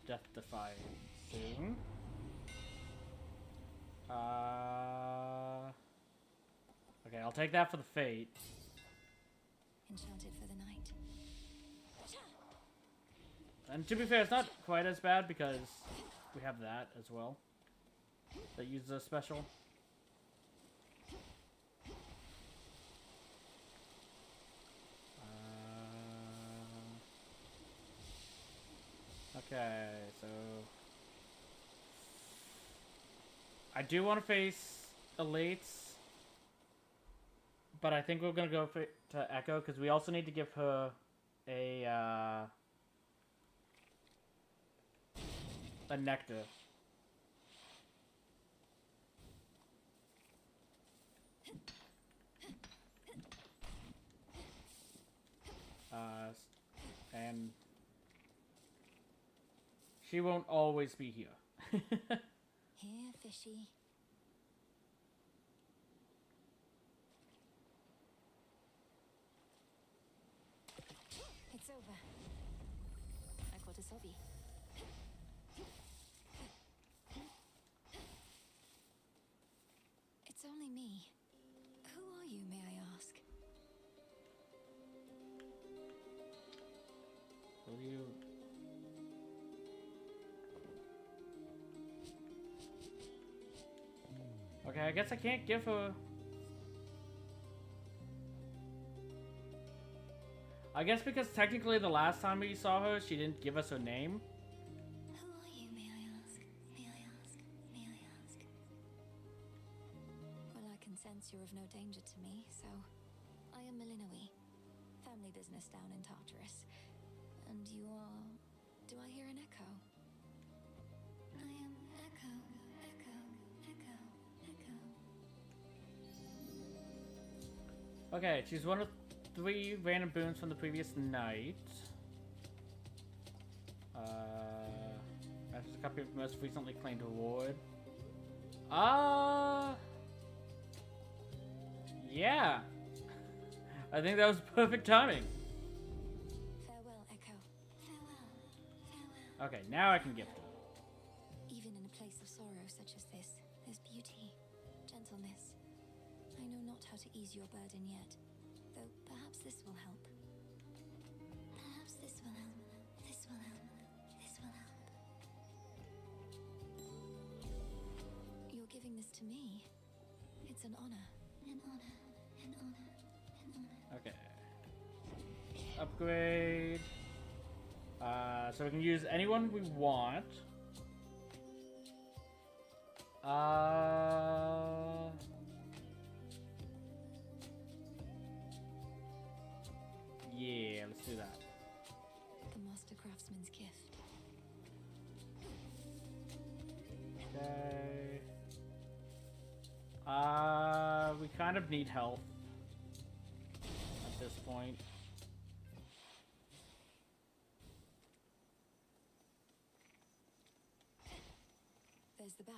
Death Defy soon. Okay, I'll take that for the fate. Enchanted for the night. And to be fair, it's not quite as bad because we have that as well. That uses a special. Okay, so I do want to face Elites, but I think we're gonna go to Echo because we also need to give her a nectar. And she won't always be here. Here, fishy. It's over. I caught a sobby. It's only me. Who are you, may I ask? Will you? Okay, I guess I can't give her. I guess because technically the last time we saw her, she didn't give us her name. Who are you, may I ask? May I ask? May I ask? Well, I can sense you're of no danger to me, so I am Melinoe. Family business down in Tartarus. And you are... Do I hear an echo? I am Echo, Echo, Echo, Echo. Okay, she's one of 3 random boons from the previous night. That's a copy of the most recently claimed reward. Yeah. I think that was perfect timing. Farewell, Echo. Farewell. Farewell. Okay, now I can gift her. Even in a place of sorrow such as this, there's beauty, gentleness. I know not how to ease your burden yet, though perhaps this will help. Perhaps this will help. This will help. This will help. You're giving this to me. It's an honor. An honor. An honor. An honor. Okay. Upgrade. So we can use anyone we want. Yeah, let's do that. The master craftsman's gift. Okay. We kind of need help at this point. There's the bow.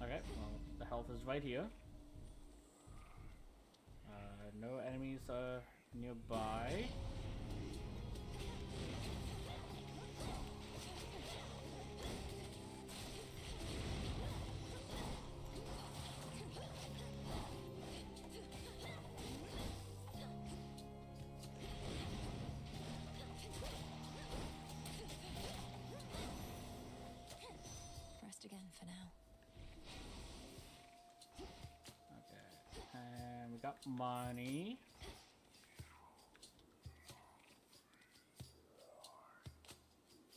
Okay, well, the health is right here. No enemies are nearby. Rest again for now. And we got money.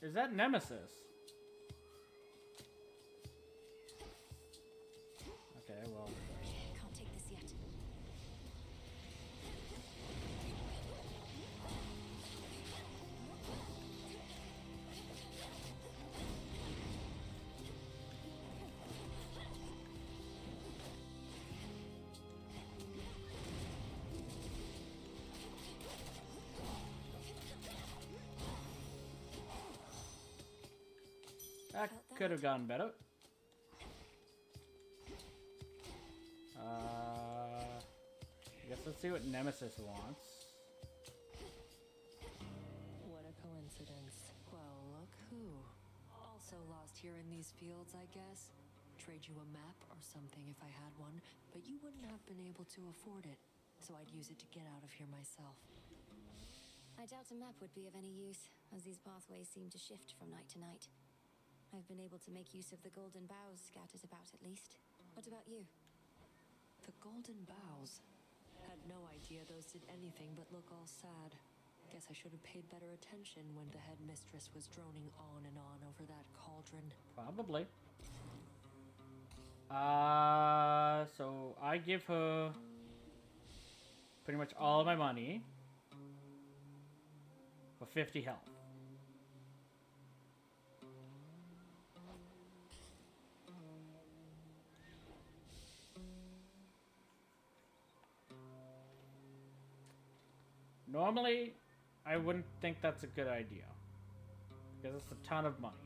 Is that Nemesis? Okay, well. Can't take this yet. That could have gone better. I guess let's see what Nemesis wants. What a coincidence. Well, look who. Also lost here in these fields, I guess. Trade you a map or something if I had one, but you wouldn't have been able to afford it, so I'd use it to get out of here myself. I doubt a map would be of any use, as these pathways seem to shift from night to night. I've been able to make use of the golden boughs scattered about at least. What about you? The golden boughs. Had no idea those did anything but look all sad. Guess I should have paid better attention when the headmistress was droning on and on over that cauldron. Probably. So I give her pretty much all of my money for 50 health. Normally, I wouldn't think that's a good idea, because it's a ton of money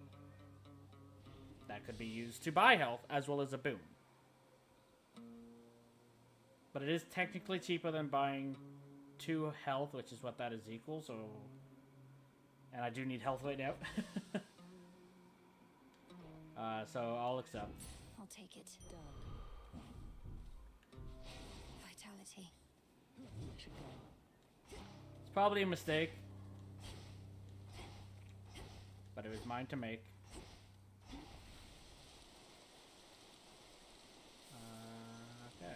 that could be used to buy health as well as a boon. But it is technically cheaper than buying 2 health, which is what that is equal, so... And I do need health right now. So I'll accept. I'll take it. Done. Vitality. It's probably a mistake, but it was mine to make. Okay.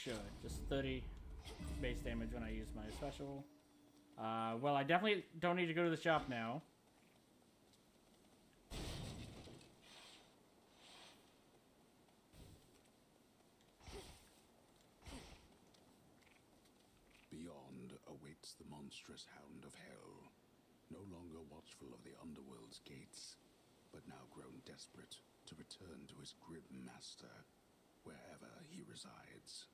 Sure, just 30 base damage when I use my special. Well, I definitely don't need to go to the shop now. Beyond awaits the monstrous hound of hell, no longer watchful of the underworld's gates, but now grown desperate to return to his grim master, wherever he resides.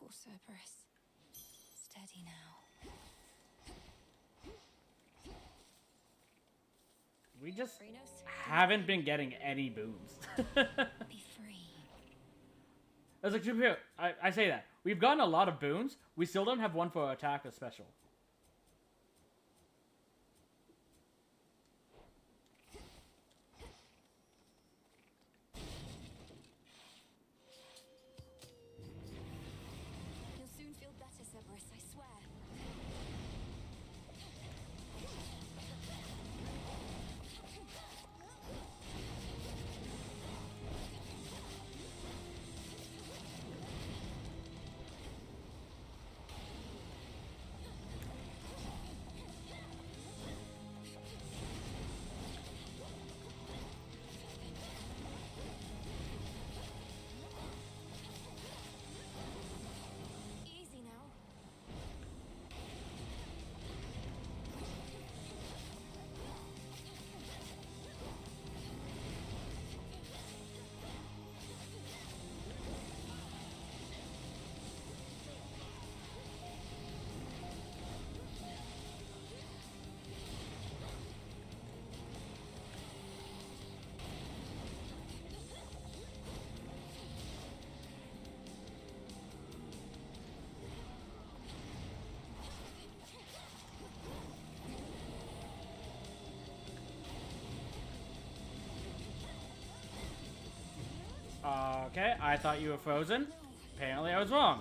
Poor Cerberus. Steady now. We just Kronos, haven't been getting any boons. be free. As like, here, I say that. We've gotten a lot of boons. We still don't have one for attack or special. You'll soon feel better, Cerberus, I swear. Easy now. Okay, I thought you were frozen. Apparently I was wrong.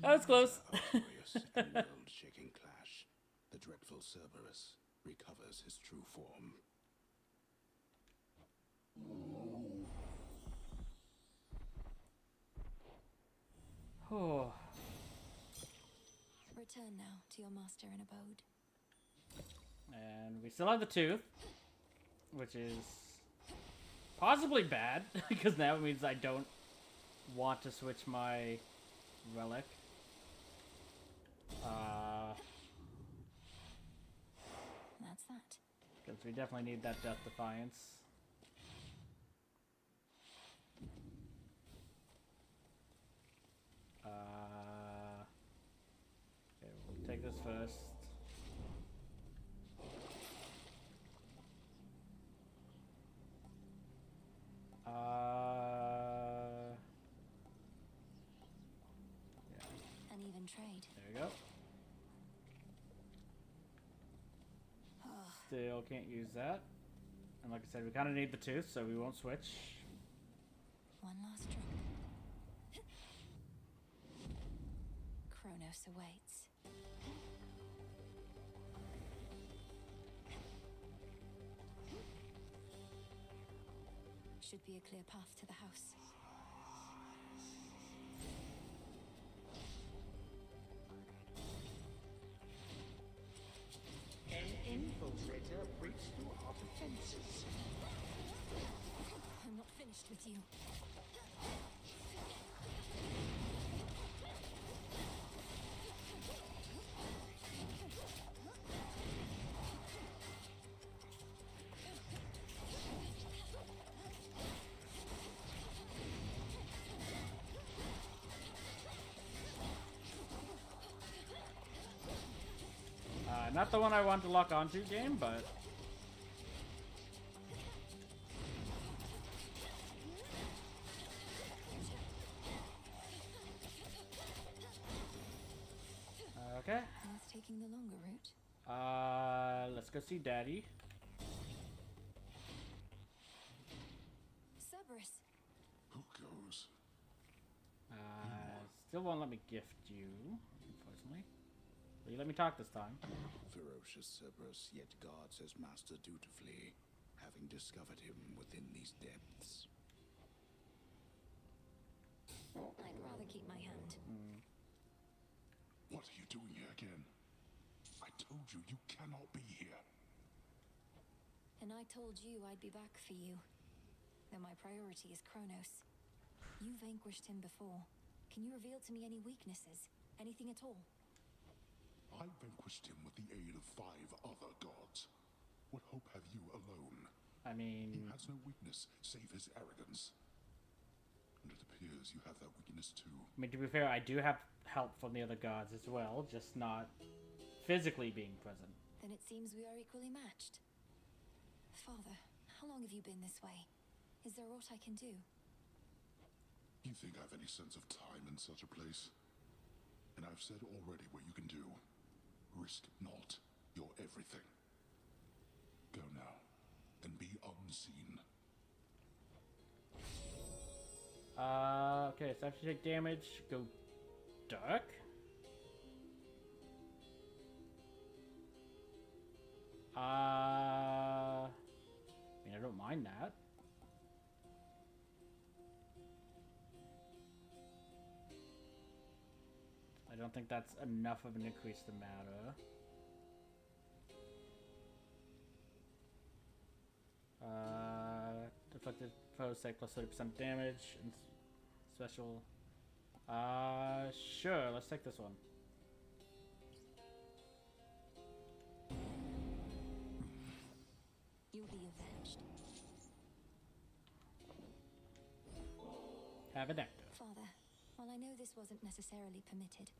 That was close. Glorious and world-shaking clash, the dreadful Cerberus recovers his true form. Oh. Return now to your master in abode. And we still have the tooth, which is possibly bad, because now it means I don't want to switch my relic. That's that. Because we definitely need that Death Defiance. Okay, we'll take this first. Yeah. An even trade. There we go. Still can't use that. And like I said, we kind of need the tooth, so we won't switch. One last drop. Kronos awaits. Should be a clear path to the house. An infiltrator breached through our defenses. I'm not finished with you. Not the one I want to lock onto game, but... Okay. Worth taking the longer route. Let's go see Daddy. Cerberus. Who goes? Still won't let me gift you, unfortunately. Will you let me talk this time? Ferocious Cerberus yet guards his master dutifully, having discovered him within these depths. I'd rather keep my hand. What are you doing here again? I told you you cannot be here. And I told you I'd be back for you. Though my priority is Kronos. You vanquished him before. Can you reveal to me any weaknesses? Anything at all? I vanquished him with the aid of 5 other gods. What hope have you alone? I mean... He has no weakness, save his arrogance. And it appears you have that weakness too. I mean, to be fair, I do have help from the other gods as well, just not physically being present. Then it seems we are equally matched. Father, how long have you been this way? Is there aught I can do? You think I have any sense of time in such a place? And I've said already what you can do. Risk not your everything. Go now, and be unseen. Okay, so after you take damage, go dark. I mean, I don't mind that. I don't think that's enough of an increase to matter. Deflected foes take plus 30% damage and special. Sure, let's take this one. You'll be avenged. Have a nectar. Father, while I know this wasn't necessarily permitted,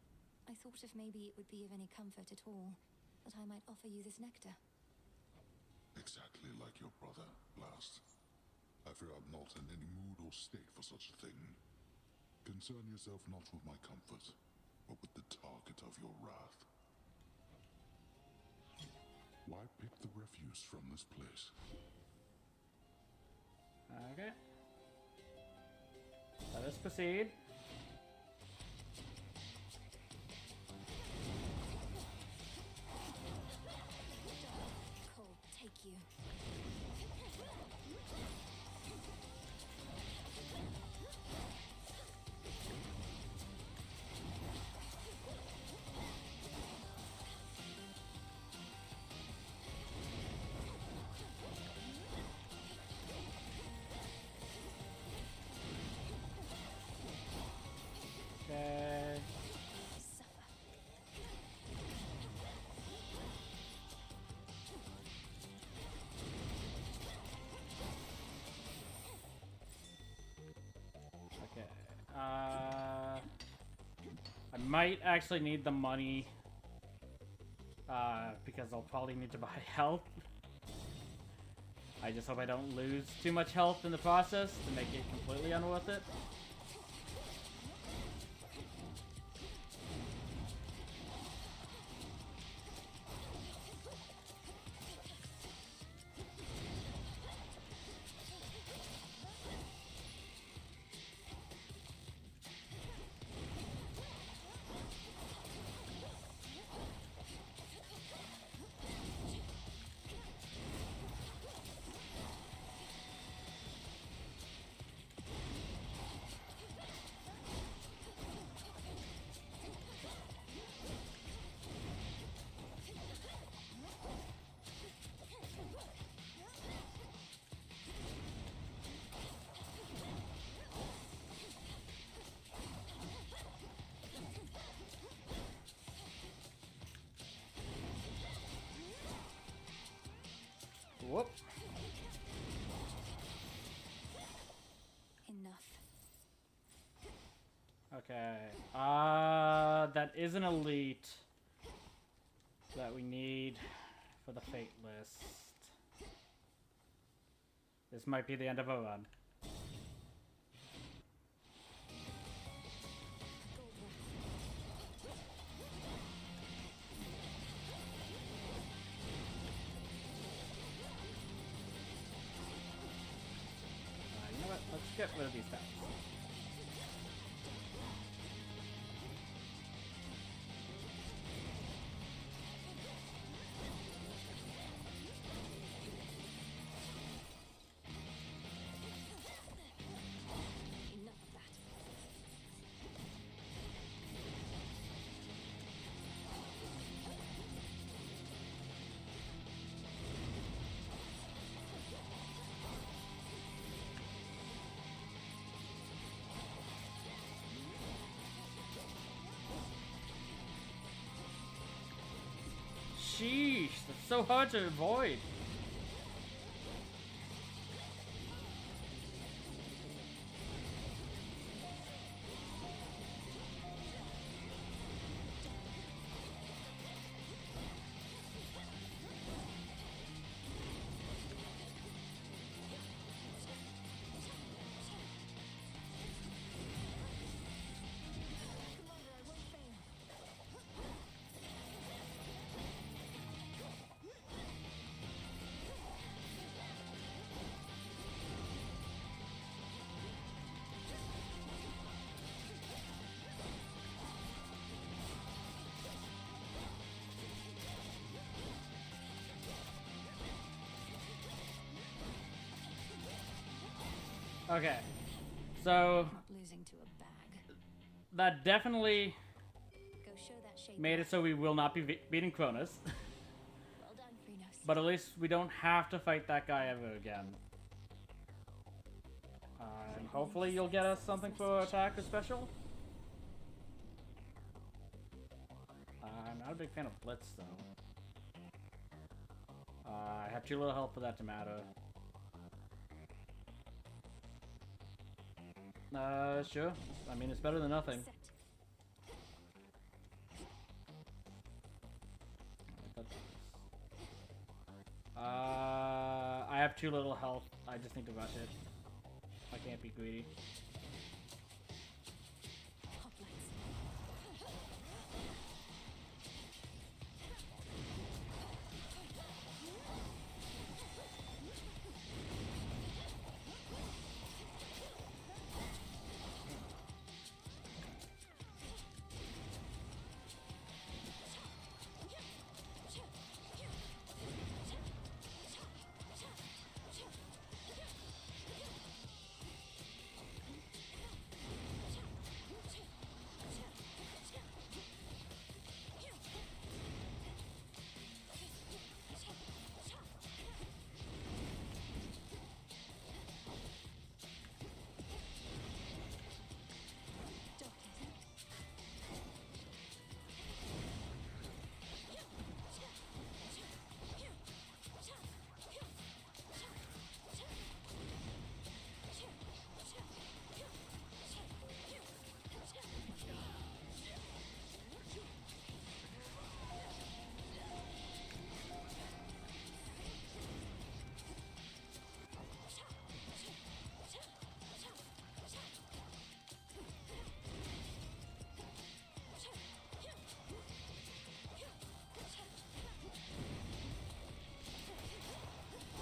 I thought if maybe it would be of any comfort at all, that I might offer you this nectar. Exactly like your brother, last. I fear I'm not in any mood or state for such a thing. Concern yourself not with my comfort, but with the target of your wrath. Why pick the refuse from this place? Okay. Let us proceed. you. Okay. Okay. I might actually need the money because I'll probably need to buy health. I just hope I don't lose too much health in the process to make it completely unworth it. Whoop. Enough. Okay. That is an elite that we need for the fate list. This might be the end of a run. You know what? Let's get rid of these stats. Enough of that. Sheesh, that's so hard to avoid. Okay, so Not losing to a bag. that definitely Go show that shape. made it so we will not be beating Kronos. Well done, Kronos. But at least we don't have to fight that guy ever again. And hopefully you'll get us something for attack or special. I'm not a big fan of Blitz though. I have too little health for that to matter. Sure. I mean, it's better than nothing. I have too little health. I just need to rush it. I can't be greedy.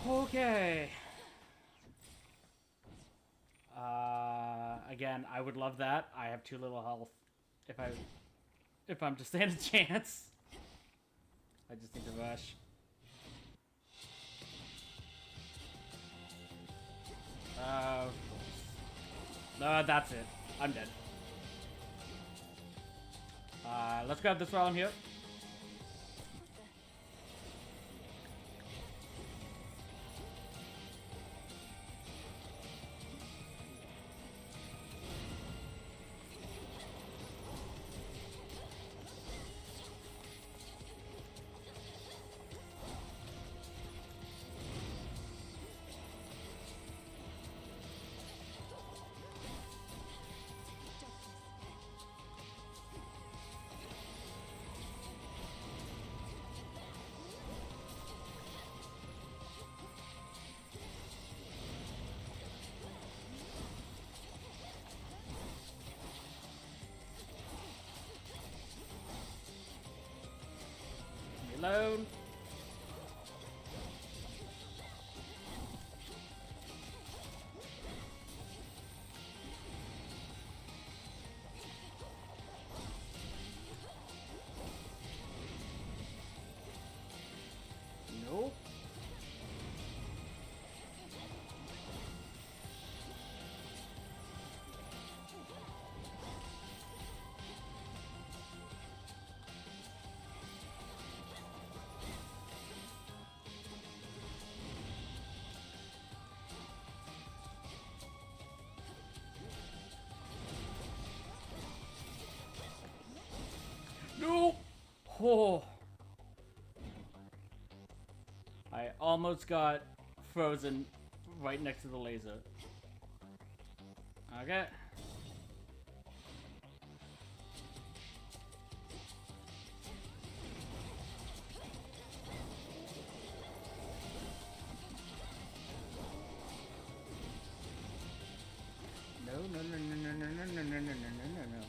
Okay. Again, I would love that. I have too little health. If I'm to stand a chance. I just need to rush. That's it. I'm dead. Let's grab this while I'm here. Alone. Nope. No! Oh. I almost got frozen right next to the laser. Okay. No, no, no, no, no, no, no, no, no, no, no, no, no.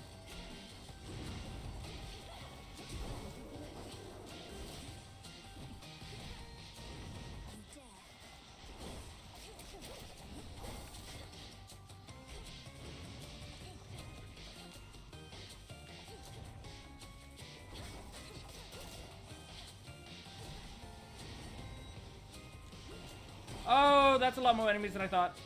Oh, that's a lot more enemies than I thought.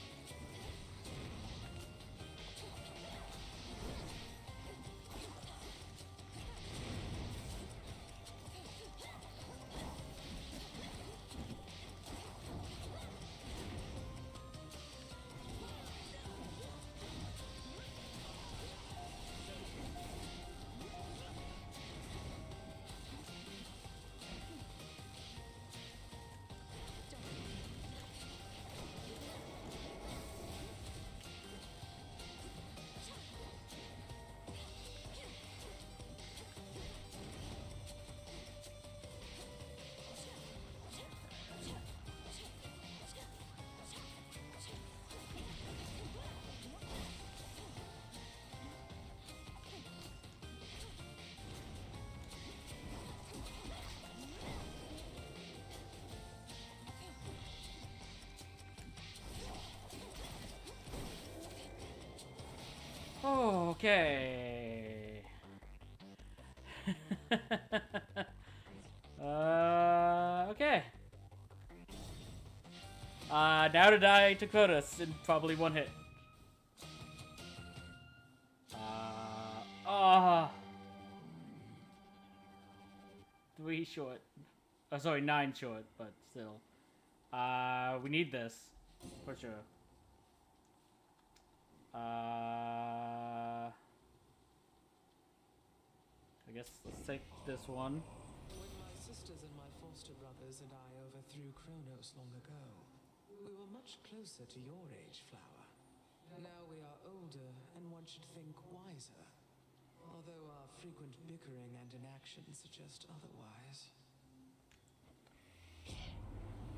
Okay. Okay. Now to die to Kronos in probably one hit. Ah. 3 short. Oh, sorry, 9 short, but still. We need this. For sure. I guess let's take this one. When my sisters and my foster brothers and I overthrew Kronos long ago, we were much closer to your age, Flower. Now we are older, and one should think wiser. Although our frequent bickering and inaction suggest otherwise.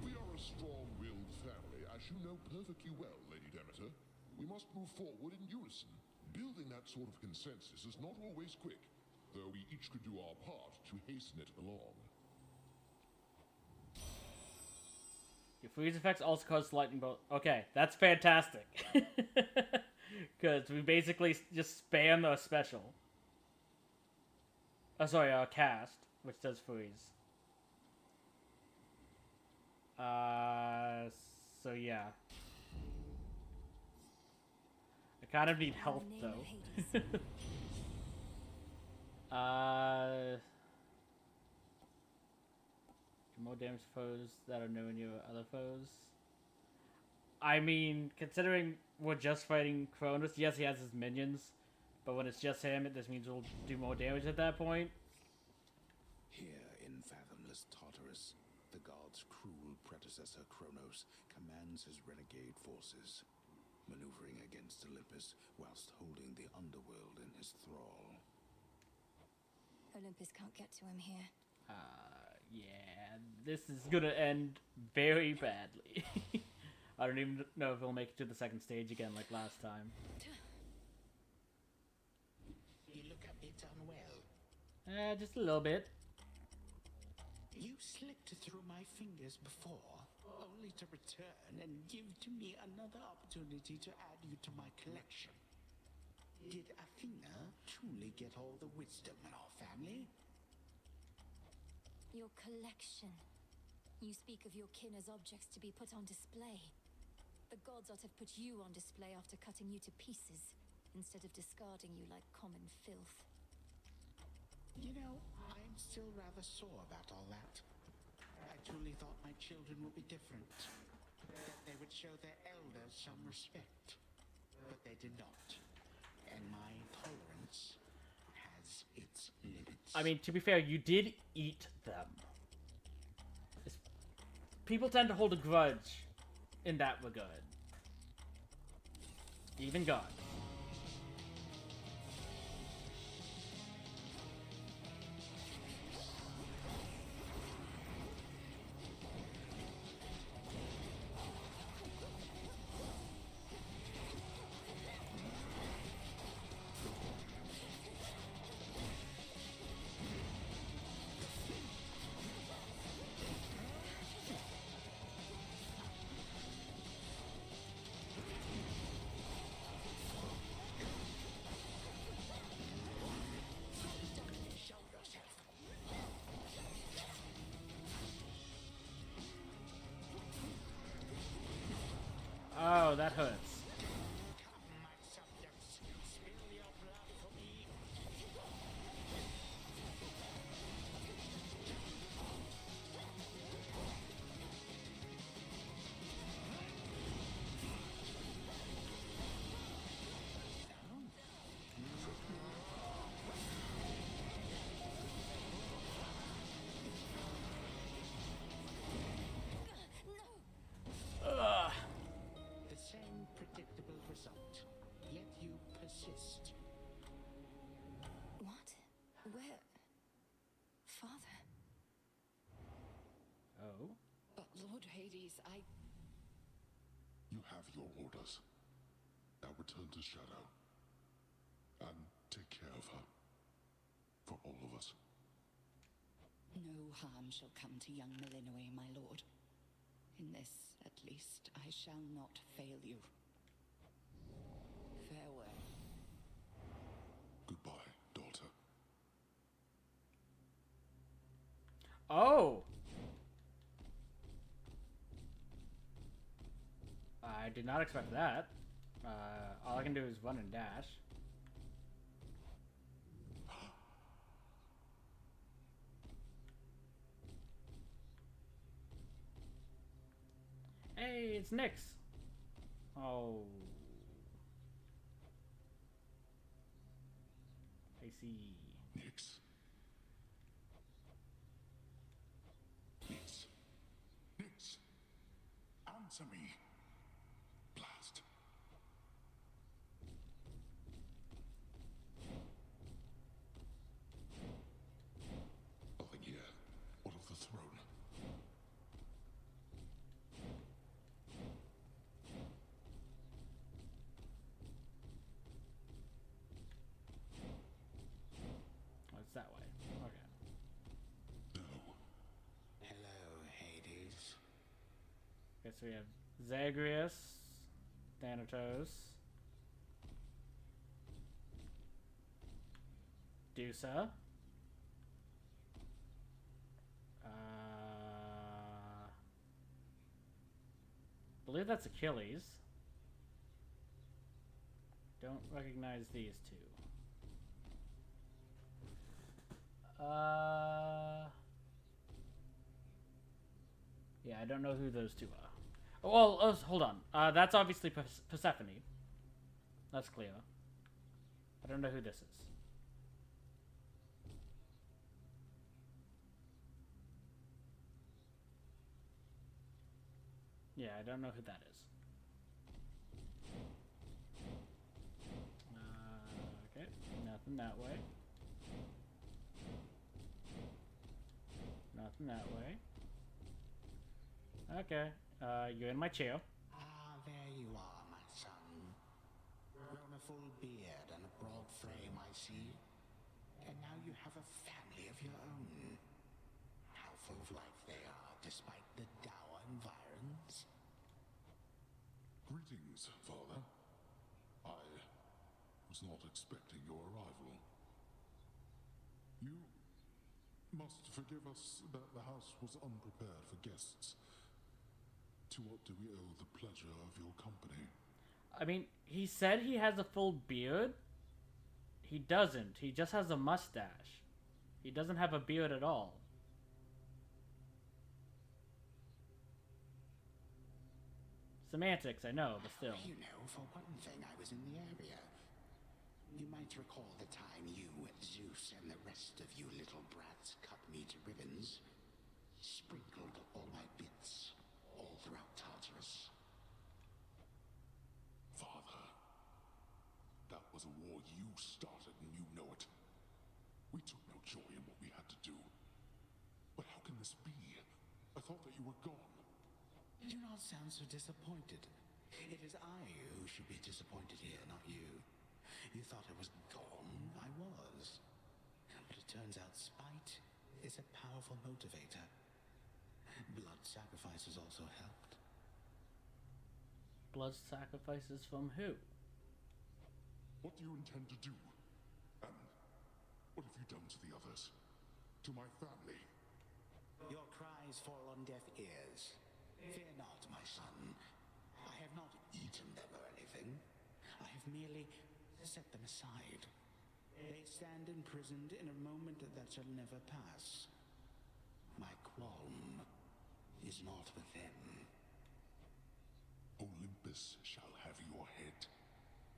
We are a strong-willed family, as you know perfectly well, Lady Demeter. We must move forward in unison. Building that sort of consensus is not always quick, though we each could do our part to hasten it along. Your freeze effects also cause lightning bolt. Okay, that's fantastic. Because we basically just spam a special. Sorry, cast, which does freeze. So yeah. I kind of need health, though. Do more damage to foes that are nowhere near other foes. I mean, considering we're just fighting Kronos, yes, he has his minions, but when it's just him, this means we'll do more damage at that point. Here in fathomless Tartarus, the god's cruel predecessor Kronos commands his renegade forces, maneuvering against Olympus whilst holding the underworld in his thrall. Olympus can't get to him here. Yeah, this is gonna end very badly. I don't even know if he'll make it to the second stage again like last time. You look a bit unwell. Just a little bit. You slipped through my fingers before, only to return and give to me another opportunity to add you to my collection. Did Athena truly get all the wisdom in our family? Your collection. You speak of your kin as objects to be put on display. The gods ought to have put you on display after cutting you to pieces, instead of discarding you like common filth. You know, I'm still rather sore about all that. I truly thought my children would be different. That they would show their elders some respect. But they did not. And my tolerance has its limits. I mean, to be fair, you did eat them. People tend to hold a grudge in that regard. Even God. Oh, that hurts. The same predictable result, yet you persist. What? Where? Father? Oh? But Lord Hades, You have your orders. Now return to Shadow. And take care of her. For all of us. No harm shall come to young Melinoe, my lord. In this, at least, I shall not fail you. Farewell. Goodbye, daughter. Oh! I did not expect that. All I can do is run and dash. Hey, it's Nyx. Oh. I see. Nyx. Nyx. Nyx. Answer me. Blast. Nothing here. What of the throne? Oh, it's that way. Okay. Hello, Hades. so we have Zagreus, Thanatos, Dusa, I believe that's Achilles. Don't recognize these two. Yeah, I don't know who those two are. Well, hold on. That's obviously Persephone. That's clear. I don't know who this is. Yeah, I don't know who that is. Okay, nothing that way. Nothing that way. Okay, you're in my chair. Ah, there you are, my son. Grown a full beard and a broad frame, I see. And now you have a family of your own. How full of life they are, despite the dour environs. Greetings, Father. I was not expecting your arrival. You must forgive us that the house was unprepared for guests. To what do we owe the pleasure of your company? I mean, he said he has a full beard. He doesn't. He just has a mustache. He doesn't have a beard at all. Semantics, I know, but still. You know, for one thing, I was in the area. You might recall the time you, Zeus, and the rest of you little brats cut me to ribbons. Sprinkled all my bits all throughout Tartarus. Father, that was a war you started and you know it. We took no joy in what we had to do. But how can this be? I thought that you were gone. Do not sound so disappointed. It is I who should be disappointed here, not you. You thought I was gone. I was. But it turns out spite is a powerful motivator. Blood sacrifices also helped. Blood sacrifices from who? What do you intend to do? And what have you done to the others? To my family? Your cries fall on deaf ears. Fear not, my son. I have not eaten them or anything. I have merely set them aside. They stand imprisoned in a moment that shall never pass. My qualm is not with them. Olympus shall have your head.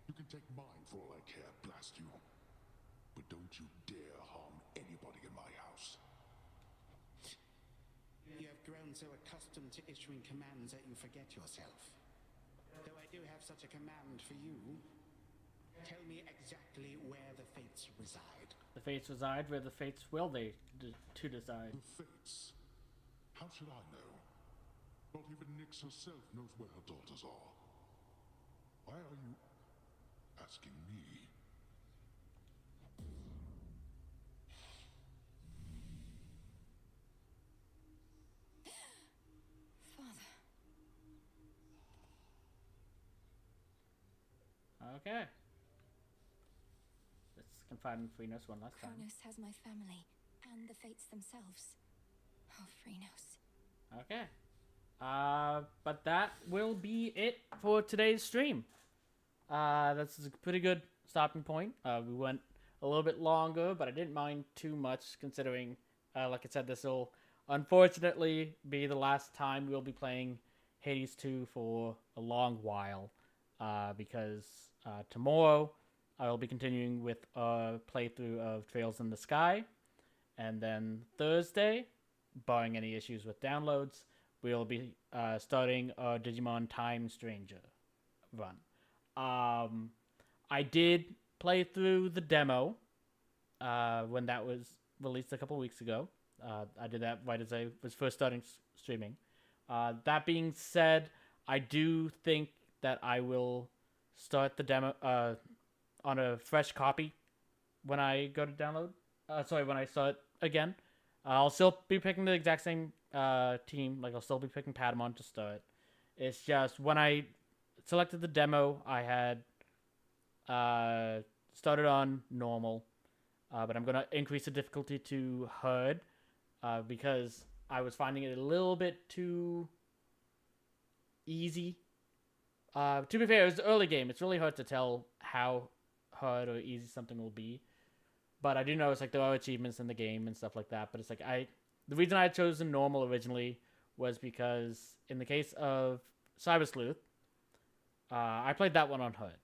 You can take mine for all I care, blast you. But don't you dare harm anybody in my house. You have grown so accustomed to issuing commands that you forget yourself. Though I do have such a command for you, tell me exactly where the fates reside. The fates reside where the fates will they to decide. The fates? How should I know? Not even Nyx herself knows where her daughters are. Why are you asking me? Father. Okay. Let's confide in Phrenos one last time. Kronos has my family and the fates themselves. Oh, Phrenos. Okay. But that will be it for today's stream. This is a pretty good stopping point. We went a little bit longer, but I didn't mind too much considering, like I said, this will unfortunately be the last time we'll be playing Hades 2 for a long while. Because tomorrow I will be continuing with a playthrough of Trails in the Sky. And then Thursday, barring any issues with downloads, we'll be starting a Digimon Time Stranger run. I did play through the demo when that was released a couple weeks ago. I did that right as I was first starting streaming. That being said, I do think that I will start the demo on a fresh copy when I go to download. When I start again. I'll still be picking the exact same team. Like, I'll still be picking Patamon to start. It's just when I selected the demo, I had started on normal, but I'm going to increase the difficulty to hard because I was finding it a little bit too easy. To be fair, it was the early game. It's really hard to tell how hard or easy something will be. But I do know it's like there are achievements in the game and stuff like that. But it's like the reason I had chosen normal originally was because in the case of Cyber Sleuth, I played that one on HUD.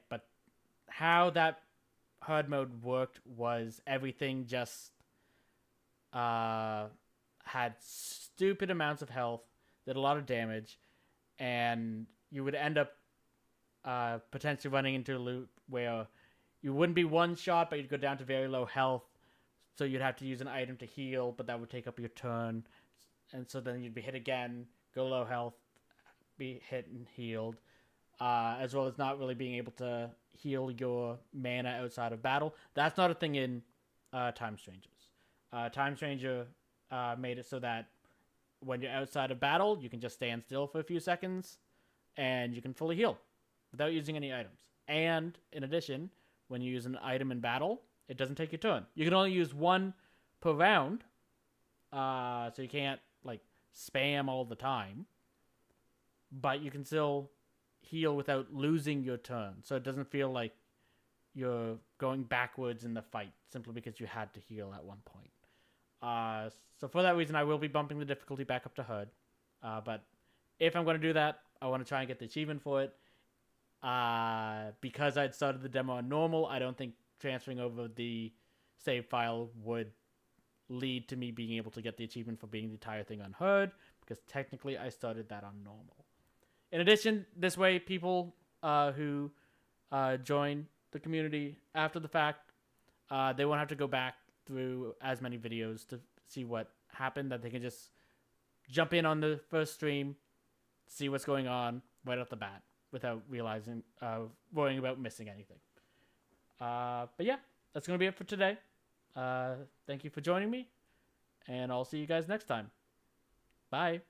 But how that HUD mode worked was everything just had stupid amounts of health, did a lot of damage, and you would end up potentially running into a loop where you wouldn't be one shot, but you'd go down to very low health, so you'd have to use an item to heal, but that would take up your turn, and so then you'd be hit again, go low health, be hit and healed, as well as not really being able to heal your mana outside of battle. That's not a thing in Time Strangers. Time Stranger made it so that when you're outside of battle, you can just stand still for a few seconds, and you can fully heal without using any items. And in addition, when you use an item in battle, it doesn't take your turn. You can only use one per round, so you can't like spam all the time, but you can still heal without losing your turn, so it doesn't feel like you're going backwards in the fight simply because you had to heal at one point. So for that reason, I will be bumping the difficulty back up to HUD. But if I'm going to do that, I want to try and get the achievement for it. Because I'd started the demo on normal, I don't think transferring over the save file would lead to me being able to get the achievement for being the entire thing on HUD, because technically I started that on normal. In addition, this way, people who join the community after the fact, they won't have to go back through as many videos to see what happened, that they can just jump in on the first stream, see what's going on right off the bat without worrying about missing anything. But yeah, that's going to be it for today. Thank you for joining me, and I'll see you guys next time. Bye.